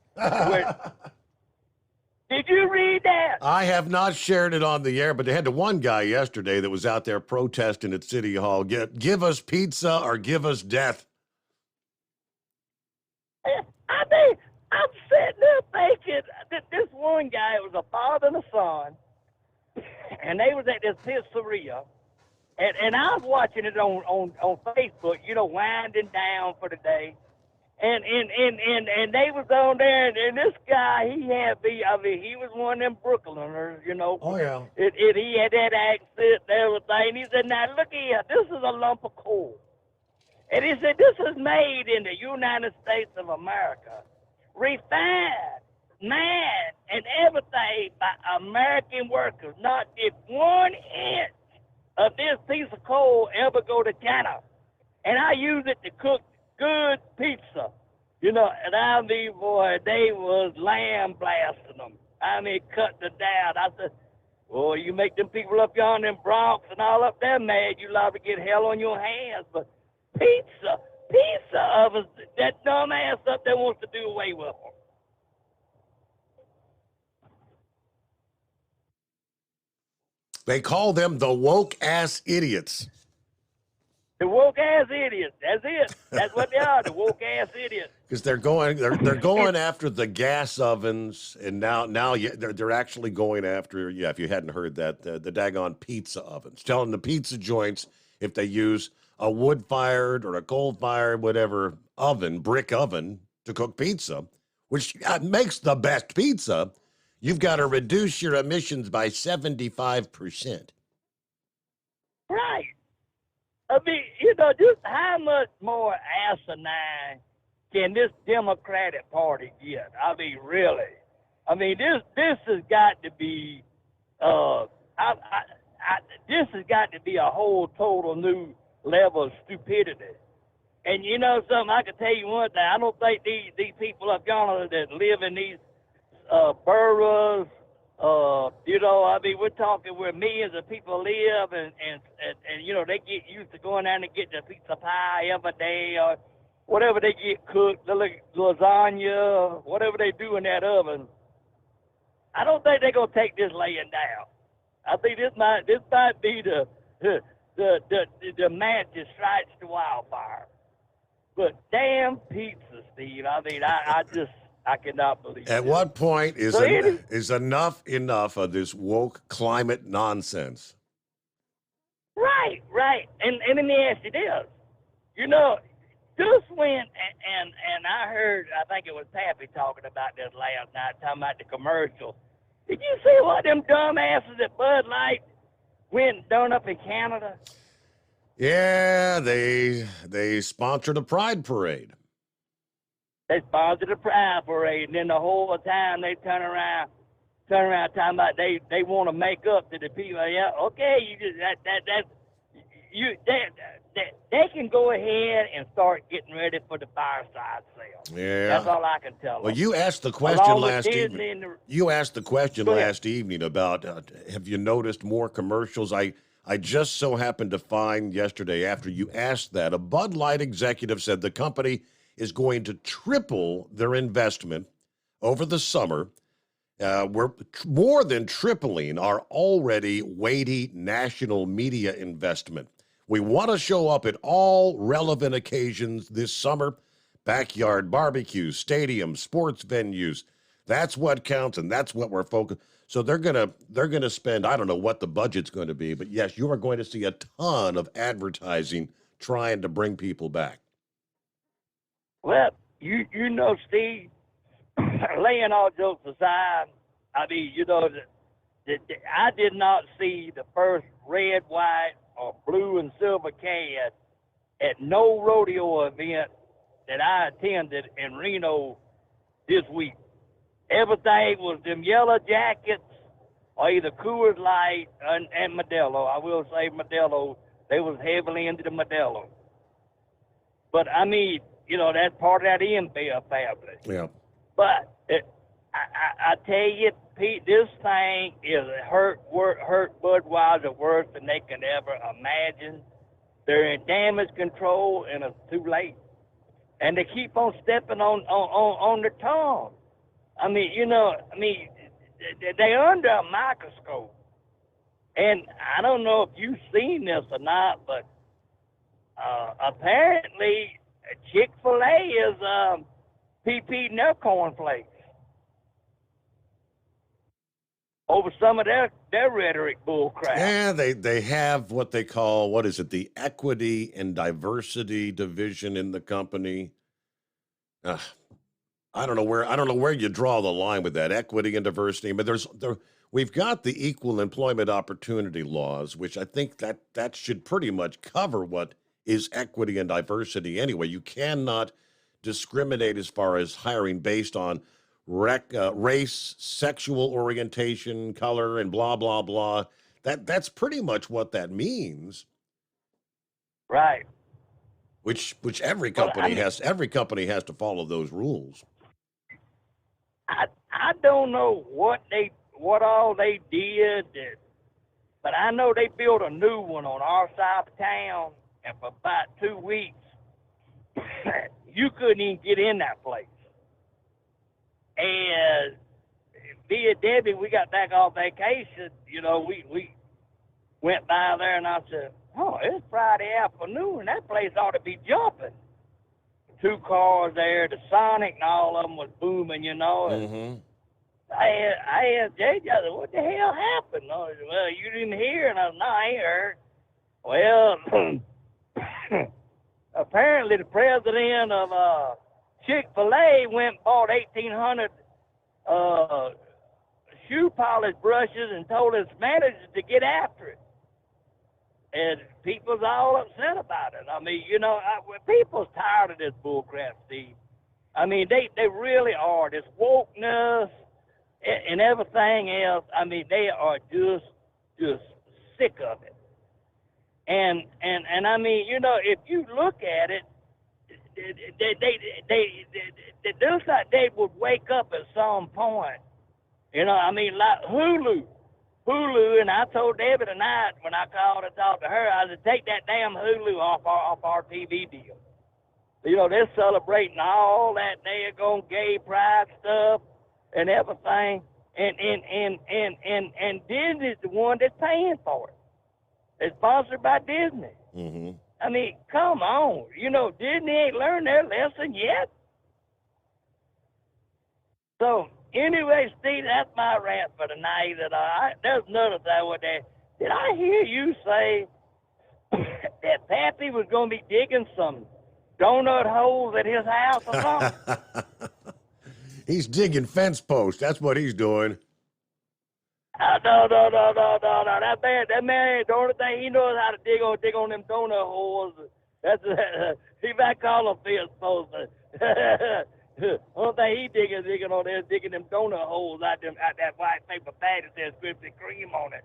Did you read that? I have not shared it on the air, but they had the one guy yesterday that was out there protesting at City Hall. Give us pizza or give us death. I mean, I'm sitting there thinking that this one guy, it was a father and a son, and they was at this pizzeria, and I was watching it on Facebook, winding down for the day. And they was on there, and this guy, he was one of them Brooklyners, Oh, yeah. He had that accent and everything. He said, now, look here, this is a lump of coal. And he said, this is made in the United States of America, refined, mined, and everything by American workers. Not if 1 inch of this piece of coal ever go to China. And I use it to cook good pizza, and I mean, boy, they was lamb blasting them. I mean, cutting it down. I said, well, you make them people up yonder in Bronx and all up there mad, you liable to get hell on your hands. But pizza ovens, that dumb ass up there wants to do away with them. They call them the woke-ass idiots. The woke-ass idiots. That's it. That's what they are, the woke-ass idiots. Because they're going after the gas ovens, and now they're actually going after, if you hadn't heard that, the daggone pizza ovens. Telling the pizza joints if they use a wood-fired or a coal-fired, whatever oven, brick oven, to cook pizza, which makes the best pizza, you've got to reduce your emissions by 75%. Right. I mean, just how much more asinine can this Democratic Party get? I mean, really. I mean, this has got to be, this has got to be a whole total new level of stupidity. And you know something, I can tell you one thing. I don't think these people up yonder that live in these boroughs, I mean, we're talking where millions of people live, and they get used to going down and getting a pizza pie every day, or whatever they get cooked, the lasagna, whatever they do in that oven. I don't think they're gonna take this laying down. I think this might be the match that strikes the wildfire. But damn pizza, Steve. I mean, I cannot believe it. At what point is So is enough of this woke climate nonsense? Right. And let me ask you this. Just when, and I heard, I think it was Pappy talking about this last night, talking about the commercial. Did you see what them dumbasses at Bud Light went and done up in Canada? Yeah, they sponsored a pride parade. They sponsored the Pride Parade, and then the whole time they turn around talking about they want to make up to the people. Yeah, okay, they can go ahead and start getting ready for the fireside sale. Yeah, that's all I can tell them. Well, you asked the question last Disney evening. You asked the question last evening about have you noticed more commercials? I just so happened to find yesterday after you asked that a Bud Light executive said the company is going to triple their investment over the summer. We're more than tripling our already weighty national media investment. We want to show up at all relevant occasions this summer: backyard barbecues, stadiums, sports venues. That's what counts, and that's what we're focused. So they're gonna spend, I don't know what the budget's going to be, but yes, you are going to see a ton of advertising trying to bring people back. Well, you know, Steve, laying all jokes aside, I mean, I did not see the first red, white, or blue and silver cat at no rodeo event that I attended in Reno this week. Everything was them yellow jackets or either Coors Light and Modelo. I will say Modelo. They was heavily into the Modelo. But, I mean, that's part of that Empire family. Yeah. But I tell you, Pete, this thing is hurt Budweiser worse than they can ever imagine. They're in damage control, and it's too late. And they keep on stepping on their tongue. I mean, they're under a microscope. And I don't know if you've seen this or not, but apparently Chick-fil-A is PP'ing their cornflakes over some of their rhetoric bullcrap. Yeah, they have what they call, the Equity and Diversity Division in the company. I don't know where you draw the line with that equity and diversity, but we've got the Equal Employment Opportunity laws, which I think that should pretty much cover what is equity and diversity anyway. You cannot discriminate as far as hiring based on race, sexual orientation, color, and blah blah blah. That's pretty much what that means. Right. Which every company has to follow those rules. I don't know what all they did, but I know they built a new one on our side of town, and for about 2 weeks, you couldn't even get in that place. And via Debbie, we got back off vacation. went by there and I said, oh, it's Friday afternoon. That place ought to be jumping. 2 cars there, the Sonic and all of them was booming, you know. And I asked JJ, I said, what the hell happened? I said, well, you didn't hear? And I said, no, I ain't heard. Well, apparently the president of Chick-fil-A went and bought 1,800 shoe polish brushes and told his manager to get after it. And people's all upset about it. I mean, you know, people's tired of this bullcrap, Steve. I mean, they really are. This wokeness and everything else, I mean, they are just sick of it. And I mean, you know, if you look at it, they looks like they would wake up at some point. You know, I mean, like Hulu, and I told Debbie tonight when I called and talked to her, I said, take that damn Hulu off our TV deal. You know, they're celebrating all that daggone gay pride stuff and everything, and Disney's the one that's paying for it. It's sponsored by Disney. Mm-hmm. I mean, come on. You know, Disney ain't learned their lesson yet. So, anyway, Steve, that's my rant for tonight. There's another thing. Did I hear you say that Pappy was going to be digging some donut holes at his house or something? He's digging fence posts. That's what he's doing. No. That man, the only thing he knows how to dig on them donut holes. That's he might call them fence posts. Only thing he digging on there is digging them donut holes out that white paper bag that says Krispy Kreme on it.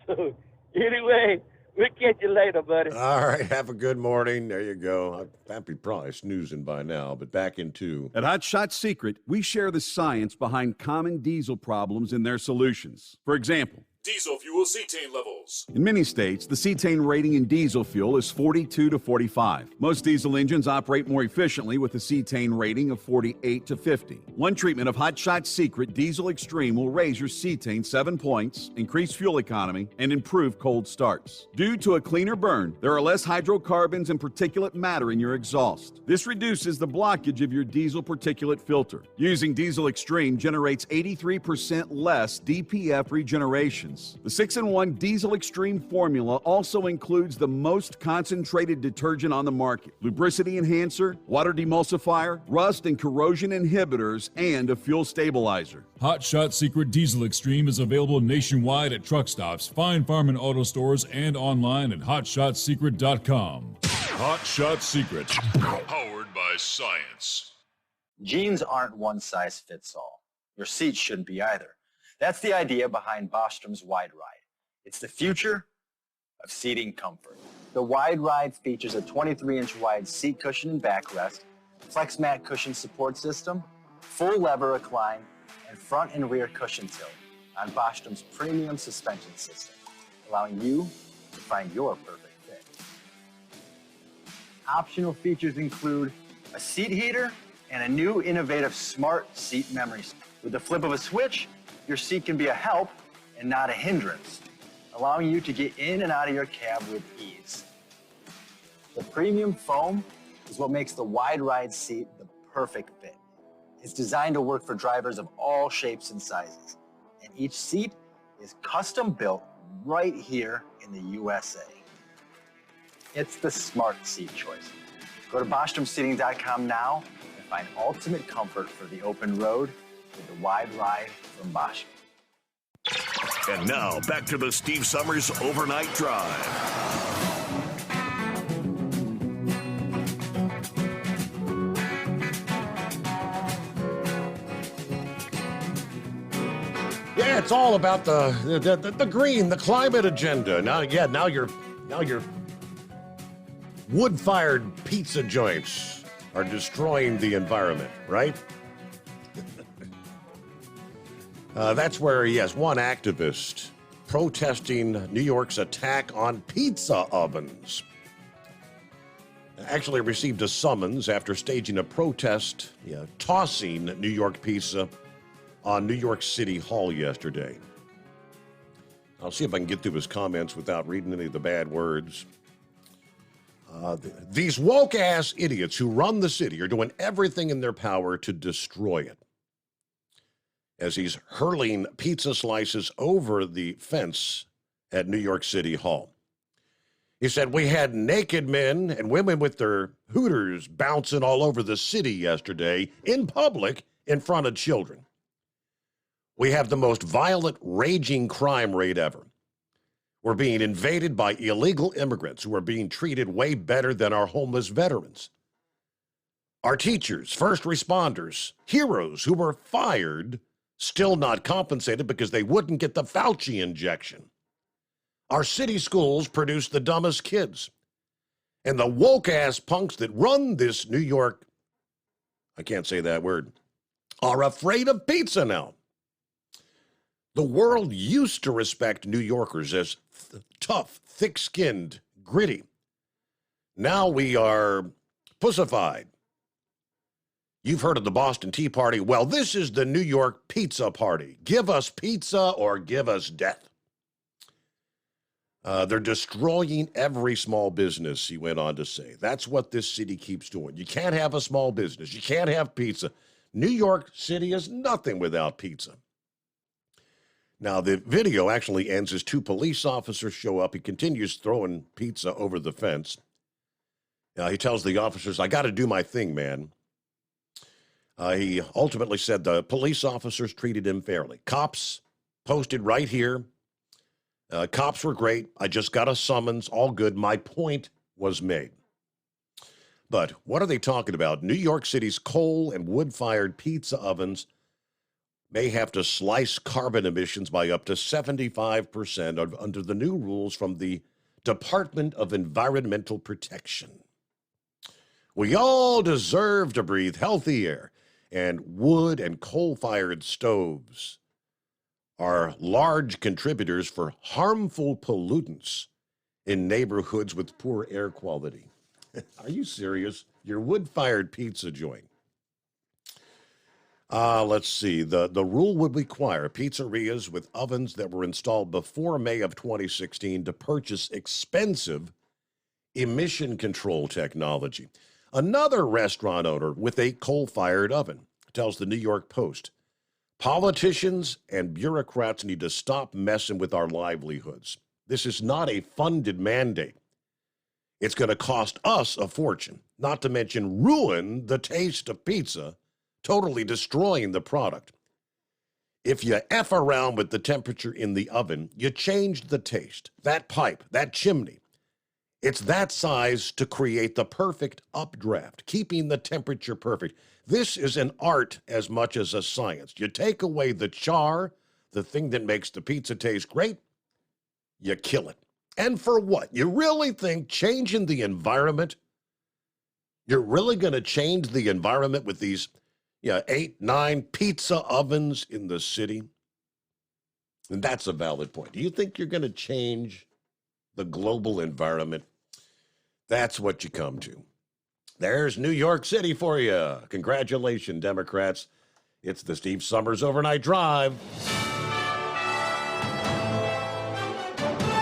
So anyway, we'll catch you later, buddy. All right, have a good morning. There you go. Pappy probably snoozing by now, but back in 2. At Hot Shot Secret, we share the science behind common diesel problems and their solutions. For example, Diesel fuel cetane levels. in many states, the cetane rating in diesel fuel is 42 to 45. Most diesel engines operate more efficiently with a cetane rating of 48 to 50. One treatment of Hot Shot Secret Diesel Extreme will raise your cetane 7 points, increase fuel economy, and improve cold starts. Due to a cleaner burn, there are less hydrocarbons and particulate matter in your exhaust. This reduces the blockage of your diesel particulate filter. Using Diesel Extreme generates 83% less DPF regeneration. The 6-in-1 Diesel Extreme formula also includes the most concentrated detergent on the market, lubricity enhancer, water demulsifier, rust and corrosion inhibitors, and a fuel stabilizer. Hot Shot Secret Diesel Extreme is available nationwide at truck stops, Fine Farm and auto stores, and online at hotshotsecret.com. Hot Shot Secret, powered by science. Jeans aren't one size fits all. Your seats shouldn't be either. That's the idea behind Bostrom's Wide Ride. It's the future of seating comfort. The Wide Ride features a 23-inch wide seat cushion and backrest, flex mat cushion support system, full lever recline, and front and rear cushion tilt on Bostrom's premium suspension system, allowing you to find your perfect fit. Optional features include a seat heater and a new innovative smart seat memory. With the flip of a switch, your seat can be a help and not a hindrance, allowing you to get in and out of your cab with ease. The premium foam is what makes the Wide Ride seat the perfect fit. It's designed to work for drivers of all shapes and sizes, and each seat is custom built right here in the USA. It's the smart seat choice. Go to BostromSeating.com now and find ultimate comfort for the open road with the Wide Ride from Bosch. And now, back to the Steve Summers Overnight Drive. Yeah, it's all about the green, the climate agenda. Now your wood-fired pizza joints are destroying the environment, right? That's where, yes, one activist protesting New York's attack on pizza ovens actually received a summons after staging a protest, tossing New York pizza on New York City Hall yesterday. I'll see if I can get through his comments without reading any of the bad words. These woke-ass idiots who run the city are doing everything in their power to destroy it. As he's hurling pizza slices over the fence at New York City Hall. He said, we had naked men and women with their hooters bouncing all over the city yesterday in public in front of children. We have the most violent, raging crime rate ever. We're being invaded by illegal immigrants who are being treated way better than our homeless veterans. Our teachers, first responders, heroes who were fired, still not compensated because they wouldn't get the Fauci injection. Our city schools produce the dumbest kids. And the woke-ass punks that run this New York, I can't say that word, are afraid of pizza now. The world used to respect New Yorkers as tough, thick-skinned, gritty. Now we are pussified. You've heard of the Boston Tea Party. Well, this is the New York Pizza Party. Give us pizza or give us death. They're destroying every small business, he went on to say. That's what this city keeps doing. You can't have a small business. You can't have pizza. New York City is nothing without pizza. Now, the video actually ends as two police officers show up. He continues throwing pizza over the fence. He tells the officers, I got to do my thing, man. He ultimately said the police officers treated him fairly. Cops posted right here. Cops were great. I just got a summons. All good. My point was made. But what are they talking about? New York City's coal and wood-fired pizza ovens may have to slice carbon emissions by up to 75% under the new rules from the Department of Environmental Protection. We all deserve to breathe healthy air, and wood and coal-fired stoves are large contributors for harmful pollutants in neighborhoods with poor air quality. Are you serious? Your wood-fired pizza joint. Let's see. The rule would require pizzerias with ovens that were installed before May of 2016 to purchase expensive emission control technology. Another restaurant owner with a coal-fired oven tells the New York Post, politicians and bureaucrats need to stop messing with our livelihoods. This is not a funded mandate. It's going to cost us a fortune, not to mention ruin the taste of pizza, totally destroying the product. If you F around with the temperature in the oven, you change the taste. That pipe, that chimney, it's that size to create the perfect updraft, keeping the temperature perfect. This is an art as much as a science. You take away the char, the thing that makes the pizza taste great, you kill it. And for what? You really think changing the environment, you're really going to change the environment with these 8, 9 pizza ovens in the city? And that's a valid point. Do you think you're going to change the global environment? That's what you come to. There's New York City for you. Congratulations, Democrats. It's the Steve Summers Overnight Drive.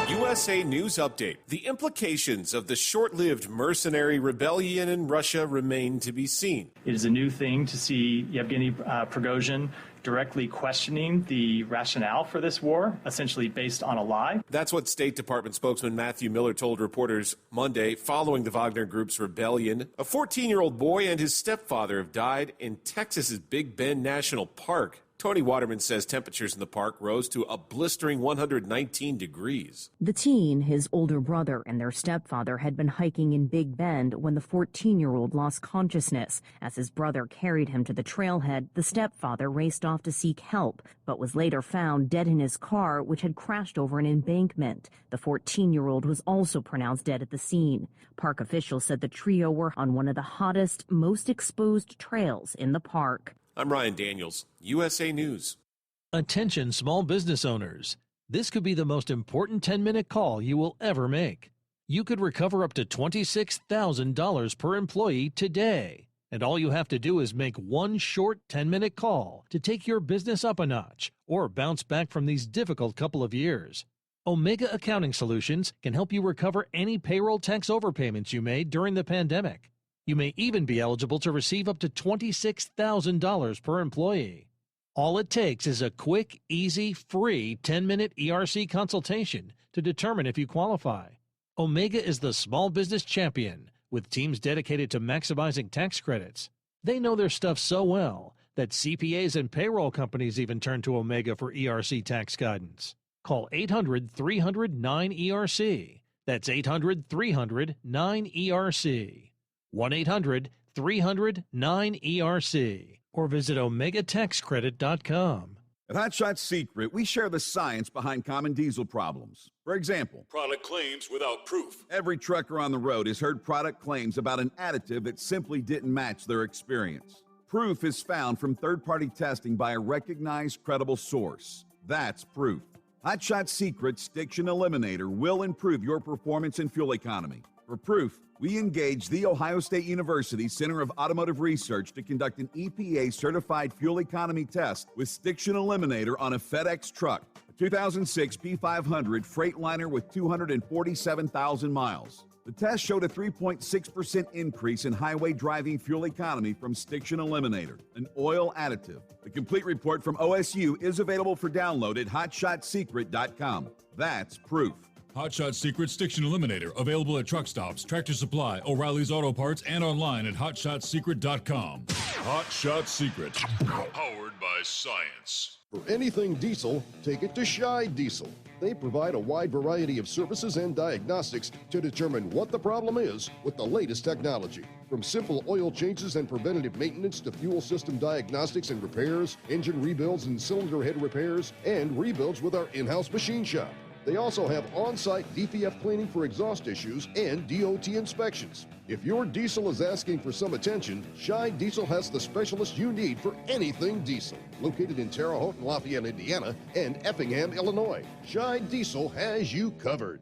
USA News Update. The implications of the short-lived mercenary rebellion in Russia remain to be seen. It is a new thing to see Yevgeny Prigozhin directly questioning the rationale for this war, essentially based on a lie. That's what State Department spokesman Matthew Miller told reporters Monday following the Wagner Group's rebellion. A 14-year-old boy and his stepfather have died in Texas's Big Bend National Park. Tony Waterman says temperatures in the park rose to a blistering 119 degrees. The teen, his older brother, and their stepfather had been hiking in Big Bend when the 14-year-old lost consciousness. As his brother carried him to the trailhead, the stepfather raced off to seek help, but was later found dead in his car, which had crashed over an embankment. The 14-year-old was also pronounced dead at the scene. Park officials said the trio were on one of the hottest, most exposed trails in the park. I'm Ryan Daniels, USA News. Attention small business owners. This could be the most important 10-minute call you will ever make. You could recover up to $26,000 per employee today. And all you have to do is make one short 10-minute call to take your business up a notch or bounce back from these difficult couple of years. Omega Accounting Solutions can help you recover any payroll tax overpayments you made during the pandemic. You may even be eligible to receive up to $26,000 per employee. All it takes is a quick, easy, free 10-minute ERC consultation to determine if you qualify. Omega is the small business champion with teams dedicated to maximizing tax credits. They know their stuff so well that CPAs and payroll companies even turn to Omega for ERC tax guidance. Call 800-300-9ERC. That's 800-300-9ERC. 1-800-300-9ERC. Or visit OmegaTaxCredit.com. At Hot Shot Secret, we share the science behind common diesel problems. For example, Product claims without proof. every trucker on the road has heard product claims about an additive that simply didn't match their experience. Proof is found from third-party testing by a recognized, credible source. That's proof. Hot Shot Secret's Stiction Eliminator will improve your performance and fuel economy. For proof, we engaged the Ohio State University Center of Automotive Research to conduct an EPA-certified fuel economy test with Stiction Eliminator on a FedEx truck, a 2006 P500 Freightliner with 247,000 miles. The test showed a 3.6% increase in highway driving fuel economy from Stiction Eliminator, an oil additive. The complete report from OSU is available for download at hotshotsecret.com. That's proof. Hot Shot Secret Stiction Eliminator, available at truck stops, Tractor Supply, O'Reilly's Auto Parts, and online at hotshotsecret.com. Hot Shot Secret, powered by science. For anything diesel, take it to Shy Diesel. They provide a wide variety of services and diagnostics to determine what the problem is with the latest technology. From simple oil changes and preventative maintenance to fuel system diagnostics and repairs, engine rebuilds and cylinder head repairs, and rebuilds with our in-house machine shop. They also have on-site DPF cleaning for exhaust issues and DOT inspections. If your diesel is asking for some attention, Shy Diesel has the specialist you need for anything diesel. Located in Terre Haute and Lafayette, Indiana, and Effingham, Illinois, Shy Diesel has you covered.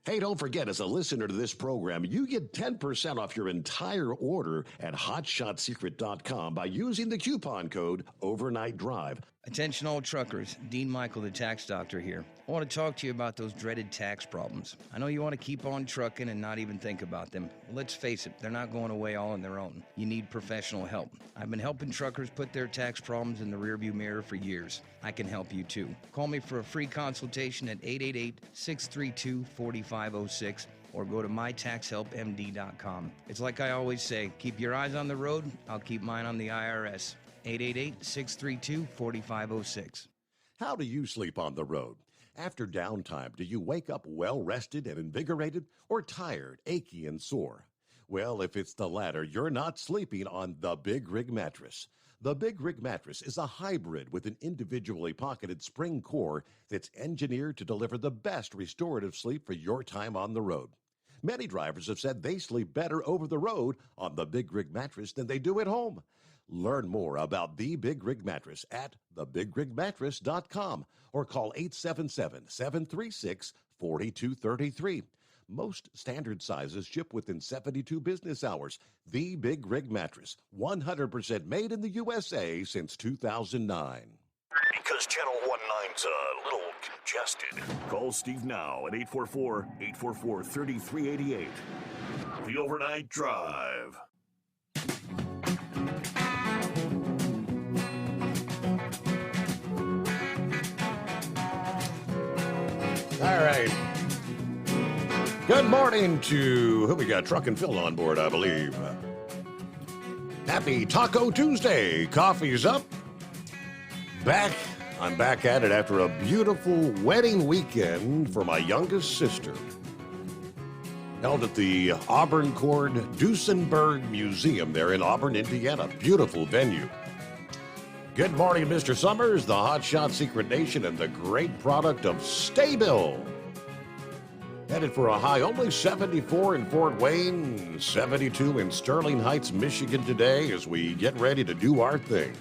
Hey, don't forget, as a listener to this program, you get 10% off your entire order at hotshotsecret.com by using the coupon code Overnight Drive. Attention all truckers, Dean Michael, the tax doctor here. I want to talk to you about those dreaded tax problems. I know you want to keep on trucking and not even think about them. Well, let's face it, they're not going away all on their own. You need professional help. I've been helping truckers put their tax problems in the rearview mirror for years. I can help you too. Call me for a free consultation at 888-632-4506 or go to mytaxhelpmd.com. It's like I always say, keep your eyes on the road, I'll keep mine on the IRS. 888-632-4506. How do you sleep on the road? After downtime, do you wake up well-rested and invigorated or tired, achy, and sore? Well, if it's the latter, you're not sleeping on the Big Rig Mattress. The Big Rig Mattress is a hybrid with an individually pocketed spring core that's engineered to deliver the best restorative sleep for your time on the road. Many drivers have said they sleep better over the road on the Big Rig Mattress than they do at home. Learn more about the Big Rig Mattress at thebigrigmattress.com or call 877-736-4233. Most standard sizes ship within 72 business hours. The Big Rig Mattress, 100% made in the USA since 2009. Because Channel 19's a little congested. Call Steve now at 844-844-3388. The Overnight Drive. All right. Good morning to who we got? Truck and Phil on board, I believe. Happy Taco Tuesday. Coffee's up. I'm back at it after a beautiful wedding weekend for my youngest sister. Held at the Auburn Cord Duesenberg Museum there in Auburn, Indiana. Beautiful venue. Good morning, Mr. Summers, the Hot Shot Secret Nation, and the great product of Staybill. Headed for a high only 74 in Fort Wayne, 72 in Sterling Heights, Michigan today as we get ready to do our thing.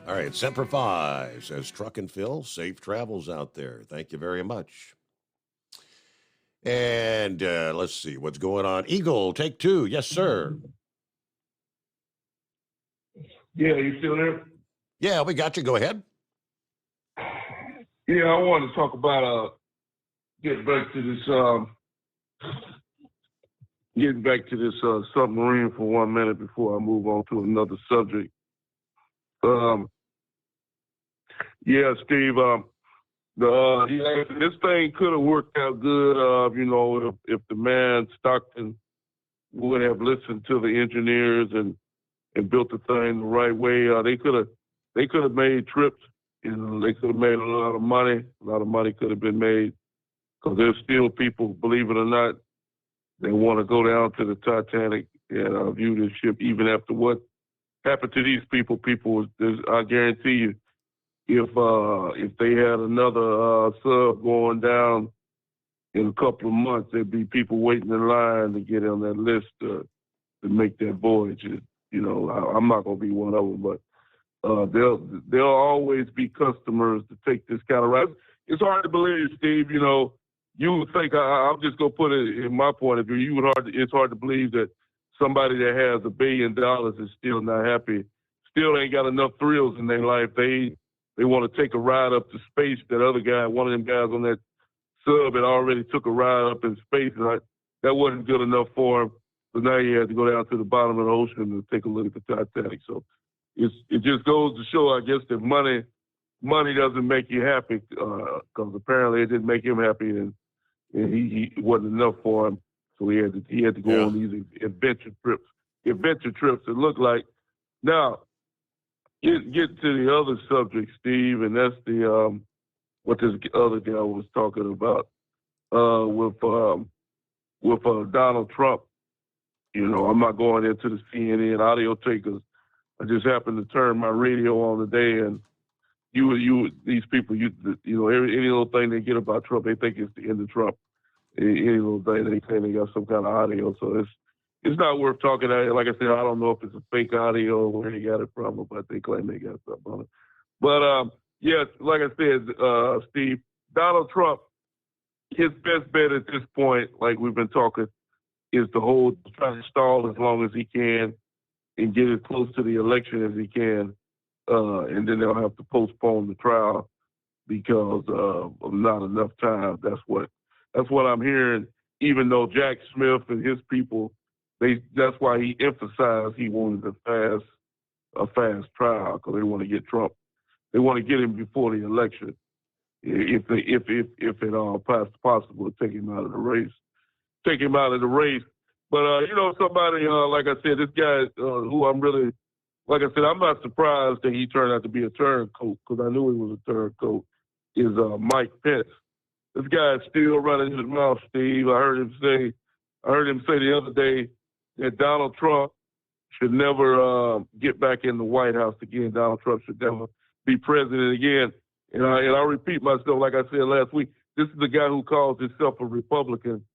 All right, Semper Fi says Truck and Phil, safe travels out there. Thank you very much. And let's see what's going on. Eagle, take two. Yes, sir. Yeah, you still there? Yeah, we got you. Go ahead. Yeah, I wanted to talk about getting back to this submarine for 1 minute before I move on to another subject. Yeah, Steve. This thing could have worked out good. If the man Stockton would have listened to the engineers and built the thing the right way. They could have made trips. They could have made a lot of money. A lot of money could have been made because there's still people, believe it or not, they want to go down to the Titanic and view this ship even after what happened to these people. I guarantee you, if they had another sub going down in a couple of months, there'd be people waiting in line to get on that list to make that voyage. I'm not going to be one of them, but there'll always be customers to take this kind of ride. It's hard to believe, Steve. You would think, I'm just going to put it in my point of view, it's hard to believe that somebody that has $1 billion is still not happy, still ain't got enough thrills in their life. They want to take a ride up to space. That other guy, one of them guys on that sub, had already took a ride up in space, and that wasn't good enough for him. So now he had to go down to the bottom of the ocean and take a look at the Titanic. So it just goes to show, I guess, that money doesn't make you happy, because apparently it didn't make him happy, and he wasn't enough for him. So he had to go on these adventure trips. It looked like. Now, get to the other subject, Steve, and that's the what this other guy was talking about with Donald Trump. I'm not going into the CNN audio takers. I just happened to turn my radio on today, and these people, any little thing they get about Trump, they think it's the end of Trump. Any little thing they claim they got some kind of audio, so it's not worth talking about. Like I said, I don't know if it's a fake audio or where they got it from, but they claim they got something on it. But yes, like I said, Steve, Donald Trump, his best bet at this point, like we've been talking, is to try to stall as long as he can and get as close to the election as he can, and then they'll have to postpone the trial because of not enough time. That's what I'm hearing. Even though Jack Smith and his people, that's why he emphasized he wanted a fast trial, because they want to get Trump. They want to get him before the election, if at all possible, to take him out of the race. But somebody like I said, this guy who I'm really, like I said, I'm not surprised that he turned out to be a turncoat, because I knew he was a turncoat, is Mike Pence. This guy is still running his mouth, Steve. I heard him say the other day that Donald Trump should never get back in the White House again. Donald Trump should never be president again. And I repeat myself, like I said last week, this is the guy who calls himself a Republican.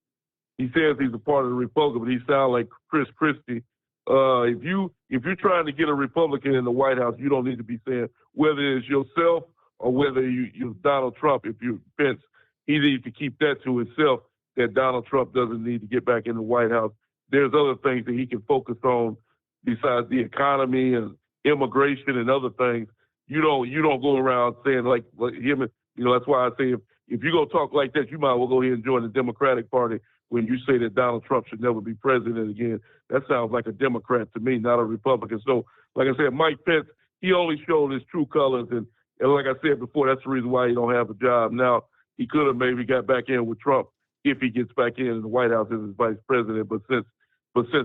He says he's a part of the Republican, but he sounds like Chris Christie. If you're trying to get a Republican in the White House, you don't need to be saying whether it's yourself or whether you're Donald Trump. If you're Pence, he needs to keep that to himself, that Donald Trump doesn't need to get back in the White House. There's other things that he can focus on besides the economy and immigration and other things. You don't go around saying like him. That's why I say if you're going to talk like that, you might as well go ahead and join the Democratic Party when you say that Donald Trump should never be president again. That sounds like a Democrat to me, not a Republican. So, like I said, Mike Pence, he only showed his true colors. And like I said before, that's the reason why he don't have a job now. He could have maybe got back in with Trump if he gets back in the White House as his vice president. But since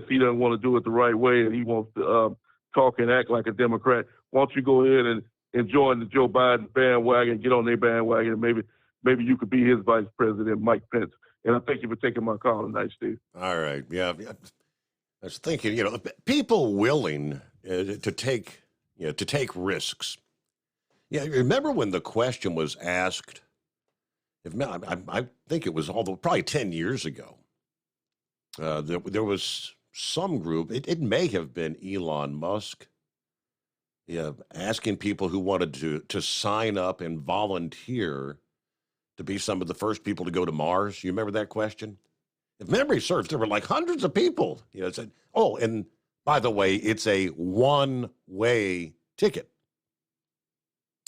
he doesn't want to do it the right way and he wants to talk and act like a Democrat, why don't you go ahead and join the Joe Biden bandwagon, get on their bandwagon, and maybe you could be his vice president, Mike Pence. And I thank you for taking my call tonight, Steve. All right. Yeah. I was thinking, people willing to take risks. Yeah. Remember when the question was asked, I think it was probably 10 years ago, there was some group, it may have been Elon Musk, asking people who wanted to sign up and volunteer to be some of the first people to go to Mars. You remember that question? If memory serves, there were like hundreds of people. Said, oh, and by the way, it's a one-way ticket.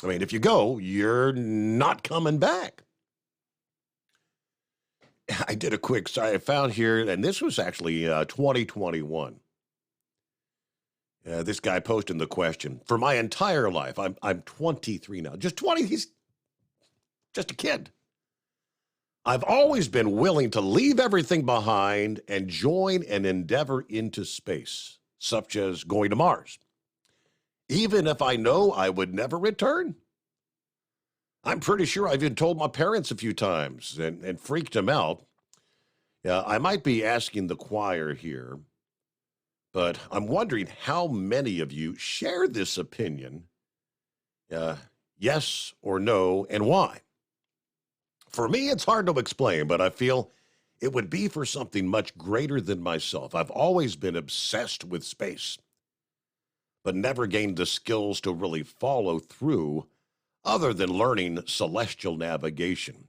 I mean, if you go, you're not coming back. I did a quick, sorry, I found here, and this was actually 2021. This guy posted the question, for my entire life, I'm 23 now, just 20, he's just a kid. I've always been willing to leave everything behind and join an endeavor into space, such as going to Mars, even if I know I would never return. I'm pretty sure I've even told my parents a few times and freaked them out. I might be asking the choir here, but I'm wondering how many of you share this opinion, yes or no, and why? For me, it's hard to explain, but I feel it would be for something much greater than myself. I've always been obsessed with space, but never gained the skills to really follow through other than learning celestial navigation.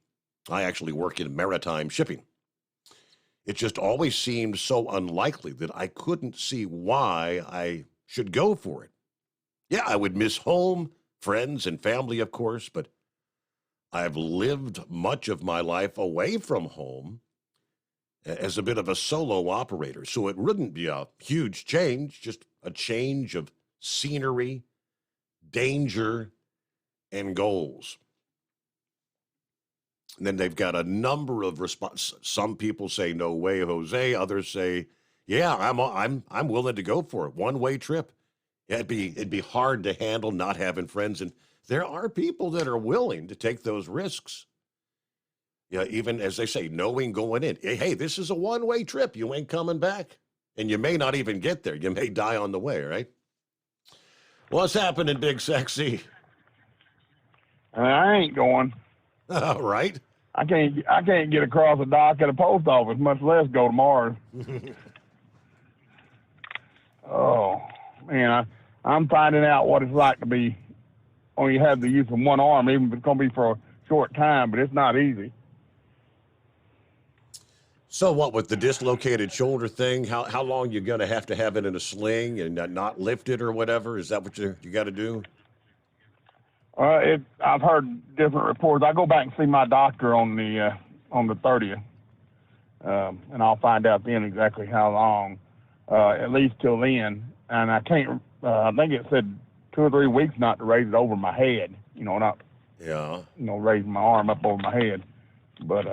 I actually work in maritime shipping. It just always seemed so unlikely that I couldn't see why I should go for it. Yeah, I would miss home, friends, and family, of course, but I've lived much of my life away from home as a bit of a solo operator, so it wouldn't be a huge change, just a change of scenery, danger, and goals. And then they've got a number of responses. Some people say, no way, Jose. Others say, yeah, I'm willing to go for it. One-way trip. Yeah, it'd be hard to handle not having friends. And there are people that are willing to take those risks. Yeah, even as they say, knowing going in, hey, this is a one-way trip. You ain't coming back. And you may not even get there. You may die on the way, right? What's happening, Big Sexy? I ain't going. All right. I can't get across the dock at a post office, much less go to Mars. Oh, man, I'm finding out what it's like to be, only have the use of one arm, even if it's going to be for a short time, but it's not easy. So what, with the dislocated shoulder thing, how long you going to have it in a sling and not lift it or whatever? Is that what you got to do? I've heard different reports. I go back and see my doctor on the 30th, and I'll find out then exactly how long, at least till then. And I can't. I think it said 2 or 3 weeks not to raise it over my head. Raise my arm up over my head. But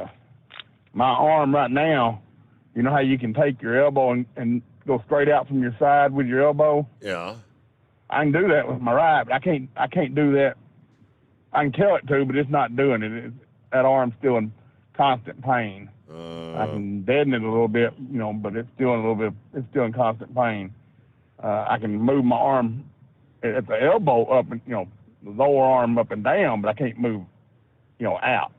my arm right now, you know how you can take your elbow and go straight out from your side with your elbow? Yeah. I can do that with my right, but I can't do that. I can tell it to, but it's not doing it. That arm's still in constant pain. I can deaden it a little bit, but it's still in constant pain. I can move my arm at the elbow up and, the lower arm up and down, but I can't move, out.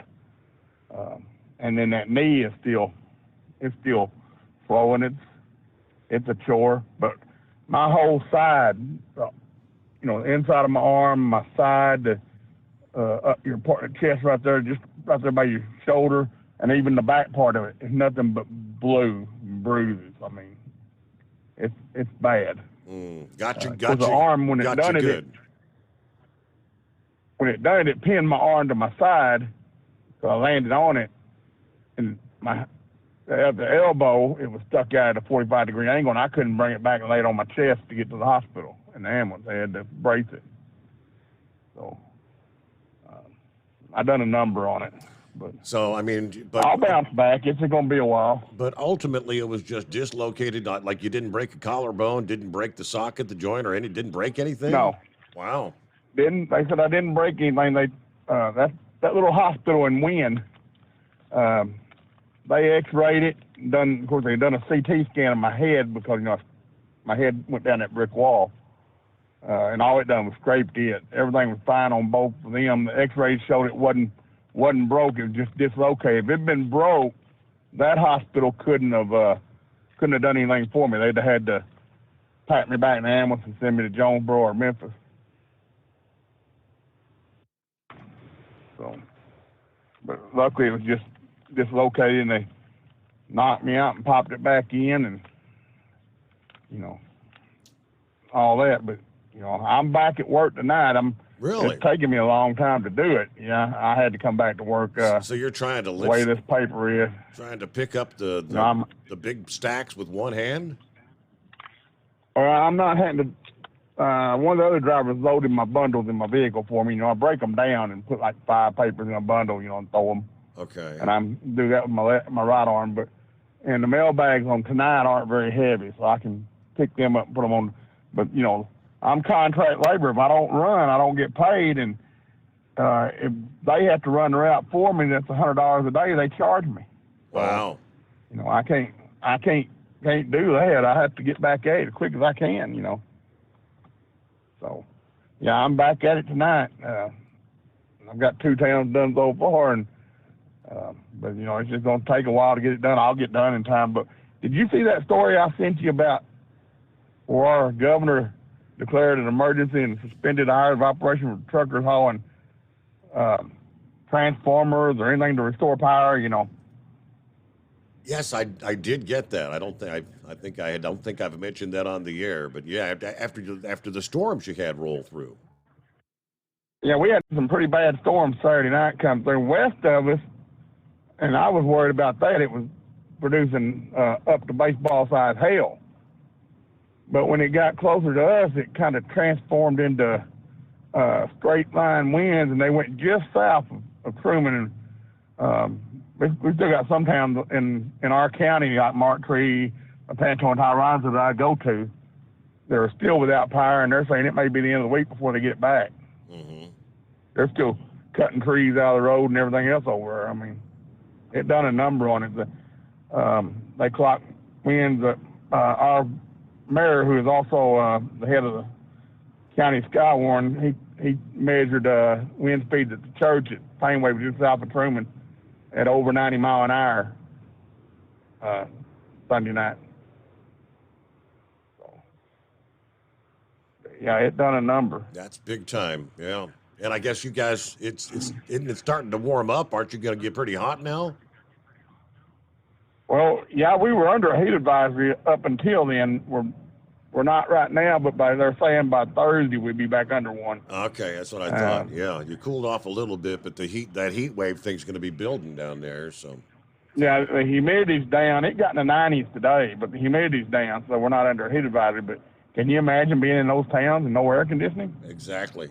And then that knee is still flowing. It's a chore, but my whole side, inside of my arm, my side, up your part of the chest right there, just right there by your shoulder, and even the back part of it is nothing but blue bruises. I mean, it's bad. Got you. The arm, when it done it, it pinned my arm to my side, so I landed on it, and at the elbow, it was stuck out at a 45-degree angle, and I couldn't bring it back and lay it on my chest to get to the hospital in the ambulance. They had to brace it. So I done a number on it. But I'll bounce back. It's going to be a while. But ultimately, it was just dislocated. Not like you didn't break a collarbone, didn't break the socket, the joint, or didn't break anything. No. Wow. They said I didn't break anything. That little hospital in Wynn, they X-rayed it. Of course, they done a CT scan of my head because my head went down that brick wall, and all it done was scraped it. Everything was fine on both of them. The X-rays showed it wasn't broke. It was just dislocated. If it'd been broke, that hospital couldn't have done anything for me. They'd have had to pack me back in the ambulance and send me to Jonesboro or Memphis. So, but luckily it was just dislocated, and they knocked me out and popped it back in, and all that. But You know, I'm back at work tonight. Really? It's taking me a long time to do it. Yeah, I had to come back to work. So you're trying to the way this paper is. Trying to pick up the big stacks with one hand? I'm not having to. One of the other drivers loaded my bundles in my vehicle for me. You know, I break them down and put like 5 papers in a bundle, you know, and throw them. Okay. And I do that with my right arm. And the mail bags on tonight aren't very heavy, so I can pick them up and put them on. But, you know, I'm contract labor. If I don't run, I don't get paid. And if they have to run the route for me, that's $100 a day they charge me. Wow. You know, I can't do that. I have to get back at it as quick as I can, you know. So, yeah, I'm back at it tonight. I've got 2 towns done so far, but, you know, it's just going to take a while to get it done. I'll get done in time. But did you see that story I sent you about where our governor declared an emergency and suspended hours of operation for truckers hauling transformers or anything to restore power, you know? Yes, I did get that. I don't think I've mentioned that on the air, but yeah, after the storms you had roll through. Yeah, we had some pretty bad storms Saturday night come through west of us, and I was worried about that. It was producing up to baseball size hail. But when it got closer to us, it kind of transformed into straight line winds, and they went just south of Truman. And we still got some towns in our county, like Marktree, Pancho, and Tyronza that I go to. They're still without power, and they're saying it may be the end of the week before they get back. Mm-hmm. They're still cutting trees out of the road and everything else over there. I mean, it done a number on it. They clocked winds. Our mayor, who is also the head of the county Skywarn, he measured wind speeds at the church at Painway, just south of Truman, at over 90 mile an hour Sunday night. So, yeah, it done a number. That's big time, yeah. And I guess you guys, it's starting to warm up. Aren't you going to get pretty hot now? Well, yeah, we were under a heat advisory up until then. We're not right now, but they're saying by Thursday we'd be back under one. Okay, that's what I thought. Yeah, you cooled off a little bit, but that heat wave thing's going to be building down there. So. Yeah, the humidity's down. It got in the 90s today, but the humidity's down, so we're not under a heat advisory. But can you imagine being in those towns and no air conditioning? Exactly.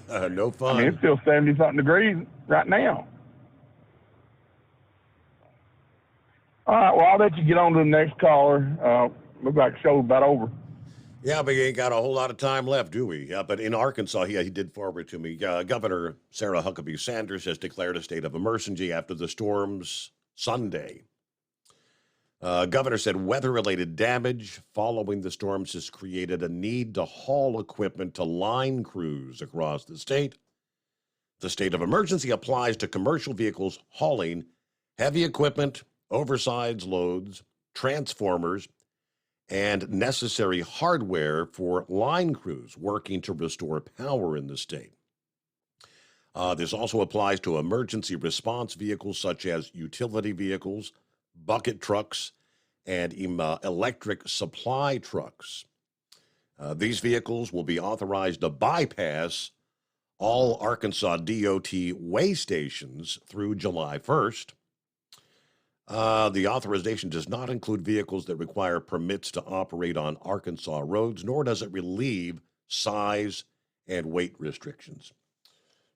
No fun. I mean, it's still 70-something degrees right now. All right, well, I'll let you get on to the next caller. Looks like the show's about over. Yeah, but you ain't got a whole lot of time left, do we? Yeah, but in Arkansas, he did forward to me. Governor Sarah Huckabee Sanders has declared a state of emergency after the storms Sunday. Governor said weather-related damage following the storms has created a need to haul equipment to line crews across the state. The state of emergency applies to commercial vehicles hauling heavy equipment, oversized loads, transformers, and necessary hardware for line crews working to restore power in the state. This also applies to emergency response vehicles such as utility vehicles, bucket trucks, and electric supply trucks. These vehicles will be authorized to bypass all Arkansas DOT way stations through July 1st. The authorization does not include vehicles that require permits to operate on Arkansas roads, nor does it relieve size and weight restrictions.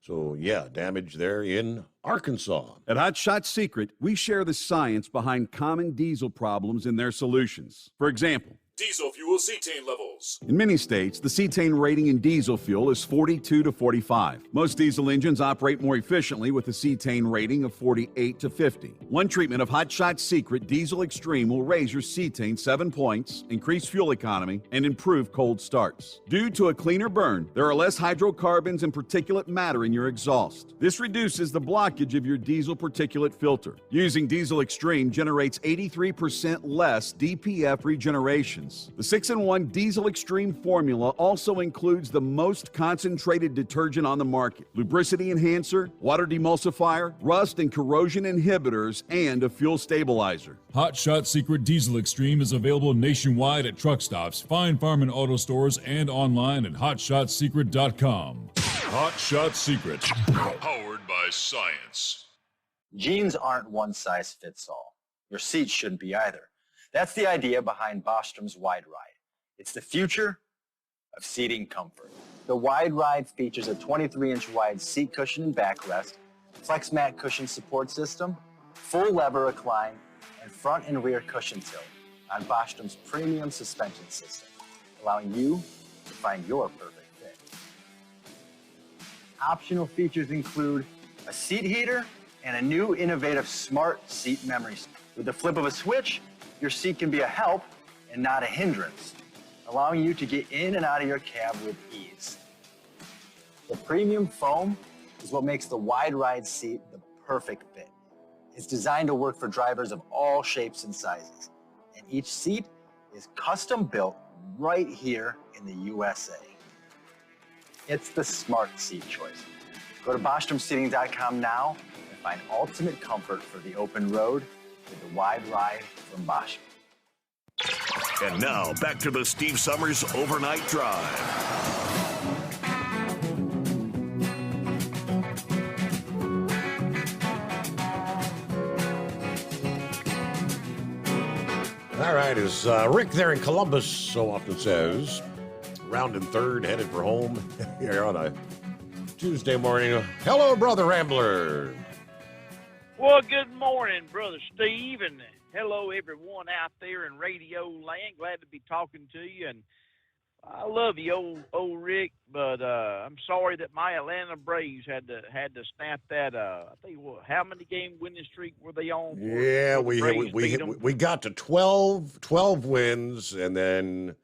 So, yeah, damage there in Arkansas. At Hot Shot Secret, we share the science behind common diesel problems and their solutions. For example, Diesel fuel cetane levels. in many states, the cetane rating in diesel fuel is 42 to 45. Most diesel engines operate more efficiently with a cetane rating of 48 to 50. One treatment of Hot Shot Secret Diesel Extreme will raise your cetane 7 points, increase fuel economy, and improve cold starts. Due to a cleaner burn, there are less hydrocarbons and particulate matter in your exhaust. This reduces the blockage of your diesel particulate filter. Using Diesel Extreme generates 83% less DPF regeneration. The 6-in-1 Diesel Extreme formula also includes the most concentrated detergent on the market, lubricity enhancer, water demulsifier, rust and corrosion inhibitors, and a fuel stabilizer. Hot Shot Secret Diesel Extreme is available nationwide at truck stops, fine farm and auto stores, and online at hotshotsecret.com. Hot Shot Secret, powered by science. Jeans aren't one size fits all. Your seats shouldn't be either. That's the idea behind Bostrom's Wide Ride. It's the future of seating comfort. The Wide Ride features a 23-inch wide seat cushion and backrest, flex mat cushion support system, full lever recline, and front and rear cushion tilt on Bostrom's premium suspension system, allowing you to find your perfect fit. Optional features include a seat heater and a new innovative smart seat memory. With the flip of a switch, your seat can be a help and not a hindrance, allowing you to get in and out of your cab with ease. The premium foam is what makes the Wide Ride seat the perfect fit. It's designed to work for drivers of all shapes and sizes, and each seat is custom built right here in the USA. It's the smart seat choice. Go to BostromSeating.com now and find ultimate comfort for the open road with the Wide Ride from Bostrom. And now, back to the Steve Summers Overnight Drive. All right, as Rick there in Columbus so often says, rounding third, headed for home here on a Tuesday morning. Hello, Brother Rambler. Well, good morning, Brother Steve, and hello, everyone out there in radio land. Glad to be talking to you, and I love you, old Rick, but I'm sorry that my Atlanta Braves had to snap that. I think how many game winning streak were they on? Yeah, we got to 12 wins, and then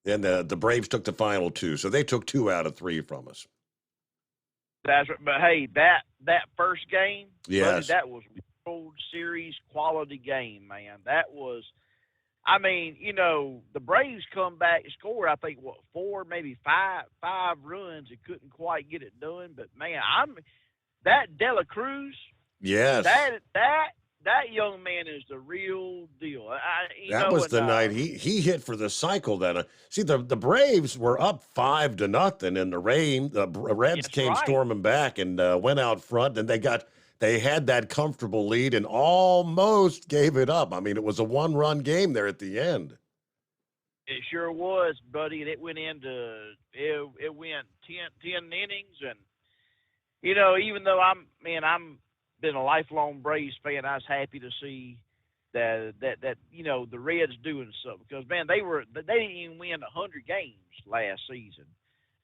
the Braves took the final two, so they took 2 out of 3 from us. That's right. But hey, that first game, yes, buddy, that was World Series quality game, man. That was, I mean, you know, the Braves come back and score, I think, 4, maybe 5 runs. It couldn't quite get it done. But man, that Dela Cruz, yes, that young man is the real deal. That was the night he hit for the cycle. Then see the Braves were up 5-0 in the rain. The Reds came storming back and went out front, and they had that comfortable lead and almost gave it up. I mean, it was a 1-run game there at the end. It sure was, buddy, and it went 10 innings, and you know, even though I'm been a lifelong Braves fan, I was happy to see that you know, the Reds doing something, because man, they didn't even win 100 games last season,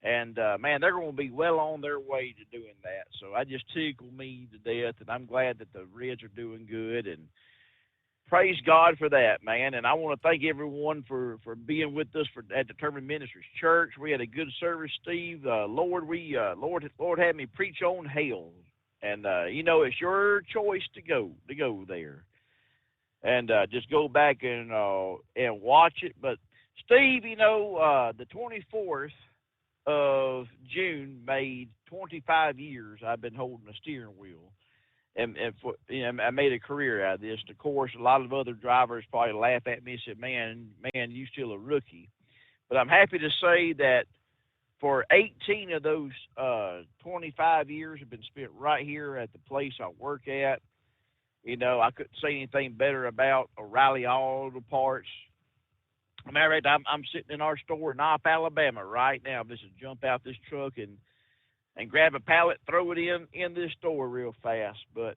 and man, they're going to be well on their way to doing that. So I just tickle me to death, and I'm glad that the Reds are doing good, and praise God for that, man. And I want to thank everyone for being with us at Determined Ministries Church. We had a good service, Steve. Lord had me preach on hell. And, you know, it's your choice to go there. And just go back and watch it. But, Steve, you know, the 24th of June made 25 years I've been holding a steering wheel. And I made a career out of this. And, of course, a lot of other drivers probably laugh at me and say, man, you still a rookie. But I'm happy to say that for 18 of those 25 years have been spent right here at the place I work at. You know, I couldn't say anything better about O'Reilly Auto Parts. I'm sitting in our store in Knopp, Alabama right now. I'm just going to jump out this truck and grab a pallet, throw it in this store real fast. But,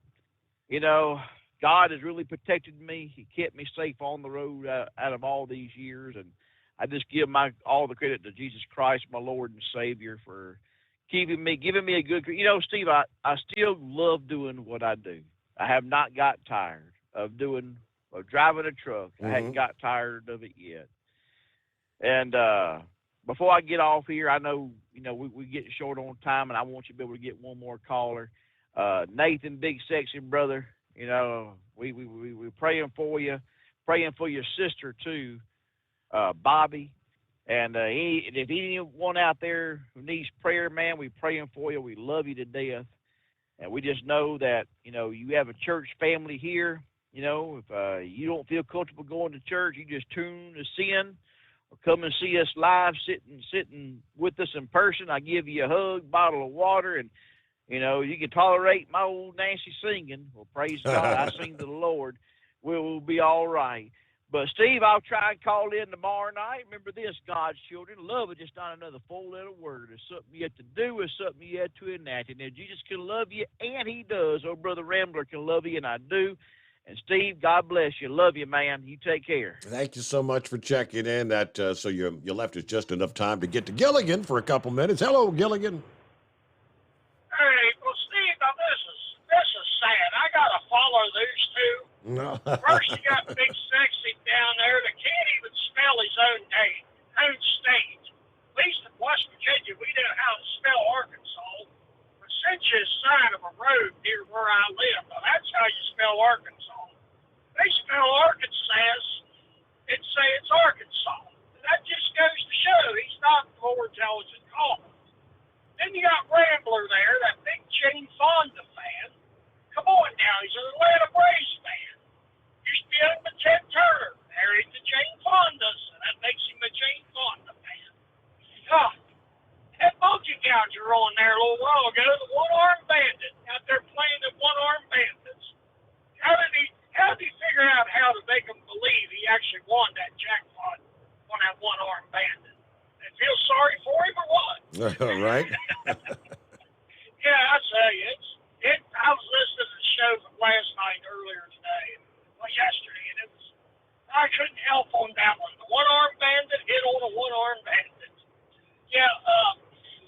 you know, God has really protected me. He kept me safe on the road out of all these years, and I just give all the credit to Jesus Christ, my Lord and Savior, for giving me a good. You know, Steve, I still love doing what I do. I have not got tired of driving a truck. Mm-hmm. I hadn't got tired of it yet. And before I get off here, I know, you know, we get short on time, and I want you to be able to get one more caller. Nathan, big sexy brother, you know, we're praying for you, praying for your sister too. Bobby, And if anyone out there who needs prayer, man, we're praying for you. We love you to death. And we just know that, you have a church family here. If you don't feel comfortable going to church, you just tune us in or come and see us live sitting with us in person. I give you a hug, bottle of water, and, you can tolerate my old Nancy singing. Well, praise God, I sing to the Lord. We'll be all right. But, Steve, I'll try and call in tomorrow night. Remember this, God's children. Love is just not another four-letter word. It's something you have to do. It's something you have to enact. And if Jesus can love you, and he does, old Brother Rambler can love you, and I do. And, Steve, God bless you. Love you, man. You take care. Thank you so much for checking in. So you left us just enough time to get to Gilligan for a couple minutes. Hello, Gilligan. Hey, well, Steve, now this is sad. I got to follow these two. No. First, you got Big Sexy down there that can't even spell his own name, own state. At least in West Virginia, we know how to spell Arkansas. But sent you a sign of a road near where I live. Now, that's how you spell Arkansas. They spell Arkansas and say it's Arkansas. That just goes to show he's not the more intelligent caller. Then you got Rambler there, that big Jane Fonda fan. Come on now, he's an Atlanta Braves fan. Used to be up with Ted Turner, married to Jane Fonda, so that makes him a Jane Fonda fan. God, that monkey gouger on there a little while ago, the one-armed bandit, out there playing the one-armed bandits. How did he figure out how to make them believe he actually won that jackpot on that one-armed bandit? They feel sorry for him or what? Right. Yeah, I tell you, I was listening to the show from last night earlier today, yesterday, and I couldn't help on that one. The one-armed bandit hit on a one-armed bandit. Yeah,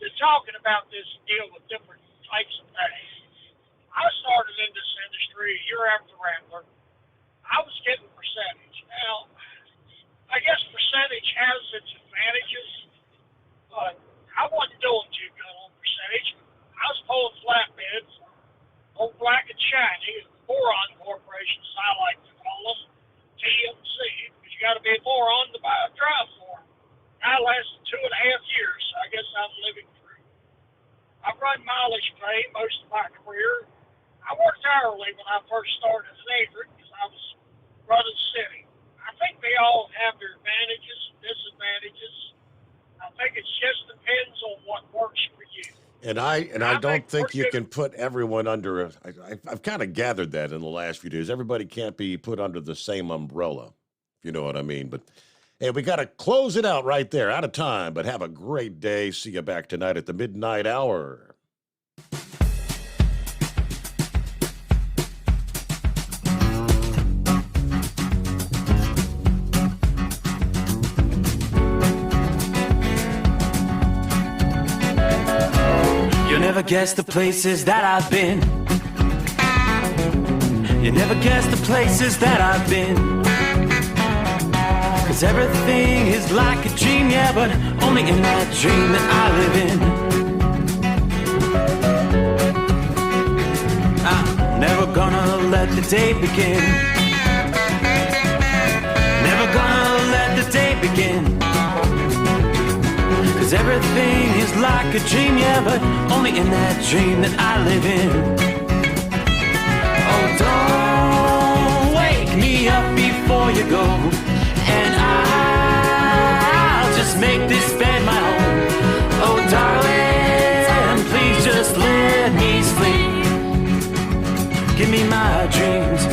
they're talking about this deal with different types of things. I started in this industry a year after Rambler. I was getting percentage. Now, I guess percentage has its advantages, but I wasn't doing too good on percentage. I was pulling flatbeds, old Black and Shiny, Boron Corporation, as I like to call them, TMC, because you got to be a moron to buy a drive for them. I lasted 2.5 years, so I guess I'm living through. I've run mileage pay most of my career. I worked hourly when I first started as an agent because I was running the city. I think they all have their advantages and disadvantages. I think it just depends on what works for you. And I don't think you can put everyone under I've kind of gathered that in the last few days. Everybody can't be put under the same umbrella, if you know what I mean. But hey, we got to close it out right there. Out of time, but have a great day. See you back tonight at the midnight hour. Never guess the places that I've been. You never guess the places that I've been. 'Cause everything is like a dream, yeah, but only in that dream that I live in. I'm never gonna let the day begin. Never gonna let the day begin. 'Cause everything is like a dream, yeah, but only in that dream that I live in. Oh, don't wake me up before you go, and I'll just make this bed my home. Oh, darling, please just let me sleep. Give me my dreams.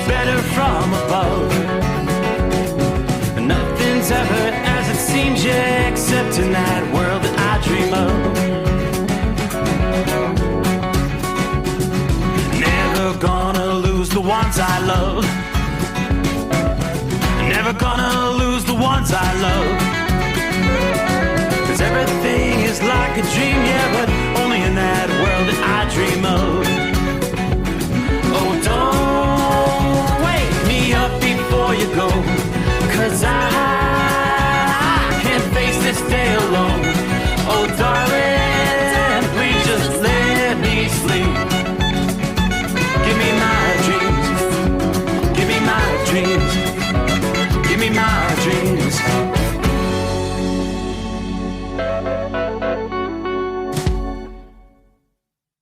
Better from above. Nothing's ever as it seems, yeah, except in that world that I dream of. Never gonna lose the ones I love. Never gonna lose the ones I love. 'Cause everything is like a dream, yeah, but only in that world that I dream of.